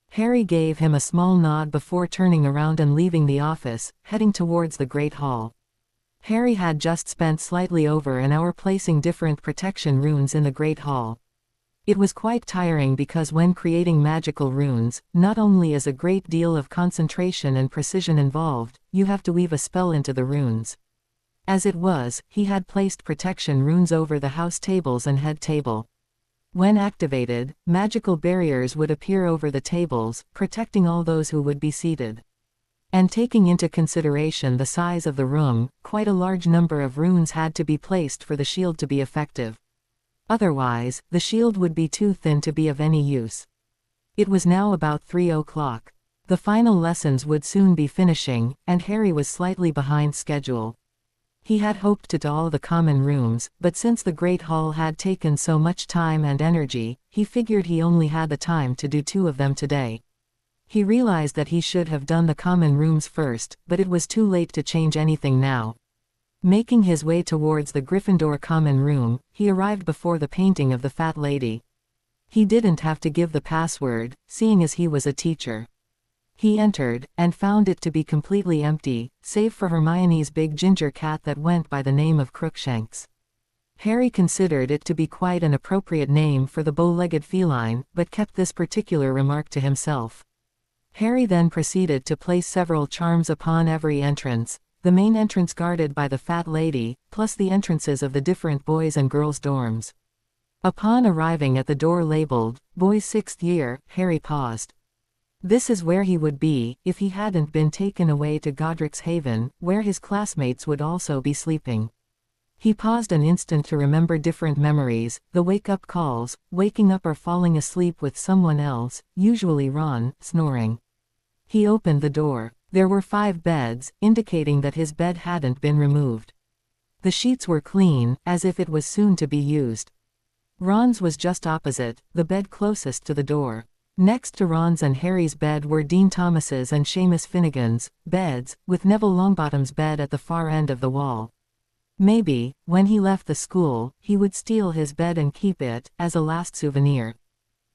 Harry gave him a small nod before turning around and leaving the office, heading towards the Great Hall. Harry had just spent slightly over an hour placing different protection runes in the Great Hall. It was quite tiring because when creating magical runes, not only is a great deal of concentration and precision involved, you have to weave a spell into the runes. As it was, he had placed protection runes over the house tables and head table. When activated, magical barriers would appear over the tables, protecting all those who would be seated. And taking into consideration the size of the room, quite a large number of runes had to be placed for the shield to be effective. Otherwise, the shield would be too thin to be of any use. It was now about 3 o'clock. The final lessons would soon be finishing, and Harry was slightly behind schedule. He had hoped to do all the common rooms, but since the Great Hall had taken so much time and energy, he figured he only had the time to do 2 of them today. He realized that he should have done the common rooms first, but it was too late to change anything now. Making his way towards the Gryffindor common room, he arrived before the painting of the fat lady. He didn't have to give the password, seeing as he was a teacher. He entered, and found it to be completely empty, save for Hermione's big ginger cat that went by the name of Crookshanks. Harry considered it to be quite an appropriate name for the bow-legged feline, but kept this particular remark to himself. Harry then proceeded to place several charms upon every entrance, the main entrance guarded by the fat lady, plus the entrances of the different boys' and girls' dorms. Upon arriving at the door labeled, Boys 6th Year, Harry paused. This is where he would be, if he hadn't been taken away to Godric's Haven, where his classmates would also be sleeping. He paused an instant to remember different memories, the wake-up calls, waking up or falling asleep with someone else, usually Ron, snoring. He opened the door. There were 5 beds, indicating that his bed hadn't been removed. The sheets were clean, as if it was soon to be used. Ron's was just opposite, the bed closest to the door. Next to Ron's and Harry's bed were Dean Thomas's and Seamus Finnegan's beds, with Neville Longbottom's bed at the far end of the wall. Maybe, when he left the school, he would steal his bed and keep it, as a last souvenir.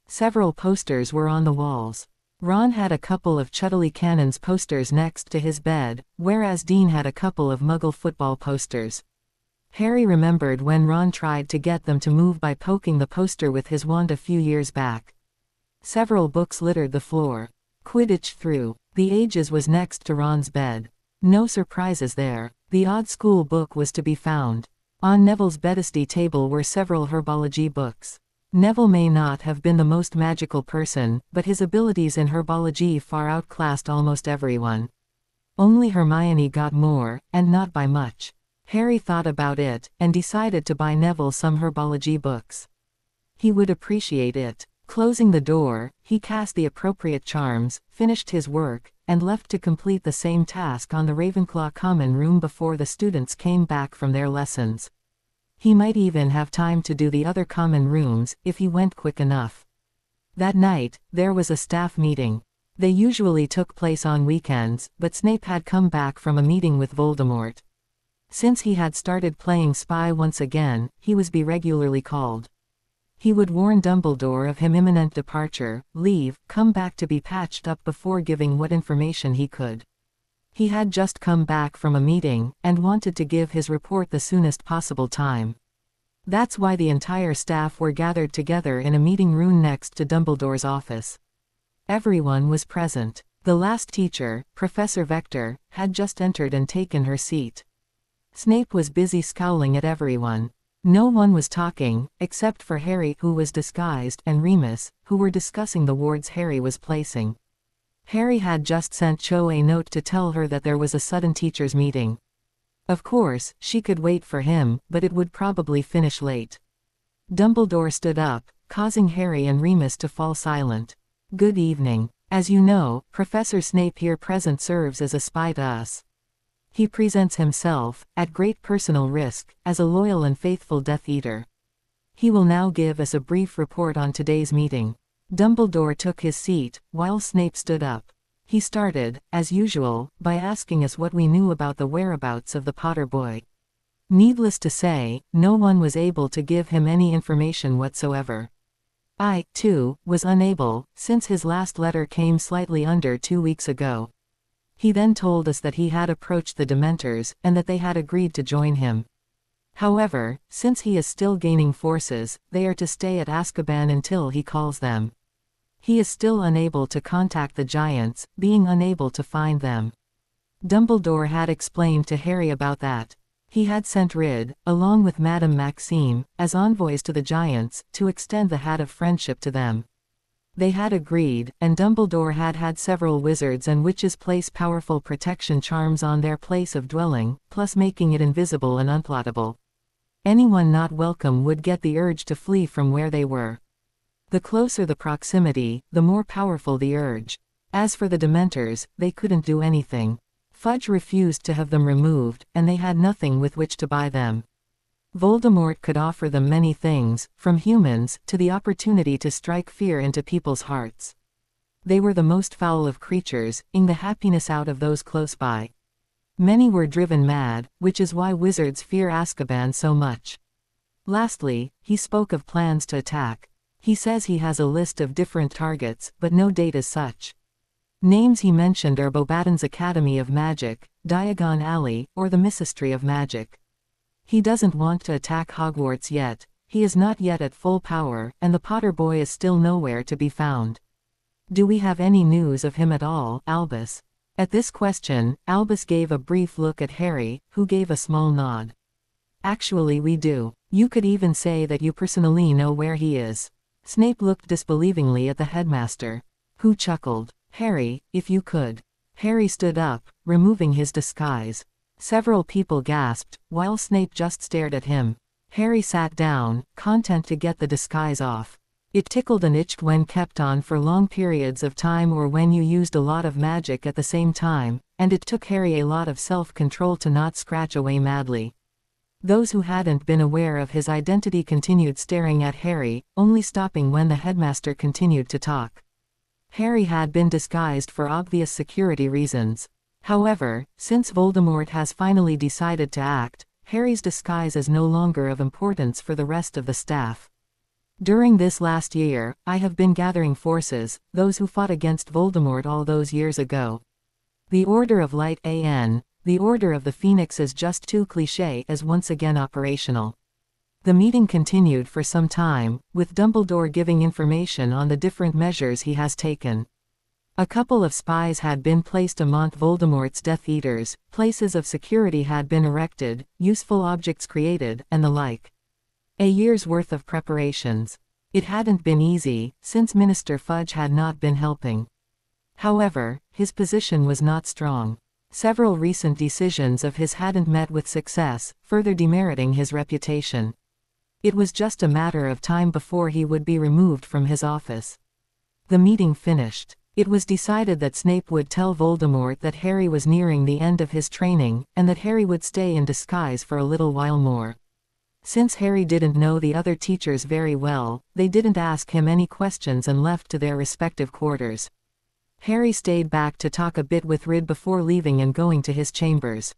Several posters were on the walls. Ron had a couple of Chudley Cannon's posters next to his bed, whereas Dean had a couple of Muggle football posters. Harry remembered when Ron tried to get them to move by poking the poster with his wand a few years back. Several books littered the floor. Quidditch Through the Ages was next to Ron's bed. No surprises there. The odd school book was to be found. On Neville's bedstead table were several herbology books. Neville may not have been the most magical person, but his abilities in herbology far outclassed almost everyone. Only Hermione got more, and not by much. Harry thought about it, and decided to buy Neville some herbology books. He would appreciate it. Closing the door, he cast the appropriate charms, finished his work, and left to complete the same task on the Ravenclaw common room before the students came back from their lessons. He might even have time to do the other common rooms, if he went quick enough. That night, there was a staff meeting. They usually took place on weekends, but Snape had come back from a meeting with Voldemort. Since he had started playing spy once again, he was regularly called. He would warn Dumbledore of his imminent departure, leave, come back to be patched up before giving what information he could. He had just come back from a meeting, and wanted to give his report the soonest possible time. That's why the entire staff were gathered together in a meeting room next to Dumbledore's office. Everyone was present. The last teacher, Professor Vector, had just entered and taken her seat. Snape was busy scowling at everyone. No one was talking, except for Harry, who was disguised, and Remus, who were discussing the wards Harry was placing. Harry had just sent Cho a note to tell her that there was a sudden teachers' meeting. Of course, she could wait for him, but it would probably finish late. Dumbledore stood up, causing Harry and Remus to fall silent. Good evening. As you know, Professor Snape here present serves as a spy to us. He presents himself, at great personal risk, as a loyal and faithful Death Eater. He will now give us a brief report on today's meeting. Dumbledore took his seat, while Snape stood up. He started, as usual, by asking us what we knew about the whereabouts of the Potter boy. Needless to say, no one was able to give him any information whatsoever. I, too, was unable, since his last letter came slightly under 2 weeks ago. He then told us that he had approached the Dementors, and that they had agreed to join him. However, since he is still gaining forces, they are to stay at Azkaban until he calls them. He is still unable to contact the Giants, being unable to find them. Dumbledore had explained to Harry about that. He had sent Rid, along with Madame Maxime, as envoys to the Giants, to extend the hat of friendship to them. They had agreed, and Dumbledore had had several wizards and witches place powerful protection charms on their place of dwelling, plus making it invisible and unplottable. Anyone not welcome would get the urge to flee from where they were. The closer the proximity, the more powerful the urge. As for the Dementors, they couldn't do anything. Fudge refused to have them removed, and they had nothing with which to buy them. Voldemort could offer them many things, from humans, to the opportunity to strike fear into people's hearts. They were the most foul of creatures, ing the happiness out of those close by. Many were driven mad, which is why wizards fear Azkaban so much. Lastly, he spoke of plans to attack. He says he has a list of different targets, but no date as such. Names he mentioned are Bobaton's Academy of Magic, Diagon Alley, or the Ministry of Magic. He doesn't want to attack Hogwarts yet, he is not yet at full power, and the Potter boy is still nowhere to be found. Do we have any news of him at all, Albus? At this question, Albus gave a brief look at Harry, who gave a small nod. Actually we do. You could even say that you personally know where he is. Snape looked disbelievingly at the headmaster, who chuckled. Harry, if you could. Harry stood up, removing his disguise. Several people gasped, while Snape just stared at him. Harry sat down, content to get the disguise off. It tickled and itched when kept on for long periods of time or when you used a lot of magic at the same time, and it took Harry a lot of self-control to not scratch away madly. Those who hadn't been aware of his identity continued staring at Harry, only stopping when the headmaster continued to talk. Harry had been disguised for obvious security reasons. However, since Voldemort has finally decided to act, Harry's disguise is no longer of importance for the rest of the staff. During this last year, I have been gathering forces, those who fought against Voldemort all those years ago. The Order of Light AN, the Order of the Phoenix is just too cliché as once again operational. The meeting continued for some time, with Dumbledore giving information on the different measures he has taken. A couple of spies had been placed among Voldemort's Death Eaters, places of security had been erected, useful objects created, and the like. A year's worth of preparations. It hadn't been easy, since Minister Fudge had not been helping. However, his position was not strong. Several recent decisions of his hadn't met with success, further demeriting his reputation. It was just a matter of time before he would be removed from his office. The meeting finished. It was decided that Snape would tell Voldemort that Harry was nearing the end of his training, and that Harry would stay in disguise for a little while more. Since Harry didn't know the other teachers very well, they didn't ask him any questions and left to their respective quarters. Harry stayed back to talk a bit with Rid before leaving and going to his chambers.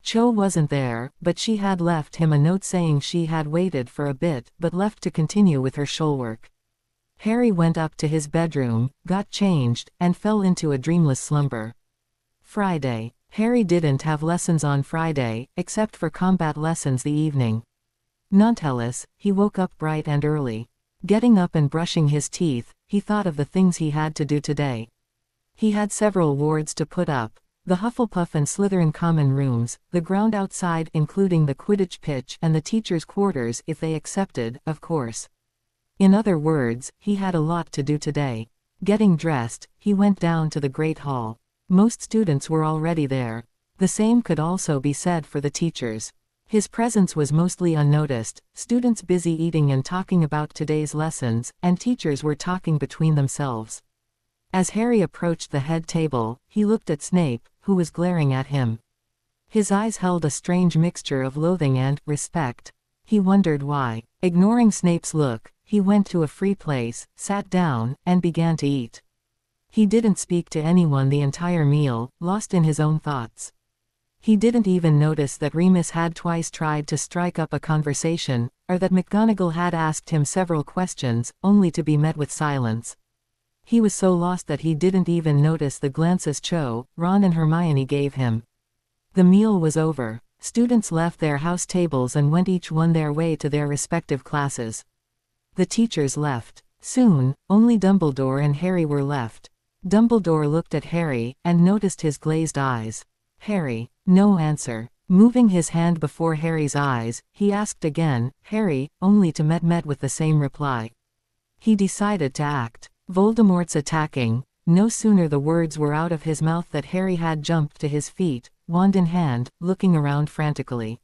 Cho wasn't there, but she had left him a note saying she had waited for a bit but left to continue with her schoolwork. Harry went up to his bedroom, got changed, and fell into a dreamless slumber. Friday. Harry didn't have lessons on Friday, except for combat lessons the evening. Nonetheless, he woke up bright and early. Getting up and brushing his teeth, he thought of the things he had to do today. He had several wards to put up. The Hufflepuff and Slytherin common rooms, the ground outside including the Quidditch pitch and the teachers' quarters if they accepted, of course. In other words, he had a lot to do today. Getting dressed, he went down to the Great Hall. Most students were already there. The same could also be said for the teachers. His presence was mostly unnoticed, students busy eating and talking about today's lessons, and teachers were talking between themselves. As Harry approached the head table, he looked at Snape, who was glaring at him. His eyes held a strange mixture of loathing and respect. He wondered why. Ignoring Snape's look, he went to a free place, sat down, and began to eat. He didn't speak to anyone the entire meal, lost in his own thoughts. He didn't even notice that Remus had twice tried to strike up a conversation, or that McGonagall had asked him several questions, only to be met with silence. He was so lost that he didn't even notice the glances Cho, Ron and Hermione gave him. The meal was over. Students left their house tables and went each one their way to their respective classes. The teachers left. Soon, only Dumbledore and Harry were left. Dumbledore looked at Harry, and noticed his glazed eyes. Harry. No answer. Moving his hand before Harry's eyes, he asked again, Harry, only to met with the same reply. He decided to act. Voldemort's attacking. No sooner the words were out of his mouth that Harry had jumped to his feet, wand in hand, looking around frantically.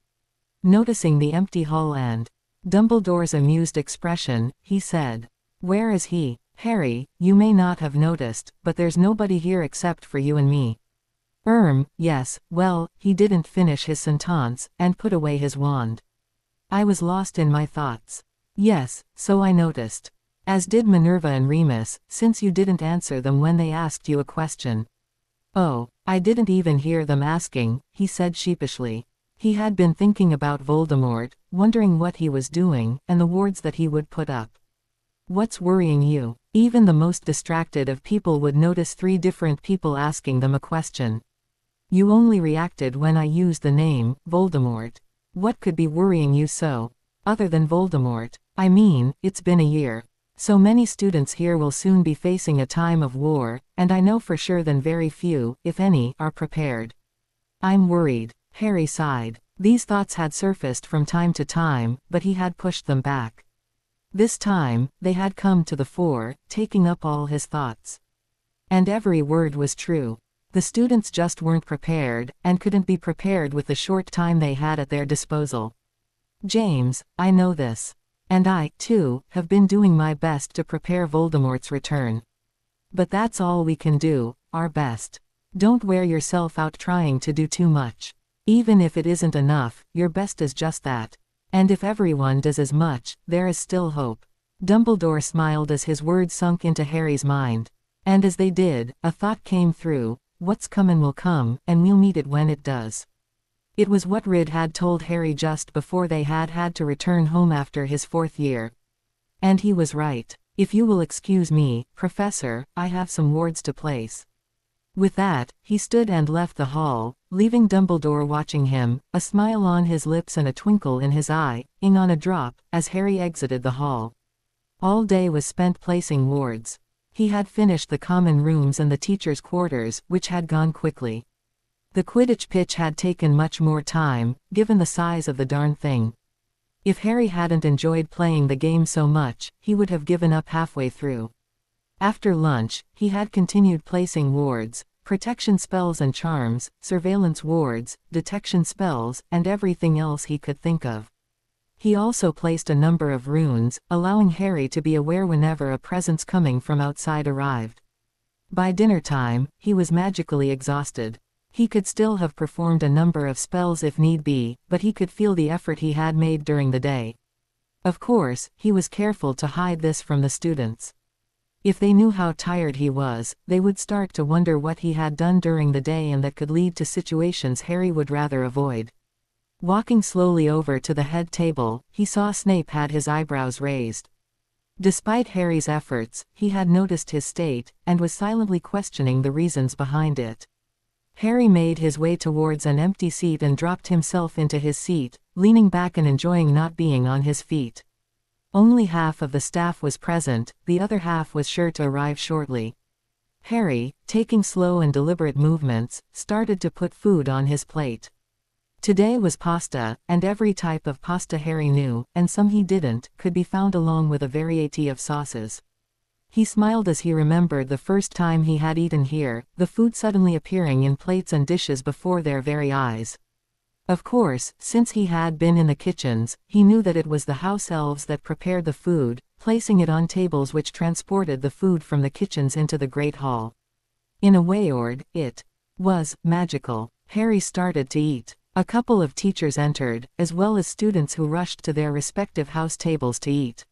Noticing the empty hall and Dumbledore's amused expression, he said, "Where is he? Harry, you may not have noticed, but there's nobody here except for you and me." Yes, well, he didn't finish his sentence, and put away his wand. "I was lost in my thoughts." "Yes, so I noticed. As did Minerva and Remus, since you didn't answer them when they asked you a question." "Oh, I didn't even hear them asking," he said sheepishly. He had been thinking about Voldemort, wondering what he was doing, and the wards that he would put up. "What's worrying you?" Even the most distracted of people would notice 3 different people asking them a question. "You only reacted when I used the name, Voldemort. What could be worrying you so? Other than Voldemort? I mean, it's been a year. So many students here will soon be facing a time of war, and I know for sure that very few, if any, are prepared. I'm worried." Harry sighed. These thoughts had surfaced from time to time, but he had pushed them back. This time, they had come to the fore, taking up all his thoughts. And every word was true. The students just weren't prepared, and couldn't be prepared with the short time they had at their disposal. "James, I know this. And I, too, have been doing my best to prepare Voldemort's return. But that's all we can do, our best. Don't wear yourself out trying to do too much. Even if it isn't enough, your best is just that. And if everyone does as much, there is still hope." Dumbledore smiled as his words sunk into Harry's mind. And as they did, a thought came through, what's comin' will come, and we'll meet it when it does. It was what Rid had told Harry just before they had to return home after his 4th year. And he was right. "If you will excuse me, Professor, I have some wards to place." With that, he stood and left the hall, leaving Dumbledore watching him, a smile on his lips and a twinkle in his eye, ing on a drop, as Harry exited the hall. All day was spent placing wards. He had finished the common rooms and the teachers' quarters, which had gone quickly. The Quidditch pitch had taken much more time, given the size of the darn thing. If Harry hadn't enjoyed playing the game so much, he would have given up halfway through. After lunch, he had continued placing wards, protection spells and charms, surveillance wards, detection spells, and everything else he could think of. He also placed a number of runes, allowing Harry to be aware whenever a presence coming from outside arrived. By dinner time, he was magically exhausted. He could still have performed a number of spells if need be, but he could feel the effort he had made during the day. Of course, he was careful to hide this from the students. If they knew how tired he was, they would start to wonder what he had done during the day and that could lead to situations Harry would rather avoid. Walking slowly over to the head table, he saw Snape had his eyebrows raised. Despite Harry's efforts, he had noticed his state, and was silently questioning the reasons behind it. Harry made his way towards an empty seat and dropped himself into his seat, leaning back and enjoying not being on his feet. Only half of the staff was present, the other half was sure to arrive shortly. Harry, taking slow and deliberate movements, started to put food on his plate. Today was pasta, and every type of pasta Harry knew, and some he didn't, could be found along with a variety of sauces. He smiled as he remembered the first time he had eaten here, the food suddenly appearing in plates and dishes before their very eyes. Of course, since he had been in the kitchens, he knew that it was the house elves that prepared the food, placing it on tables which transported the food from the kitchens into the Great Hall. In a way, it was magical. Harry started to eat. A couple of teachers entered, as well as students who rushed to their respective house tables to eat.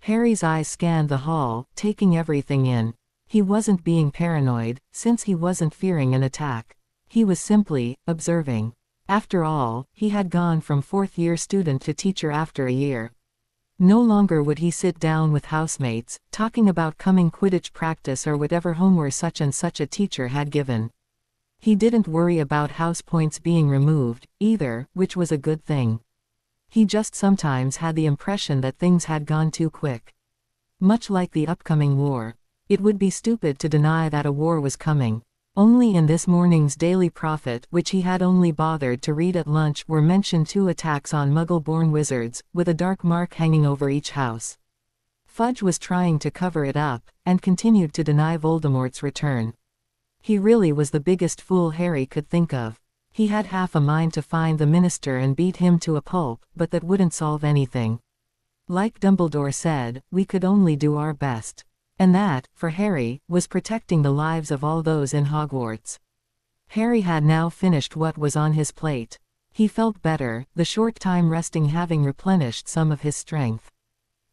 Harry's eyes scanned the hall, taking everything in. He wasn't being paranoid, since he wasn't fearing an attack. He was simply observing. After all, he had gone from fourth-year student to teacher after a year. No longer would he sit down with housemates, talking about coming Quidditch practice or whatever homework such and such a teacher had given. He didn't worry about house points being removed, either, which was a good thing. He just sometimes had the impression that things had gone too quick. Much like the upcoming war. It would be stupid to deny that a war was coming. Only in this morning's Daily Prophet, which he had only bothered to read at lunch, were mentioned 2 attacks on Muggle-born wizards, with a dark mark hanging over each house. Fudge was trying to cover it up, and continued to deny Voldemort's return. He really was the biggest fool Harry could think of. He had half a mind to find the minister and beat him to a pulp, but that wouldn't solve anything. Like Dumbledore said, we could only do our best. And that, for Harry, was protecting the lives of all those in Hogwarts. Harry had now finished what was on his plate. He felt better, the short time resting having replenished some of his strength.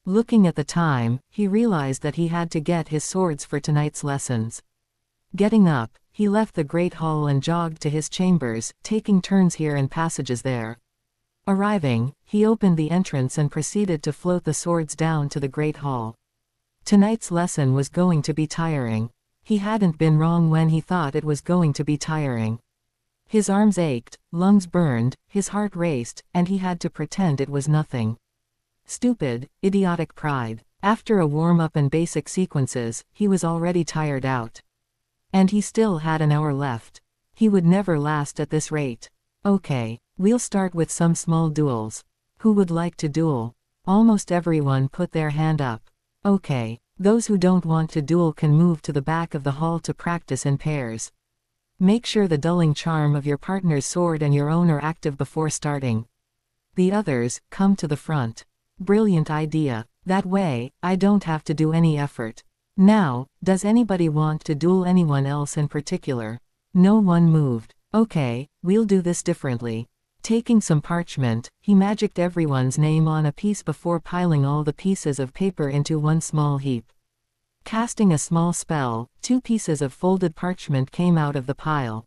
Looking at the time, he realized that he had to get his swords for tonight's lessons. Getting up, he left the Great Hall and jogged to his chambers, taking turns here and passages there. Arriving, he opened the entrance and proceeded to float the swords down to the Great Hall. Tonight's lesson was going to be tiring. He hadn't been wrong when he thought it was going to be tiring. His arms ached, lungs burned, his heart raced, and he had to pretend it was nothing. Stupid, idiotic pride. After a warm-up and basic sequences, he was already tired out. And he still had an hour left. He would never last at this rate. Okay, we'll start with some small duels. Who would like to duel? Almost everyone put their hand up. Okay, those who don't want to duel can move to the back of the hall to practice in pairs. Make sure the dulling charm of your partner's sword and your own are active before starting. The others, come to the front. Brilliant idea. That way, I don't have to do any effort. Now, does anybody want to duel anyone else in particular? No one moved. Okay, we'll do this differently. Taking some parchment, he magicked everyone's name on a piece before piling all the pieces of paper into one small heap. Casting a small spell, 2 pieces of folded parchment came out of the pile.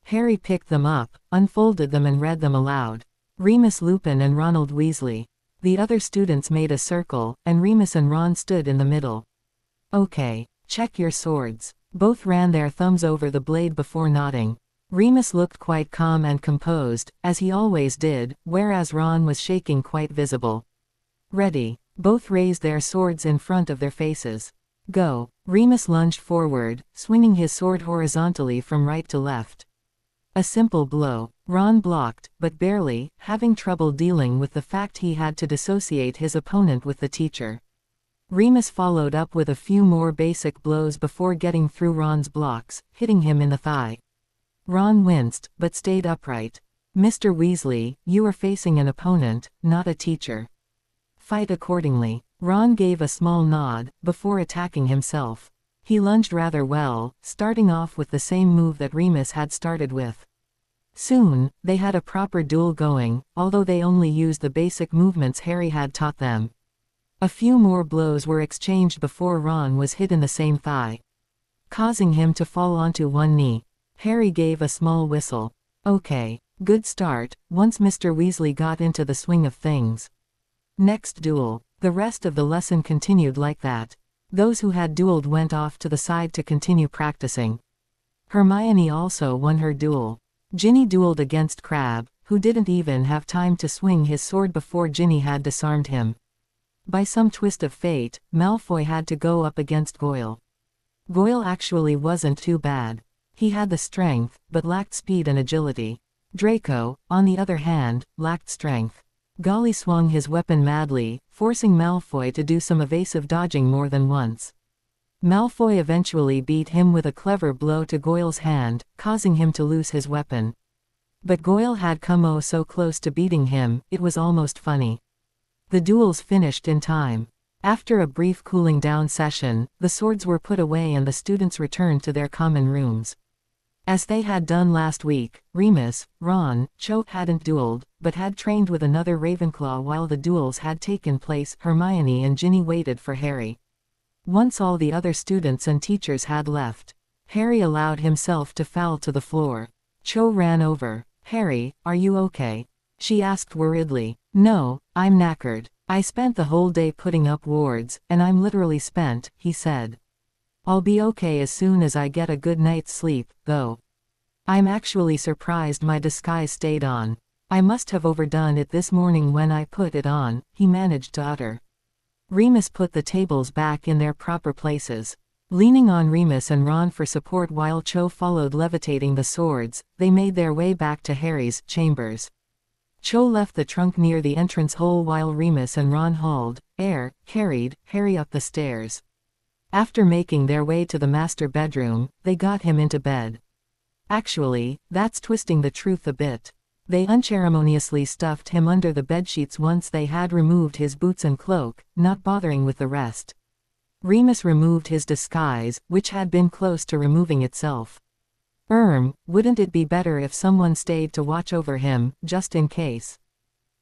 Harry picked them up, unfolded them and read them aloud. Remus Lupin and Ronald Weasley. The other students made a circle, and Remus and Ron stood in the middle. Okay, check your swords. Both ran their thumbs over the blade before nodding. Remus looked quite calm and composed, as he always did, whereas Ron was shaking quite visible. Ready. Both raised their swords in front of their faces. Go. Remus lunged forward, swinging his sword horizontally from right to left. A simple blow. Ron blocked, but barely, having trouble dealing with the fact he had to dissociate his opponent with the teacher. Remus followed up with a few more basic blows before getting through Ron's blocks, hitting him in the thigh. Ron winced, but stayed upright. Mr. Weasley, you are facing an opponent, not a teacher. Fight accordingly. Ron gave a small nod, before attacking himself. He lunged rather well, starting off with the same move that Remus had started with. Soon, they had a proper duel going, although they only used the basic movements Harry had taught them. A few more blows were exchanged before Ron was hit in the same thigh, causing him to fall onto one knee. Harry gave a small whistle. Okay, good start, once Mr. Weasley got into the swing of things. Next duel. The rest of the lesson continued like that. Those who had dueled went off to the side to continue practicing. Hermione also won her duel. Ginny dueled against Crabbe, who didn't even have time to swing his sword before Ginny had disarmed him. By some twist of fate, Malfoy had to go up against Goyle. Goyle actually wasn't too bad. He had the strength, but lacked speed and agility. Draco, on the other hand, lacked strength. Golly swung his weapon madly, forcing Malfoy to do some evasive dodging more than once. Malfoy eventually beat him with a clever blow to Goyle's hand, causing him to lose his weapon. But Goyle had come oh so close to beating him, it was almost funny. The duels finished in time. After a brief cooling down session, the swords were put away and the students returned to their common rooms. As they had done last week, Remus, Ron, Cho hadn't dueled, but had trained with another Ravenclaw while the duels had taken place. Hermione and Ginny waited for Harry. Once all the other students and teachers had left, Harry allowed himself to fall to the floor. Cho ran over. Harry, are you okay? She asked worriedly. No, I'm knackered. I spent the whole day putting up wards, and I'm literally spent, he said. I'll be okay as soon as I get a good night's sleep, though. I'm actually surprised my disguise stayed on. I must have overdone it this morning when I put it on, he managed to utter. Remus put the tables back in their proper places. Leaning on Remus and Ron for support while Cho followed levitating the swords, they made their way back to Harry's chambers. Cho left the trunk near the entrance hole while Remus and Ron carried Harry up the stairs. After making their way to the master bedroom, they got him into bed. Actually, that's twisting the truth a bit. They unceremoniously stuffed him under the bedsheets once they had removed his boots and cloak, not bothering with the rest. Remus removed his disguise, which had been close to removing itself. Wouldn't it be better if someone stayed to watch over him, just in case?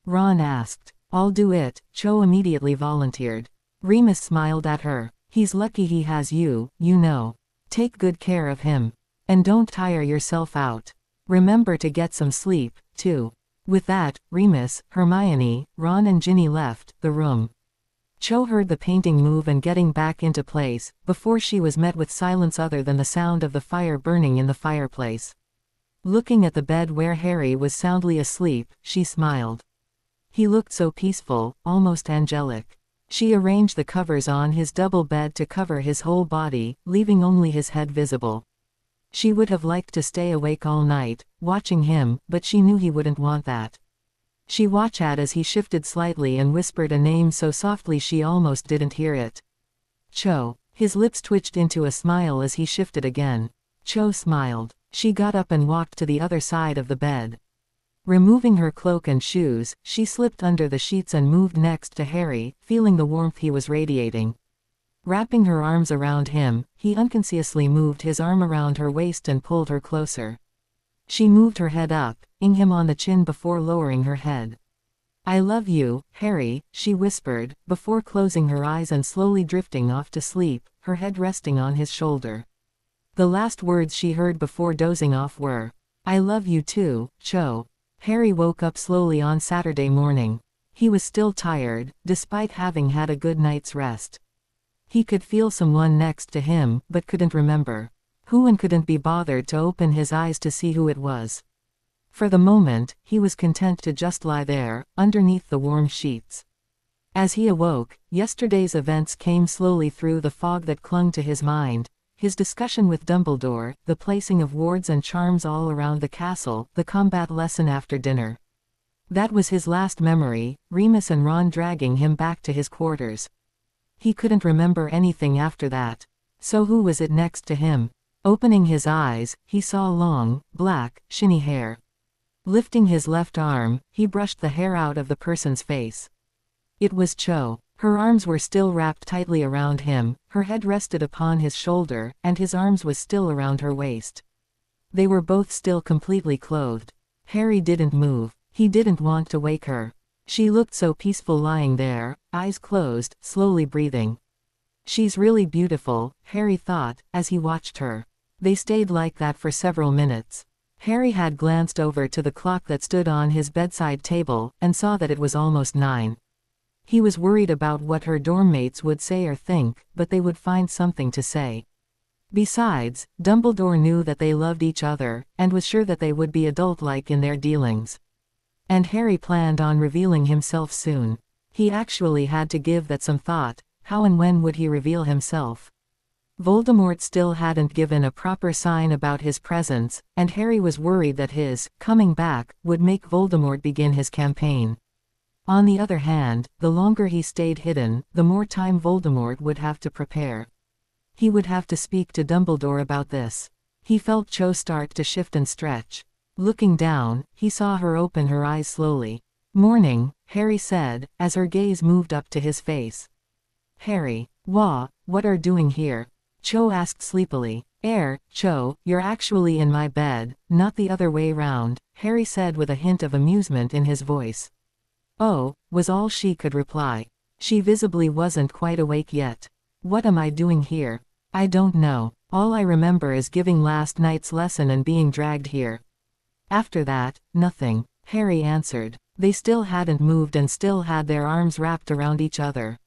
Ron asked. I'll do it, Cho immediately volunteered. Remus smiled at her. He's lucky he has you, you know. Take good care of him. And don't tire yourself out. Remember to get some sleep, too. With that, Remus, Hermione, Ron and Ginny left the room. Cho heard the painting move and getting back into place, before she was met with silence other than the sound of the fire burning in the fireplace. Looking at the bed where Harry was soundly asleep, she smiled. He looked so peaceful, almost angelic. She arranged the covers on his double bed to cover his whole body, leaving only his head visible. She would have liked to stay awake all night, watching him, but she knew he wouldn't want that. She watched as he shifted slightly and whispered a name so softly she almost didn't hear it. Cho. His lips twitched into a smile as he shifted again. Cho smiled. She got up and walked to the other side of the bed. Removing her cloak and shoes, she slipped under the sheets and moved next to Harry, feeling the warmth he was radiating. Wrapping her arms around him, he unconsciously moved his arm around her waist and pulled her closer. She moved her head up, ing him on the chin before lowering her head. I love you, Harry, she whispered, before closing her eyes and slowly drifting off to sleep, her head resting on his shoulder. The last words she heard before dozing off were, I love you too, Cho. Harry woke up slowly on Saturday morning. He was still tired, despite having had a good night's rest. He could feel someone next to him, but couldn't remember who and couldn't be bothered to open his eyes to see who it was. For the moment, he was content to just lie there, underneath the warm sheets. As he awoke, yesterday's events came slowly through the fog that clung to his mind. His discussion with Dumbledore, the placing of wards and charms all around the castle, the combat lesson after dinner. That was his last memory, Remus and Ron dragging him back to his quarters. He couldn't remember anything after that. So who was it next to him? Opening his eyes, he saw long, black, shiny hair. Lifting his left arm, he brushed the hair out of the person's face. It was Cho. Her arms were still wrapped tightly around him, her head rested upon his shoulder, and his arms was still around her waist. They were both still completely clothed. Harry didn't move. He didn't want to wake her. She looked so peaceful lying there, eyes closed, slowly breathing. She's really beautiful, Harry thought, as he watched her. They stayed like that for several minutes. Harry had glanced over to the clock that stood on his bedside table, and saw that it was almost 9. He was worried about what her dorm mates would say or think, but they would find something to say. Besides, Dumbledore knew that they loved each other, and was sure that they would be adult-like in their dealings. And Harry planned on revealing himself soon. He actually had to give that some thought. How and when would he reveal himself? Voldemort still hadn't given a proper sign about his presence, and Harry was worried that his coming back would make Voldemort begin his campaign. On the other hand, the longer he stayed hidden, the more time Voldemort would have to prepare. He would have to speak to Dumbledore about this. He felt Cho start to shift and stretch. Looking down, he saw her open her eyes slowly. "Morning," Harry said, as her gaze moved up to his face. "Harry, what are doing here?" Cho asked sleepily. Cho, you're actually in my bed, not the other way round," Harry said with a hint of amusement in his voice. "Oh," was all she could reply. She visibly wasn't quite awake yet. "What am I doing here? I don't know. All I remember is giving last night's lesson and being dragged here. After that, nothing," Harry answered. They still hadn't moved and still had their arms wrapped around each other.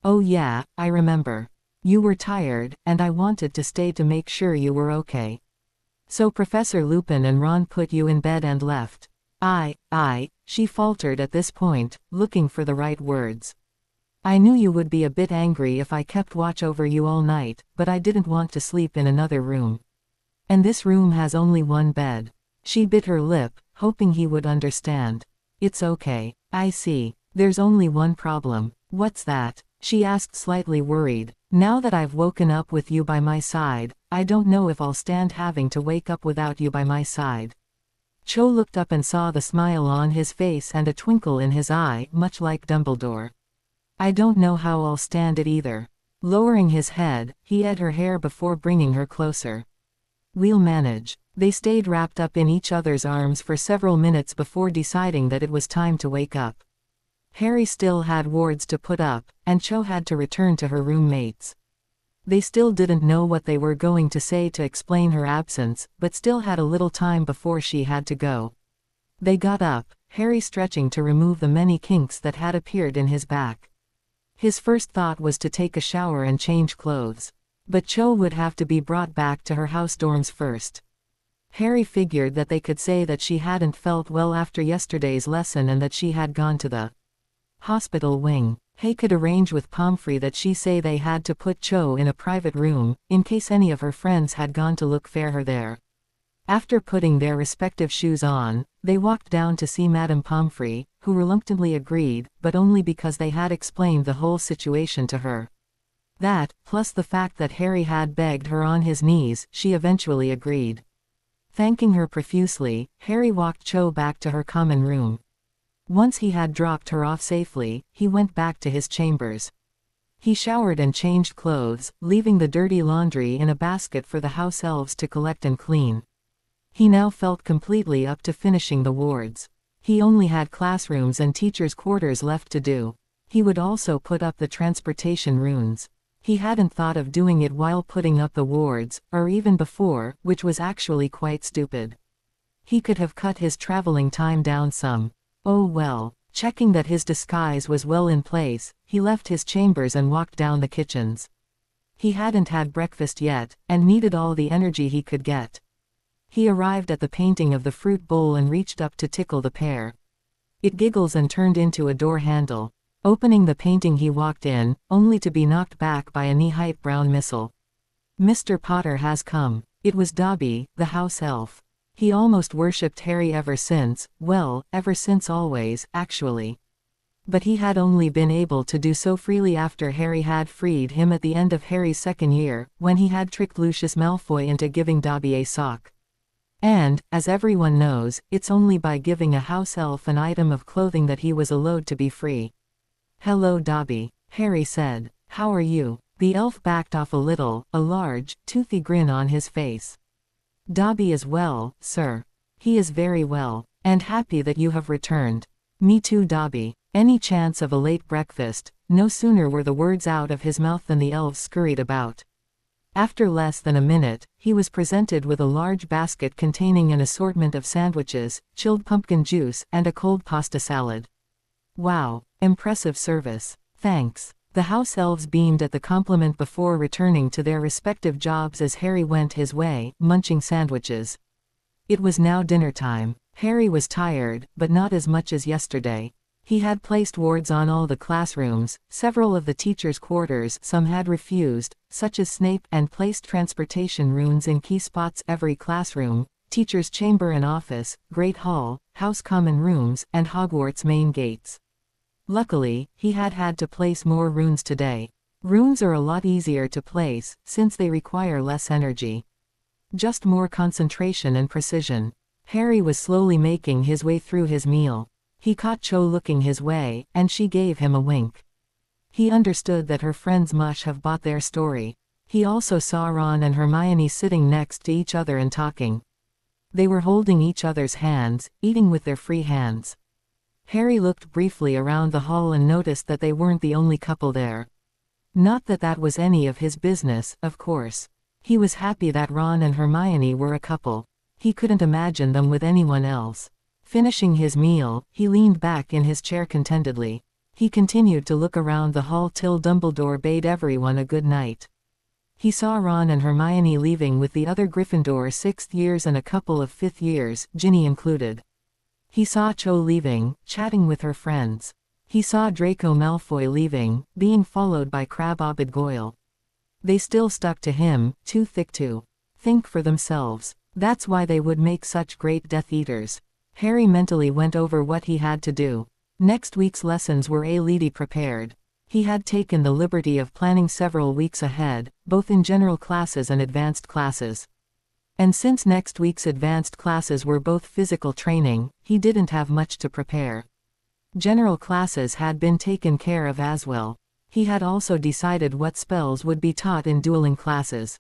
"Oh yeah, I remember. You were tired, and I wanted to stay to make sure you were okay. So Professor Lupin and Ron put you in bed and left." She faltered at this point, looking for the right words. "I knew you would be a bit angry if I kept watch over you all night, but I didn't want to sleep in another room. And this room has only one bed." She bit her lip, hoping he would understand. "It's okay. I see. There's only one problem." "What's that?" she asked, slightly worried. "Now that I've woken up with you by my side, I don't know if I'll stand having to wake up without you by my side." Cho looked up and saw the smile on his face and a twinkle in his eye, much like Dumbledore. "I don't know how I'll stand it either." Lowering his head, he eyed her hair before bringing her closer. "We'll manage." They stayed wrapped up in each other's arms for several minutes before deciding that it was time to wake up. Harry still had wards to put up, and Cho had to return to her roommates. They still didn't know what they were going to say to explain her absence, but still had a little time before she had to go. They got up, Harry stretching to remove the many kinks that had appeared in his back. His first thought was to take a shower and change clothes. But Cho would have to be brought back to her house dorms first. Harry figured that they could say that she hadn't felt well after yesterday's lesson and that she had gone to the hospital wing. Hay could arrange with Pomfrey that she say they had to put Cho in a private room, in case any of her friends had gone to look for her there. After putting their respective shoes on, they walked down to see Madame Pomfrey, who reluctantly agreed, but only because they had explained the whole situation to her. That, plus the fact that Harry had begged her on his knees, she eventually agreed. Thanking her profusely, Harry walked Cho back to her common room. Once he had dropped her off safely, he went back to his chambers. He showered and changed clothes, leaving the dirty laundry in a basket for the house elves to collect and clean. He now felt completely up to finishing the wards. He only had classrooms and teachers' quarters left to do. He would also put up the transportation runes. He hadn't thought of doing it while putting up the wards, or even before, which was actually quite stupid. He could have cut his traveling time down some. Oh well. Checking that his disguise was well in place, he left his chambers and walked down the kitchens. He hadn't had breakfast yet, and needed all the energy he could get. He arrived at the painting of the fruit bowl and reached up to tickle the pear. It giggles and turned into a door handle. Opening the painting, he walked in, only to be knocked back by a knee-height brown missile. "Mr. Potter has come." It was Dobby, the house elf. He almost worshipped Harry ever since, well, ever since always, actually. But he had only been able to do so freely after Harry had freed him at the end of Harry's second year, when he had tricked Lucius Malfoy into giving Dobby a sock. And, as everyone knows, it's only by giving a house elf an item of clothing that he was allowed to be free. "Hello Dobby," Harry said. "How are you?" The elf backed off a little, a large, toothy grin on his face. "Dobby is well, sir. He is very well, and happy that you have returned." Me too, Dobby. Any chance of a late breakfast? No sooner were the words out of his mouth than the elves scurried about. After less than a minute, he was presented with a large basket containing an assortment of sandwiches, chilled pumpkin juice, and a cold pasta salad. Wow, impressive service. Thanks. The house elves beamed at the compliment before returning to their respective jobs as Harry went his way, munching sandwiches. It was now dinner time. Harry was tired, but not as much as yesterday. He had placed wards on all the classrooms, several of the teachers' quarters some had refused, such as Snape, and placed transportation runes in key spots every classroom, teacher's chamber and office, Great Hall, House Common Rooms, and Hogwarts main gates. Luckily, he had to place more runes today. Runes are a lot easier to place, since they require less energy. Just more concentration and precision. Harry was slowly making his way through his meal. He caught Cho looking his way, and she gave him a wink. He understood that her friends must have bought their story. He also saw Ron and Hermione sitting next to each other and talking. They were holding each other's hands, eating with their free hands. Harry looked briefly around the hall and noticed that they weren't the only couple there. Not that that was any of his business, of course. He was happy that Ron and Hermione were a couple. He couldn't imagine them with anyone else. Finishing his meal, he leaned back in his chair contentedly. He continued to look around the hall till Dumbledore bade everyone a good night. He saw Ron and Hermione leaving with the other Gryffindor 6th years and a couple of 5th years, Ginny included. He saw Cho leaving, chatting with her friends. He saw Draco Malfoy leaving, being followed by Crabbe Goyle. They still stuck to him, too thick to think for themselves. That's why they would make such great Death Eaters. Harry mentally went over what he had to do. Next week's lessons were already prepared. He had taken the liberty of planning several weeks ahead, both in general classes and advanced classes. And since next week's advanced classes were both physical training, he didn't have much to prepare. General classes had been taken care of as well. He had also decided what spells would be taught in dueling classes.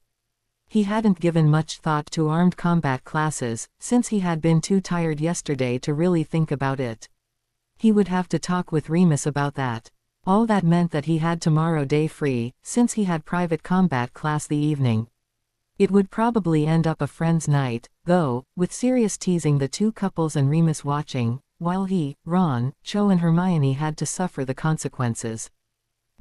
He hadn't given much thought to armed combat classes, since he had been too tired yesterday to really think about it. He would have to talk with Remus about that. All that meant that he had tomorrow day free, since he had private combat class the evening. It would probably end up a friend's night, though, with Sirius teasing the two couples and Remus watching, while he, Ron, Cho and Hermione had to suffer the consequences.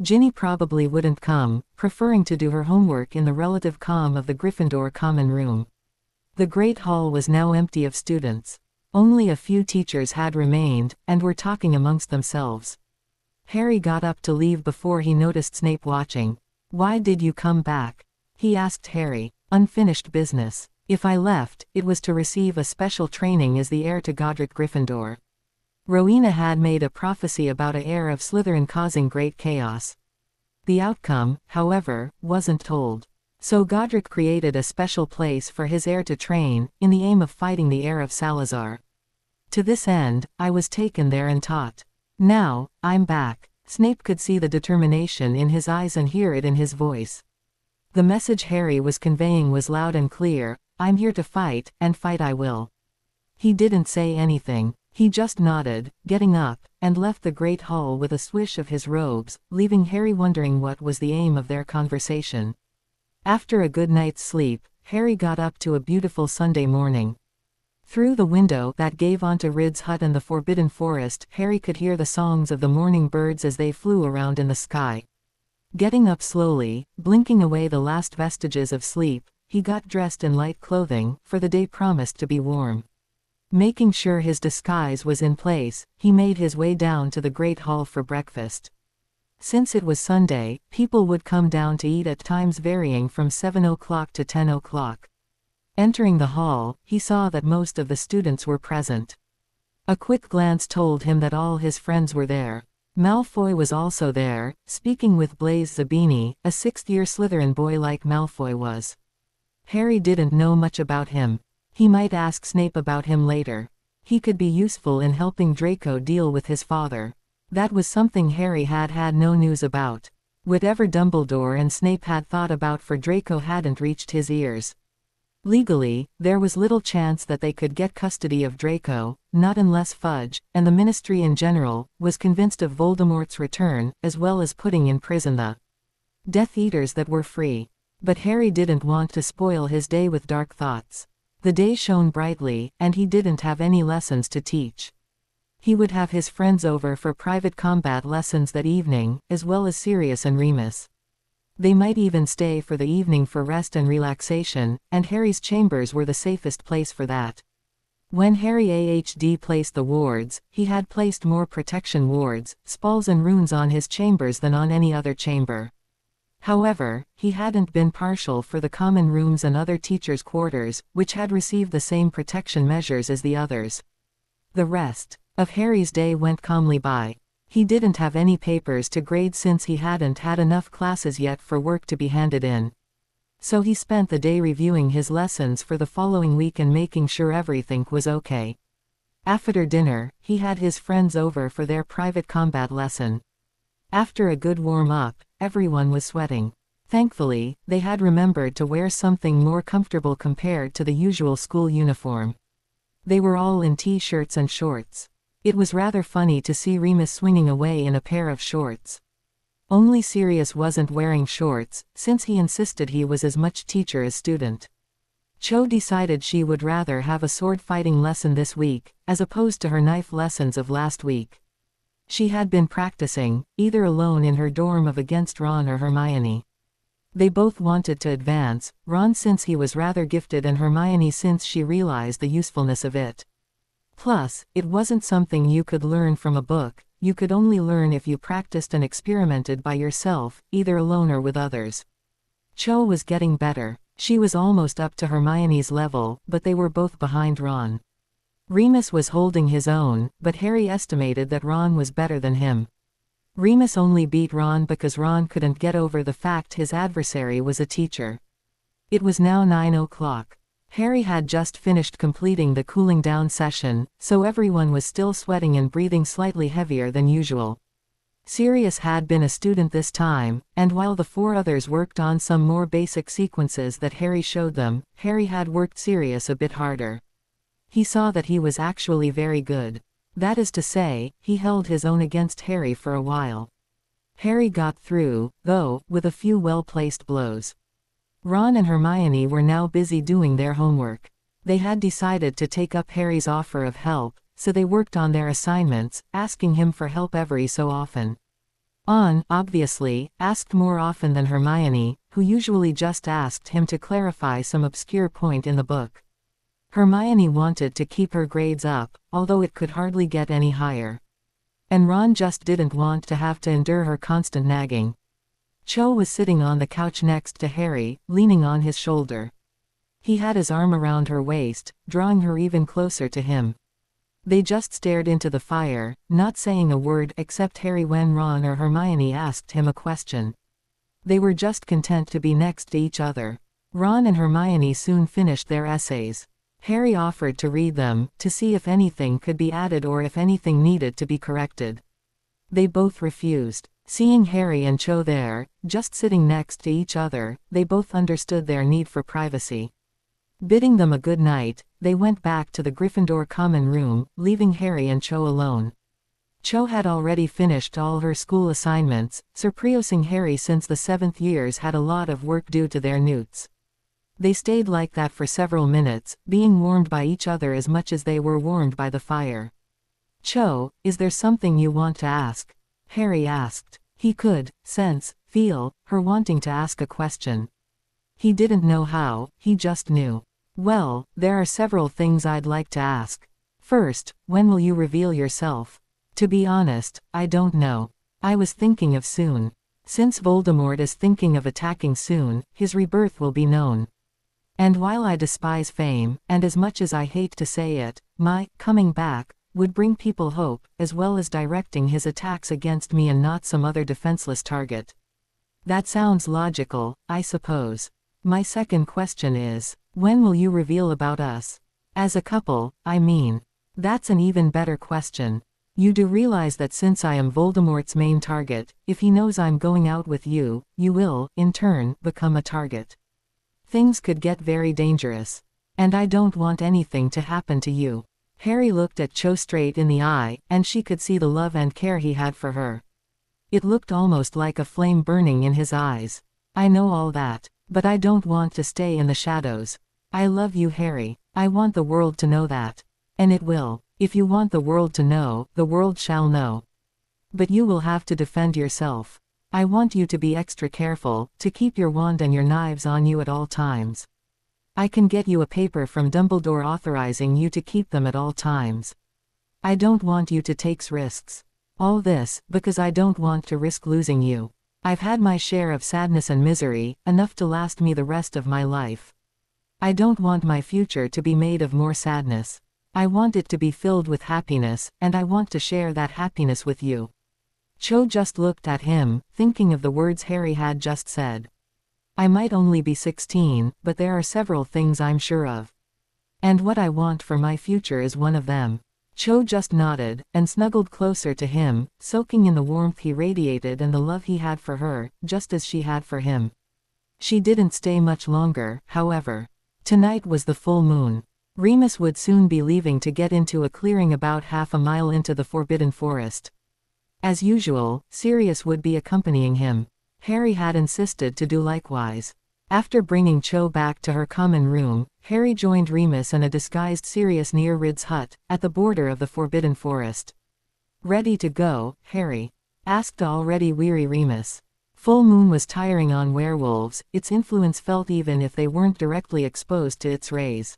Ginny probably wouldn't come, preferring to do her homework in the relative calm of the Gryffindor common room. The Great Hall was now empty of students. Only a few teachers had remained, and were talking amongst themselves. Harry got up to leave before he noticed Snape watching. "Why did you come back?" he asked Harry. "Unfinished business. If I left, it was to receive a special training as the heir to Godric Gryffindor." Rowena had made a prophecy about a heir of Slytherin causing great chaos. The outcome, however, wasn't told. So Godric created a special place for his heir to train, in the aim of fighting the heir of Salazar. To this end, I was taken there and taught. Now, I'm back. Snape could see the determination in his eyes and hear it in his voice. The message Harry was conveying was loud and clear: I'm here to fight, and fight I will. He didn't say anything. He just nodded, getting up, and left the Great Hall with a swish of his robes, leaving Harry wondering what was the aim of their conversation. After a good night's sleep, Harry got up to a beautiful Sunday morning. Through the window that gave onto Ridd's hut and the Forbidden Forest, Harry could hear the songs of the morning birds as they flew around in the sky. Getting up slowly, blinking away the last vestiges of sleep, he got dressed in light clothing, for the day promised to be warm. Making sure his disguise was in place, he made his way down to the Great Hall for breakfast. Since it was Sunday, people would come down to eat at times varying from 7 o'clock to 10 o'clock. Entering the hall, he saw that most of the students were present. A quick glance told him that all his friends were there. Malfoy was also there, speaking with Blaise Zabini, a 6th-year Slytherin boy like Malfoy was. Harry didn't know much about him. He might ask Snape about him later. He could be useful in helping Draco deal with his father. That was something Harry had no news about. Whatever Dumbledore and Snape had thought about for Draco hadn't reached his ears. Legally, there was little chance that they could get custody of Draco, not unless Fudge, and the Ministry in general, was convinced of Voldemort's return, as well as putting in prison the Death Eaters that were free. But Harry didn't want to spoil his day with dark thoughts. The day shone brightly, and he didn't have any lessons to teach. He would have his friends over for private combat lessons that evening, as well as Sirius and Remus. They might even stay for the evening for rest and relaxation, and Harry's chambers were the safest place for that. When Harry placed the wards, he had placed more protection wards, spells and runes on his chambers than on any other chamber. However, he hadn't been partial for the common rooms and other teachers' quarters, which had received the same protection measures as the others. The rest of Harry's day went calmly by. He didn't have any papers to grade since he hadn't had enough classes yet for work to be handed in. So he spent the day reviewing his lessons for the following week and making sure everything was okay. After dinner, he had his friends over for their private combat lesson. After a good warm-up, everyone was sweating. Thankfully, they had remembered to wear something more comfortable compared to the usual school uniform. They were all in t-shirts and shorts. It was rather funny to see Remus swinging away in a pair of shorts. Only Sirius wasn't wearing shorts, since he insisted he was as much teacher as student. Cho decided she would rather have a sword-fighting lesson this week, as opposed to her knife lessons of last week. She had been practicing, either alone in her dorm against Ron or Hermione. They both wanted to advance, Ron since he was rather gifted and Hermione since she realized the usefulness of it. Plus, it wasn't something you could learn from a book, you could only learn if you practiced and experimented by yourself, either alone or with others. Cho was getting better. She was almost up to Hermione's level, but they were both behind Ron. Remus was holding his own, but Harry estimated that Ron was better than him. Remus only beat Ron because Ron couldn't get over the fact his adversary was a teacher. It was now 9 o'clock. Harry had just finished completing the cooling down session, so everyone was still sweating and breathing slightly heavier than usual. Sirius had been a student this time, and while the four others worked on some more basic sequences that Harry showed them, Harry had worked Sirius a bit harder. He saw that he was actually very good. That is to say, he held his own against Harry for a while. Harry got through, though, with a few well-placed blows. Ron and Hermione were now busy doing their homework. They had decided to take up Harry's offer of help, so they worked on their assignments, asking him for help every so often. Ron, obviously, asked more often than Hermione, who usually just asked him to clarify some obscure point in the book. Hermione wanted to keep her grades up, although it could hardly get any higher. And Ron just didn't want to have to endure her constant nagging. Cho was sitting on the couch next to Harry, leaning on his shoulder. He had his arm around her waist, drawing her even closer to him. They just stared into the fire, not saying a word except Harry when Ron or Hermione asked him a question. They were just content to be next to each other. Ron and Hermione soon finished their essays. Harry offered to read them, to see if anything could be added or if anything needed to be corrected. They both refused. Seeing Harry and Cho there, just sitting next to each other, they both understood their need for privacy. Bidding them a good night, they went back to the Gryffindor common room, leaving Harry and Cho alone. Cho had already finished all her school assignments, surprising Harry since the 7th years had a lot of work due to their newts. They stayed like that for several minutes, being warmed by each other as much as they were warmed by the fire. Cho, is there something you want to ask? Harry asked. He could feel her wanting to ask a question. He didn't know how, he just knew. Well, there are several things I'd like to ask. First, when will you reveal yourself? To be honest, I don't know. I was thinking of soon. Since Voldemort is thinking of attacking soon, his rebirth will be known. And while I despise fame, and as much as I hate to say it, my coming back would bring people hope, as well as directing his attacks against me and not some other defenseless target. That sounds logical, I suppose. My second question is, when will you reveal about us? As a couple, I mean. That's an even better question. You do realize that since I am Voldemort's main target, if he knows I'm going out with you, you will, in turn, become a target. Things could get very dangerous. And I don't want anything to happen to you. Harry looked at Cho straight in the eye, and she could see the love and care he had for her. It looked almost like a flame burning in his eyes. I know all that, but I don't want to stay in the shadows. I love you, Harry. I want the world to know that. And it will. If you want the world to know, the world shall know. But you will have to defend yourself. I want you to be extra careful, to keep your wand and your knives on you at all times. I can get you a paper from Dumbledore authorizing you to keep them at all times. I don't want you to take risks. All this, because I don't want to risk losing you. I've had my share of sadness and misery, enough to last me the rest of my life. I don't want my future to be made of more sadness. I want it to be filled with happiness, and I want to share that happiness with you. Cho just looked at him, thinking of the words Harry had just said. I might only be 16, but there are several things I'm sure of. And what I want for my future is one of them. Cho just nodded, and snuggled closer to him, soaking in the warmth he radiated and the love he had for her, just as she had for him. She didn't stay much longer, however. Tonight was the full moon. Remus would soon be leaving to get into a clearing about half a mile into the Forbidden Forest. As usual, Sirius would be accompanying him. Harry had insisted to do likewise. After bringing Cho back to her common room, Harry joined Remus and a disguised Sirius near Rid's hut, at the border of the Forbidden Forest. Ready to go, Harry? Asked already weary Remus. Full moon was tiring on werewolves, its influence felt even if they weren't directly exposed to its rays.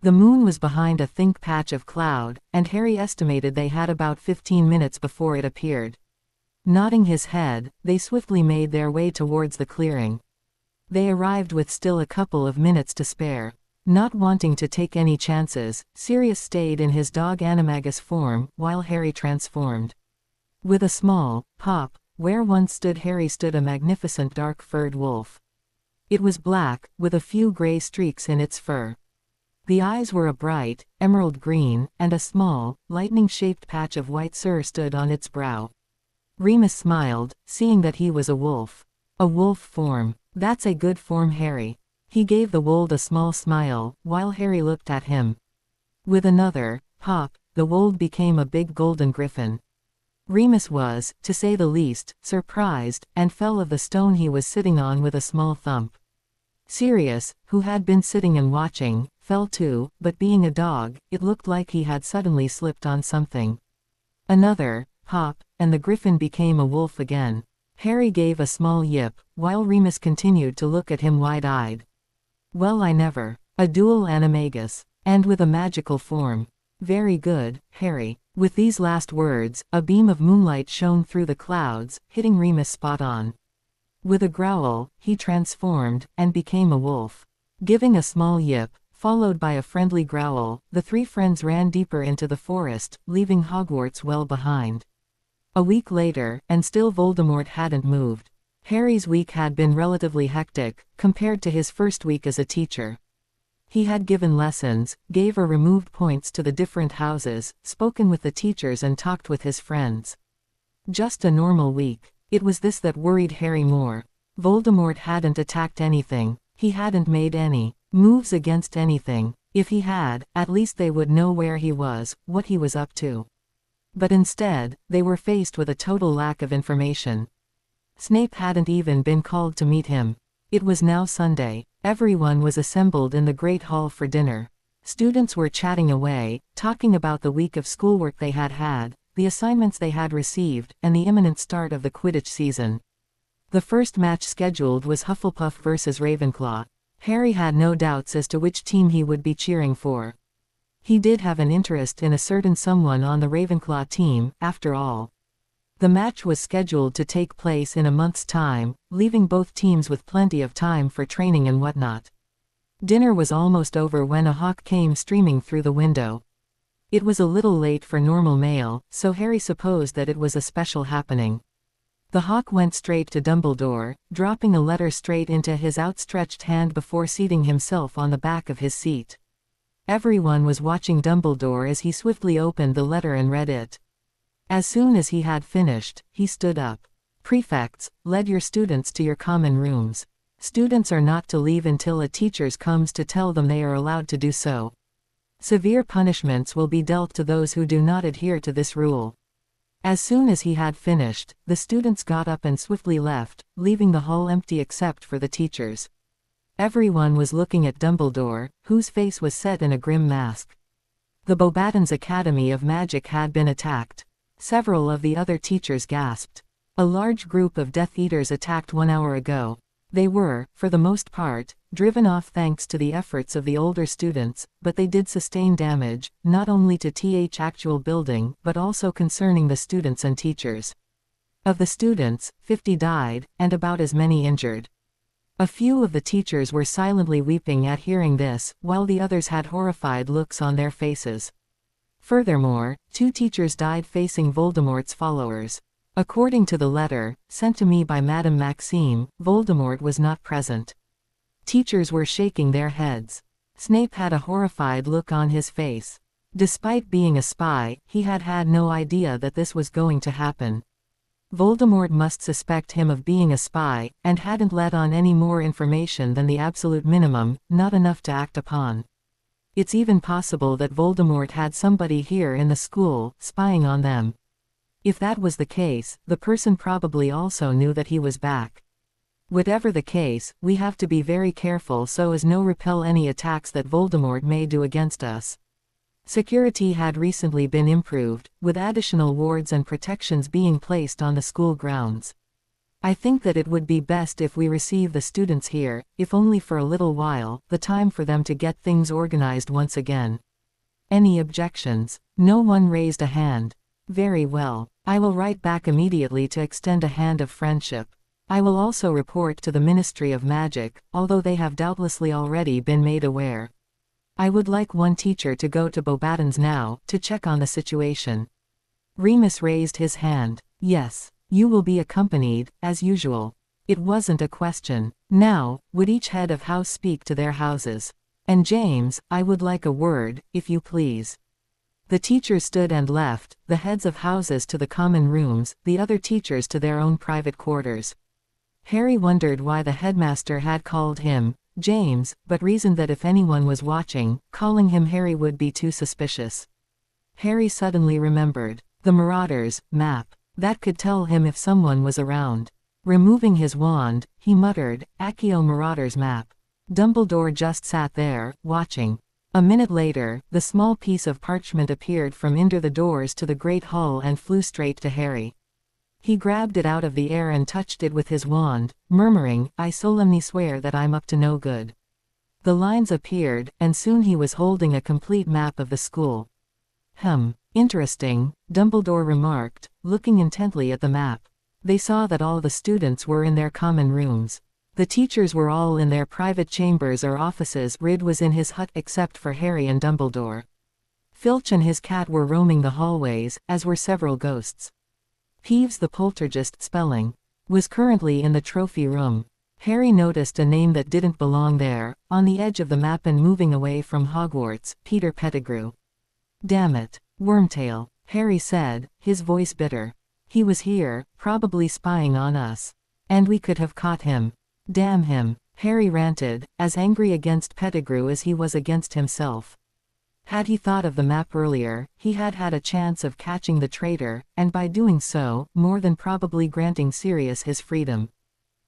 The moon was behind a thick patch of cloud, and Harry estimated they had about 15 minutes before it appeared. Nodding his head, they swiftly made their way towards the clearing. They arrived with still a couple of minutes to spare. Not wanting to take any chances, Sirius stayed in his dog animagus form, while Harry transformed. With a small pop, where once stood Harry stood a magnificent dark-furred wolf. It was black, with a few gray streaks in its fur. The eyes were a bright, emerald green, and a small, lightning-shaped patch of white fur stood on its brow. Remus smiled, seeing that he was a wolf. A wolf form. That's a good form, Harry. He gave the wold a small smile, while Harry looked at him. With another pop, the wold became a big golden griffin. Remus was, to say the least, surprised, and fell of the stone he was sitting on with a small thump. Sirius, who had been sitting and watching, fell too, but being a dog, it looked like he had suddenly slipped on something. Another pop, and the griffin became a wolf again. Harry gave a small yip, while Remus continued to look at him wide-eyed. Well, I never. A dual animagus. And with a magical form. Very good, Harry. With these last words, a beam of moonlight shone through the clouds, hitting Remus spot on. With a growl, he transformed, and became a wolf. Giving a small yip, followed by a friendly growl, the three friends ran deeper into the forest, leaving Hogwarts well behind. A week later, and still Voldemort hadn't moved. Harry's week had been relatively hectic, compared to his first week as a teacher. He had given lessons, gave or removed points to the different houses, spoken with the teachers and talked with his friends. Just a normal week. It was this that worried Harry more. Voldemort hadn't attacked anything. He hadn't made any moves against anything. If he had, at least they would know where he was, what he was up to. But instead, they were faced with a total lack of information. Snape hadn't even been called to meet him. It was now Sunday. Everyone was assembled in the Great Hall for dinner. Students were chatting away, talking about the week of schoolwork they had had, the assignments they had received, and the imminent start of the Quidditch season. The first match scheduled was Hufflepuff versus Ravenclaw. Harry had no doubts as to which team he would be cheering for. He did have an interest in a certain someone on the Ravenclaw team, after all. The match was scheduled to take place in a month's time, leaving both teams with plenty of time for training and whatnot. Dinner was almost over when a hawk came streaming through the window. It was a little late for normal mail, so Harry supposed that it was a special happening. The hawk went straight to Dumbledore, dropping a letter straight into his outstretched hand before seating himself on the back of his seat. Everyone was watching Dumbledore as he swiftly opened the letter and read it. As soon as he had finished, he stood up. "Prefects, lead your students to your common rooms. Students are not to leave until a teacher comes to tell them they are allowed to do so. Severe punishments will be dealt to those who do not adhere to this rule. As soon as he had finished, the students got up and swiftly left, leaving the hall empty except for the teachers. Everyone was looking at Dumbledore, whose face was set in a grim mask. The Beauxbatons Academy of Magic had been attacked. Several of the other teachers gasped. A large group of Death Eaters attacked 1 hour ago. They were, for the most part, driven off thanks to the efforts of the older students, but they did sustain damage, not only to the actual building but also concerning the students and teachers. Of the students, 50 died, and about as many injured. A few of the teachers were silently weeping at hearing this, while the others had horrified looks on their faces. Furthermore, 2 teachers died facing Voldemort's followers. According to the letter, sent to me by Madame Maxime, Voldemort was not present. Teachers were shaking their heads. Snape had a horrified look on his face. Despite being a spy, he had had no idea that this was going to happen. Voldemort must suspect him of being a spy, and hadn't let on any more information than the absolute minimum, not enough to act upon. It's even possible that Voldemort had somebody here in the school, spying on them. If that was the case, the person probably also knew that he was back. Whatever the case, we have to be very careful so as no repel any attacks that Voldemort may do against us. Security had recently been improved, with additional wards and protections being placed on the school grounds. I think that it would be best if we receive the students here, if only for a little while, the time for them to get things organized once again. Any objections? No one raised a hand. Very well. I will write back immediately to extend a hand of friendship. I will also report to the Ministry of Magic, although they have doubtlessly already been made aware. I would like one teacher to go to Beauxbatons now, to check on the situation. Remus raised his hand. Yes. You will be accompanied, as usual. It wasn't a question. Now, would each head of house speak to their houses? And James, I would like a word, if you please. The teachers stood and left, the heads of houses to the common rooms, the other teachers to their own private quarters. Harry wondered why the headmaster had called him James, but reasoned that if anyone was watching, calling him Harry would be too suspicious. Harry suddenly remembered. The Marauders map. That could tell him if someone was around. Removing his wand, he muttered, Accio Marauders map. Dumbledore just sat there, watching. A minute later, the small piece of parchment appeared from under the doors to the Great Hall and flew straight to Harry. He grabbed it out of the air and touched it with his wand, murmuring, I solemnly swear that I'm up to no good. The lines appeared, and soon he was holding a complete map of the school. Interesting, Dumbledore remarked, looking intently at the map. They saw that all the students were in their common rooms. The teachers were all in their private chambers or offices. Rid was in his hut except for Harry and Dumbledore. Filch and his cat were roaming the hallways, as were several ghosts. Peeves the poltergeist spelling was currently in the trophy room. Harry noticed a name that didn't belong there, on the edge of the map and moving away from Hogwarts, Peter Pettigrew. Damn it. Wormtail, Harry said, his voice bitter. He was here, probably spying on us. And we could have caught him. Damn him, Harry ranted, as angry against Pettigrew as he was against himself. Had he thought of the map earlier, he had had a chance of catching the traitor, and by doing so, more than probably granting Sirius his freedom.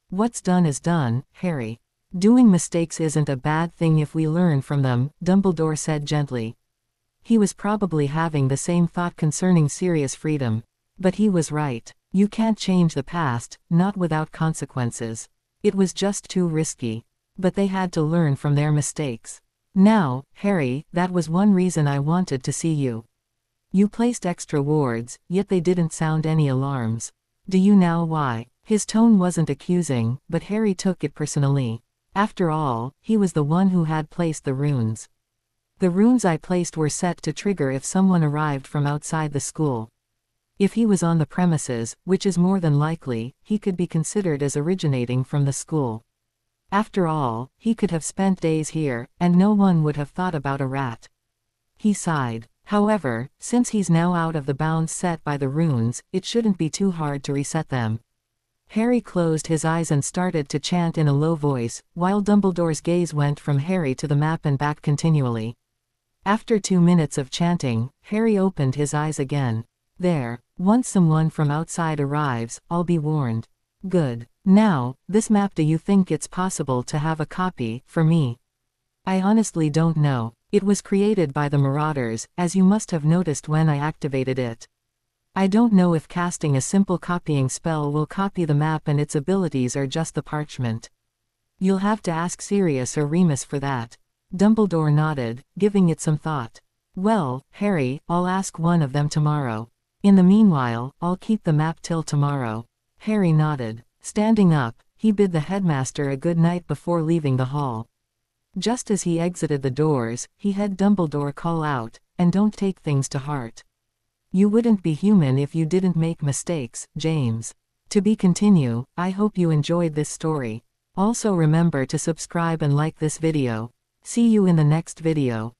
What's done is done, Harry. Doing mistakes isn't a bad thing if we learn from them, Dumbledore said gently. He was probably having the same thought concerning Sirius' freedom. But he was right. You can't change the past, not without consequences. It was just too risky. But they had to learn from their mistakes. Now, Harry, that was one reason I wanted to see you. You placed extra wards, yet they didn't sound any alarms. Do you now why? His tone wasn't accusing, but Harry took it personally. After all, he was the one who had placed the runes. The runes I placed were set to trigger if someone arrived from outside the school. If he was on the premises, which is more than likely, he could be considered as originating from the school. After all, he could have spent days here, and no one would have thought about a rat. He sighed. However, since he's now out of the bounds set by the runes, it shouldn't be too hard to reset them. Harry closed his eyes and started to chant in a low voice, while Dumbledore's gaze went from Harry to the map and back continually. After 2 minutes of chanting, Harry opened his eyes again. There. Once someone from outside arrives, I'll be warned. Good. Now, this map, do you think it's possible to have a copy, for me? I honestly don't know. It was created by the Marauders, as you must have noticed when I activated it. I don't know if casting a simple copying spell will copy the map and its abilities or just the parchment. You'll have to ask Sirius or Remus for that. Dumbledore nodded, giving it some thought. Well, Harry, I'll ask one of them tomorrow. In the meanwhile, I'll keep the map till tomorrow. Harry nodded. Standing up, he bid the headmaster a good night before leaving the hall. Just as he exited the doors, he heard Dumbledore call out, "And don't take things to heart. You wouldn't be human if you didn't make mistakes, James." To be continue. I hope you enjoyed this story. Also remember to subscribe and like this video. See you in the next video.